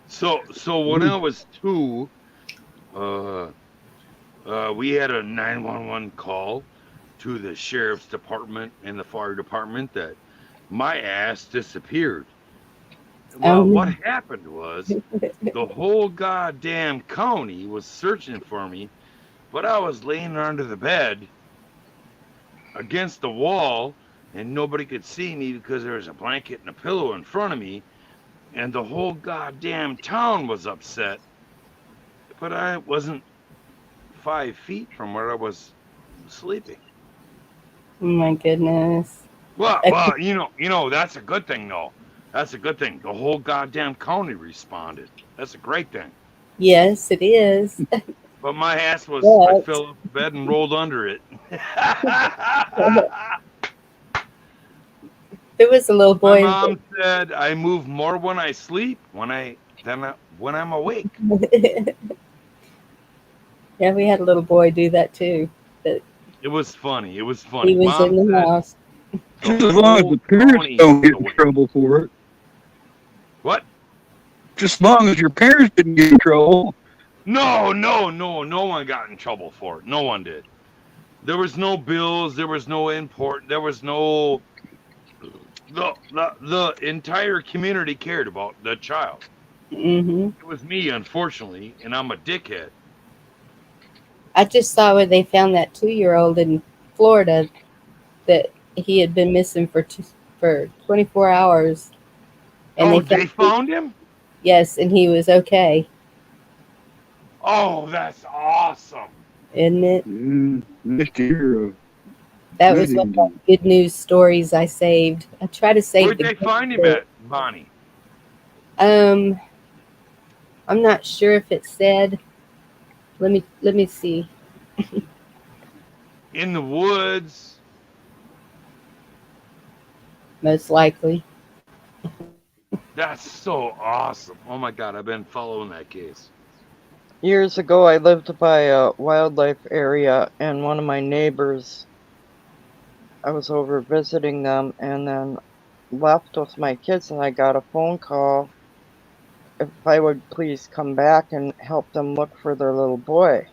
So when I was 2, we had a 911 call to the sheriff's department and the fire department that my ass disappeared. Well, what happened was the whole goddamn county was searching for me, but I was laying under the bed against the wall and nobody could see me because there was a blanket and a pillow in front of me, and the whole goddamn town was upset. But I wasn't 5 feet from where I was sleeping. Oh my goodness. Well, you know, that's a good thing, though. That's a good thing. The whole goddamn county responded. That's a great thing. Yes, it is. But my ass was, I But fell off the bed and rolled under it. there was a little My boy. mom said I move more when I sleep than when I'm awake. Yeah, we had a little boy do that too. But It was funny. It was funny. he was Mom in the said house. Just as long as the parents don't get in trouble for it. What? Just as long as your parents didn't get in trouble. No one got in trouble for it. No one did. There was no bills. There was no import. There was no. The entire community cared about the child. Mm-hmm. It was me, unfortunately, and I'm a dickhead. I just saw where they found that 2-year-old in Florida that he had been missing for 24 hours. And they found him? Yes, and he was okay. Oh, that's awesome. Isn't it? Nice to hear. That was one of the good news stories I saved. I try to save. Where'd they find him at, Bonnie? I'm not sure if it said. Let me see. In the woods. Most likely. That's so awesome. Oh my God, I've been following that case. Years ago, I lived by a wildlife area, and one of my neighbors, I was over visiting them, and then left with my kids, and I got a phone call if I would please come back and help them look for their little boy.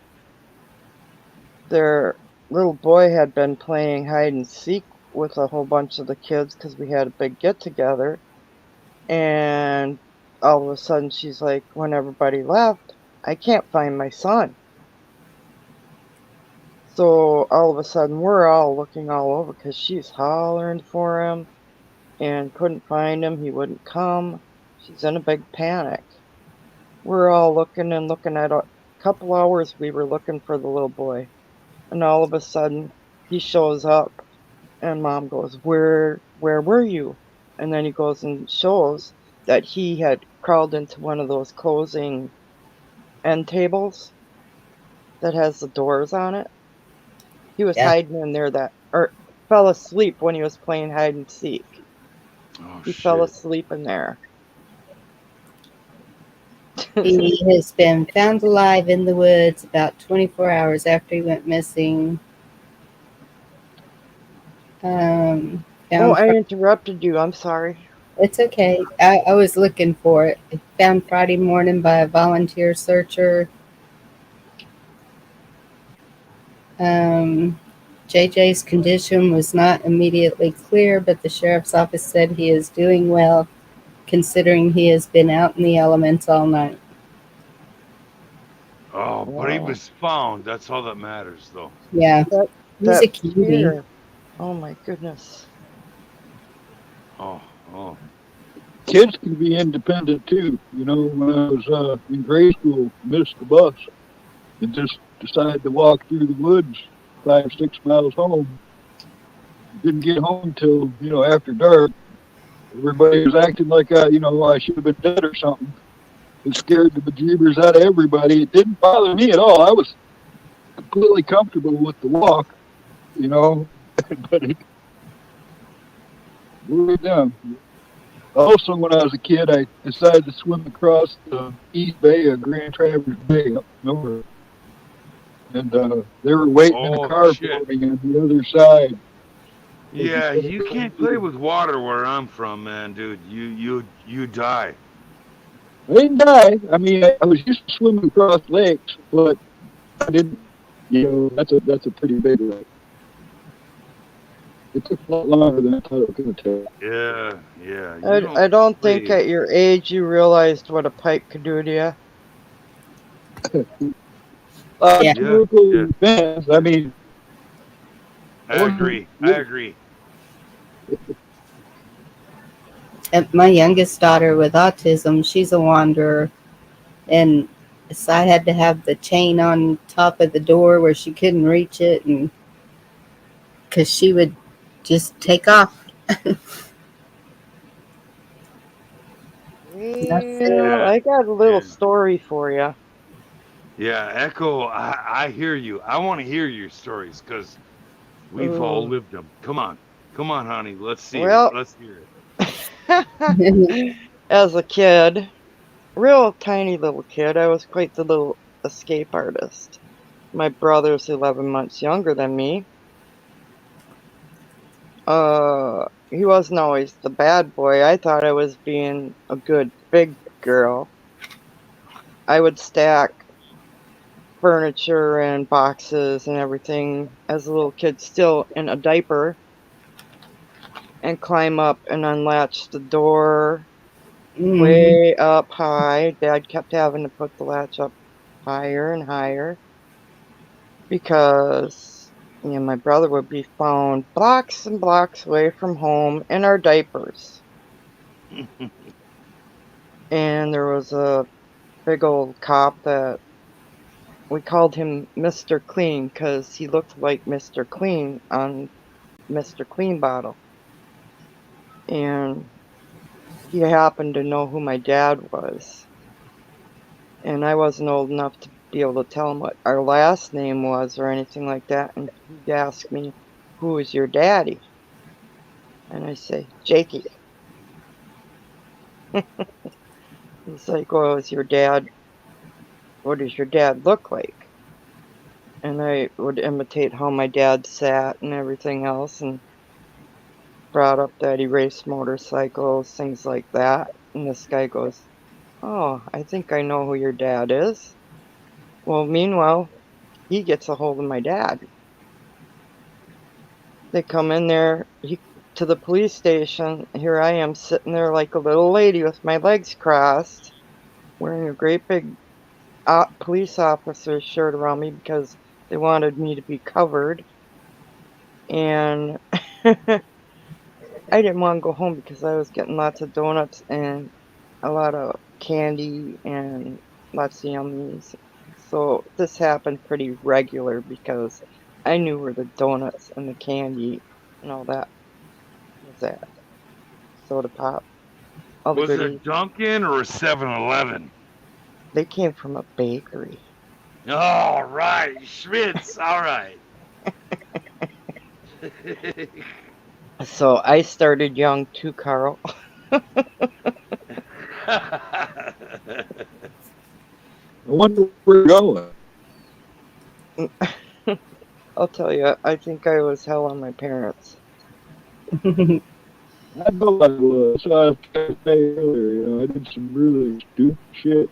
Their little boy had been playing hide and seek with a whole bunch of the kids because we had a big get-together, and all of a sudden she's like, when everybody left, I can't find my son. So all of a sudden we're all looking all over because she's hollering for him and couldn't find him. He wouldn't come. She's in a big panic. We're all looking and looking. At a couple hours we were looking for the little boy, and all of a sudden he shows up, and Mom goes, where were you? And then he goes and shows that he had crawled into one of those closing end tables that has the doors on it. He was hiding in there or fell asleep when he was playing hide and seek. He fell asleep in there. He has been found alive in the woods about 24 hours after he went missing. I interrupted you. I'm sorry. It's okay. I was looking for it. Found Friday morning by a volunteer searcher. JJ's condition was not immediately clear, but the sheriff's office said he is doing well, considering he has been out in the elements all night. Oh, but he was found. That's all that matters, though. Yeah. He's a cutie. Oh, my goodness. Oh. Kids can be independent, too. You know, when I was in grade school, missed the bus and just decided to walk through the woods 5-6 miles home. Didn't get home till, after dark. Everybody was acting like I should have been dead or something. It scared the bejeebers out of everybody. It didn't bother me at all. I was completely comfortable with the walk, you know, but it blew it down. Also, when I was a kid, I decided to swim across the East Bay of Grand Traverse Bay up north. And they were waiting in a Oh car shit. for me on the other side. Yeah, you can't play with water where I'm from, man, dude. You die. I didn't die. I mean, I was used to swimming across lakes, but I didn't. You know, that's a pretty big lake. It took a lot longer than I thought it was going to take. Yeah, yeah. I don't think at your age you realized what a pipe could do to you. Yeah. Yeah. Fans, I mean, I agree. I agree. And my youngest daughter with autism, she's a wanderer, and so I had to have the chain on top of the door where she couldn't reach it, and because she would just take off. Well, I got a little story for you. Yeah, Echo, I hear you. I want to hear your stories because we've all lived them. Come on, honey. Let's see Well- it. Let's hear it. As a kid, real tiny little kid, I was quite the little escape artist. My brother's 11 months younger than me. He wasn't always the bad boy. I thought I was being a good big girl. I would stack furniture and boxes and everything as a little kid, still in a diaper, and climb up and unlatch the door way up high. Dad kept having to put the latch up higher and higher because my brother would be found blocks and blocks away from home in our diapers. And there was a big old cop that we called him Mr. Clean because he looked like Mr. Clean on Mr. Clean bottle. And he happened to know who my dad was. And I wasn't old enough to be able to tell him what our last name was or anything like that. And he asked me, "Who is your daddy?" And I say, "Jakey." He's like, "Well, is your dad, what does your dad look like?" And I would imitate how my dad sat and everything else, and brought up that he raced motorcycles, things like that. And this guy goes, "Oh, I think I know who your dad is." Well, meanwhile, he gets a hold of my dad. They come in there to the police station. Here I am sitting there like a little lady with my legs crossed, wearing a great big police officer's shirt around me because they wanted me to be covered. And I didn't want to go home because I was getting lots of donuts and a lot of candy and lots of yummies. So this happened pretty regular because I knew where the donuts and the candy and all that was at. Soda pop. All the Was goodies. it Dunkin' or a 7-Eleven? They came from a bakery. All right, Schmitz. All right. So I started young too, Carl. I wonder where you're going. I'll tell you, I think I was hell on my parents. I know I was. So I was trying to say earlier, I did some really stupid shit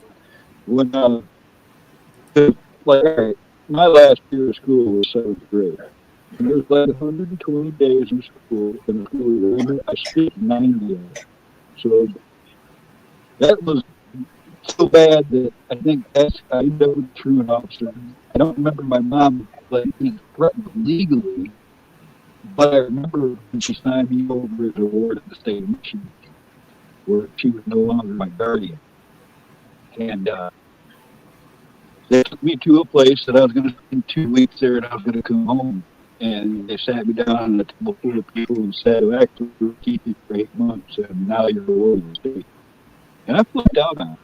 when like, all right, my last year of school was 7th grade. And there was like 120 days in school, and the school year, I skipped 90 of it. So that was so bad that I think I ended up with a truant officer. I don't remember my mom being threatened legally, but I remember when she signed me over as a ward of the state of Michigan, where she was no longer my guardian. And they took me to a place that I was going to spend 2 weeks there, and I was going to come home. And they sat me down on a table full of people and said, "Well, actually, we'll keep you for 8 months, and now you're a ward of the state." And I flipped out on it.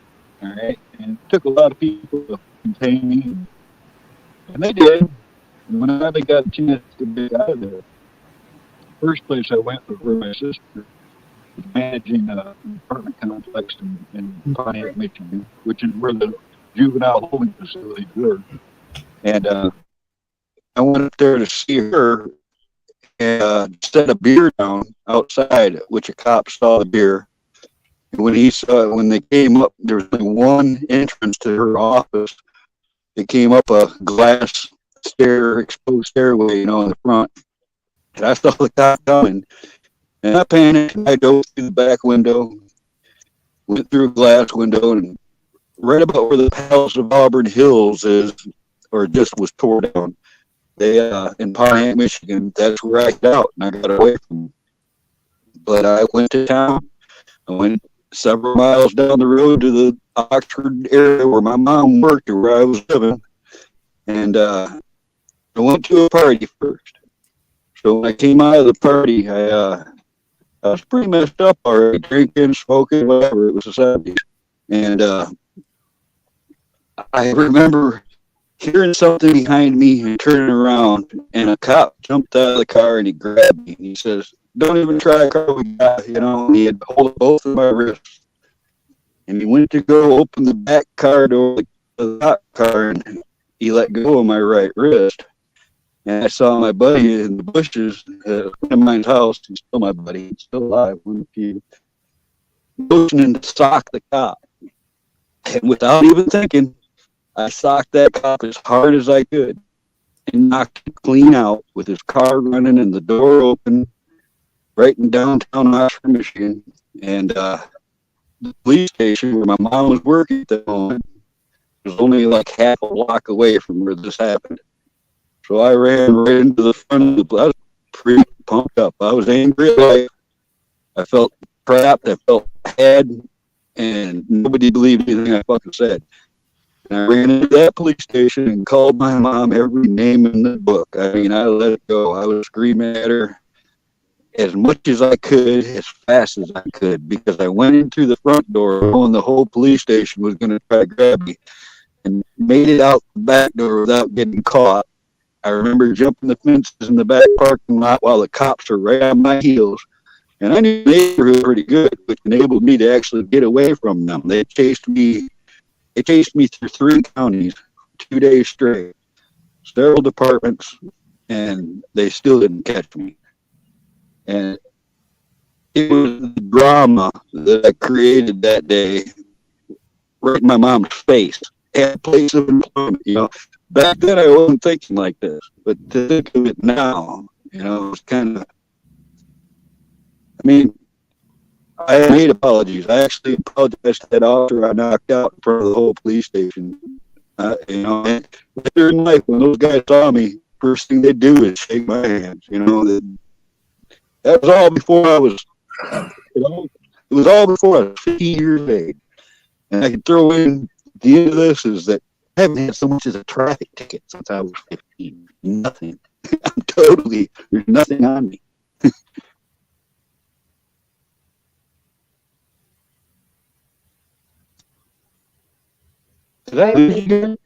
All right, and it took a lot of people to contain me, and they did. And when I finally got a chance to get out of there, first place I went was where my sister was managing an apartment complex in Pontiac, Michigan, which is where the juvenile holding facilities were. And I went up there to see her and set a beer down outside, which a cop saw the beer. And when they came up, there was only one entrance to her office. They came up a glass exposed stairway, in the front. And I saw the cop coming, and I panicked. And I dove through the back window, went through a glass window, and right about where the Palace of Auburn Hills is, or just was tore down. They in Pontiac, Michigan. That's where I got out, and I got away from them. But I went to town. I went several miles down the road to the Oxford area where my mom worked, or where I was living, and I went to a party first. So when I came out of the party, I was pretty messed up already, drinking, smoking, whatever. It was the 70s, and I remember hearing something behind me and turning around, and a cop jumped out of the car and he grabbed me and he says, "Don't even try a car we got," and he had hold of both of my wrists. And he went to go open the back car door of the cop car, and he let go of my right wrist. And I saw my buddy in the bushes at a friend of mine's house. He's still my buddy. He's still alive. Motioning to sock the cop. And without even thinking, I socked that cop as hard as I could and knocked him clean out with his car running and the door open right in downtown Oxford, Michigan. And the police station where my mom was working at the moment was only like half a block away from where this happened. So I ran right into the front of the bus. I was pretty pumped up. I was angry at life. I felt trapped. I felt bad. And nobody believed anything I fucking said. And I ran into that police station and called my mom every name in the book. I mean, I let it go. I was screaming at her as much as I could, as fast as I could, because I went into the front door knowing the whole police station was going to try to grab me, and made it out the back door without getting caught. I remember jumping the fences in the back parking lot while the cops were right on my heels. And I knew the neighborhood pretty good, which enabled me to actually get away from them. They chased me through 3 counties, 2 days straight, several departments, and they still didn't catch me. And it was the drama that I created that day right in my mom's face at a place of employment. Back then I wasn't thinking like this, but to think of it now, it's kind of, I made apologies. I actually apologized to that officer I knocked out in front of the whole police station. And later in life, when those guys saw me, first thing they do is shake my hands. That was all before I was. It was all before I was 15 years of age. And I can throw in the end of this is that I haven't had so much as a traffic ticket since I was 15. Nothing. There's nothing on me. Did I lose you guys?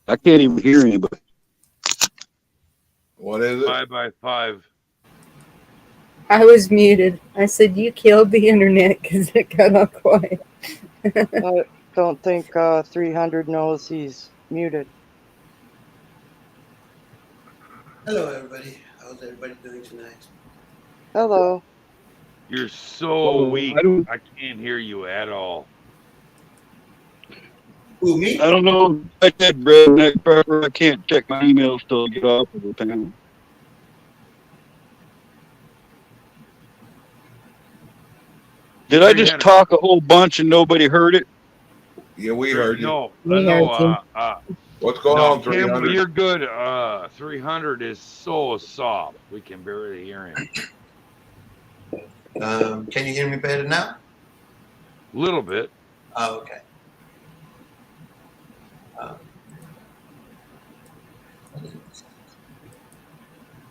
I can't even hear anybody. What is it? 5x5. I was muted. I said, you killed the internet because it got all quiet. I don't think 300 knows he's muted. Hello, everybody. How's everybody doing tonight? Hello. You're so weak. I can't hear you at all. Who, me? I don't know. I said redneck pepper. I can't check my emails till I get off of the panel. Did I just talk a whole bunch and nobody heard it? Yeah, we heard you. No, What's going on, 300? Campbell, you're good. 300 is so soft. We can barely hear him. Can you hear me better now? A little bit. Oh, okay.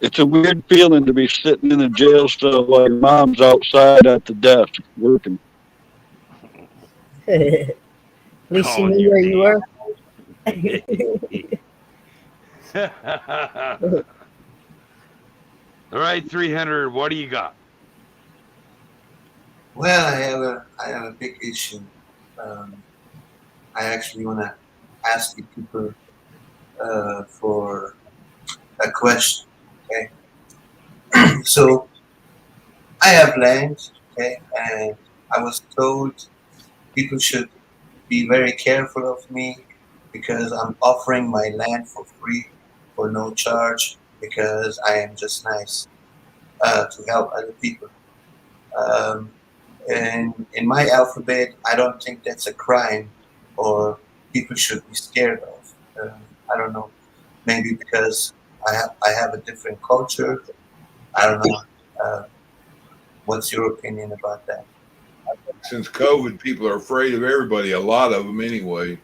It's a weird feeling to be sitting in a jail cell while your mom's outside at the desk working. At least you Calling knew you where you were. All right, 300. What do you got? Well, I have a big issue. I actually want to ask you people for a question. Okay, so I have land. Okay, and I was told people should be very careful of me because I'm offering my land for free for no charge because I am just nice to help other people. Um, and in my alphabet, I don't think that's a crime or people should be scared of. I don't know, maybe because I have a different culture. I don't know. What's your opinion about that? Since COVID, people are afraid of everybody. A lot of them, anyway.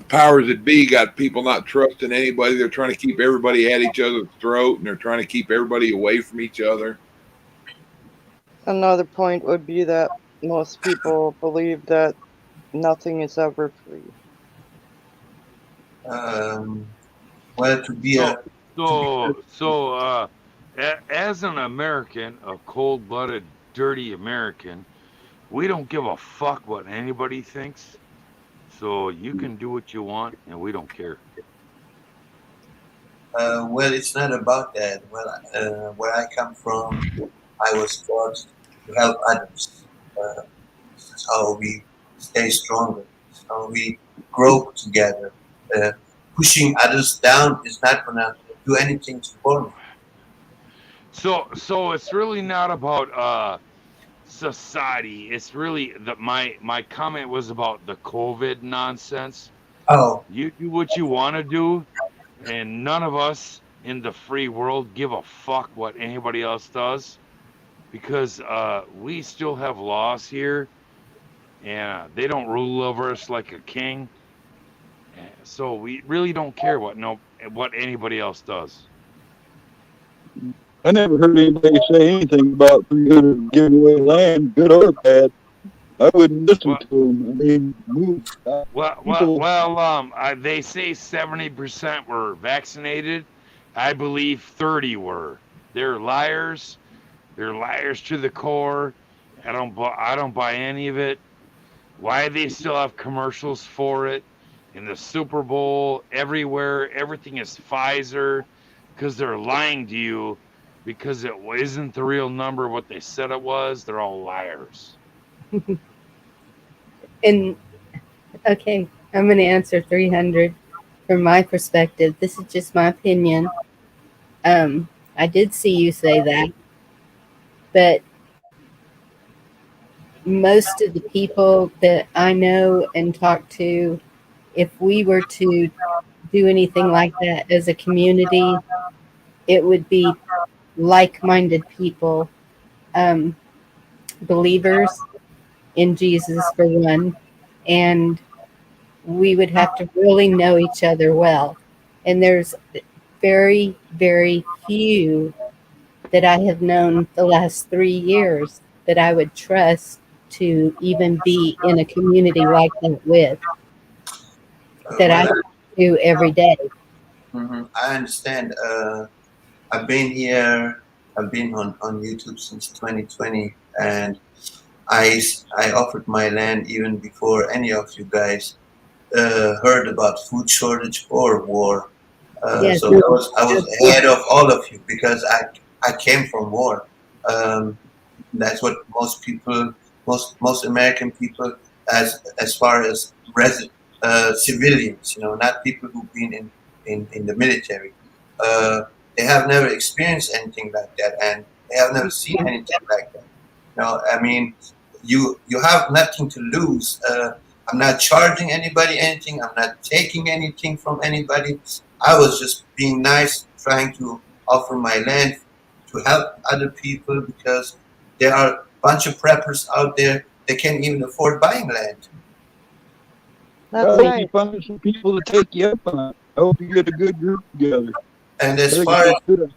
Powers that be got people not trusting anybody. They're trying to keep everybody at each other's throat, and they're trying to keep everybody away from each other. Another point would be that most people believe that nothing is ever free. Well, to be as an American, a cold-blooded, dirty American, we don't give a fuck what anybody thinks. So you can do what you want, and we don't care. Well, it's not about that. Well, where I come from, I was taught to help others. This is how we stay stronger. This is how we grow together. Pushing others down is not gonna do anything for me. So it's really not about society. It's really my comment was about the COVID nonsense. Oh, You do what you want to do, and none of us in the free world give a fuck what anybody else does, because we still have laws here, and they don't rule over us like a king. So we really don't care what anybody else does. I never heard anybody say anything about 300 giving away land, good or bad. I wouldn't listen to them. I mean, they say 70% were vaccinated. I believe 30 were. They're liars. They're liars to the core. I don't buy any of it. Why they still have commercials for it in the Super Bowl, everywhere? Everything is Pfizer, because they're lying to you, because it isn't the real number what they said it was. They're all liars. And okay, I'm going to answer 300 from my perspective. This is just my opinion. I did see you say that, but most of the people that I know and talk to, if we were to do anything like that as a community, it would be like-minded people, believers in Jesus for one, and we would have to really know each other well. And there's very, very few that I have known the last 3 years that I would trust to even be in a community like that with, that I do every day. I understand. I've been here. I've been on YouTube since 2020, and I offered my land even before any of you guys heard about food shortage or war. Yes. So I was ahead of all of you because I came from war. That's what most people, most American people, as far as civilians, not people who've been in the military. They have never experienced anything like that, and they have never seen anything like that. I mean, you have nothing to lose. I'm not charging anybody anything. I'm not taking anything from anybody. I was just being nice, trying to offer my land to help other people because there are a bunch of preppers out there that can't even afford buying land. That's right. right. You find some people to take you up on it. I hope you get a good group together. And I as think far it's as a good.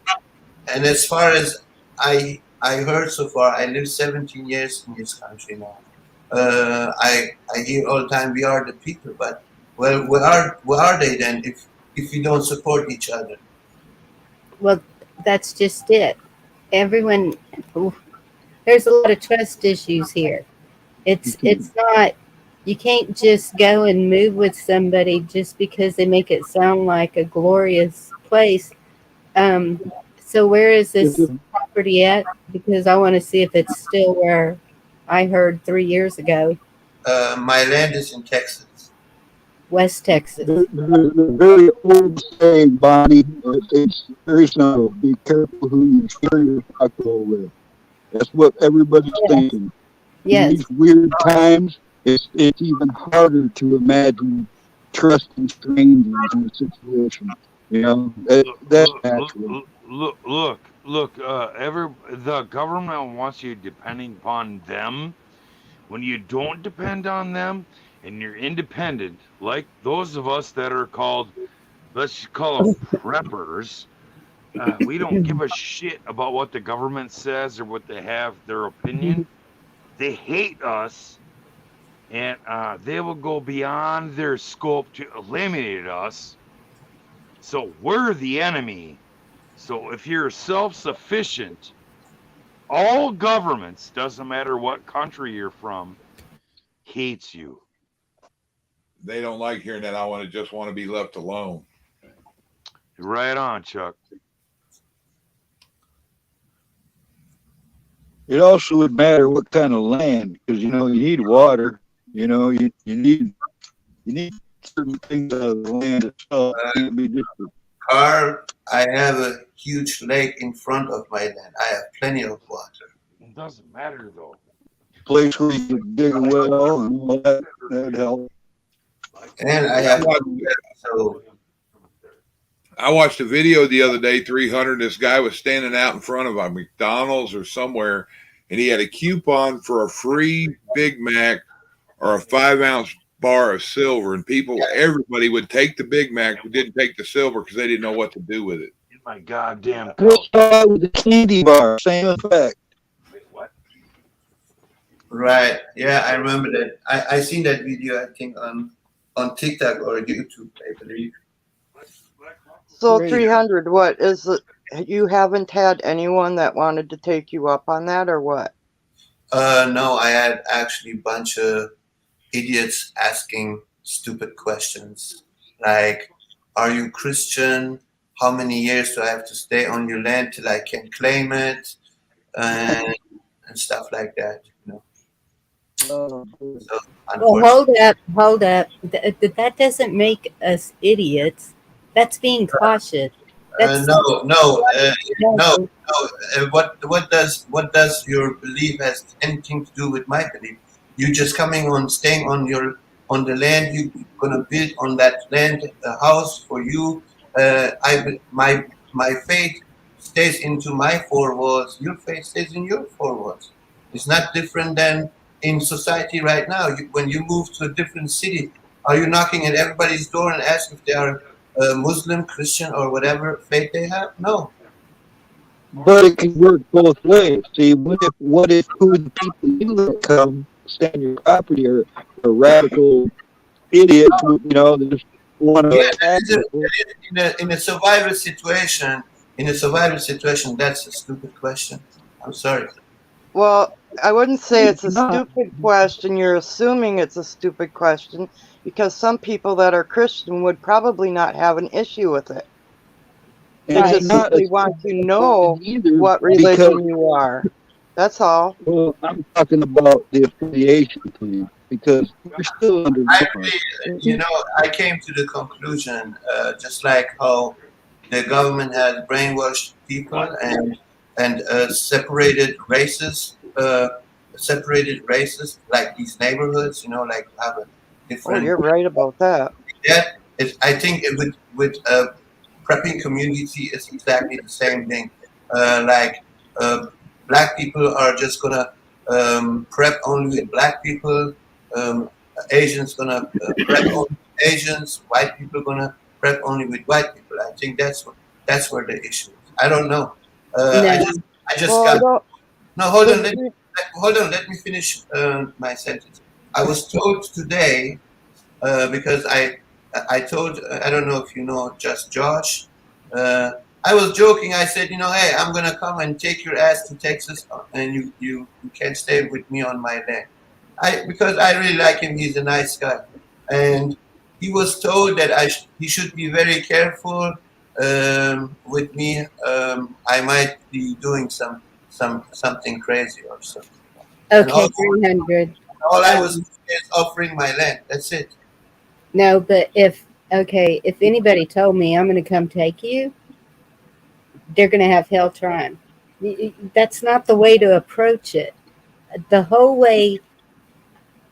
I heard so far, I live 17 years in this country now. I hear all the time we are the people, but well, where are they then if we don't support each other? Well, that's just it. Everyone, there's a lot of trust issues here. It's not, you can't just go and move with somebody just because they make it sound like a glorious place. So where is this property at? Because I want to see if it's still where I heard 3 years ago. My land is in Texas. West Texas. There's a very old saying, Bonnie. It's very simple. Be careful who you share your foxhole with. That's what everybody's thinking. Yes. In these weird times, it's even harder to imagine trusting strangers in a situation. You know, that's natural. Look. The government wants you depending upon them. When you don't depend on them and you're independent, like those of us that are called, let's call them preppers, we don't give a shit about what the government says or what they have their opinion. They hate us, and they will go beyond their scope to eliminate us. So we're the enemy. So if you're self-sufficient, all governments, doesn't matter what country you're from, hates you. They don't like hearing that. I just want to be left alone. Right on, Chuck. It also would matter what kind of land, because you need water. You need certain things out of the land itself. It can't be just Carl, I have a huge lake in front of my land. I have plenty of water. It doesn't matter though. place where you could dig a well and all that. That'd help. And I have I watched a video the other day, 300. This guy was standing out in front of a McDonald's or somewhere, and he had a coupon for a free Big Mac or a 5-ounce bar of silver. And everybody would take the Big Mac, but didn't take the silver because they didn't know what to do with it. My goddamn. With the candy bar, same effect. Right. Yeah, I remember that. I seen that video, I think, on TikTok or YouTube, I believe. So 300, what is it? You haven't had anyone that wanted to take you up on that, or what? No, I had actually a bunch of idiots asking stupid questions like, are you Christian? How many years do I have to stay on your land till I can claim it? And stuff like that, you know. So, well, hold up. That doesn't make us idiots. That's being cautious. No. What does your belief has anything to do with my belief? You just staying on the land. You're gonna build on that land a house for you. My faith stays into my four walls. Your faith stays in your four walls. It's not different than in society right now. When you move to a different city, are you knocking at everybody's door and ask if they are Muslim, Christian, or whatever faith they have? No. But it can work both ways. See, what if who the people you let come stay on your property are radical idiots? They just want to. In a survival situation, that's a stupid question. I'm sorry. Well, I wouldn't say it's a stupid question. You're assuming it's a stupid question because some people that are Christian would probably not have an issue with it. They just simply want to know what religion you are. That's all. Well, I'm talking about the affiliation thing because we're still under. I came to the conclusion, just like how the government has brainwashed people and separated races, like these neighborhoods, like have a different. Oh, you're right about that. Yeah, I think with prepping community is exactly the same thing. Black people are just gonna prep only with black people. Asians gonna prep only Asians. White people gonna prep only with white people. I think that's where the issue is. I don't know. No. I just Well, I got don't. no. Hold on. But Hold on. Let me finish my sentence. I was told today because I told I don't know if you know just Josh. Uh, I was joking. I said, hey, I'm gonna come and take your ass to Texas, and you can't stay with me on my land. Because I really like him. He's a nice guy, and he was told that he should be very careful with me. I might be doing something crazy or something. And Okay, 300. all I was is offering my land. That's it. No, but if anybody told me I'm going to come take you, they're going to have hell trying. That's not the way to approach it. The whole way,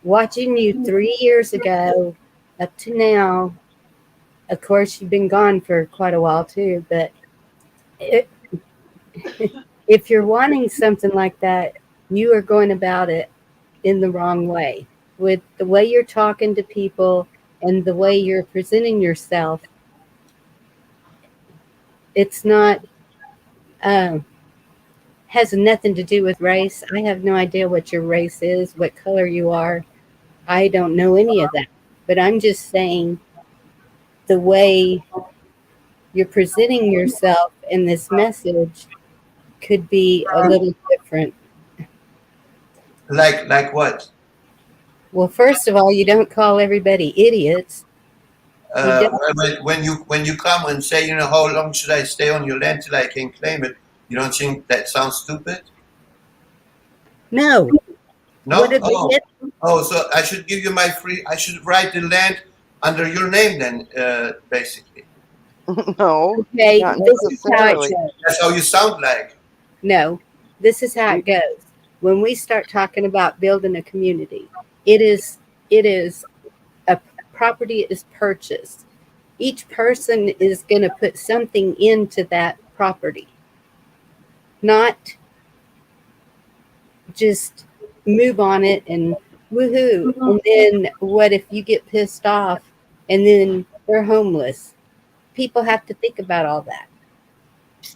watching you 3 years ago up to now, of course, you've been gone for quite a while too, but if you're wanting something like that, you are going about it in the wrong way. With the way you're talking to people and the way you're presenting yourself, it's not has nothing to do with race. I have no idea what your race is, what color you are. I don't know any of that. But I'm just saying the way you're presenting yourself in this message could be a little different. Like what? Well, first of all, you don't call everybody idiots. When you come and say, how long should I stay on your land till I can claim it? You don't think that sounds stupid? No. No. So I should give you I should write the land under your name then, basically. No. Okay, Not this is how it necessarily. goes. That's how you sound like. No, this is how it goes. When we start talking about building a community, it is a property is purchased. Each person is going to put something into that property, not just move on it and woohoo. And then what if you get pissed off and then they're homeless? People have to think about all that.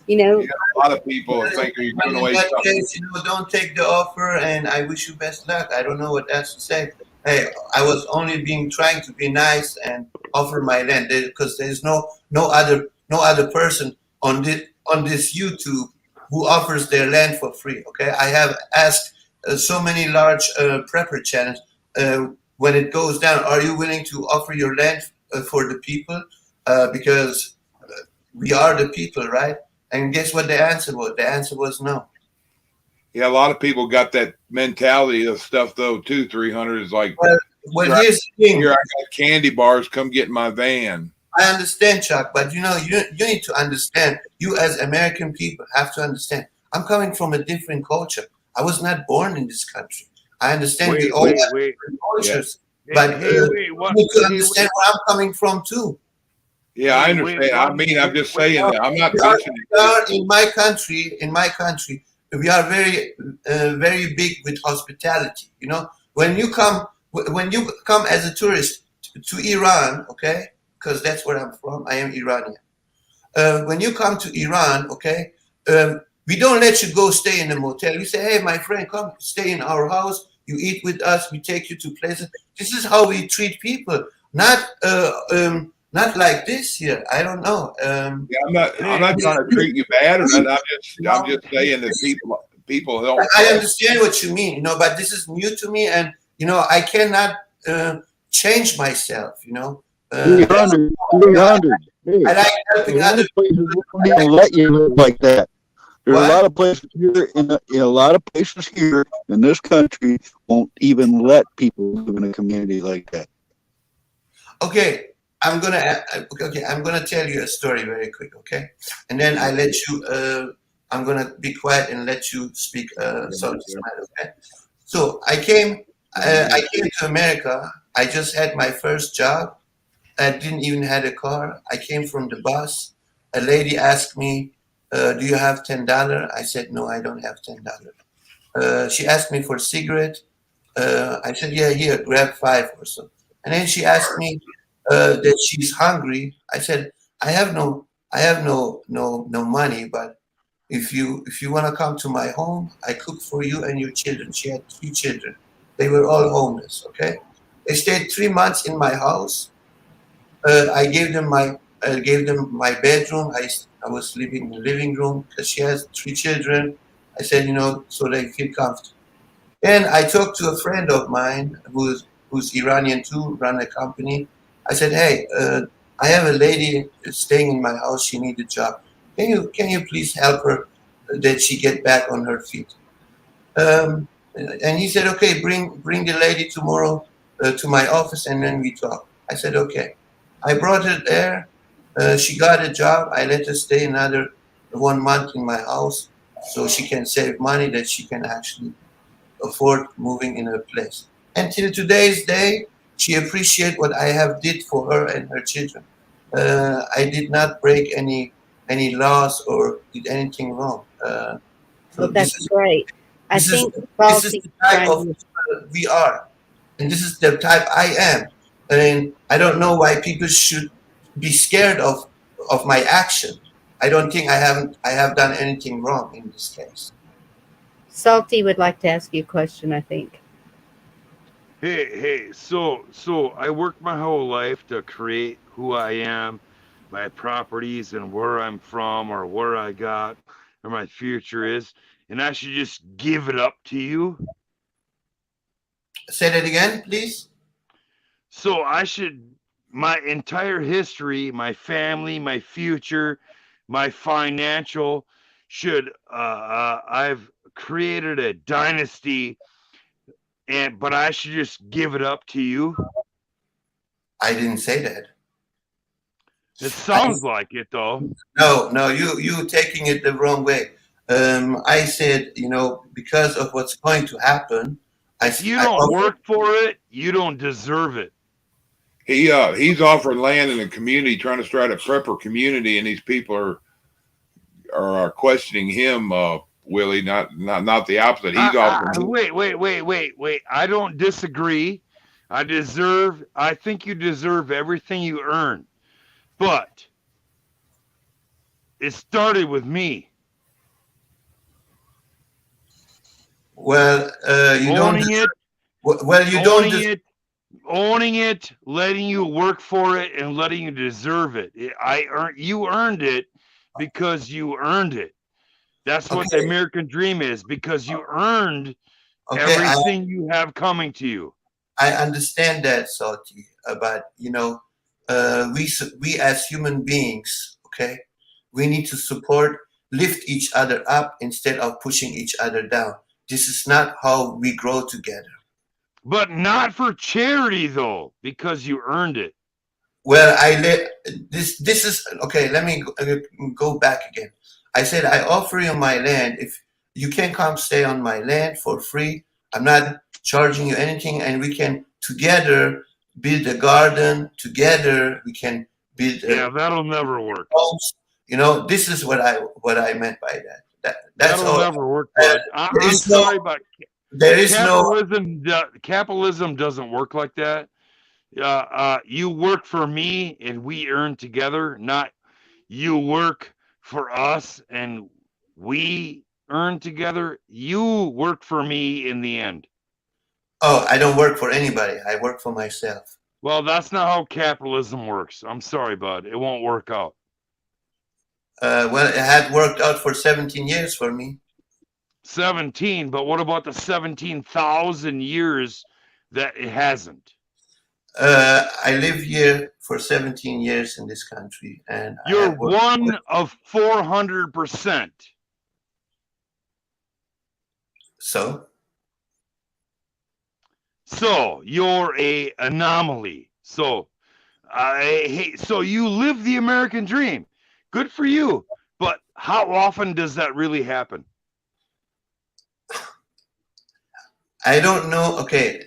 A lot of people think you're giving away In that something. case, don't take the offer, and I wish you best luck. I don't know what else to say. Hey, I was only trying to be nice and offer my land because there's no other person on this YouTube who offers their land for free. Okay, I have asked so many large prepper channels when it goes down, are you willing to offer your land for the people? Because we are the people, right? And guess what the answer was? The answer was no. Yeah, a lot of people got that mentality of stuff though too. 300 is like, well, here's the thing. Here I got candy bars. Come get in my van. I understand, Chuck, but you need to understand. You as American people have to understand. I'm coming from a different culture. I was not born in this country. I understand we all have different cultures, but you need to understand where I'm coming from too. Yeah, I understand. I'm just saying that. I'm not pushing it. In my country, we are very big with hospitality. When you come as a tourist to Iran, okay, because that's where I'm from. I am Iranian. When you come to Iran, okay, we don't let you go stay in a motel. We say, hey, my friend, come stay in our house. You eat with us. We take you to places. This is how we treat people. Not like this here. I don't know. I'm not trying to treat you bad or nothing. I'm just saying that people don't. I understand what you mean, but this is new to me, and I cannot change myself. 300. I like helping other people. Don't let you live like that. There's a lot of places here in a lot of places here in this country won't even let people live in a community like that. Okay. I'm gonna tell you a story very quick, okay? And then I let you. I'm gonna be quiet and let you speak. Okay? So I came to America. I just had my first job. I didn't even have a car. I came from the bus. A lady asked me, "Do you have $10?" I said, "No, I don't have $10." She asked me for a cigarette. I said, "Yeah, here, grab 5 or so." And then she asked me, that she's hungry. I said, I have no money, but if you want to come to my home, I cook for you and your children. She had 3 children. They were all homeless. Okay, they stayed 3 months in my house. I gave them my bedroom. I was living in the living room because she has 3 children. I said, so they feel comfortable. And I talked to a friend of mine who's Iranian too, run a company. I said, hey, I have a lady staying in my house. She needs a job. Can you please help her that she get back on her feet? And he said, okay, bring the lady tomorrow to my office and then we talk. I said, okay. I brought her there. She got a job. I let her stay another 1 month in my house so she can save money that she can actually afford moving in her place. Until today's day, she appreciates what I have did for her and her children. I did not break any laws or did anything wrong. So Well, that's great. I this is think this is Salty the type trying of to. people we are, and this is the type I am. And I don't know why people should be scared of my action. I don't think I have done anything wrong in this case. Salty would like to ask you a question, I think. Hey, so I worked my whole life to create who I am, my properties and where I'm from or where I got or my future is, and I should just give it up to you. Say that again, please. So I should my entire history, my family, my future, my financial should I've created a dynasty but I should just give it up to you. I didn't say that. It sounds like it though. No, you taking it the wrong way. I said, because of what's going to happen, If you don't work for it, you don't deserve it. He's offering land in the community, trying to start a prepper community, and these people are questioning him, Willie, not the opposite. He's offering. Wait. I don't disagree. I think you deserve everything you earn. But it started with me. Well, you owning don't. It. Well, you don't. Owning it, letting you work for it, and letting you deserve it. You earned it because you earned it. That's what the American dream is, because you earned everything you have coming to you. I understand that, Salty, but we as human beings, okay, we need to lift each other up instead of pushing each other down. This is not how we grow together. But not for charity, though, because you earned it. Well, this is okay. Let me go back again. I said I offer you my land. If you can come stay on my land for free, I'm not charging you anything, and we can together build a garden. Together, we can build. That'll never work. Homes. This is what I meant by that. That's that'll all. Never work. But I'm sorry, but there is capitalism doesn't work like that. You work for me and we earn together, not you work for us and we earn together. You work for me in the end. Oh, I don't work for anybody. I work for myself. Well, that's not how capitalism works. I'm sorry, bud. It won't work out. Well, it had worked out for 17 years for me. 17, but what about the 17,000 years that it hasn't? I live here for 17 years in this country, and you're one of 400%. So you're a anomaly. So you live the American dream. Good for you. But how often does that really happen? I don't know. Okay,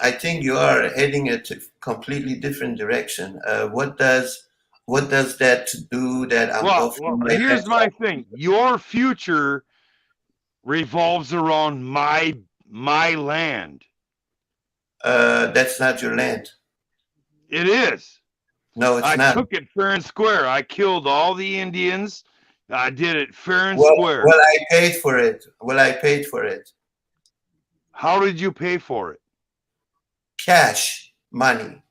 I think you are heading a completely different direction. What does that do that I'm well, here's my thing. Your future revolves around my land. That's not your land. It is. No, it's I not. took it fair and square. I killed all the Indians. I did it fair and Well, square. well, I paid for it. Well, I paid for it. How did you pay for it? Cash, money.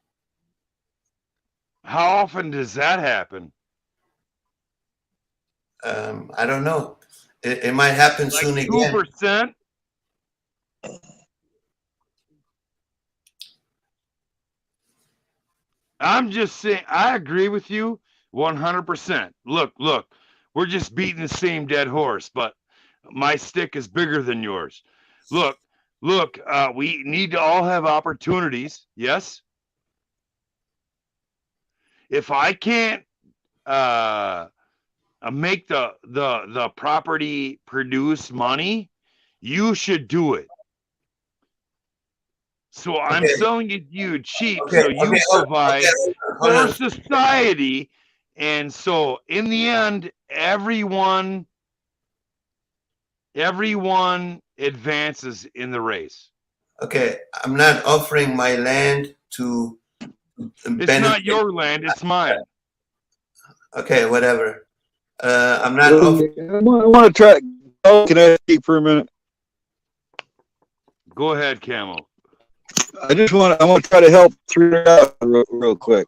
How often does that happen? I don't know. It might happen Like soon again. 2%? I'm just saying, I agree with you 100%. Look, we're just beating the same dead horse, but my stick is bigger than yours. Look, we need to all have opportunities. Yes. If I can't make the property produce money, you should do it. So I'm selling it you cheap, so you provide for society, and so in the end, everyone advances in the race. Okay, I'm not offering my land to It's benefit. not your land; it's mine. Okay, whatever. I'm not. I want to try. Oh, can I speak for a minute? Go ahead, Camel. I want to try to help through it out real quick.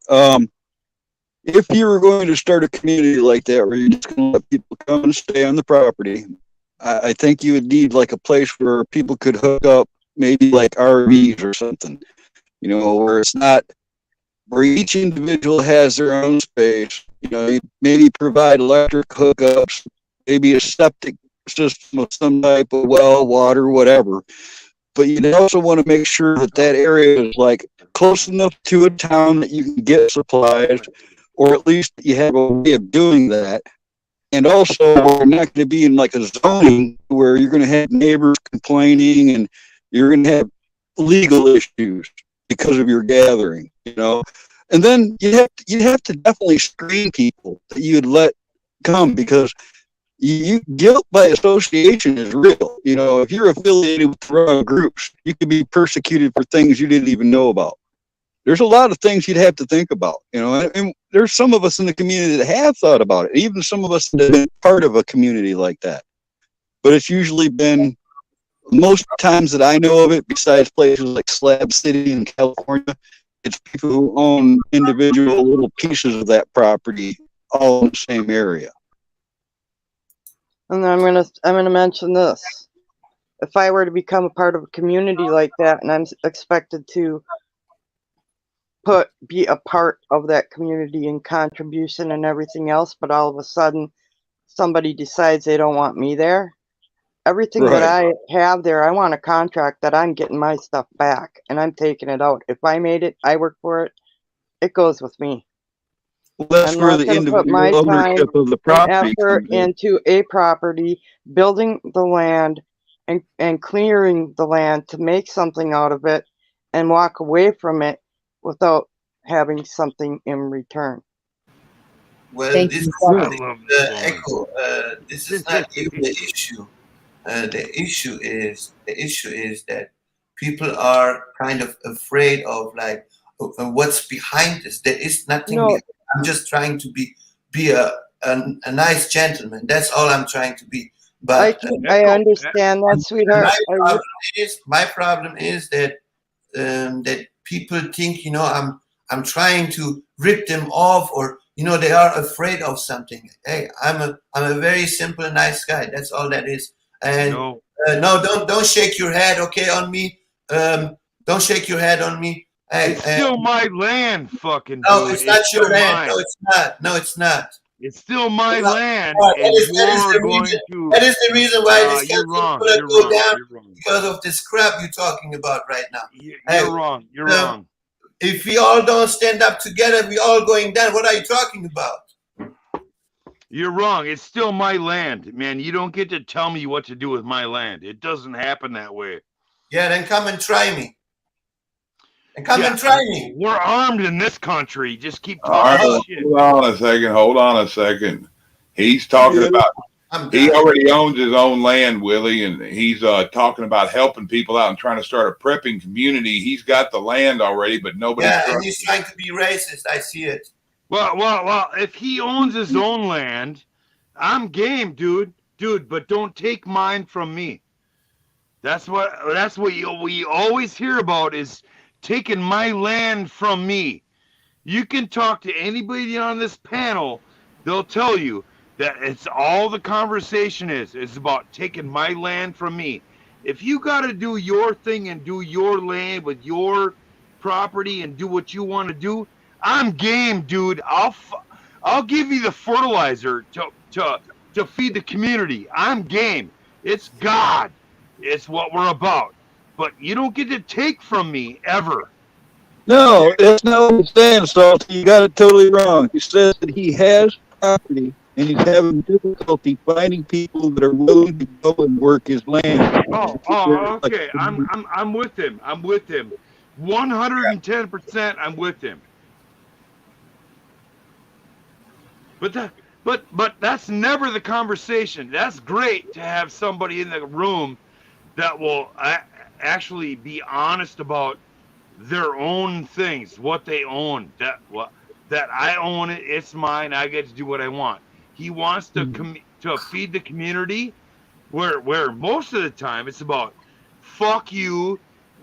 If you were going to start a community like that where you're just going to let people come and stay on the property, I think you would need like a place where people could hook up, maybe like RVs or something, you know, where it's not, where each individual has their own space. You know, you maybe provide electric hookups, maybe a septic system of some type of well, water, whatever. But you'd also want to make sure that that area is like close enough to a town that you can get supplies, or at least you have a way of doing that. And also, we're not going to be in like a zoning where you're going to have neighbors complaining and you're going to have legal issues because of your gathering, you know. And then you have to definitely screen people that you'd let come, because guilt by association is real. You know, if you're affiliated with the wrong groups, you could be persecuted for things you didn't even know about. There's a lot of things you'd have to think about, you know, and there's some of us in the community that have thought about it, even some of us that have been part of a community like that. But it's usually been, most times that I know of it, besides places like Slab City in California, it's people who own individual little pieces of that property all in the same area. And I'm gonna mention this. If I were to become a part of a community like that, and I'm expected to be a part of that community and contribution and everything else, but all of a sudden somebody decides they don't want me there, everything that I have there, I want a contract that I'm getting my stuff back and I'm taking it out. If I made it, I work for it, it goes with me. Well, that's where the individual ownership of the property effort into a property, building the land and clearing the land to make something out of it and walk away from it without having something in return. Well, this is Echo. This is not even the issue. The issue is that people are kind of afraid of like what's behind this. There is nothing. No. I'm just trying to be a nice gentleman. That's all I'm trying to be. But I understand that, sweetheart. My problem is that that people think, you know, I'm trying to rip them off, or you know, they are afraid of something. Hey, I'm a very simple, nice guy. That's all that is. And no, don't shake your head, okay, on me. Don't shake your head on me. Hey, it's still my land, fucking no, dude. it's not your land. Mine. No, it's not. No, it's not. It's still my land, and that is the reason why this you're wrong. You're Wrong. down You're wrong. because of this crap you're talking about right now. You're wrong. You're wrong. If we all don't stand up together, we all going down. What are you talking about? You're wrong. It's still my land, man. You don't get to tell me what to do with my land. It doesn't happen that way. Yeah, then come and try me. And come and try me. We're armed in this country. Just keep talking shit. Hold on a second. He's talking about, he already owns his own land, Willie, and he's talking about helping people out and trying to start a prepping community. He's got the land already, but nobody. Yeah, and he's trying to be racist. I see it. Well, if he owns his own land, I'm game, dude. But don't take mine from me. That's what we always hear about is taking my land from me. You can talk to anybody on this panel, they'll tell you that it's all the conversation is about taking my land from me. If you got to do your thing and do your land with your property and do what you want to do, I'm game, dude. I'll give you the fertilizer to feed the community. I'm game. It's God. It's what we're about. But you don't get to take from me ever. No, that's not what he's saying, Salty. You got it totally wrong. He says that he has property and he's having difficulty finding people that are willing to go and work his land. Okay. I'm with him. 110%. I'm with him. But that's never the conversation. That's great to have somebody in the room that will actually be honest about their own things, what they own. That I own it, it's mine. I get to do what I want. He wants to feed the community, where most of the time it's about fuck you.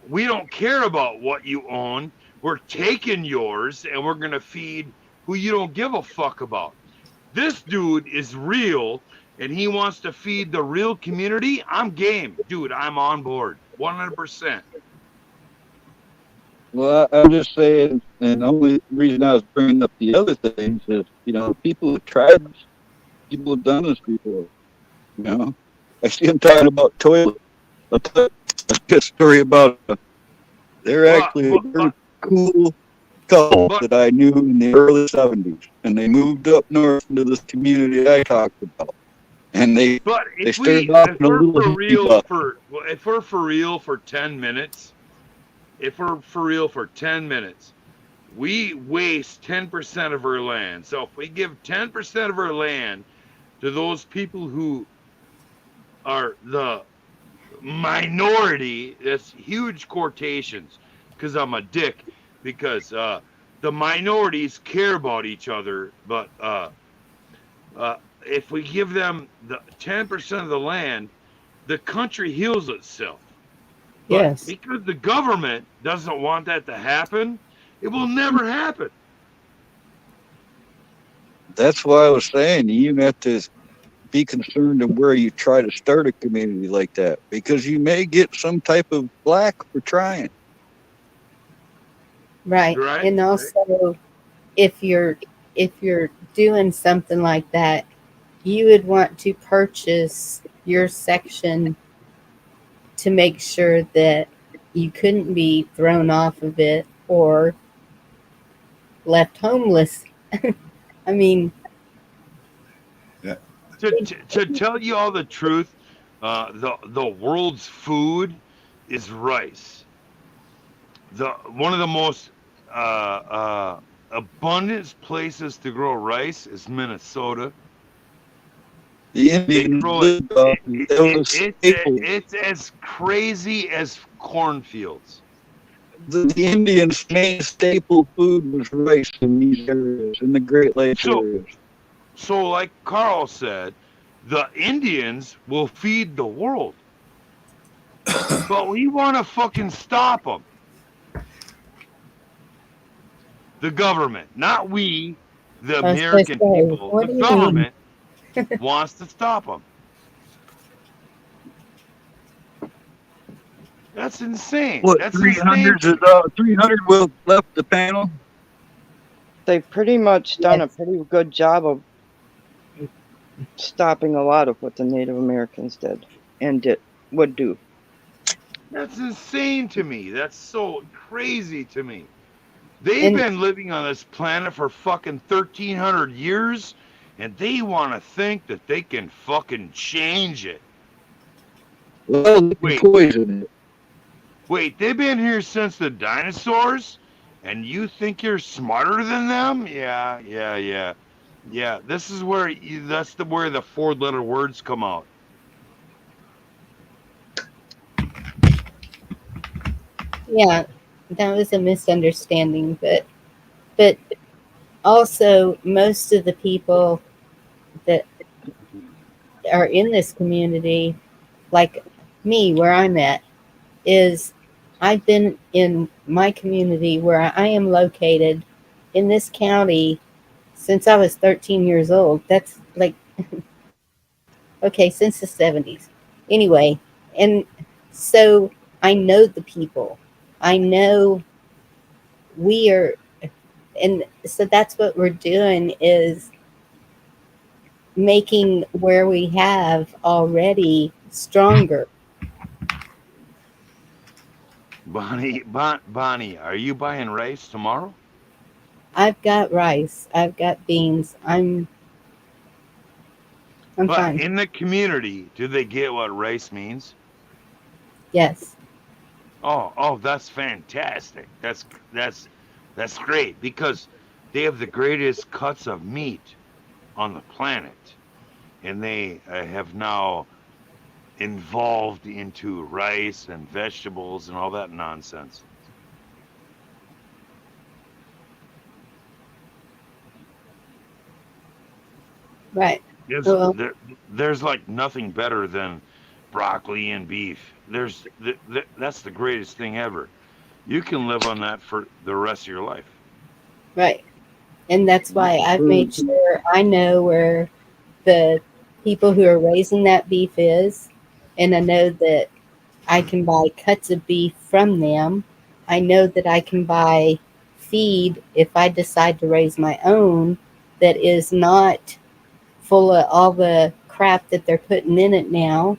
We don't care about what you own. We're taking yours and we're gonna feed who you don't give a fuck about. This dude is real and he wants to feed the real community. I'm game, dude. I'm on board, 100%. Well, I'm just saying, and the only reason I was bringing up the other things is, people have tried this. People have done this before. I see them talking about toilets. I'll tell you a story about they're actually a very cool couple that I knew in the early 70s, and they moved up north into this community I talked about. And they started off in a little hippie bus. If we're for real for 10 minutes, we waste 10% of our land. So if we give 10% of our land to those people who are the minority, that's huge quotations because I'm a dick, because the minorities care about each other, but if we give them the 10% of the land, the country heals itself. Yes. But because the government doesn't want that to happen, it will never happen. That's why I was saying you have to be concerned of where you try to start a community like that, because you may get some type of flack for trying. Right. And also, if you're doing something like that, you would want to purchase your section to make sure that you couldn't be thrown off of it or left homeless. I mean, to tell you all the truth, the world's food is rice. One of the most abundant places to grow rice is Minnesota. The Indians lived off it's as crazy as cornfields. The Indians' main staple food was rice in these areas, in the Great Lakes areas. So, like Carl said, the Indians will feed the world, but we want to fucking stop them. The government, not we, the American people. The government wants to stop them. That's insane. What, that's 300 insane. 300 will left the panel? They've pretty much done a pretty good job of stopping a lot of what the Native Americans did and would do. That's insane to me. That's so crazy to me. They've been living on this planet for fucking 1,300 years, and they want to think that they can fucking change it. Well, they can poison it. Wait, they've been here since the dinosaurs, and you think you're smarter than them? Yeah. This is where where the 4-letter words come out. Yeah, that was a misunderstanding, but also, most of the people that are in this community, like me, where I'm at, is I've been in my community where I am located in this county since I was 13 years old. That's like, okay, since the 70s. Anyway, and so I know the people. I know we are, and so that's what we're doing is making where we have already stronger. Bonnie, are you buying rice tomorrow? I've got rice. I've got beans. I'm But fine. in the community, do they get what rice means? Yes. Oh, that's fantastic. That's great because they have the greatest cuts of meat on the planet, and they have now involved into rice and vegetables and all that nonsense. Right. There's Well, there's like nothing better than broccoli and beef. That's the greatest thing ever. You can live on that for the rest of your life. right. And that's why I've made sure I know where the people who are raising that beef is. And I know that I can buy cuts of beef from them. I know that I can buy feed if I decide to raise my own that is not full of all the crap that they're putting in it now.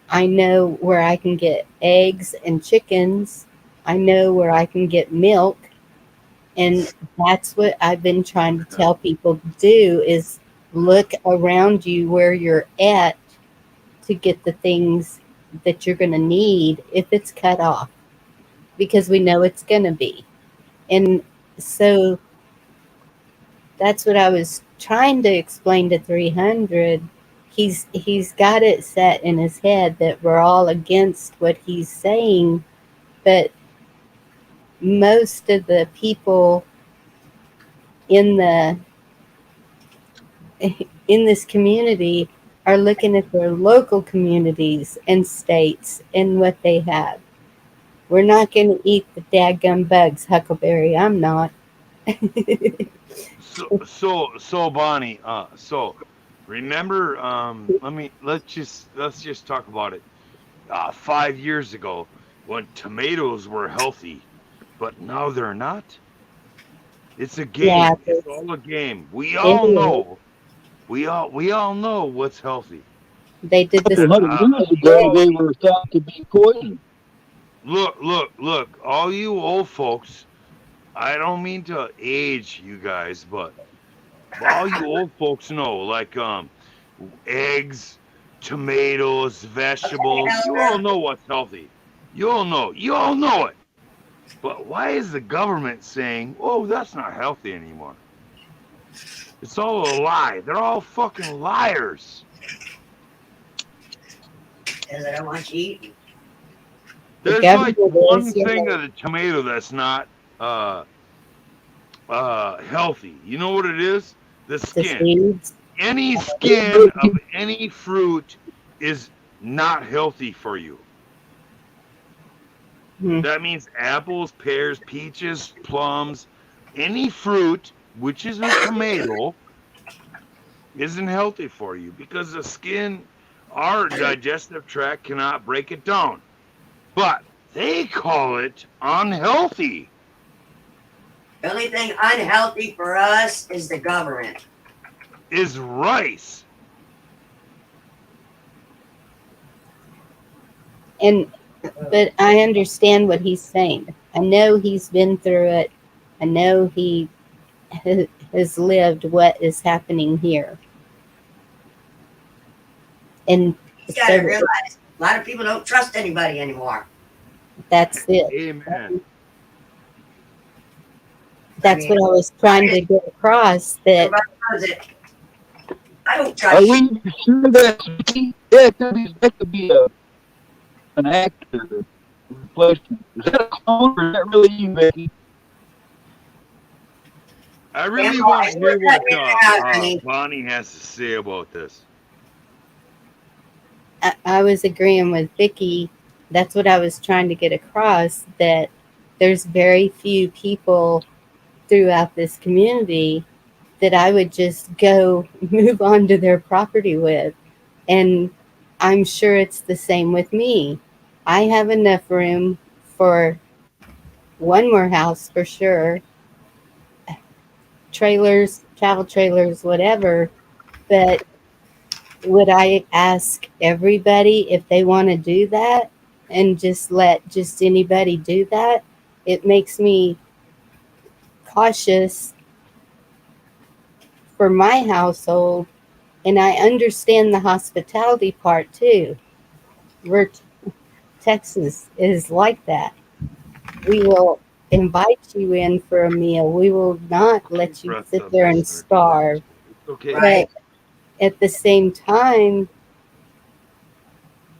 I know where I can get eggs and chickens. I know where I can get milk. And that's what I've been trying to tell people to do is look around you where you're at to get the things that you're going to need if it's cut off, because we know it's going to be. And so that's what I was trying to explain to 300. He's got it set in his head that we're all against what he's saying, but most of the people in the in this community are looking at their local communities and states and what they have. We're not going to eat the dadgum bugs, Huckleberry. I'm not. So Bonnie, so remember, let's just talk about it. 5 years ago, when tomatoes were healthy, but now they're not. It's a Yeah, game. It's all a game. We it all is. know. We all know what's healthy. They did this. 100 years ago, they were thought to be poison. Look! All you old folks. I don't mean to age you guys, but all you old folks know, like eggs, tomatoes, vegetables. You all know what's healthy. You all know. You all know it. But why is the government saying, "Oh, that's not healthy anymore"? It's all a lie. They're all fucking liars. Because I don't want you eating. There's like one thing of the tomato that's not healthy. You know what it is? The skin. Any skin of any fruit is not healthy for you. That means apples, pears, peaches, plums, any fruit which is a tomato isn't healthy for you because the skin, our digestive tract cannot break it down. But they call it unhealthy. The only thing unhealthy for us is the government. Is rice. But I understand what he's saying. I know he's been through it. I know he has lived what is happening here. And You gotta realize a lot of people don't trust anybody anymore. That's it. Amen. That's what I was trying to get across. That I don't Are trust we sure that's me? Yeah, that could be an actor replacement. Is that a clone or is that really you, Becky? I really Grandpa, want to hear we're what cutting it out, honey. Bonnie has to say about this. I was agreeing with Vicky. That's what I was trying to get across, that there's very few people throughout this community that I would just go move on to their property with. And I'm sure it's the same with me. I have enough room for one more house for sure. Trailers, travel trailers, whatever. But would I ask everybody if they want to do that and just let just anybody do that? It makes me cautious for my household, and I understand the hospitality part too. Texas is like that. We will invite you in for a meal. We will not let you sit there and starve. Okay. But at the same time,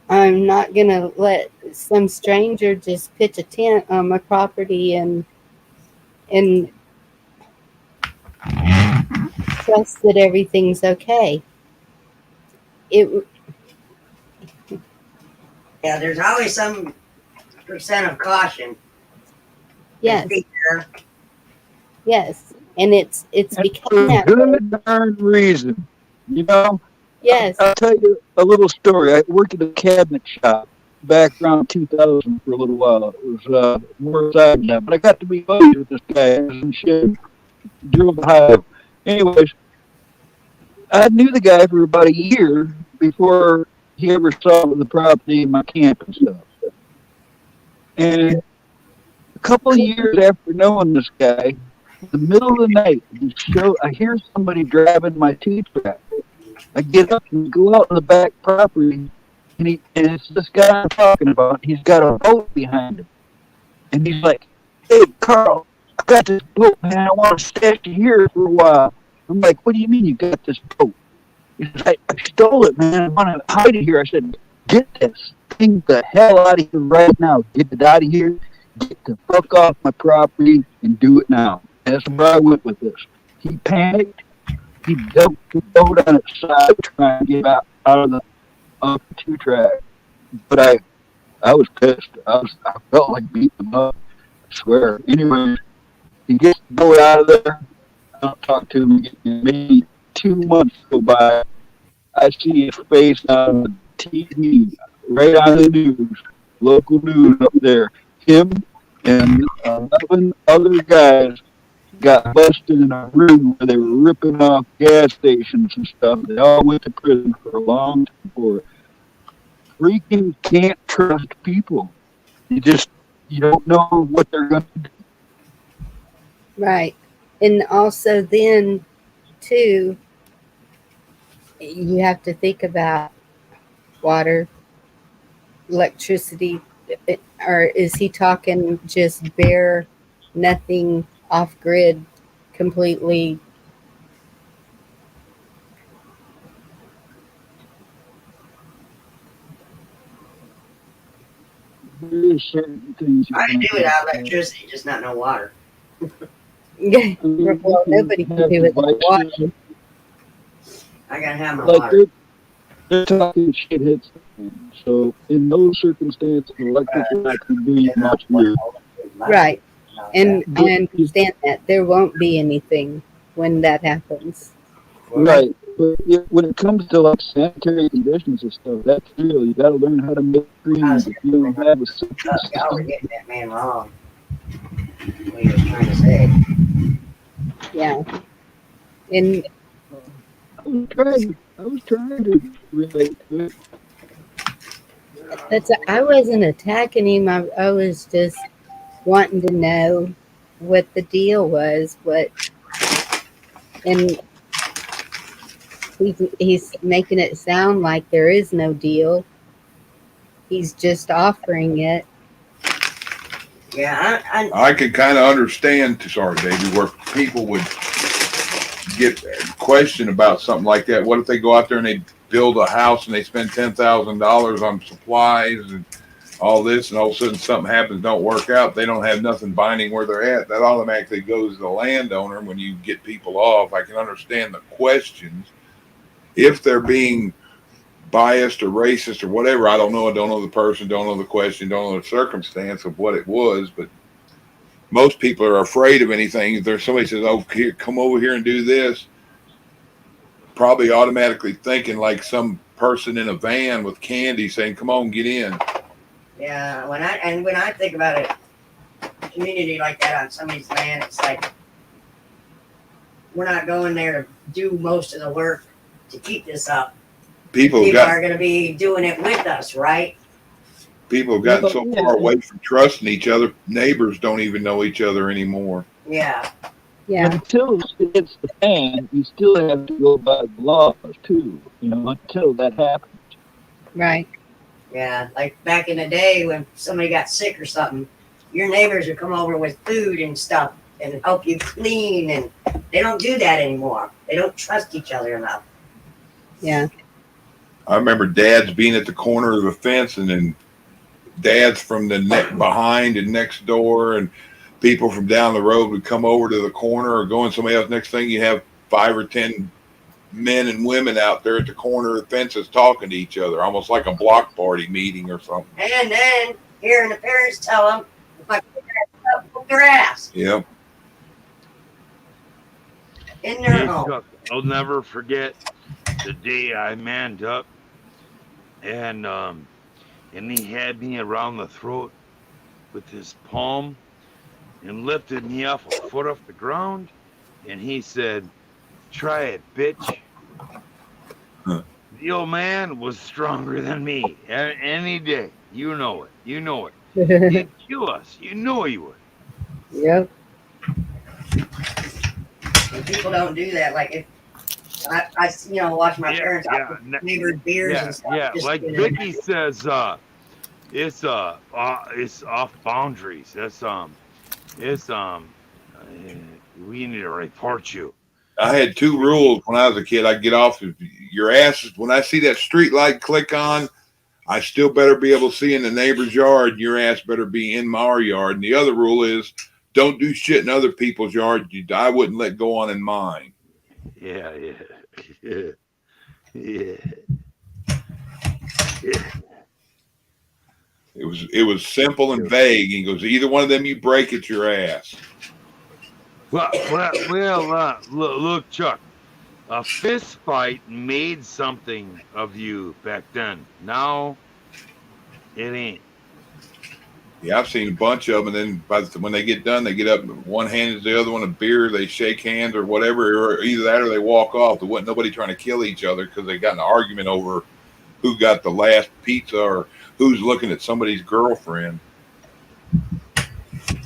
I'm not going to let some stranger just pitch a tent on my property and trust that everything's okay. Yeah, there's always some percent of caution. Yes. Fear. Yes. And it's become For that good darn reason. You know? Yes. I'll tell you a little story. I worked at a cabinet shop back around 2000 for a little while. It was more side than that. But I got to be buddies with this guy and shit. Drove the highway. Anyways, I knew the guy for about a year before he ever saw the property in my camp and stuff. And a couple of years after knowing this guy, in the middle of the night, I hear somebody driving my T-track. I get up and go out on the back property, and it's this guy I'm talking about. He's got a boat behind him. And he's like, "Hey, Carl, I got this boat, man. I want to stash it here for a while." I'm like, "What do you mean you got this boat?" He says, I stole it, man. I want to hide it here. I said, "Get this thing the hell out of here right now. Get it out of here. Get the fuck off my property and do it now." And that's where I went with this. He panicked. He dumped the boat on its side trying to get out of the two-track. But I was pissed. I felt like beating him up. I swear. Anyway, he gets the boat out of there. I don't talk to him again. Maybe 2 months go by. I see his face on the TV, right on the news, local news up there. Him and 11 other guys got busted in a room where they were ripping off gas stations and stuff. They all went to prison for a long time for it. Freaking can't trust people. You don't know what they're going to do. Right. And also then, too, you have to think about water, electricity, or is he talking just bare, nothing, off-grid, completely? There's certain things I can do without electricity, just not no water. Well, nobody can do it without water. I gotta have my Like water. they're talking shitheads. So in those circumstances, electric not going to be much good. Right. And I understand that. There won't be anything when that happens. Right. But when it comes to like sanitary conditions and stuff, that's real. You got to learn how to make creams. If you don't have a system. Y'all were getting that man wrong. What he was trying to say. Yeah. And I was trying to relate to it. I wasn't attacking him. I was just wanting to know what the deal was. And he's making it sound like there is no deal. He's just offering it. Yeah, I could kind of understand, sorry, David, where people would get questioned about something like that. What if they go out there and they build a house and they spend $10,000 on supplies and all this, and all of a sudden something happens, don't work out, they don't have nothing binding where they're at. That automatically goes to the landowner. When you get people off, I can understand the questions. If they're being biased or racist or whatever, I don't know. I don't know the person, don't know the question, don't know the circumstance of what it was, but most people are afraid of anything. If there's somebody says, "Oh, here, come over here and do this," probably automatically thinking like some person in a van with candy saying, "Come on, get in." Yeah, when I think about it, a community like that on somebody's land, it's like we're not going there to do most of the work to keep this up. People are going to be doing it with us, right? People have gotten so far away from trusting each other, neighbors don't even know each other anymore. Yeah. Yeah. Until it hits the fan, you still have to go by the laws too. Until that happens. Right. Yeah, like back in the day when somebody got sick or something, your neighbors would come over with food and stuff and help you clean, and they don't do that anymore. They don't trust each other enough. Yeah. I remember dads being at the corner of the fence, and then dads from the behind and next door, and people from down the road would come over to the corner or go in somebody else. Next thing, you have 5 or 10 men and women out there at the corner of the fences talking to each other, almost like a block party meeting or something. And then hearing the parents tell them, "Whoop their ass." Yep. In their home. Chuck, I'll never forget the day I manned up, and he had me around the throat with his palm and lifted me up a foot off the ground, and he said, "Try it, bitch." The old man was stronger than me any day. You know it. You know it. He'd kill us. You know he would. Yep. And people don't do that. Like if I watch my parents out with flavored beers and stuff. Yeah, like Vicky says, it's off boundaries. We need to report you. I had 2 rules when I was a kid. I'd get off your ass. When I see that street light click on, I still better be able to see in the neighbor's yard. Your ass better be in our yard. And the other rule is don't do shit in other people's yard. I wouldn't let go on in mine. Yeah. It was simple and vague. He goes, either one of them you break, it's your ass. Well, look, Chuck, a fist fight made something of you back then. Now, it ain't. Yeah, I've seen a bunch of them, and then when they get done, they get up, one hand is the other one a beer, they shake hands or whatever, or either that or they walk off. There wasn't nobody trying to kill each other because they got in an argument over who got the last pizza or who's looking at somebody's girlfriend.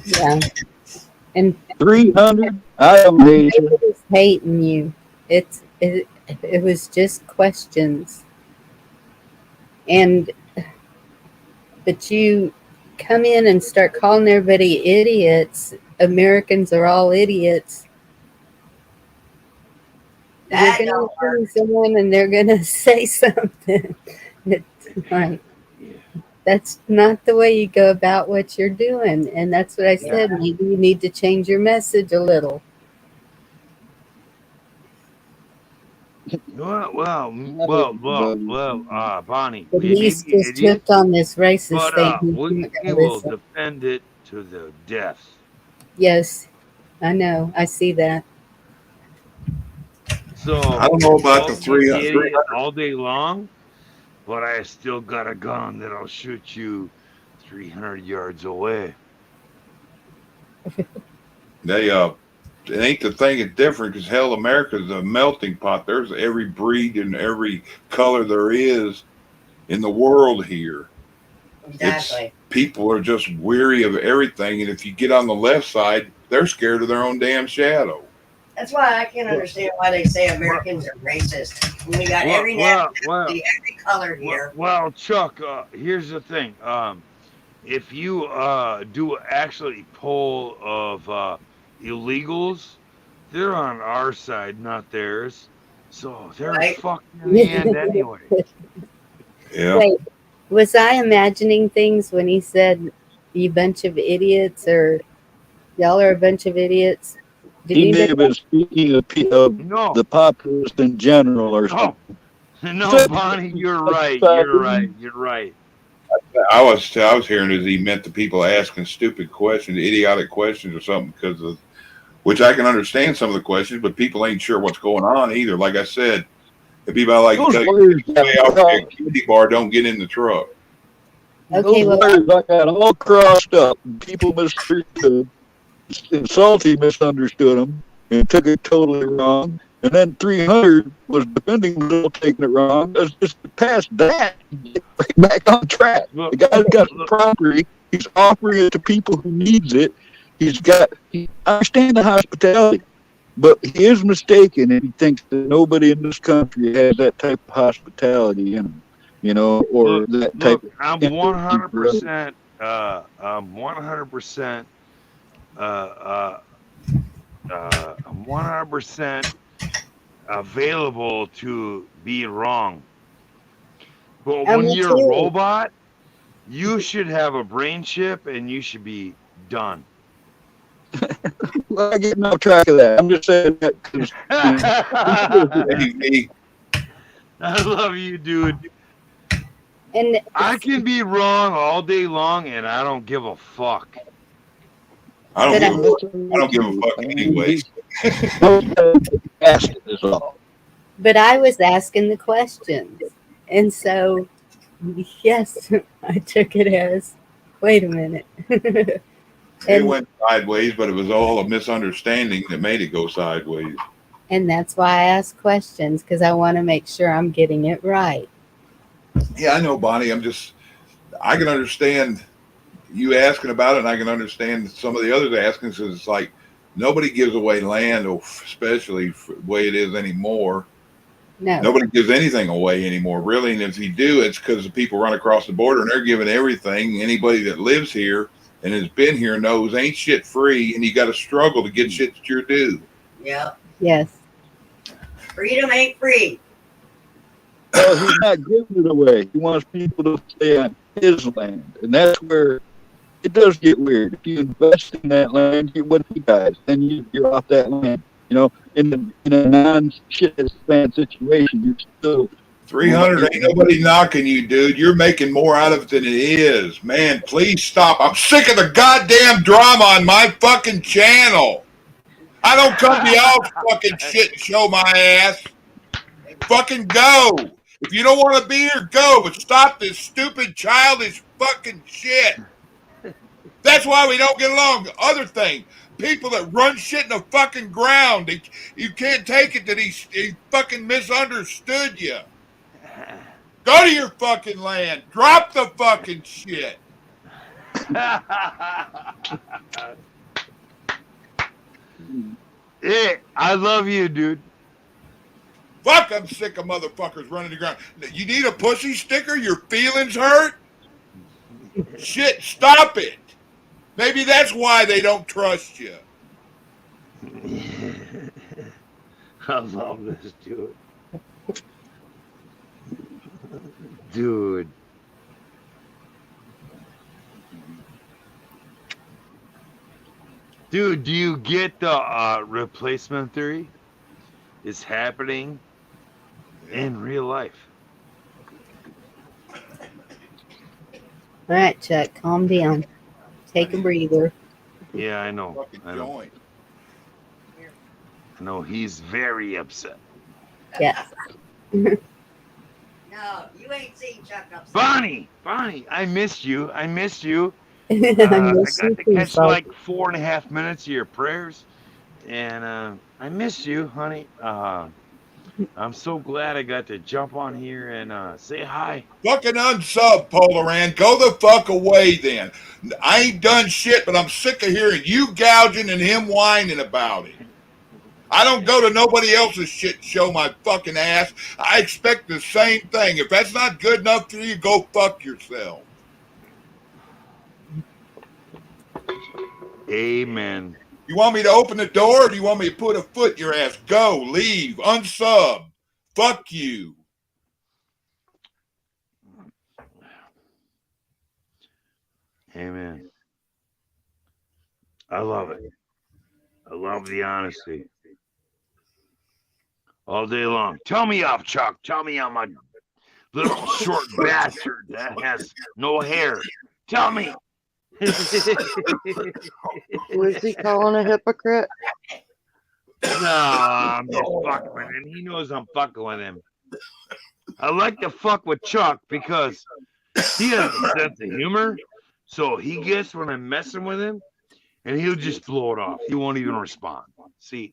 Yeah. And 300. I am nobody's hating you. It was just questions. But you come in and start calling everybody idiots. Americans are all idiots. You're gonna see someone and they're gonna say something. It's like that's not the way you go about what you're doing. And that's what I said. Maybe you need to change your message a little. Well, Bonnie. But he's just hooked on this racist thing. We will defend it to the death. Yes, I know. I see that. So I don't know about the 300 all day long, but I still got a gun that'll shoot you 300 yards away. It ain't the thing that's different because hell, America's a melting pot. There's every breed and every color there is in the world here. Exactly. People are just weary of everything, and if you get on the left side, they're scared of their own damn shadow. That's why I can't understand why they say Americans are racist. When we got every nationality, every color here. Well, Chuck, here's the thing. If you do actually poll of illegals, they're on our side, not theirs. So they're fucking in the end anyway. Yeah. Wait, Was I imagining things when he said, "You bunch of idiots," or "Y'all are a bunch of idiots"? Did He may anybody? have been speaking of No. the populace in general or No. something. No, Bonnie, you're right. You're right. You're right. I was hearing is he meant the people asking stupid questions, idiotic questions or something, because of which I can understand some of the questions, but people ain't sure what's going on either. Like I said, if people like to Those tell you lawyers stay out got there, candy bar, don't get in the truck. Okay, those well, lawyers I got all crossed up. People misunderstood. And Salty misunderstood them and took it totally wrong. And then 300 was defending himself, taking it wrong. Let's just past that, get right back on track. The guy's got some property. He's offering it to people who needs it. I understand the hospitality, but he is mistaken if he thinks that nobody in this country has that type of hospitality in them, or that type of. I'm 100%. I'm 100%. I'm 100% available to be wrong. But when me you're a too. robot, you should have a brain chip and you should be done. Well, I get no track of that. I'm just saying that because I love you, dude. And I can be wrong all day long, and I don't give a fuck. I don't give a fuck anyway. But I was asking the questions, and so yes, I took it as, wait a minute. It went sideways, but it was all a misunderstanding that made it go sideways. And that's why I ask questions, because I want to make sure I'm getting it right. Yeah, I know, Bonnie. I can understand you asking about it, and I can understand some of the others asking, because it's like nobody gives away land, especially the way it is anymore. No. Nobody gives anything away anymore, really. And if you do, it's because the people run across the border and they're giving everything. Anybody that lives here and has been here knows ain't shit free, and you got to struggle to get shit that you're due. Yeah. Yes. Freedom ain't free. Well, he's not giving it away. He wants people to stay on his land, and that's where it does get weird. If you invest in that land, what he guys, then you're off that land. In a non-shit fan situation, you're still 300 ain't nobody knocking you, dude. You're making more out of it than it is. Man, please stop. I'm sick of the goddamn drama on my fucking channel. I don't come to y'all's fucking shit and show my ass. Fucking go. If you don't want to be here, go. But stop this stupid, childish fucking shit. That's why we don't get along. The other thing, people that run shit in the fucking ground, you can't take it that he fucking misunderstood you. Go to your fucking land. Drop the fucking shit. Hey, I love you, dude. Fuck, I'm sick of motherfuckers running the ground. You need a pussy sticker? Your feelings hurt? Shit, stop it. Maybe that's why they don't trust you. I love this, dude. Dude. Dude, do you get the replacement theory? It's happening in real life. All right, Chuck, calm down. Take a breather. Yeah, I know. I know he's very upset. Yes. No, you ain't seen Chuck upset. Bonnie, I missed you. I got you to too, catch Salty. like 4.5 minutes of your prayers, and I missed you, honey. I'm so glad I got to jump on here and say hi. Fucking unsub, Polaran. Go the fuck away then. I ain't done shit, but I'm sick of hearing you gouging and him whining about it. I don't go to nobody else's shit and show my fucking ass. I expect the same thing. If that's not good enough for you, go fuck yourself. Amen. You want me to open the door, or do you want me to put a foot in your ass? Go, leave, unsub. Fuck you. Amen. I love it. I love the honesty. All day long. Tell me up, Chuck. Tell me I'm a little short bastard that has no hair. Tell me. Who is he calling a hypocrite? No, I'm just fucking with him. He knows I'm fucking with him. I like to fuck with Chuck because he has a sense of humor. So he gets when I'm messing with him, and he'll just blow it off. He won't even respond. See,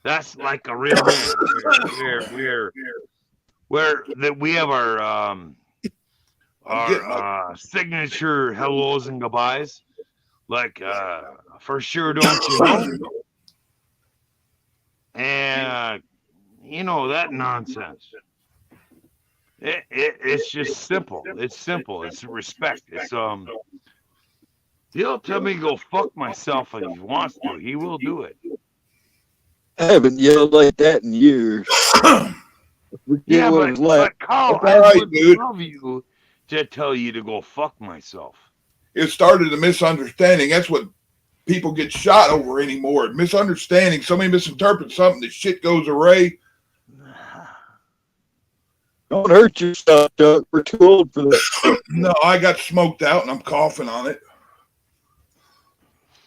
that's like a real man. Where that we have our signature hellos and goodbyes, like for sure, don't you know? And you know that nonsense. It's just simple. It's simple. It's respect. It's He'll tell me to go fuck myself if he wants to. He will do it. I haven't yelled like that in years. Yeah, but Carl, I would love you to tell you to go fuck myself. It started a misunderstanding. That's what people get shot over anymore. Misunderstanding. Somebody misinterprets something. The shit goes awry. Don't hurt yourself, Chuck. We're too old for that. No, I got smoked out and I'm coughing on it.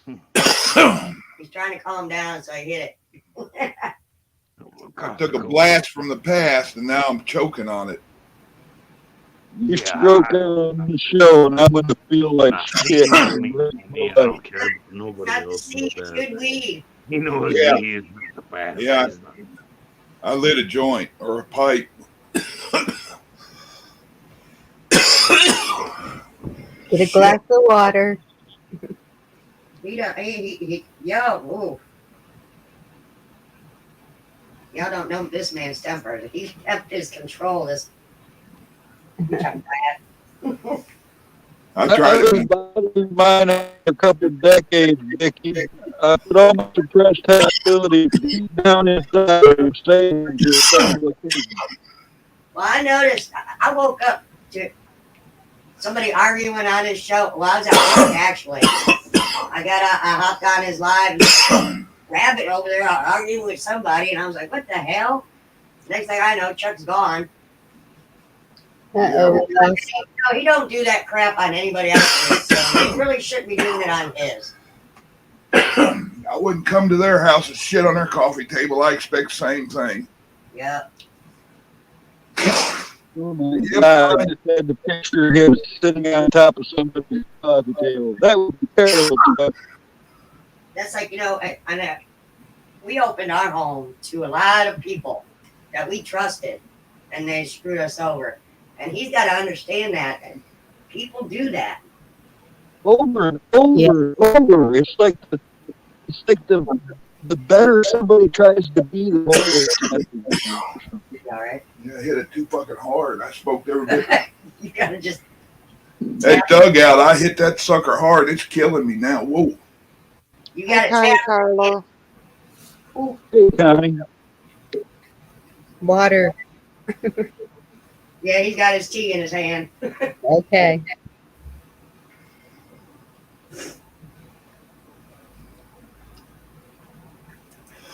He's trying to calm down, so I hit it. I took a blast from the past and now I'm choking on it. You stroke on the show and I'm going to feel like shit. I don't care. Nobody else knows that. Good weed. He knows Yeah. he is the bad. Yeah, I lit a joint or a pipe. Get a glass of water. Y'all don't know this man's temper. He kept his control. This. I tried to mine a couple of decades, Vicky. I put all my suppressed hostility down inside and stayed Well, I noticed. I woke up to somebody arguing on his show. Well, I was at work, actually. I hopped on his live. Rabbit over there arguing with somebody, and I was like, "What the hell?" Next thing I know, Chuck's gone. Uh-oh. No, he don't do that crap on anybody else's. So he really shouldn't be doing it on his. I wouldn't come to their house and shit on their coffee table. I expect the same thing. Yeah. Oh my God, I just had the picture of him sitting on top of somebody's coffee table. That would be terrible. That's like, we opened our home to a lot of people that we trusted, and they screwed us over. And he's got to understand that. And people do that. Over and over and over. It's like the better somebody tries to be, the more All right. Yeah, I hit it too fucking hard. I smoked every bit. You gotta just. That dugout, I hit that sucker hard. It's killing me now. Whoa. You got Hi, Carlo. Hey, Connie. Water. Yeah, he's got his tea in his hand. Okay.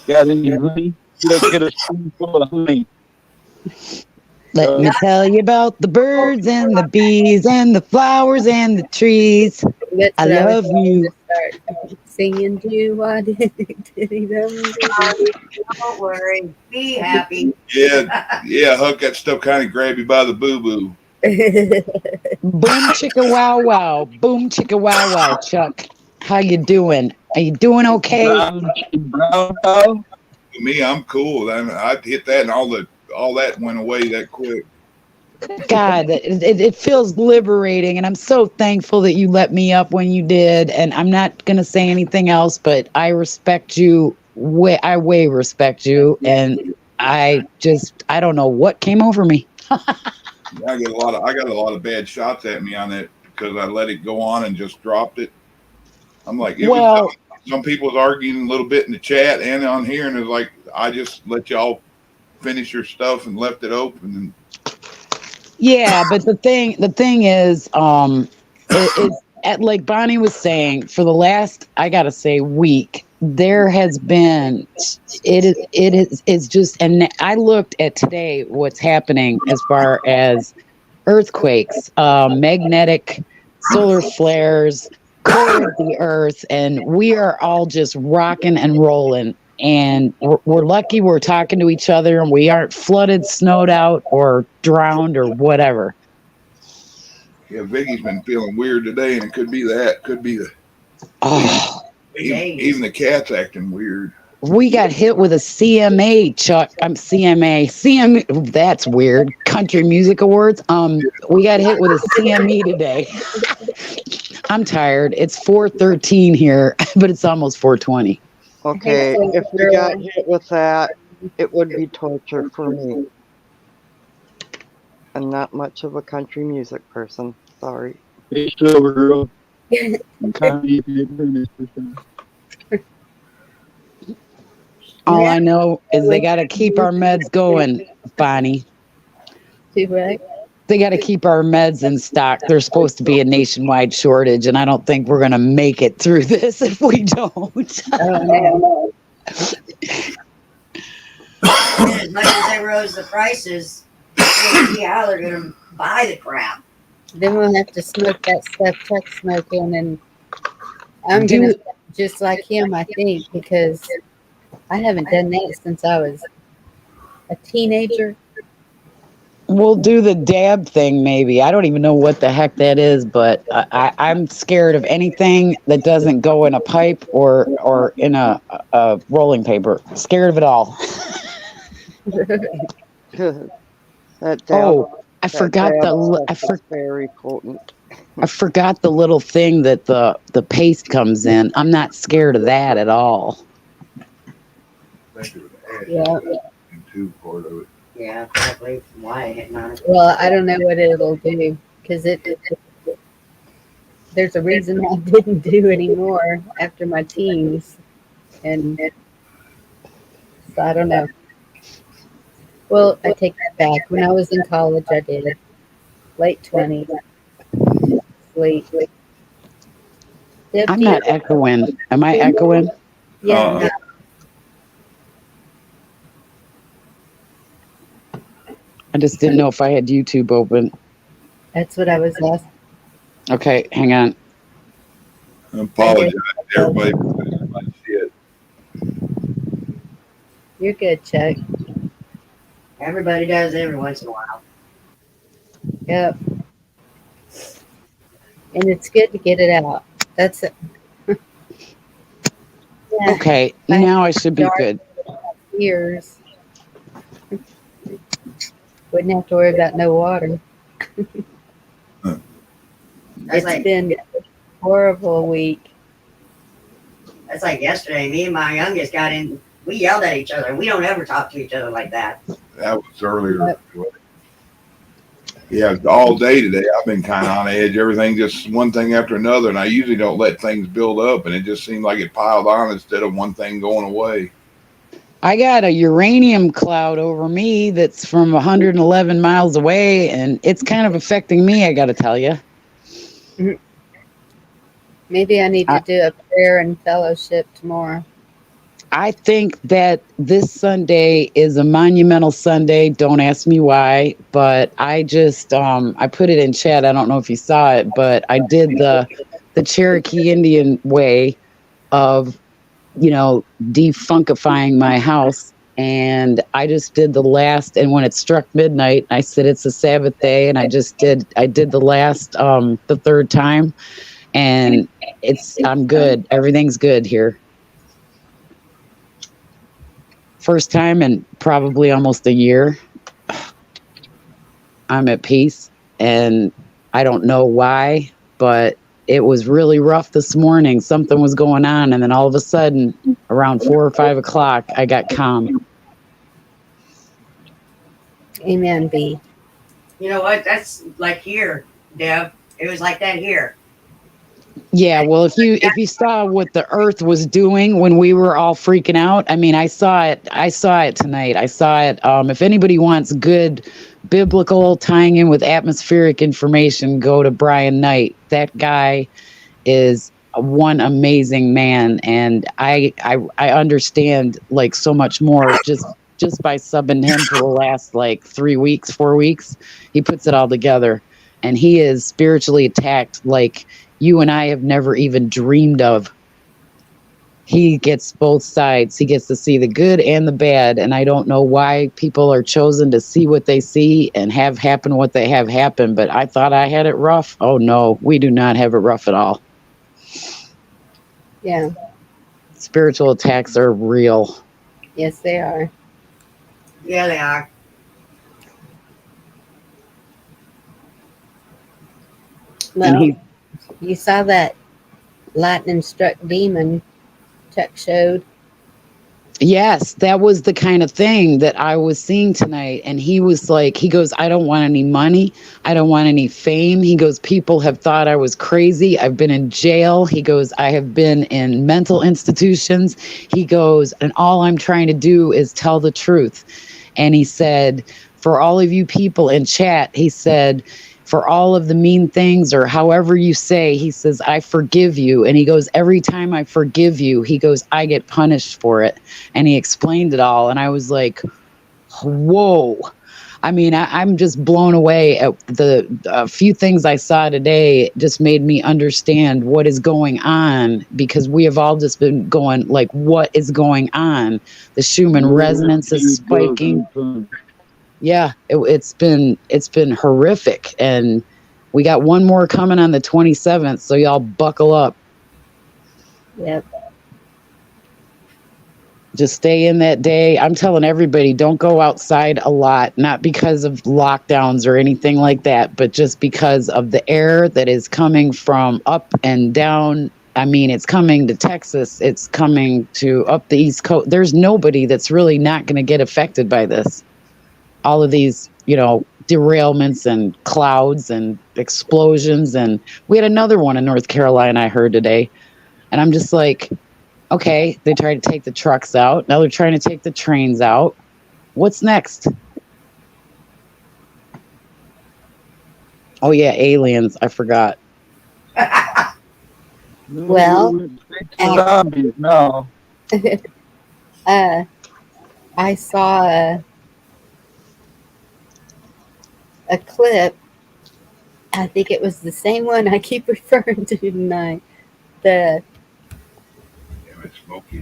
Got any honey? Let's get a spoonful of honey. Let me tell you about the birds and the bees and the flowers and the trees. I love you. Start singing to you. Why did he Don't worry. Be happy. Yeah, Huck, that stuff kind of grabbed you by the boo-boo. Boom chicka wow wow. Boom chicka wow wow, Chuck. How you doing? Are you doing okay? Me, I'm cool. I hit that and all that went away that quick. God, it feels liberating, and I'm so thankful that you let me up when you did. And I'm not gonna say anything else, but I respect you. I way respect you, and I don't know what came over me. I got a lot of bad shots at me on that because I let it go on and just dropped it. I'm like, some people was arguing a little bit in the chat and on here, and it's like I just let y'all finish your stuff and left it open. And yeah, but the thing is, like Bonnie was saying, for the last, I gotta say, week, there has been, it's just, and I looked at today what's happening as far as earthquakes, magnetic solar flares, core of the earth, and we are all just rocking and rolling. And we're lucky we're talking to each other and we aren't flooded, snowed out, or drowned or whatever. Yeah, Vicky's been feeling weird today, and it could be that. Could be the. Even the cat's acting weird. We got hit with a CMA, Chuck. I'm CMA. That's weird. Country Music Awards. We got hit with a CME today. I'm tired. It's 4:13 here, but it's almost 4:20. Okay, if we got hit with that, it would be torture for me. I'm not much of a country music person. Sorry. Hey, Silver Girl. All I know is they got to keep our meds going, Bonnie. They got to keep our meds in stock. There's supposed to be a nationwide shortage, and I don't think we're going to make it through this if we don't. As much as they rose the prices, we'll see how they're going to buy the crap. Then we'll have to smoke that stuff Chuck's smoking, and I'm going to just like him, I think, because I haven't done that since I was a teenager. We'll do the dab thing, maybe. I don't even know what the heck that is, but I'm scared of anything that doesn't go in a pipe or in a rolling paper. Scared of it all. I forgot very potent. I forgot the little thing that the paste comes in. I'm not scared of that at all. Yeah. Yeah, probably why I hit on it. Well, I don't know what it'll do because there's a reason I didn't do anymore after my teens, and so I don't know. Well, I take that back. When I was in college, I did it. Late 20s. Late. I'm not echoing. Am I echoing? Yeah. No. I just didn't know if I had YouTube open. That's what I was asking. Okay, hang on. I apologize to everybody for saying my shit. You're good, Chuck. Everybody does every once in a while. Yep. And it's good to get it out. That's it. Yeah. Okay, now I should be good. Years. Wouldn't have to worry about no water. It's been a horrible week. That's like yesterday. Me and my youngest got in. We yelled at each other. We don't ever talk to each other like that. That was earlier. Yeah, all day today I've been kind of on edge. Everything just one thing after another, and I usually don't let things build up, and it just seemed like it piled on instead of one thing going away. I got a uranium cloud over me that's from 111 miles away, and it's kind of affecting me, I got to tell you. Maybe I need to do a prayer and fellowship tomorrow. I think that this Sunday is a monumental Sunday. Don't ask me why, but I just, I put it in chat. I don't know if you saw it, but I did the Cherokee Indian way of, defunkifying my house. And I just did the last, and when it struck midnight, I said, it's a Sabbath day. And I did the last, the third time, and I'm good. Everything's good here. First time in probably almost a year. I'm at peace, and I don't know why, but it was really rough this morning. Something was going on, and then all of a sudden, around 4 or 5 o'clock, I got calm. Amen, B. You know what? That's like here, Deb. It was like that here. Yeah, well, if you saw what the earth was doing when we were all freaking out, I mean, I saw it tonight. I saw it. If anybody wants good biblical tying in with atmospheric information, go to Brian Knight. That guy is one amazing man, and I understand like so much more just by subbing him for the last like 3 weeks, 4 weeks. He puts it all together, and he is spiritually attacked like you and I have never even dreamed of. He gets both sides. He gets to see the good and the bad, and I don't know why people are chosen to see what they see and have happen what they have happen, but I thought I had it rough. Oh no, we do not have it rough at all. Yeah. Spiritual attacks are real. Yes, they are. Yeah, they are. Well, you saw that lightning struck demon Chuck showed. Yes, that was the kind of thing that I was seeing tonight. And he was like, he goes, I don't want any money. I don't want any fame. He goes, people have thought I was crazy. I've been in jail. He goes, I have been in mental institutions. He goes, and all I'm trying to do is tell the truth. And he said, for all of you people in chat, he said, for all of the mean things or however you say, he says, I forgive you. And he goes, every time I forgive you, he goes, I get punished for it. And he explained it all. And I was like, whoa. I mean, I'm just blown away at the few things I saw today. Just made me understand what is going on, because we have all just been going like, what is going on? The Schumann resonance is spiking. Yeah, it's been horrific, and we got one more coming on the 27th, so y'all buckle up. Yep. Just stay in that day. I'm telling everybody, don't go outside a lot, not because of lockdowns or anything like that, but just because of the air that is coming from up and down. I mean, it's coming to Texas. It's coming to up the East Coast. There's nobody that's really not going to get affected by this. All of these, derailments and clouds and explosions. And we had another one in North Carolina I heard today. And I'm just like, okay, they tried to take the trucks out. Now they're trying to take the trains out. What's next? Oh, yeah, aliens. I forgot. Well, zombies now. I saw a clip. I think it was the same one I keep referring to tonight.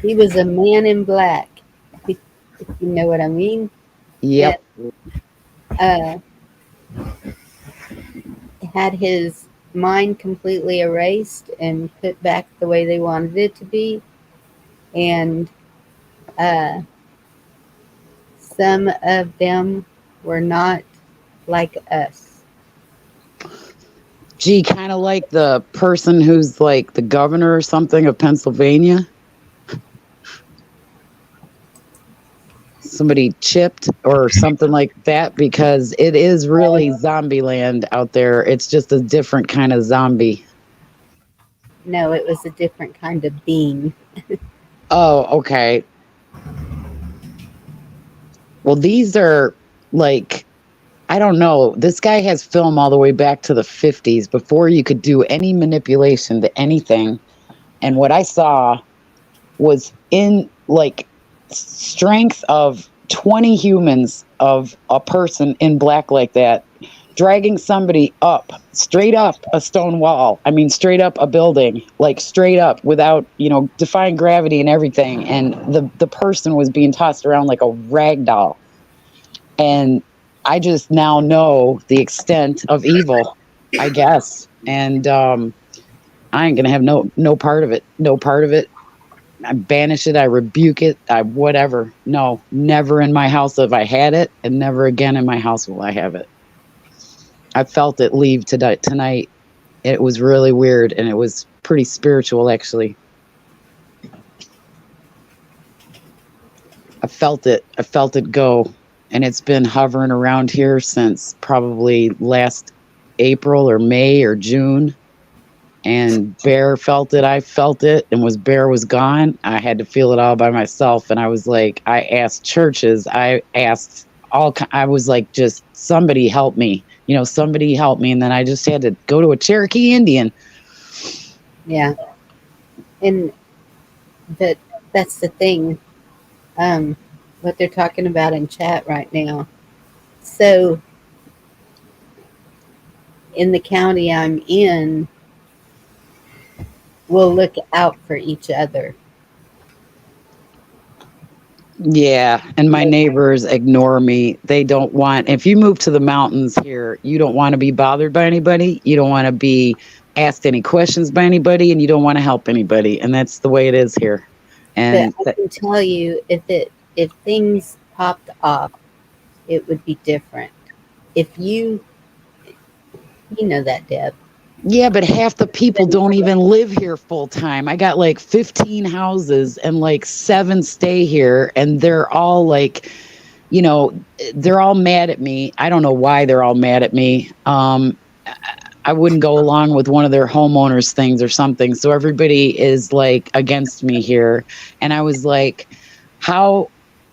He was a man in black. If you know what I mean? Yep. Had his mind completely erased and put back the way they wanted it to be. And some of them were not like us. Gee, kind of like the person who's like the governor or something of Pennsylvania. Somebody chipped or something like that, because it is really zombie land out there. It's just a different kind of zombie. No, it was a different kind of being. Oh, okay. Well, these are like, I don't know. This guy has film all the way back to the 50s before you could do any manipulation to anything. And what I saw was in like strength of 20 humans of a person in black like that, dragging somebody up, straight up a stone wall. I mean, straight up a building, like straight up without, defying gravity and everything. And the person was being tossed around like a rag doll. And I just now know the extent of evil, I guess. And I ain't going to have no part of it. No part of it. I banish it. I rebuke it. Whatever. No, never in my house have I had it, and never again in my house will I have it. I felt it leave tonight. It was really weird, and it was pretty spiritual, actually. I felt it. I felt it go. And it's been hovering around here since probably last April or May or June. And Bear felt it. I felt it. And Bear was gone, I had to feel it all by myself. And I was like, I asked churches. I was like, just somebody help me. Somebody help me. And then I just had to go to a Cherokee Indian. Yeah. And that's the thing. What they're talking about in chat right now. So in the county I'm in, we'll look out for each other. Yeah, and my neighbors ignore me. They don't want, if you move to the mountains here, you don't want to be bothered by anybody. You don't want to be asked any questions by anybody, and you don't want to help anybody. And that's the way it is here. But And I can tell you, if things popped off, it would be different. If you know that, Deb. yeah, but half the people don't even live here full time. I got like 15 houses and like 7 stay here, and they're all like, you know, they're all mad at me. I don't know why they're all mad at me. I wouldn't go along with one of their homeowners things or something. So everybody is like against me here. And I was like,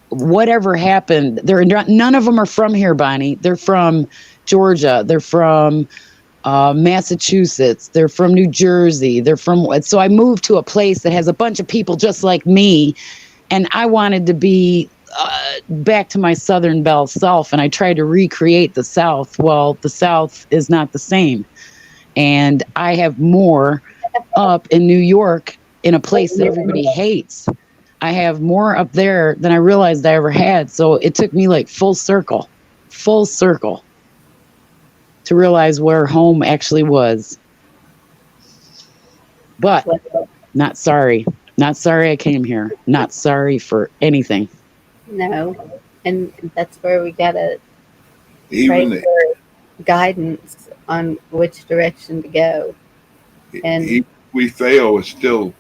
whatever happened? None of them are from here, Bonnie. They're from Georgia. They're from Massachusetts. They're from New Jersey. So I moved to a place that has a bunch of people just like me. And I wanted to be back to my Southern Belle self. And I tried to recreate the South. Well, the South is not the same. And I have more up in New York in a place that everybody hates. I have more up there than I realized I ever had. So it took me like full circle to realize where home actually was. But not sorry. Not sorry I came here. Not sorry for anything. No. And that's where we gotta Even pray for guidance on which direction to go. And if we fail, it's still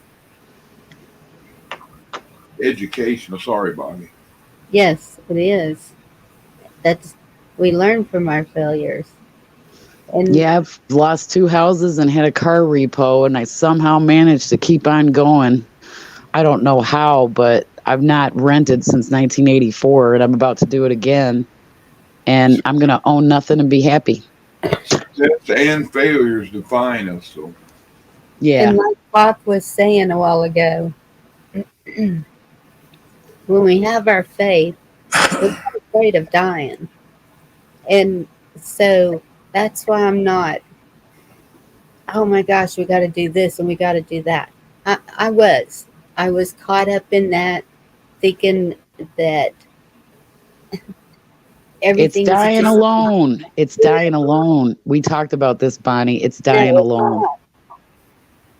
educational. Sorry, Bonnie. yes, it is. We learn from our failures. And yeah, I've lost 2 houses and had a car repo, and I somehow managed to keep on going. I don't know how, but I've not rented since 1984, and I'm about to do it again. And I'm going to own nothing and be happy. Success and failures define us. So, yeah. And like Pop was saying a while ago, when we have our faith, we're not afraid of dying. And so that's why I'm not, oh my gosh, we got to do this and we got to do that. I was caught up in that, thinking that everything It's dying just alone. It's dying alone. We talked about this, Bonnie. It's dying alone.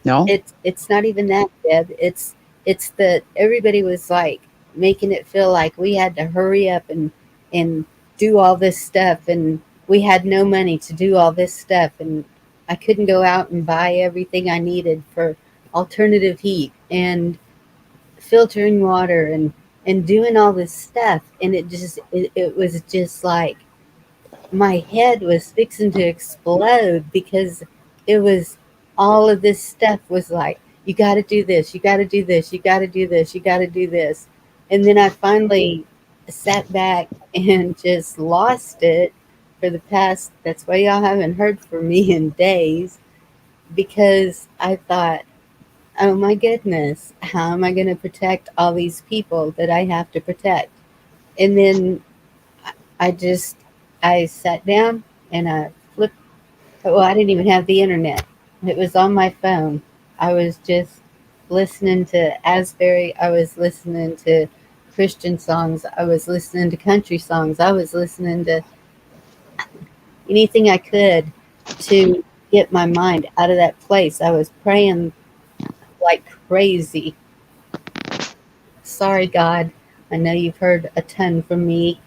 No? It's not even that, Deb. It's that everybody was like making it feel like we had to hurry up and do all this stuff, and we had no money to do all this stuff, and I couldn't go out and buy everything I needed for alternative heat and filtering water and doing all this stuff. And it was just like my head was fixing to explode, because it was all of this stuff was like, you got to do this, you got to do this, you got to do this, you got to do this. And then I finally sat back and just lost it for the past, that's why y'all haven't heard from me in days, because I thought, oh my goodness, how am I going to protect all these people that I have to protect? And then I sat down and I flipped. Well, I didn't even have the internet. It was on my phone. I was just listening to Asbury. I was listening to Christian songs. I was listening to country songs. I was listening to anything I could to get my mind out of that place. I was praying like crazy. Sorry, God. I know you've heard a ton from me.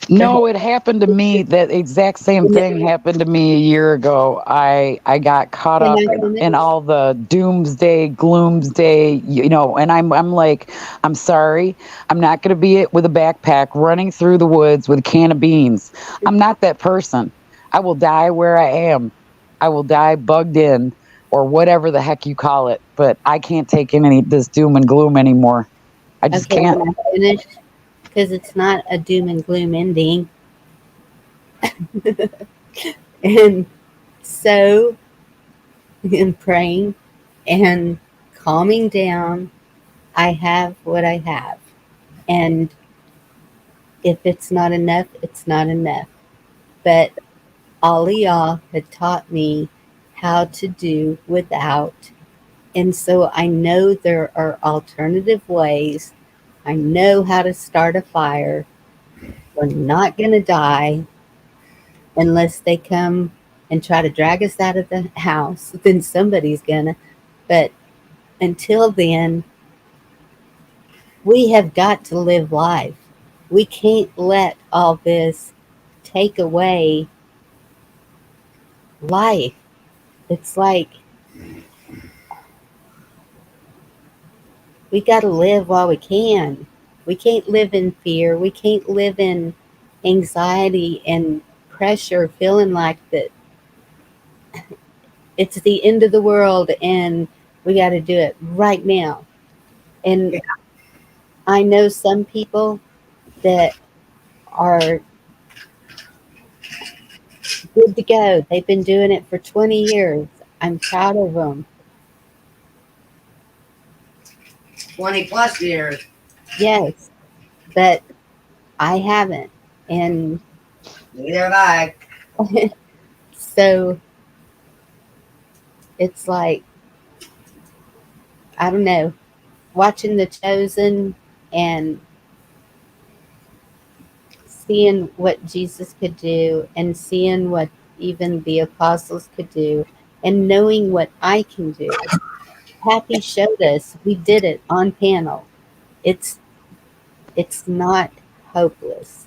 No, it happened to me. That exact same thing happened to me a year ago. I got caught up in all the doomsday, gloomsday, and I'm like, I'm sorry. I'm not going to be it with a backpack running through the woods with a can of beans. I'm not that person. I will die where I am. I will die bugged in, or whatever the heck you call it. But I can't take in any this doom and gloom anymore. I just can't. When I finish, because it's not a doom and gloom ending. And so, in praying, and calming down. I have what I have. And if it's not enough, it's not enough. But all of y'all had taught me how to do without. And so I know there are alternative ways. I know how to start a fire. We're not going to die unless they come and try to drag us out of the house. Then somebody's going to. But until then, we have got to live life. We can't let all this take away life. It's like we got to live while we can. We can't live in fear. We can't live in anxiety and pressure, feeling like that it's the end of the world and we got to do it right now. And I know some people that are good to go. They've been doing it for 20 years. I'm proud of them. 20 plus years. Yes, but I haven't. And neither have I. So it's like, I don't know, watching The Chosen and seeing what Jesus could do and seeing what even the apostles could do and knowing what I can do. Happy showed us we did it on panel. It's not hopeless.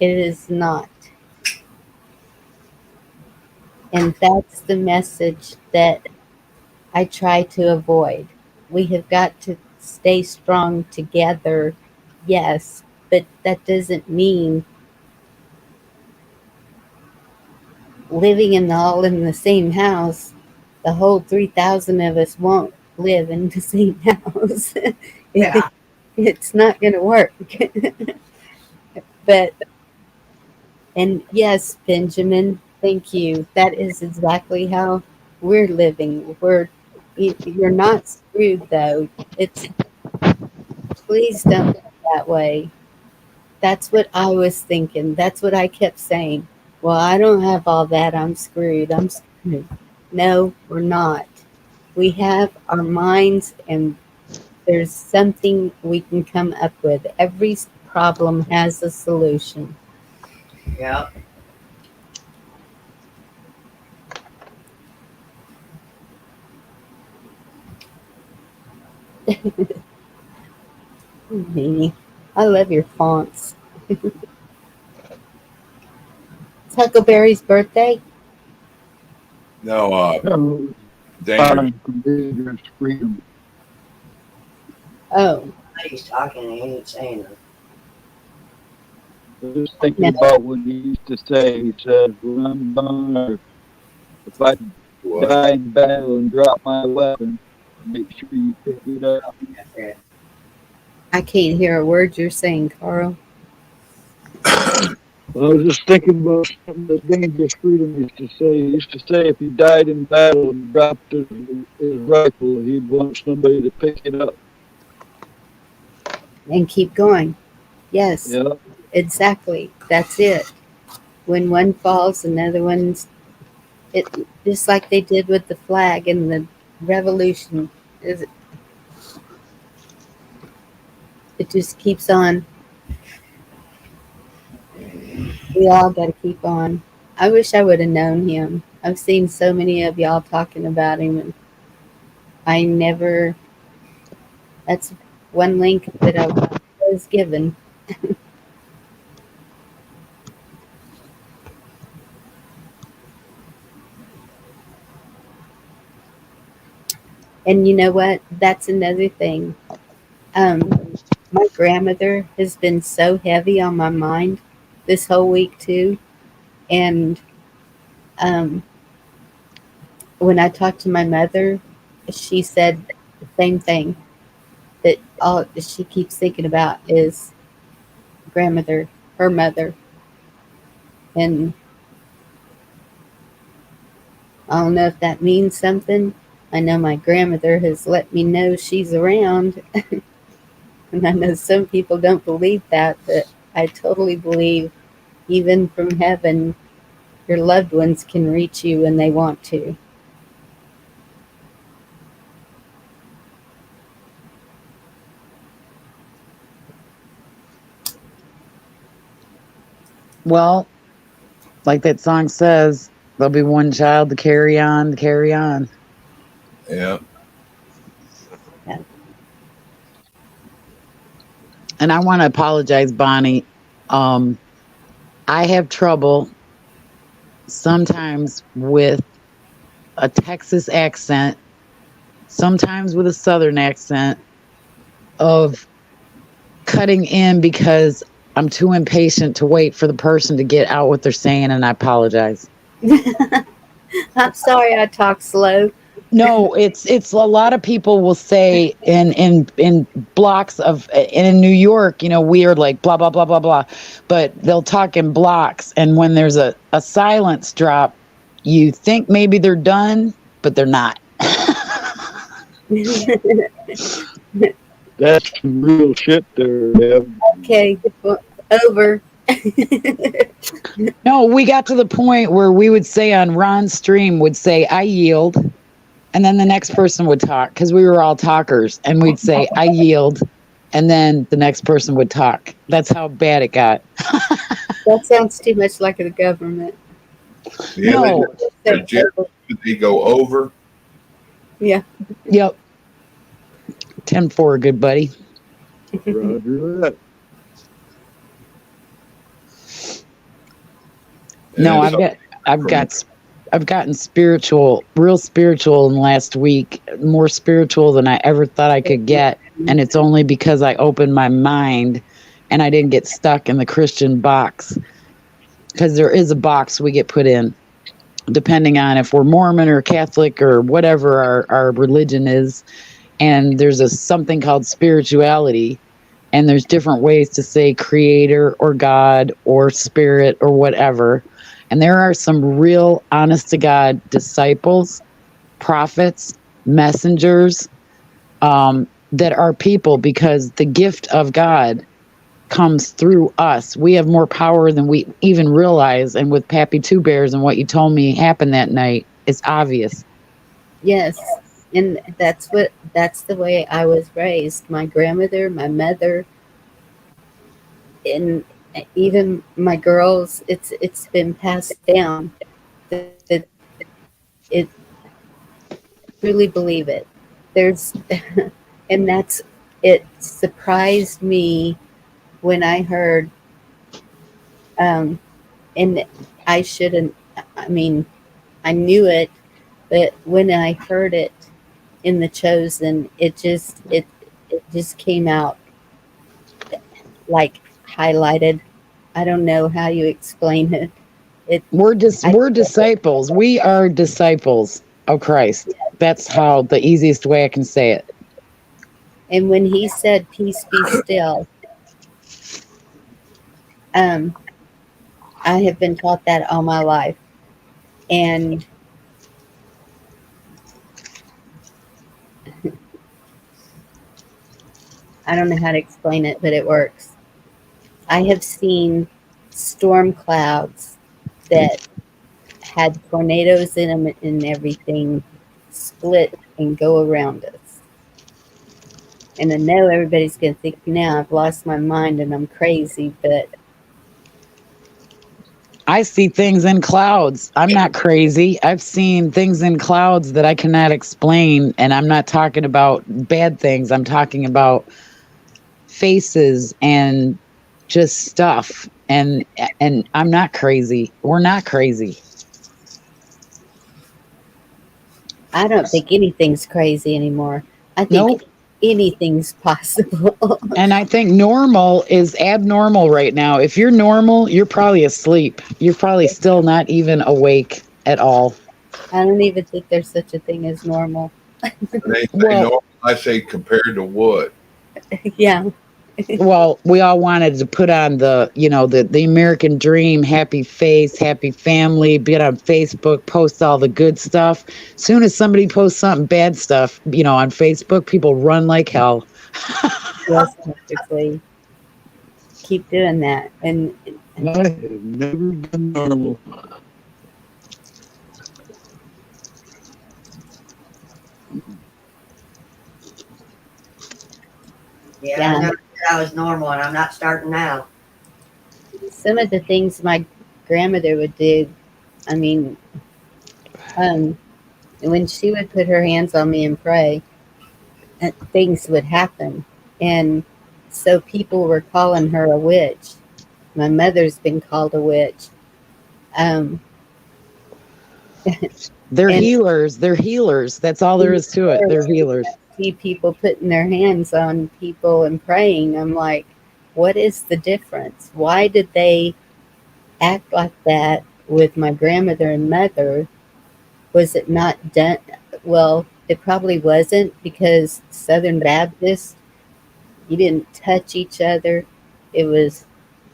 It is not. And that's the message that I try to avoid. We have got to stay strong together, yes, but that doesn't mean living all in the same house. The whole 3,000 of us won't live in the same house. Yeah. It's not going to work. But, and yes, Benjamin, thank you. That is exactly how we're living. You're not screwed though. It's, please don't think that way. That's what I was thinking. That's what I kept saying. Well, I don't have all that. I'm screwed. I'm screwed. No, we're not. We have our minds, and there's something we can come up with. Every problem has a solution. Yep. Mimi, I love your fonts. It's Huckleberry's birthday. No, dangerous. Dangerous freedom. Oh. He's talking and he ain't saying it. I was just thinking about what he used to say. He says, when I'm gone, or if I die in battle and drop my weapon, make sure you pick it up. I can't hear a word you're saying, Carl. Well, I was just thinking about something that Dangerous Freedom used to say. He used to say if he died in battle and dropped his rifle, he'd want somebody to pick it up. And keep going. Yes. Yeah. Exactly. That's it. When one falls, another one's it, just like they did with the flag and the revolution. It just keeps on. We all got to keep on. I wish I would have known him. I've seen so many of y'all talking about him, and I never. That's one link that I was given. And you know what? That's another thing. My grandmother has been so heavy on my mind this whole week too, and when I talked to my mother, she said the same thing. That all she keeps thinking about is grandmother, her mother, and I don't know if that means something, I know my grandmother has let me know she's around. And I know some people don't believe that, but I totally believe even from heaven, your loved ones can reach you when they want to. Well, like that song says, there'll be one child to carry on, to carry on. Yeah. And I want to apologize, Bonnie. I have trouble sometimes with a Texas accent, sometimes with a Southern accent, of cutting in because I'm too impatient to wait for the person to get out what they're saying, and I apologize. I'm sorry I talk slow. No, it's a lot of people will say in blocks of in New York, we are like blah blah blah blah blah, but they'll talk in blocks, and when there's a silence drop, you think maybe they're done, but they're not. That's real shit there, Deb. Okay, over. No, we got to the point where we would say on Ron's stream, would say, I yield. And then the next person would talk because we were all talkers. And we'd say, I yield. And then the next person would talk. That's how bad it got. That sounds too much like the government. Yeah, No. They go over. Yeah. Yep. 10-4, good buddy. Roger that. No, I've gotten spiritual, real spiritual in the last week, more spiritual than I ever thought I could get. And it's only because I opened my mind and I didn't get stuck in the Christian box. Because there is a box we get put in, depending on if we're Mormon or Catholic or whatever our religion is. And there's something called spirituality. And there's different ways to say creator or God or spirit or whatever. And there are some real honest to God disciples, prophets, messengers that are people, because the gift of God comes through us. We have more power than we even realize. And with Pappy Two Bears and what you told me happened that night, it's obvious. Yes. And that's the way I was raised. My grandmother, my mother, and even my girls, it's been passed down. It truly believe it. There's and that's it surprised me when I heard and I shouldn't, I mean, I knew it, but when I heard it in The Chosen, it just came out like highlighted. I don't know how you explain it. We're disciples. We are disciples of Christ. That's how the easiest way I can say it. And when he said, "Peace be still," I have been taught that all my life, and I don't know how to explain it, but it works. I have seen storm clouds that had tornadoes in them and everything split and go around us. And I know everybody's going to think now I've lost my mind and I'm crazy, but I see things in clouds. I'm not crazy. I've seen things in clouds that I cannot explain. And I'm not talking about bad things. I'm talking about faces and just stuff. And I'm not crazy. We're not crazy. I don't think anything's crazy anymore. I think anything's possible. And I think normal is abnormal right now. If you're normal, you're probably asleep. You're probably still not even awake at all. I don't even think there's such a thing as normal. They say normal, I say compared to what? Yeah. Well, we all wanted to put on the American dream, happy face, happy family, get on Facebook, post all the good stuff. Soon as somebody posts something bad stuff, on Facebook, people run like hell. Yes, basically. Keep doing that. And I have never been normal. Yeah, I never said I was normal, and I'm not starting now. Some of the things my grandmother would do, I mean, when she would put her hands on me and pray, things would happen. And so people were calling her a witch. My mother's been called a witch. They're healers. They're healers. That's all there is to it. They're healers. See people putting their hands on people and praying. I'm like, what is the difference? Why did they act like that with my grandmother and mother? Was it not done? Well, it probably wasn't, because Southern Baptists, you didn't touch each other. It was,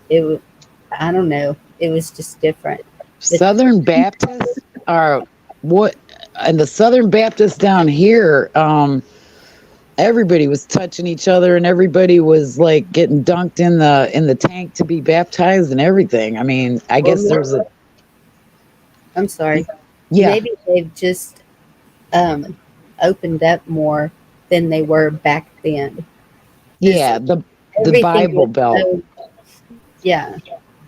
I don't know. It was just different. Southern Baptists are what, and the Southern Baptists down here, everybody was touching each other, and everybody was like getting dunked in the tank to be baptized and everything. I mean, I guess there's a. I'm sorry. Yeah. Maybe they've just opened up more than they were back then. Yeah, the Bible Belt. Yeah,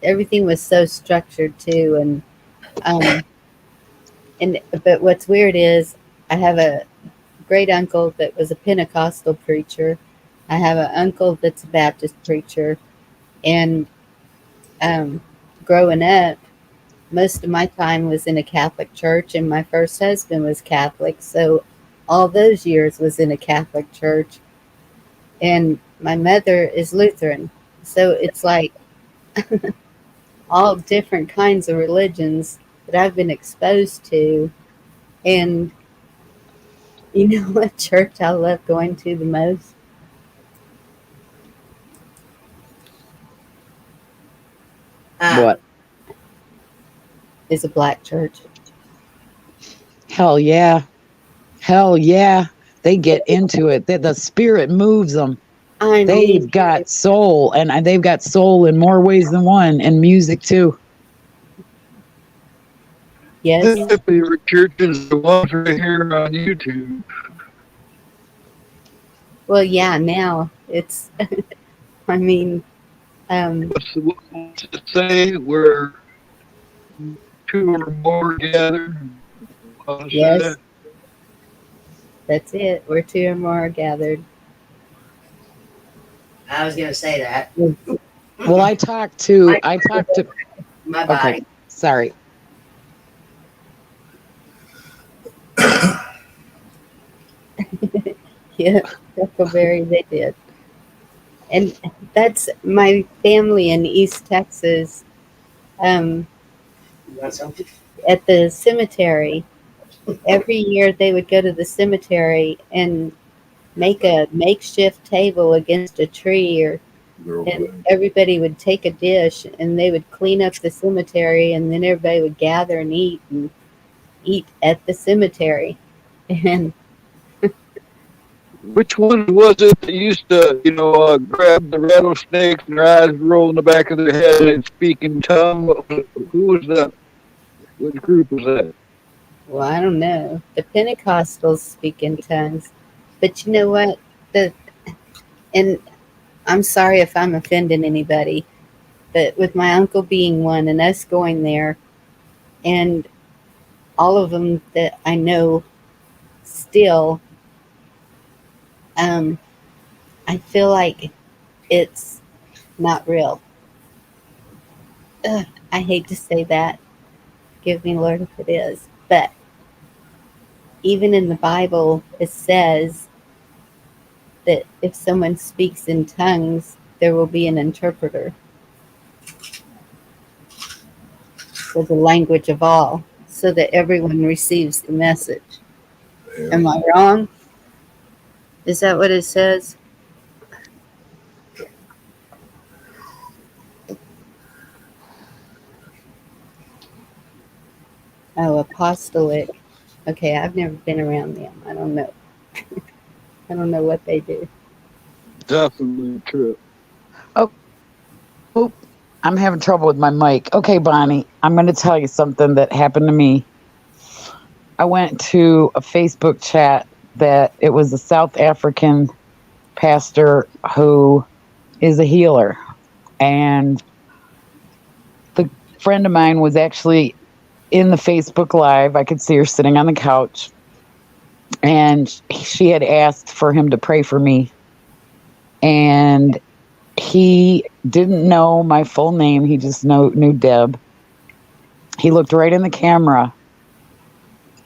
everything was so structured too, but what's weird is I have a great uncle that was a Pentecostal preacher. I have an uncle that's a Baptist preacher, and growing up, most of my time was in a Catholic church, and my first husband was Catholic, so all those years was in a Catholic church, and my mother is Lutheran, so it's like all different kinds of religions that I've been exposed to. And you know what church I love going to the most? What? Is a black church. Hell yeah. Hell yeah. They get into it. The spirit moves them. They've got soul, and they've got soul in more ways than one, and music too. Yes. My favorite church is the ones right here on YouTube. Well, yeah, now it's, I mean, What's it say? Where two or more gathered. yes. That's it. Where two or more are gathered. I was going to say that. Well, I talked to my body. Okay, sorry. Yeah, Huckleberry, they did. And that's my family in East Texas. You want something? At the cemetery, every year they would go to the cemetery and make a makeshift table against a tree, and everybody would take a dish and they would clean up the cemetery, and then everybody would gather and eat at the cemetery. And which one was it that used to, grab the rattlesnakes and their eyes roll in the back of their head and speak in tongue? Who was that? What group was that? well, I don't know. The Pentecostals speak in tongues, but you know what? And I'm sorry if I'm offending anybody, but with my uncle being one and us going there, and all of them that I know still, I feel like it's not real. Ugh, I hate to say that. Give me, Lord, if it is. But even in the Bible, it says that if someone speaks in tongues, there will be an interpreter for the language of all, so that everyone receives the message. Am I wrong? Is that what it says? Oh, apostolic. Okay, I've never been around them. I don't know. I don't know what they do. Definitely true. Oh, I'm having trouble with my mic. Okay, Bonnie, I'm going to tell you something that happened to me. I went to a Facebook chat that it was a South African pastor who is a healer. And the friend of mine was actually in the Facebook Live. I could see her sitting on the couch. And she had asked for him to pray for me. And he didn't know my full name. He just knew Deb. He looked right in the camera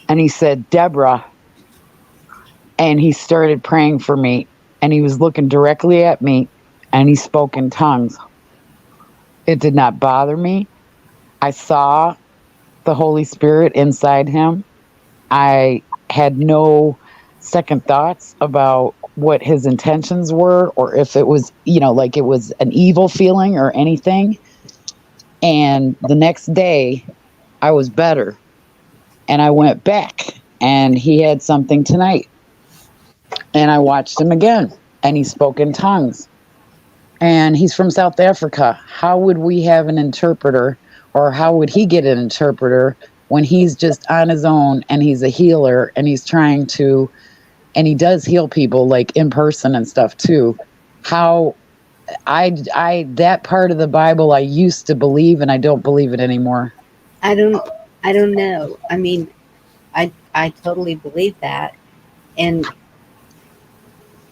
and he said, Deborah. And he started praying for me. And he was looking directly at me and he spoke in tongues. It did not bother me. I saw the Holy Spirit inside him. I had no second thoughts about what his intentions were or if it was, like it was an evil feeling or anything. And the next day, I was better. And I went back and he had something tonight. And I watched him again and he spoke in tongues. And he's from South Africa. How would we have an interpreter or how would he get an interpreter when he's just on his own and he's a healer and he's trying to, and he does heal people like in person and stuff too. How that part of the Bible I used to believe and I don't believe it anymore. I don't know. I mean, I totally believe that. And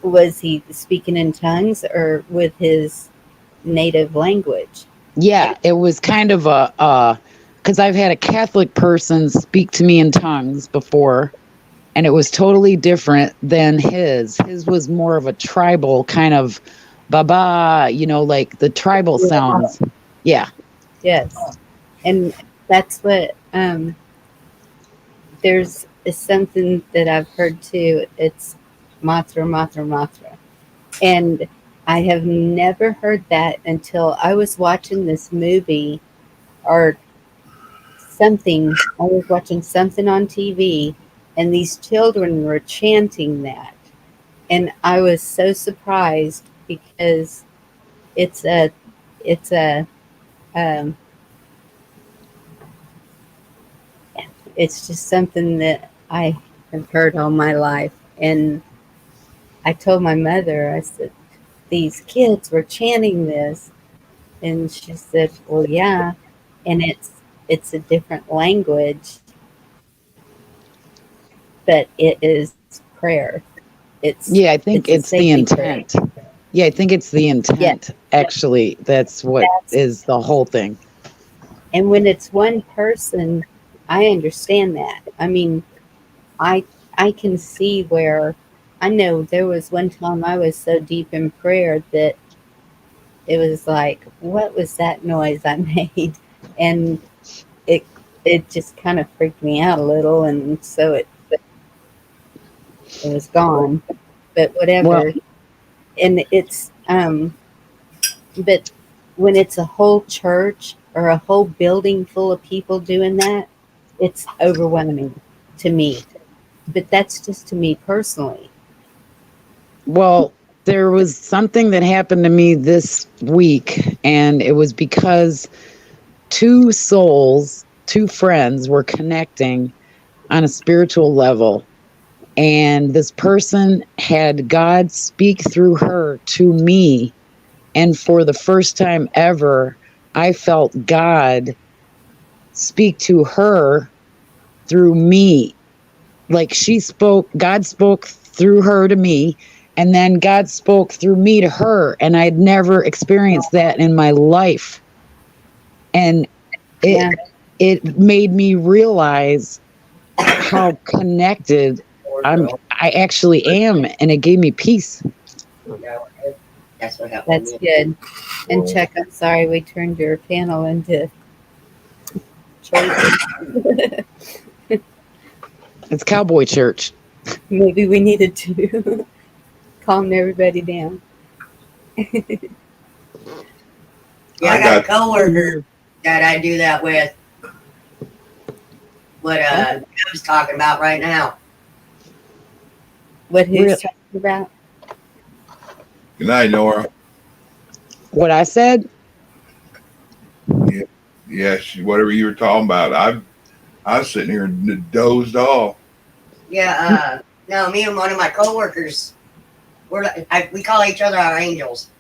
was he speaking in tongues or with his native language? Yeah, it was kind of because I've had a Catholic person speak to me in tongues before, and it was totally different than his. His was more of a tribal kind of baba, like the tribal sounds. Yeah. Yes. And that's what there's something that I've heard too. It's matra, matra, matra. And I have never heard that until I was watching this movie or something. I was watching something on TV and these children were chanting that. And I was so surprised because it's a um, it's just something that I have heard all my life. And I told my mother, I said, these kids were chanting this. And she said, well, yeah. And it's a different language, but it is prayer. Yeah, I think it's the intent. Prayer. Yeah, I think it's the intent. Yeah. Actually, that's what is the whole thing. And when it's one person, I understand that. I mean, I can see where I know there was one time I was so deep in prayer that it was like, what was that noise I made? And it just kind of freaked me out a little, and so it was gone. But whatever. Well, and it's but when it's a whole church or a whole building full of people doing that, it's overwhelming to me. But that's just to me personally. Well, there was something that happened to me this week, and it was because two friends were connecting on a spiritual level. And this person had God speak through her to me. And for the first time ever, I felt God speak to her through me. Like God spoke through her to me, and then God spoke through me to her. And I'd never experienced that in my life. And it made me realize how connected I actually am, and it gave me peace. That's good. And Chuck, I'm sorry we turned your panel into church. It's cowboy church. Maybe we needed to calm everybody down. Yeah, I got a coworker that I do that with. what Jim's talking about right now. What who's talking about? Good night, Nora. What I said? Yes, whatever you were talking about. I was sitting here and dozed off. Yeah, no, me and one of my coworkers, we call each other our angels.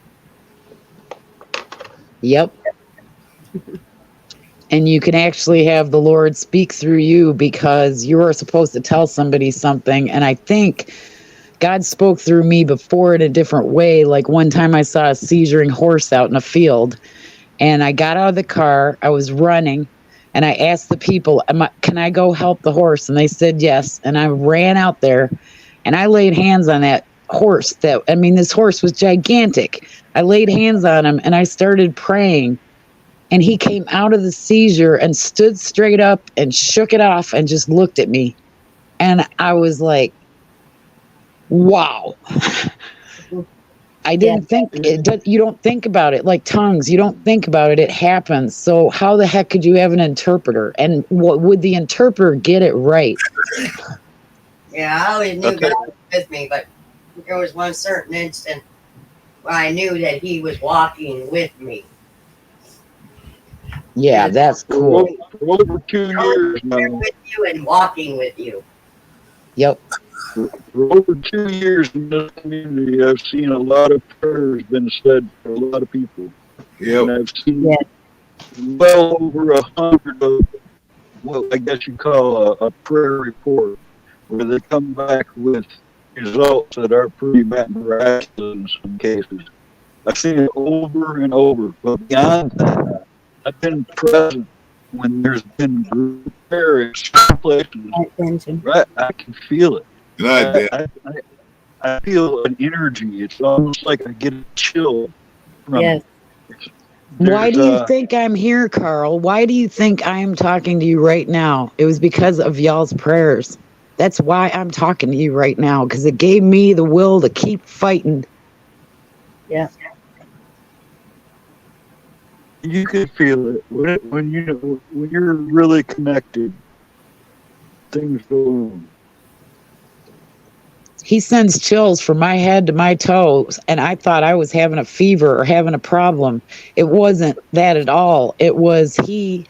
Yep. And you can actually have the Lord speak through you because you are supposed to tell somebody something. And I think God spoke through me before in a different way. Like one time I saw a seizuring horse out in a field, and I got out of the car. I was running, and I asked the people, can I go help the horse? And they said yes. And I ran out there, and I laid hands on that horse. This horse was gigantic. I laid hands on him, and I started praying. And he came out of the seizure and stood straight up and shook it off and just looked at me. And I was like, wow. I didn't think it. You don't think about it like tongues. You don't think about it. It happens. So how the heck could you have an interpreter? And what would the interpreter get it right? Yeah, I always knew God was with me, but there was one certain instant where I knew that he was walking with me. Yeah, that's cool. For over 2 years now. With you and walking with you. Yep. For over 2 years in this community, I've seen a lot of prayers been said for a lot of people. Yep. And I've seen well over 100 of what I guess you call a prayer report, where they come back with results that are pretty miraculous in some cases. I've seen it over and over. But beyond that, I've been present when there's been group prayer in some places. Right, I can feel it. Good night, Dan. I feel an energy. It's almost like I get a chill from it. Why do you think I'm here, Carl? Why do you think I am talking to you right now? It was because of y'all's prayers. That's why I'm talking to you right now, because it gave me the will to keep fighting. Yeah. You can feel it when you're really connected. Things go on. He sends chills from my head to my toes, and I thought I was having a fever or having a problem. It wasn't that at all. It was he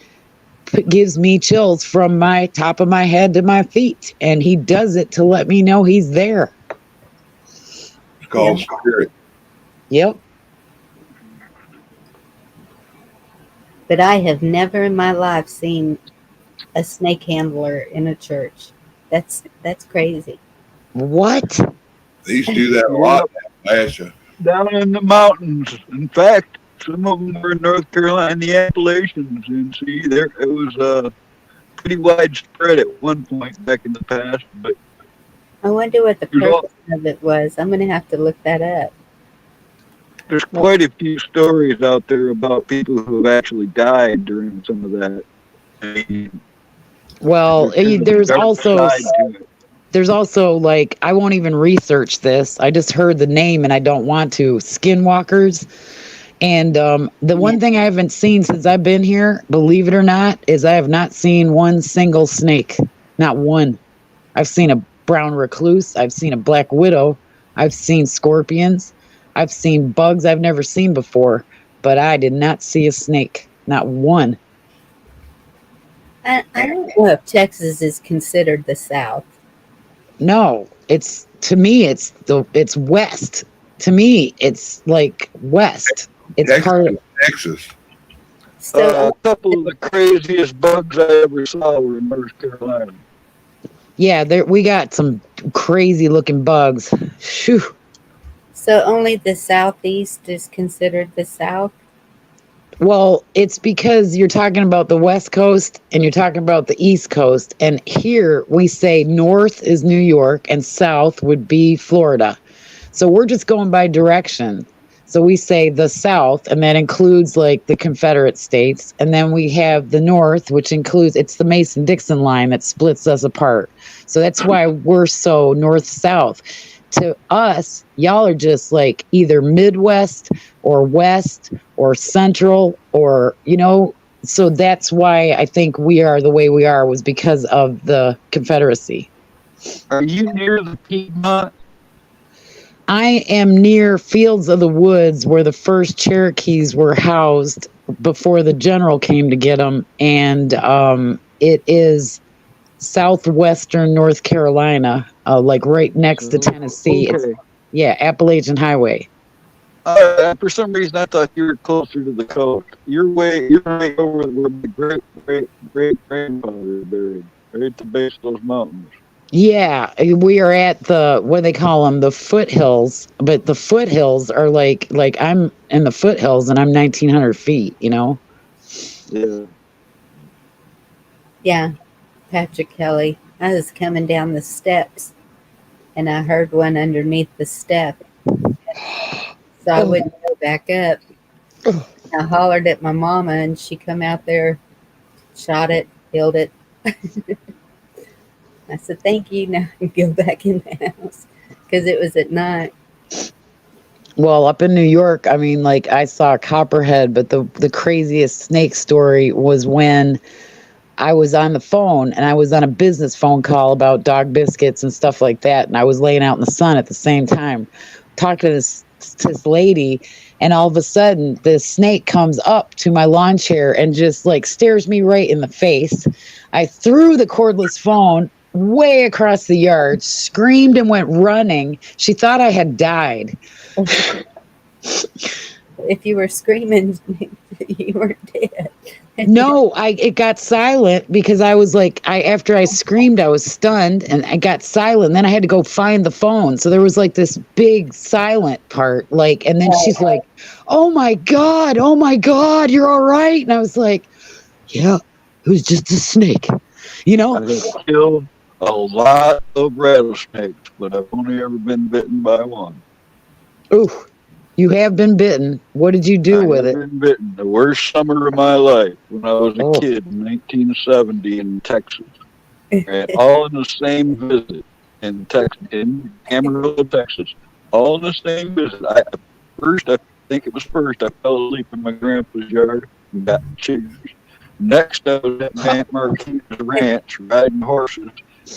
gives me chills from my top of my head to my feet, and he does it to let me know he's there. It's called spirit. Yep. But I have never in my life seen a snake handler in a church. That's crazy. What? They used to do that a lot last year. Down in the mountains. In fact, some of them were in North Carolina, in the Appalachians. And see, it was pretty widespread at one point back in the past. But I wonder what the purpose of it was. I'm going to have to look that up. There's quite a few stories out there about people who have actually died during some of that. Well, there's also like, I won't even research this. I just heard the name and I don't want to. Skinwalkers. And the one thing I haven't seen since I've been here, believe it or not, is I have not seen one single snake. Not one. I've seen a brown recluse. I've seen a black widow. I've seen scorpions. I've seen bugs I've never seen before, but I did not see a snake. Not one. I don't know if Texas is considered the South. No, to me it's west. To me, it's like west. It's Texas, part of Texas. So, a couple of the craziest bugs I ever saw were in North Carolina. Yeah, we got some crazy looking bugs. Phew. So only the Southeast is considered the South? Well, it's because you're talking about the West Coast and you're talking about the East Coast. And here we say north is New York and south would be Florida. So we're just going by direction. So we say the South, and that includes like the Confederate States. And then we have the North, which includes, it's the Mason-Dixon line that splits us apart. So that's why we're so north-south. To us, y'all are just like either Midwest or West or Central or, So that's why I think we are the way we are, was because of the Confederacy. Are you near the Piedmont? I am near Fields of the Woods, where the first Cherokees were housed before the general came to get them, and it is southwestern North Carolina, like right next to Tennessee. Okay. It's Appalachian Highway. For some reason, I thought you were closer to the coast. You're right over where my great grandfather is buried, right at the base of those mountains. Yeah, we are at the, what do they call them, the foothills. But the foothills are like I'm in the foothills and I'm 1,900 feet. Yeah. Yeah, Patrick Kelly. I was coming down the steps and I heard one underneath the step. So I wouldn't go back up. I hollered at my mama and she come out there, shot it, killed it. I said, thank you. Now I can go back in the house because it was at night. Well, up in New York, I mean, like, I saw a copperhead, but the craziest snake story was when I was on the phone and I was on a business phone call about dog biscuits and stuff like that. And I was laying out in the sun at the same time, talking to this lady. And all of a sudden, the snake comes up to my lawn chair and just like stares me right in the face. I threw the cordless phone way across the yard, screamed and went running. She thought I had died. If you were screaming, you were dead. No, it got silent because I was like, after I screamed, I was stunned and I got silent. And then I had to go find the phone. So there was like this big silent part, and then she's like, oh my God, you're all right. And I was like, yeah, it was just a snake, I have killed a lot of rattlesnakes, but I've only ever been bitten by one. Ooh, you have been bitten. What did you do with it? I've been bitten. The worst summer of my life when I was a kid in 1970 in Texas. And all in the same visit in Amarillo, Texas. All in the same visit. I think it was first, I fell asleep in my grandpa's yard and got chiggers. Next, I was at Aunt Marquita's ranch riding horses.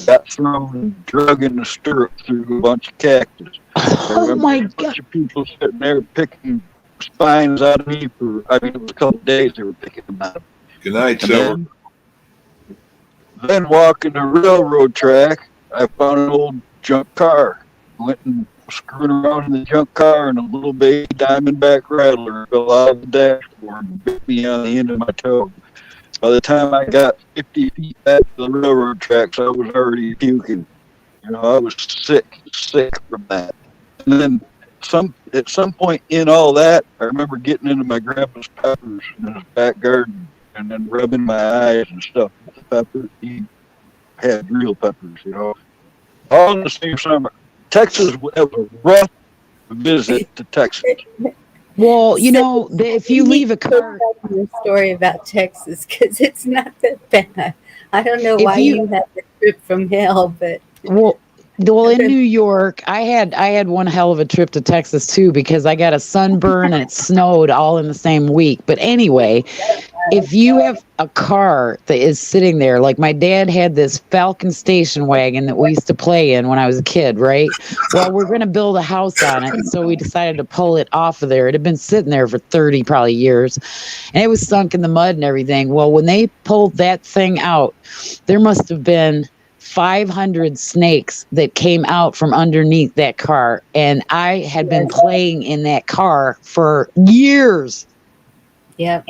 Got thrown and drug in the stirrup through a bunch of cactus. Oh my God! A bunch of people sitting there picking spines out of me it was a couple of days they were picking them out of me. Good night, Silver. Then walking the railroad track, I found an old junk car. Went and screwed around in the junk car, and a little baby diamondback rattler fell out of the dashboard and bit me on the end of my toe. By the time I got 50 feet back to the railroad tracks, I was already puking. I was sick from that. And then at some point in all that, I remember getting into my grandpa's peppers in his back garden and then rubbing my eyes and stuff with the peppers. He had real peppers, all in the same summer. Texas was a rough visit to Texas. Well, if you leave a car, your story about Texas, because it's not that bad. I don't know why you had the trip from hell, but well, in New York, I had one hell of a trip to Texas too, because I got a sunburn and it snowed all in the same week. But anyway, if you have a car that is sitting there, like my dad had this Falcon station wagon that we used to play in when I was a kid, right? Well, we're going to build a house on it. So we decided to pull it off of there. It had been sitting there for 30 probably years and it was sunk in the mud and everything. Well, when they pulled that thing out, there must have been 500 snakes that came out from underneath that car. And I had been playing in that car for years. Yep.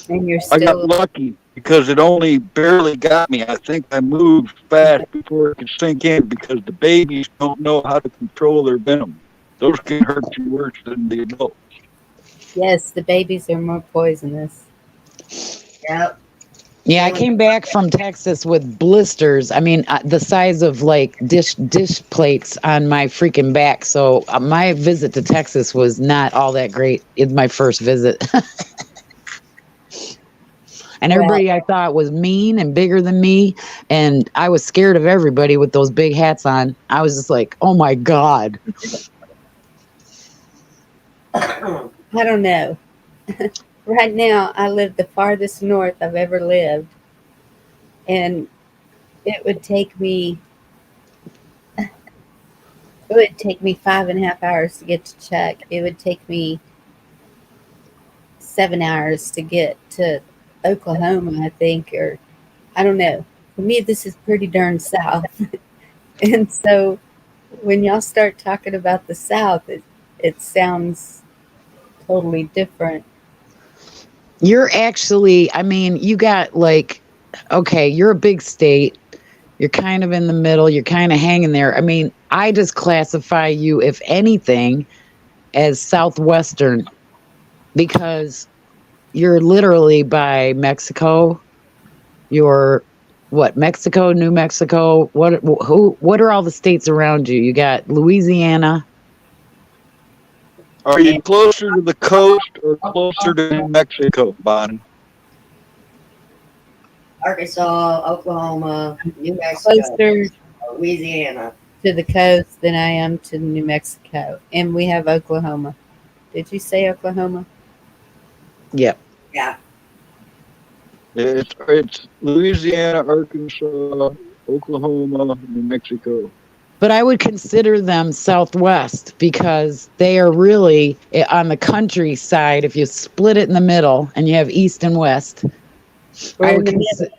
And you're I got lucky because it only barely got me. I think I moved fast before it could sink in because the babies don't know how to control their venom. Those can hurt you worse than the adults. Yes, the babies are more poisonous. Yep. Yeah, I came back from Texas with blisters. I mean, the size of like dish plates on my freaking back. So my visit to Texas was not all that great. It's my first visit. And everybody I thought was mean and bigger than me. And I was scared of everybody with those big hats on. I was just like, oh my God. I don't know. Right now, I live the farthest north I've ever lived, and it would take me 5.5 hours to get to Chuck. It would take me 7 hours to get to Oklahoma, I think, or I don't know. For me, this is pretty darn south. And so when y'all start talking about the South, it sounds totally different. You're actually, I mean, you got like, okay, you're a big state. You're kind of in the middle. You're kind of hanging there. I mean, I just classify you, if anything, as Southwestern because you're literally by Mexico. You're what? Mexico, New Mexico. What are all the states around you? You got Louisiana. Are you closer to the coast or closer to New Mexico, Bonnie? Arkansas, Oklahoma, New Mexico, Closer Louisiana. to the coast than I am to New Mexico. And we have Oklahoma. Did you say Oklahoma? Yep. Yeah. It's Louisiana, Arkansas, Oklahoma, New Mexico. But I would consider them Southwest because they are really on the countryside. If you split it in the middle and you have East and West, We're in the middle.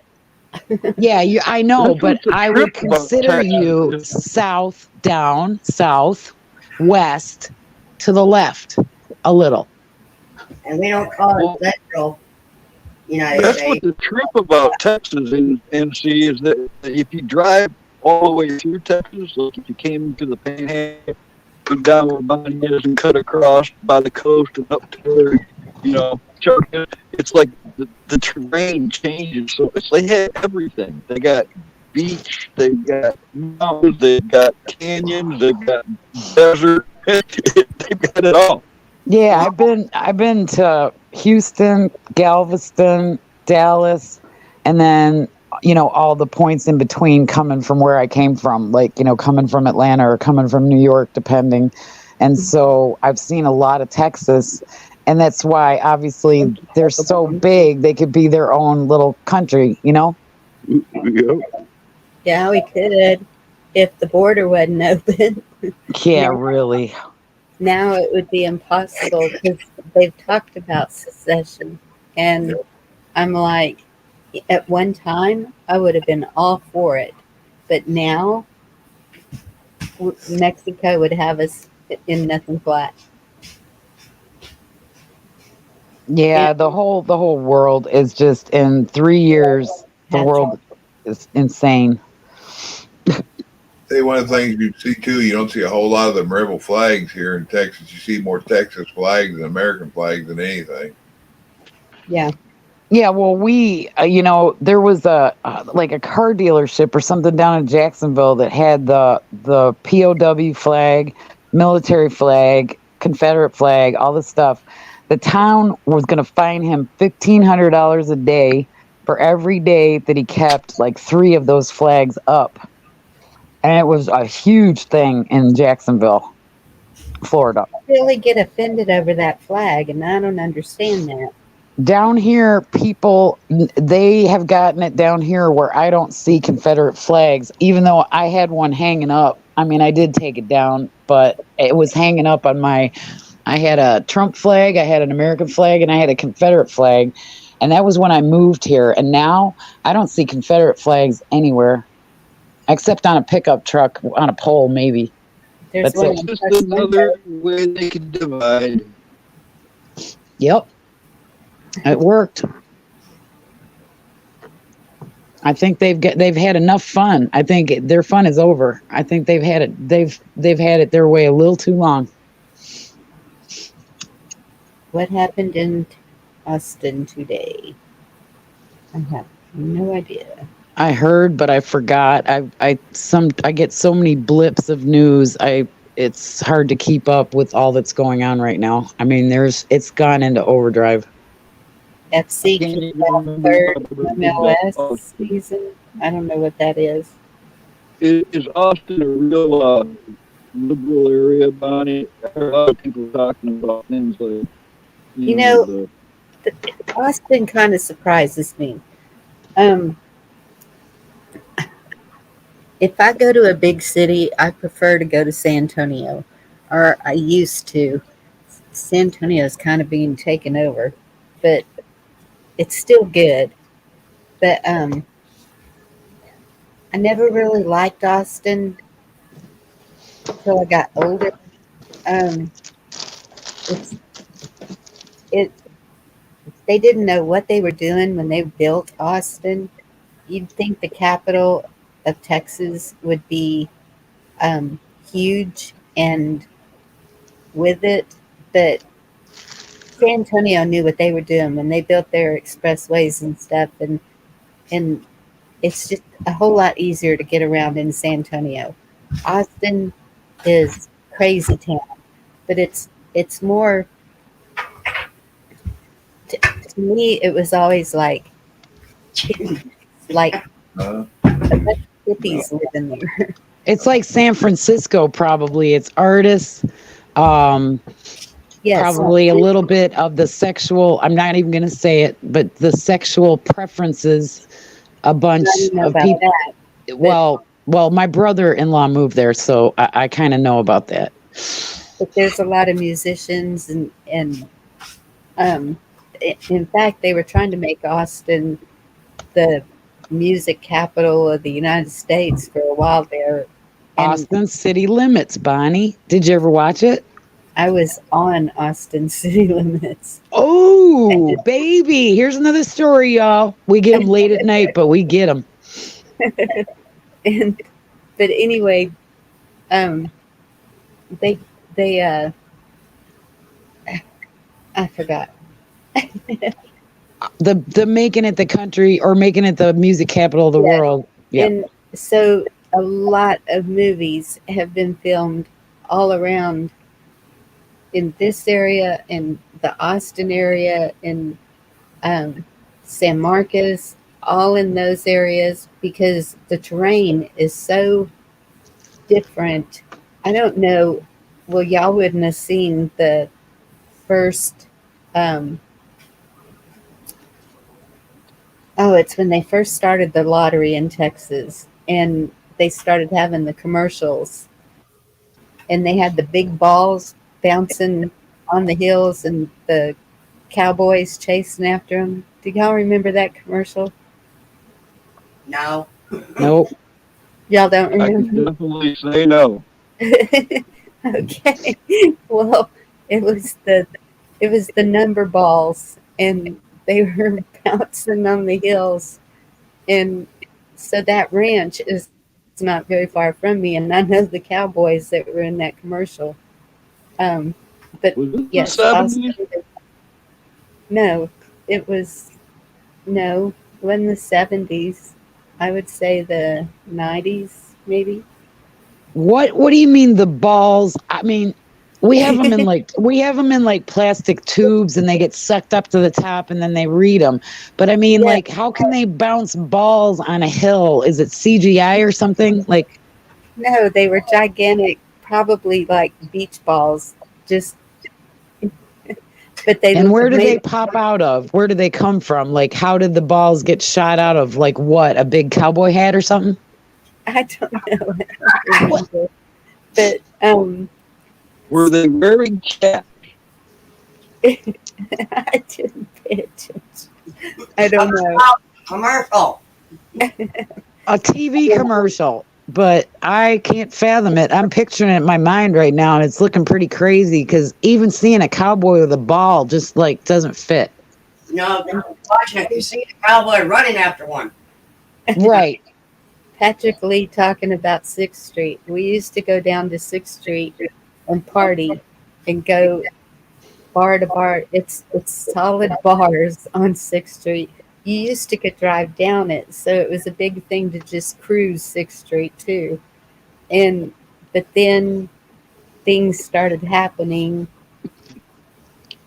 Yeah, I know, This but was the I would trip about consider Texas. you south, down, south, west, to the left, a little. And we don't call it Central United That's States. what the trip about Texas and NC is that if you drive all the way through Texas, like if you came to the Panhandle, go down where Bonnie is and cut across by the coast and up to where, Chuck is, it's like the terrain changes. So they had everything. They got beach, they've got mountains, they've got canyons, they've got desert. They've got it all. Yeah, I've been to Houston, Galveston, Dallas, and then all the points in between coming from where I came from, like coming from Atlanta or coming from New York, depending. And so I've seen a lot of Texas, and that's why obviously they're so big they could be their own little country, Yep. Yeah, we could if the border wasn't open. Yeah, really. Now it would be impossible because they've talked about secession. And I'm like, at one time, I would have been all for it. But now, Mexico would have us in nothing flat. Yeah, the whole world is just in 3 years. The world is insane. Say one of the things you see too, you don't see a whole lot of the rebel flags here in Texas. You see more Texas flags than American flags than anything. Yeah. Yeah, well, there was like a car dealership or something down in Jacksonville that had the POW flag, military flag, Confederate flag, all this stuff. The town was going to fine him $1,500 a day for every day that he kept like 3 of those flags up. And it was a huge thing in Jacksonville, Florida. I really get offended over that flag, and I don't understand that. Down here, people, they have gotten it down here where I don't see Confederate flags, even though I had one hanging up. I mean, I did take it down, but it was hanging up on I had a Trump flag, I had an American flag, and I had a Confederate flag. And that was when I moved here. And now I don't see Confederate flags anywhere. Except on a pickup truck, on a pole, maybe. There's That's Just another way they can divide. Yep. It worked. I think they've had enough fun. I think their fun is over. I think they've had it their way a little too long. What happened in Austin today? I have no idea. I heard, but I forgot. I get so many blips of news. It's hard to keep up with all that's going on right now. I mean, it's gone into overdrive. FC kicked off third MLS season. I don't know what that is. Is Austin a real liberal area, Bonnie? A lot of people talking about things like Austin kind of surprises me. If I go to a big city, I prefer to go to San Antonio, or I used to. San Antonio is kind of being taken over, but it's still good. But I never really liked Austin until I got older. Um, it's it. They didn't know what they were doing when they built Austin. You'd think the capital of Texas would be huge and with it, but San Antonio knew what they were doing when they built their expressways and stuff, and it's just a whole lot easier to get around in San Antonio. Austin is crazy town, but it's more to me. It was always like like a bunch of hippies living there. It's like San Francisco, probably. It's artists, Yes. probably a little bit of the sexual. I'm not even going to say it, but the sexual preferences. A bunch I don't know of about people. that. Well, my brother-in-law moved there, so I kind of know about that. But there's a lot of musicians and in fact, they were trying to make Austin the music capital of the United States for a while there. And Austin City Limits, Bonnie. Did you ever watch it? I was on Austin City Limits. Oh, baby. Here's another story, y'all. We get them late at night, but we get them. But anyway, they I forgot. The making it the country or making it the music capital of the world. Yeah. And so a lot of movies have been filmed all around in this area, in the Austin area, in San Marcos, all in those areas because the terrain is so different. I don't know. Well, y'all wouldn't have seen the first. It's when they first started the lottery in Texas, and they started having the commercials, and they had the big balls bouncing on the hills, and the cowboys chasing after them. Do y'all remember that commercial? No. Nope. Y'all don't I remember? can definitely say no. Okay. Well, it was the number balls, and they were bouncing on the hills, and so that ranch is not very far from me, and I know the cowboys that were in that commercial. But Was it yes, the 70s? no, it was no, it wasn't the 70s. I would say the 90s, maybe. What do you mean the balls? I mean, we have them in like plastic tubes and they get sucked up to the top and then they read them. But I mean, like, how can they bounce balls on a hill? Is it CGI or something? Like, No, they were gigantic, probably like beach balls. Just, but they. and where do they pop out of? Where do they come from? Like, how did the balls get shot out of? Like, what? A big cowboy hat or something? I don't know. I don't remember. But Were they wearing caps? I didn't pay attention. I don't know. Commercial. A TV commercial, but I can't fathom it. I'm picturing it in my mind right now, and it's looking pretty crazy because even seeing a cowboy with a ball just like doesn't fit. No, watching it, you see the cowboy running after one. Right. Patrick Lee talking about 6th Street. We used to go down to 6th Street and party and go bar to bar. It's solid bars on 6th Street. You used to could drive down it, so it was a big thing to just cruise 6th Street too. But then things started happening,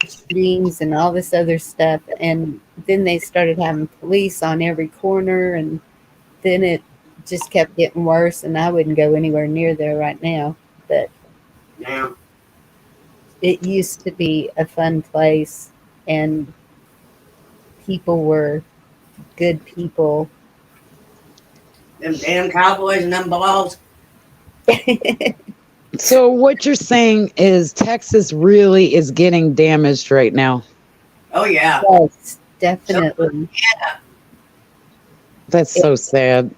shootings and all this other stuff, and then they started having police on every corner, and then it just kept getting worse, and I wouldn't go anywhere near there right now. But Yeah. it used to be a fun place, and people were good people. Them damn cowboys and them balls. So what you're saying is Texas really is getting damaged right now. Oh yeah. Yes, definitely. Yeah. That's so sad.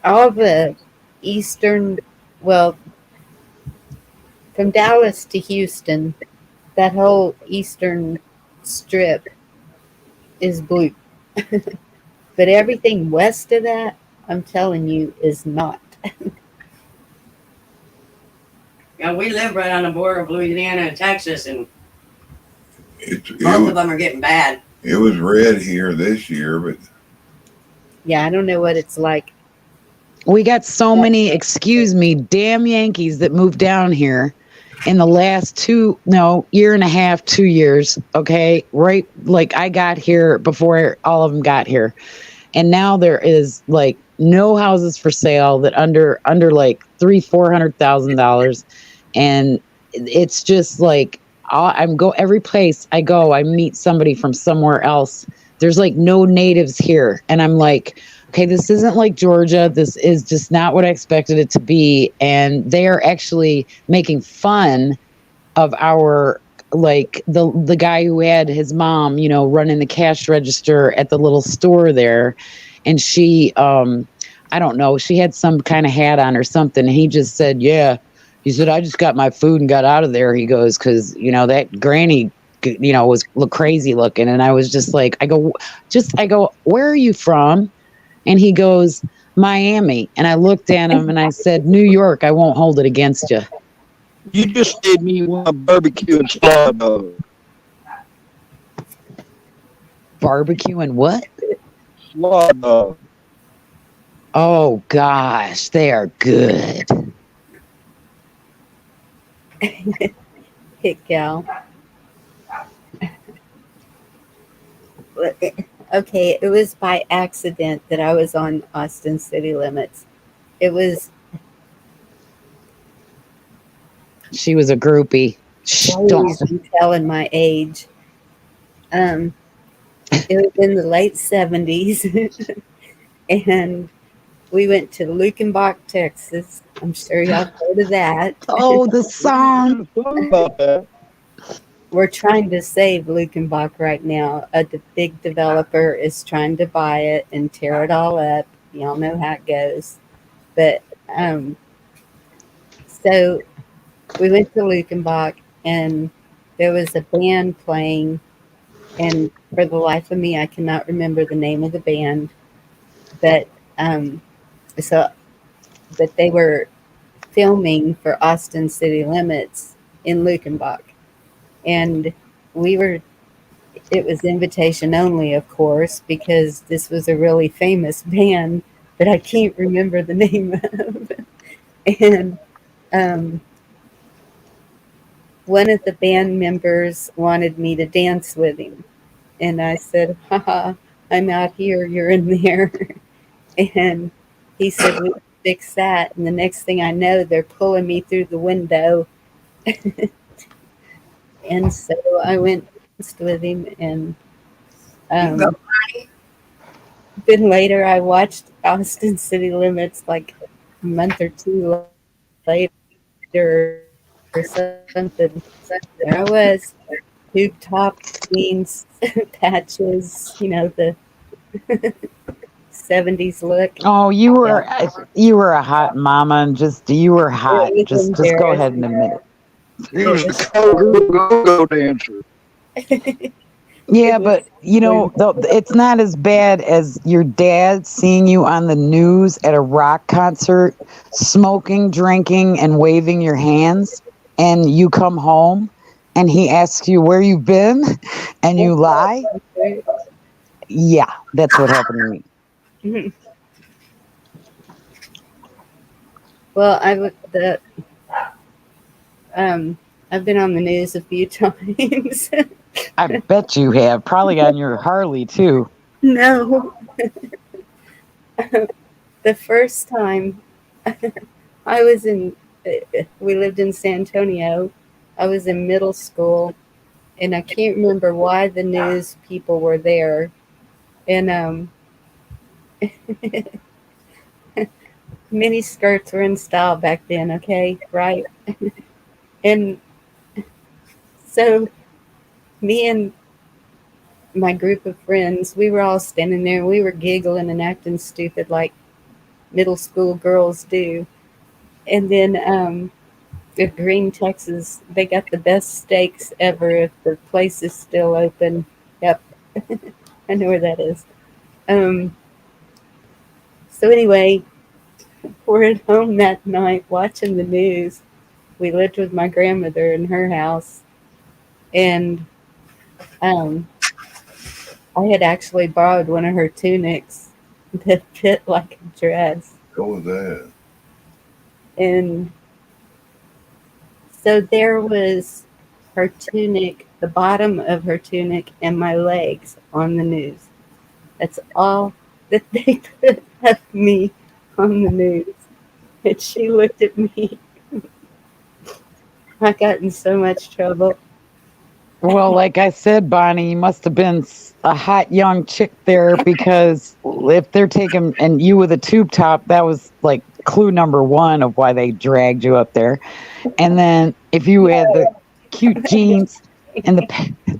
All the eastern, well, from Dallas to Houston, that whole eastern strip is blue. But everything west of that, I'm telling you, is not. Yeah, we live right on the border of Louisiana and Texas, and It both of them are getting bad. was red here this year, but Yeah, I don't know what it's like. We got so many, excuse me, damn Yankees that moved down here in the last year and a half, 2 years. Okay. Right. Like I got here before all of them got here. And now there is like no houses for sale that under like $300,000-$400,000. And it's just like, every place I go, I meet somebody from somewhere else. There's like no natives here. And I'm like, okay, this isn't like Georgia. This is just not what I expected it to be. And they are actually making fun of our, like the guy who had his mom, running the cash register at the little store there. And she, I don't know, she had some kind of hat on or something. And he just said, yeah. He said, I just got my food and got out of there. He goes, because, that granny, was crazy looking. And I was just like, I go, where are you from? And he goes, Miami. And I looked at him and I said, New York, I won't hold it against you. You just made me want barbecue and slaw dog. Barbecue and what? Slaw dog. Oh, gosh, they are good. Hit gal. Okay, it was by accident that I was on Austin City Limits. It was. She was a groupie. I'm telling my age. It was in the late 70s, and we went to Lukenbach, Texas. I'm sure y'all heard of that. Oh, the song. About that. We're trying to save Lukenbach right now. A big developer is trying to buy it and tear it all up. Y'all know how it goes. But so we went to Lukenbach, and there was a band playing, and for the life of me, I cannot remember the name of the band. But but they were filming for Austin City Limits in Lukenbach. And it was invitation only, of course, because this was a really famous band that I can't remember the name of. And one of the band members wanted me to dance with him. And I said, haha, I'm out here, you're in there. And he said, we can fix that. And the next thing I know, they're pulling me through the window. And so I went with him, and then later I watched Austin City Limits like a month or two later or something. There I was, tube top jeans, patches, the 70s look. Oh, you were a hot mama, and you were hot. Just go ahead and admit it. He was the cowgirl go-go dancer. Yeah, but it's not as bad as your dad seeing you on the news at a rock concert, smoking, drinking, and waving your hands, and you come home and he asks you where you've been, and you lie. Yeah, that's what happened to me. Mm-hmm. Well, I've been on the news a few times. I bet you have. Probably on your Harley, too. No. The first time we lived in San Antonio. I was in middle school, and I can't remember why the news people were there, And mini skirts were in style back then, okay, right? And so me and my group of friends, we were all standing there and we were giggling and acting stupid like middle school girls do. And then at Green, Texas, they got the best steaks ever if the place is still open. Yep. I know where that is. So anyway, we're at home that night watching the news. We lived with my grandmother in her house, and um, I had actually borrowed one of her tunics that fit like a dress. What was that? And so there was her tunic, the bottom of her tunic, and my legs on the news. That's all that they put of me on the news. And she looked at me. I got in so much trouble. Well, like I said, Bonnie, you must have been a hot young chick there, because if they're taking, and you with a tube top, that was like clue number one of why they dragged you up there. And then if you had the cute jeans and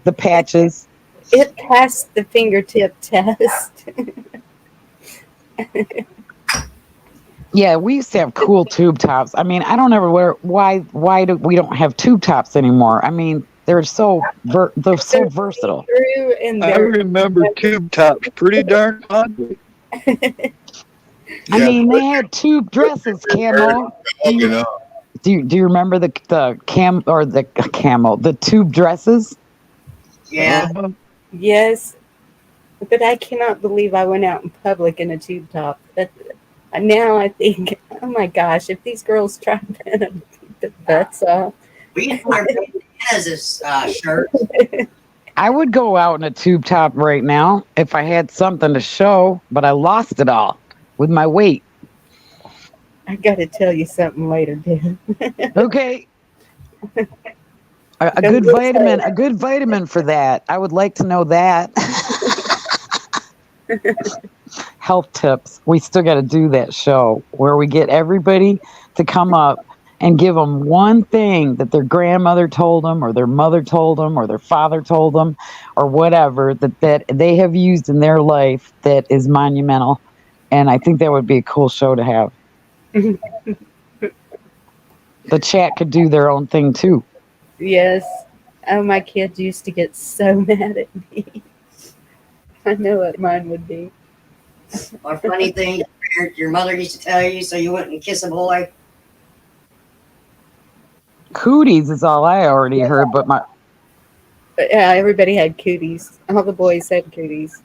the patches. It passed the fingertip test. Yeah, we used to have cool tube tops. I mean, I don't ever wear why do we don't have tube tops anymore? I mean, they're so versatile. I remember tube tops pretty darn fondly. I mean, they had tube dresses, Camo. Do you remember the tube dresses? Yeah. Yes. But I cannot believe I went out in public in a tube top. Now I think, oh my gosh, if these girls try to beat the butts off. We can wear Hannah's shirt. I would go out in a tube top right now if I had something to show, but I lost it all with my weight. I got to tell you something later, Dan. Okay. A good vitamin for that. I would like to know that. Health tips. We still got to do that show where we get everybody to come up and give them one thing that their grandmother told them, or their mother told them, or their father told them, or whatever that they have used in their life that is monumental. And I think that would be a cool show to have. The chat could do their own thing too. Yes. Oh, my kids used to get so mad at me. I know what mine would be. Or funny thing your mother used to tell you so you wouldn't kiss a boy. Cooties is all I already heard, but yeah, everybody had cooties. All the boys had cooties.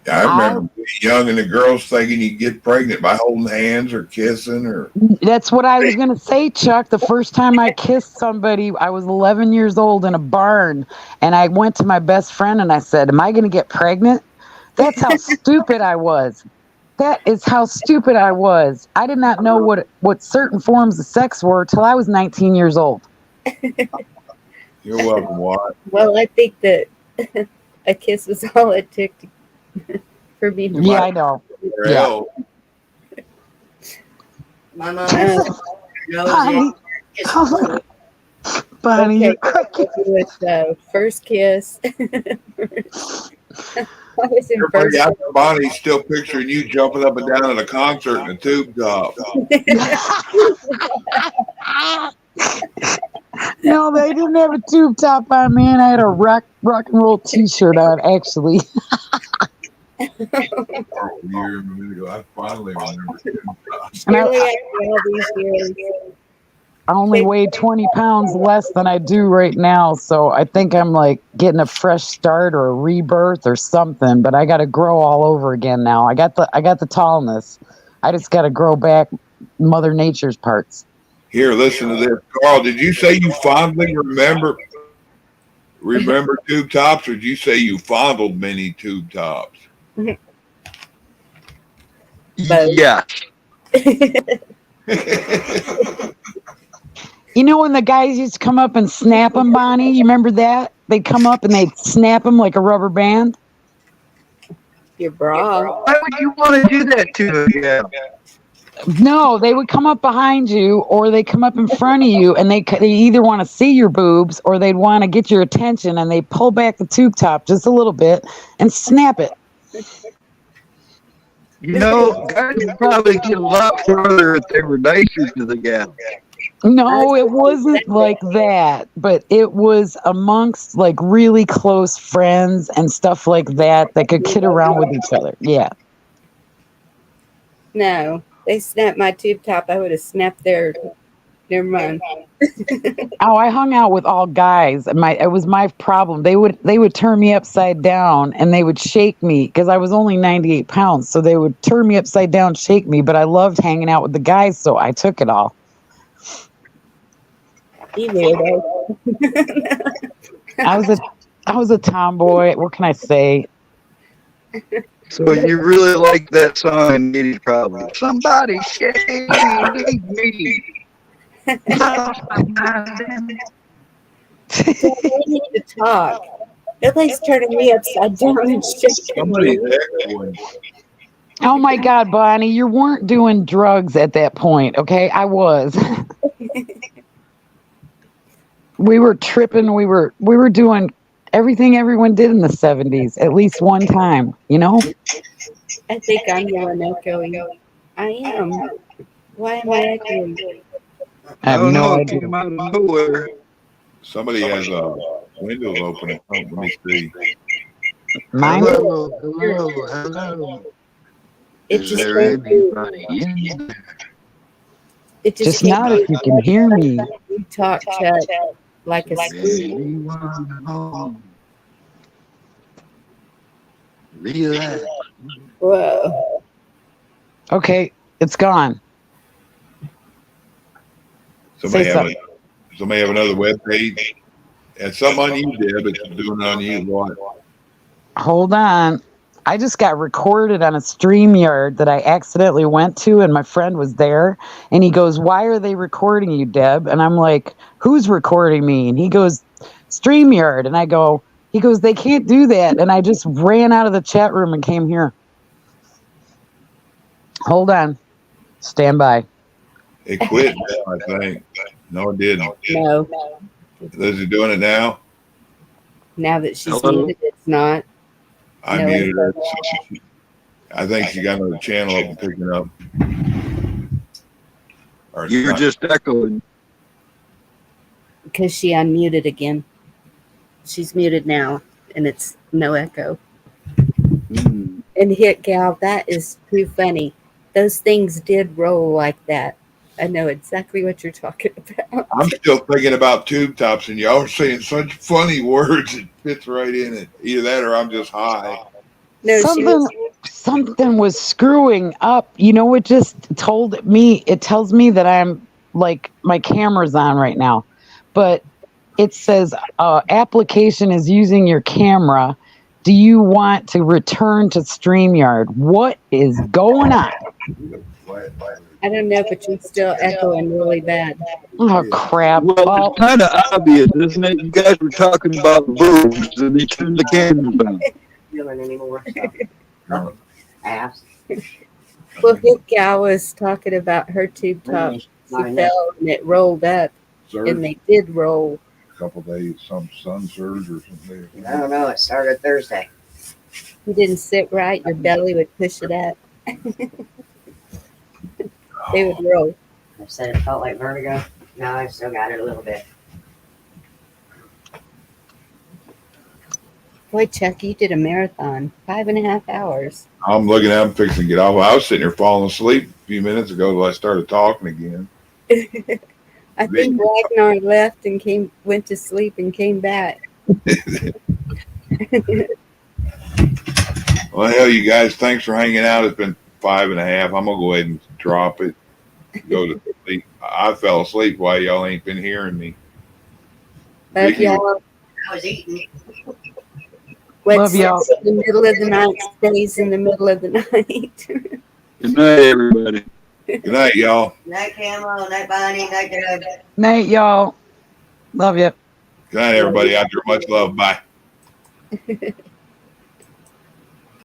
I remember being young and the girls thinking you get pregnant by holding hands or kissing or. That's what I was going to say, Chuck. The first time I kissed somebody, I was 11 years old in a barn, and I went to my best friend and I said, "Am I going to get pregnant?" That's how stupid I was. That is how stupid I was. I did not know what certain forms of sex were till I was 19 years old. You're welcome, Watt. Well, I think that a kiss was all it took for me to. Yeah, I know. Yeah. My mom knows Bonnie, okay, with the first kiss. I was in first. Bonnie's still picturing you jumping up and down at a concert in a tube top. No, they didn't have a tube top on me, and I had a rock and roll T-shirt on, actually. I finally remember tube tops. I only weigh 20 pounds less than I do right now, so I think I'm like getting a fresh start or a rebirth or something. But I got to grow all over again now. I got the tallness. I just got to grow back Mother Nature's parts. Here, listen to this, Carl. Did you say you fondly remember tube tops, or did you say you fondled many tube tops? Yeah. You know when the guys used to come up and snap them, Bonnie? You remember that? They'd come up and they'd snap them like a rubber band? your bra. Why would you want to do that to a gal? No, they would come up behind you or they come up in front of you and they either want to see your boobs or they'd want to get your attention and they pull back the tube top just a little bit and snap it. You know, guys would probably get a lot further if they were nicer to the gal. No, it wasn't like that, but it was amongst like really close friends and stuff like that that could kid around with each other. Yeah. No, they snapped my tube top. I would have snapped their. Never mind. Oh, I hung out with all guys. It was my problem. They would turn me upside down and they would shake me because I was only 98 pounds. So they would turn me upside down, shake me. But I loved hanging out with the guys, so I took it all. You weirdo. I was a tomboy. What can I say? So you really like that song and Needy's problem. Somebody shake me. They need to talk. Nobody's turning me upside down and shaking me. Oh my God, Bonnie, you weren't doing drugs at that point, okay? I was. We were tripping. We were doing everything everyone did in the 70s at least one time, you know? I think I'm the one echoing. I am. Why am I echoing? I have no idea. Somebody has windows open. Oh, let me see. Mine? Hello. It Is just there went through. anybody in there? It Just came not if you can hear me. You talk, Chuck, like a spoon. Anyone home? Relax. Whoa. Okay, it's gone. Somebody Say have another web page. It's something on you, Deb. It's doing it on you. What? Hold on. I just got recorded on a StreamYard that I accidentally went to, and my friend was there. And he goes, "Why are they recording you, Deb?" And I'm like, "Who's recording me?" And he goes, "StreamYard." And he goes, "They can't do that." And I just ran out of the chat room and came here. Hold on. Stand by. It quit now, I think. No, it didn't. No. Is it doing it now? Now that she's Hello? muted, it's not. I No, muted her. it's I think she got another channel up and picking up. Or it's You're not. just echoing. because she unmuted again. She's muted now, and it's no echo. And hit gal, that is too funny. Those things did roll like that. I know exactly what you're talking about. I'm still thinking about tube tops, and y'all are saying such funny words. It fits right in it. Either that, or I'm just high. No, something was screwing up. You know, it just told me. It tells me that I'm like my camera's on right now, but it says application is using your camera. Do you want to return to StreamYard? What is going on? I don't know, but you're still echoing really bad. Oh, crap. Well, it's kind of obvious, isn't it? You guys were talking about boobs, and they turned the cameras on. Feeling anymore. Ass. Well, hit gal was talking about her tube top. She fell and it rolled up, and they did roll. A couple days, some sun surge or something. I don't know. It started Thursday. You didn't sit right, your belly would push it up. They would roll. I said it felt like vertigo. No, I still got it a little bit. Boy, Chuck, you did a marathon, 5.5 hours. I'm looking at him fixing to get off. I was sitting here falling asleep a few minutes ago till I started talking again. I think Ragnar left and went to sleep and came back. Well, hell, you guys, thanks for hanging out. It's been 5.5. I'm gonna go ahead and drop it. Go to sleep. I fell asleep while y'all ain't been hearing me. Love y'all. I was eating. What Love y'all. starts in the middle of the night stays in the middle of the night. Good night, everybody. Good night, y'all. Night, Camo. Night, Bonnie. Night, Deb. Night, y'all. Love you. Good night, everybody out there. Much love. Bye.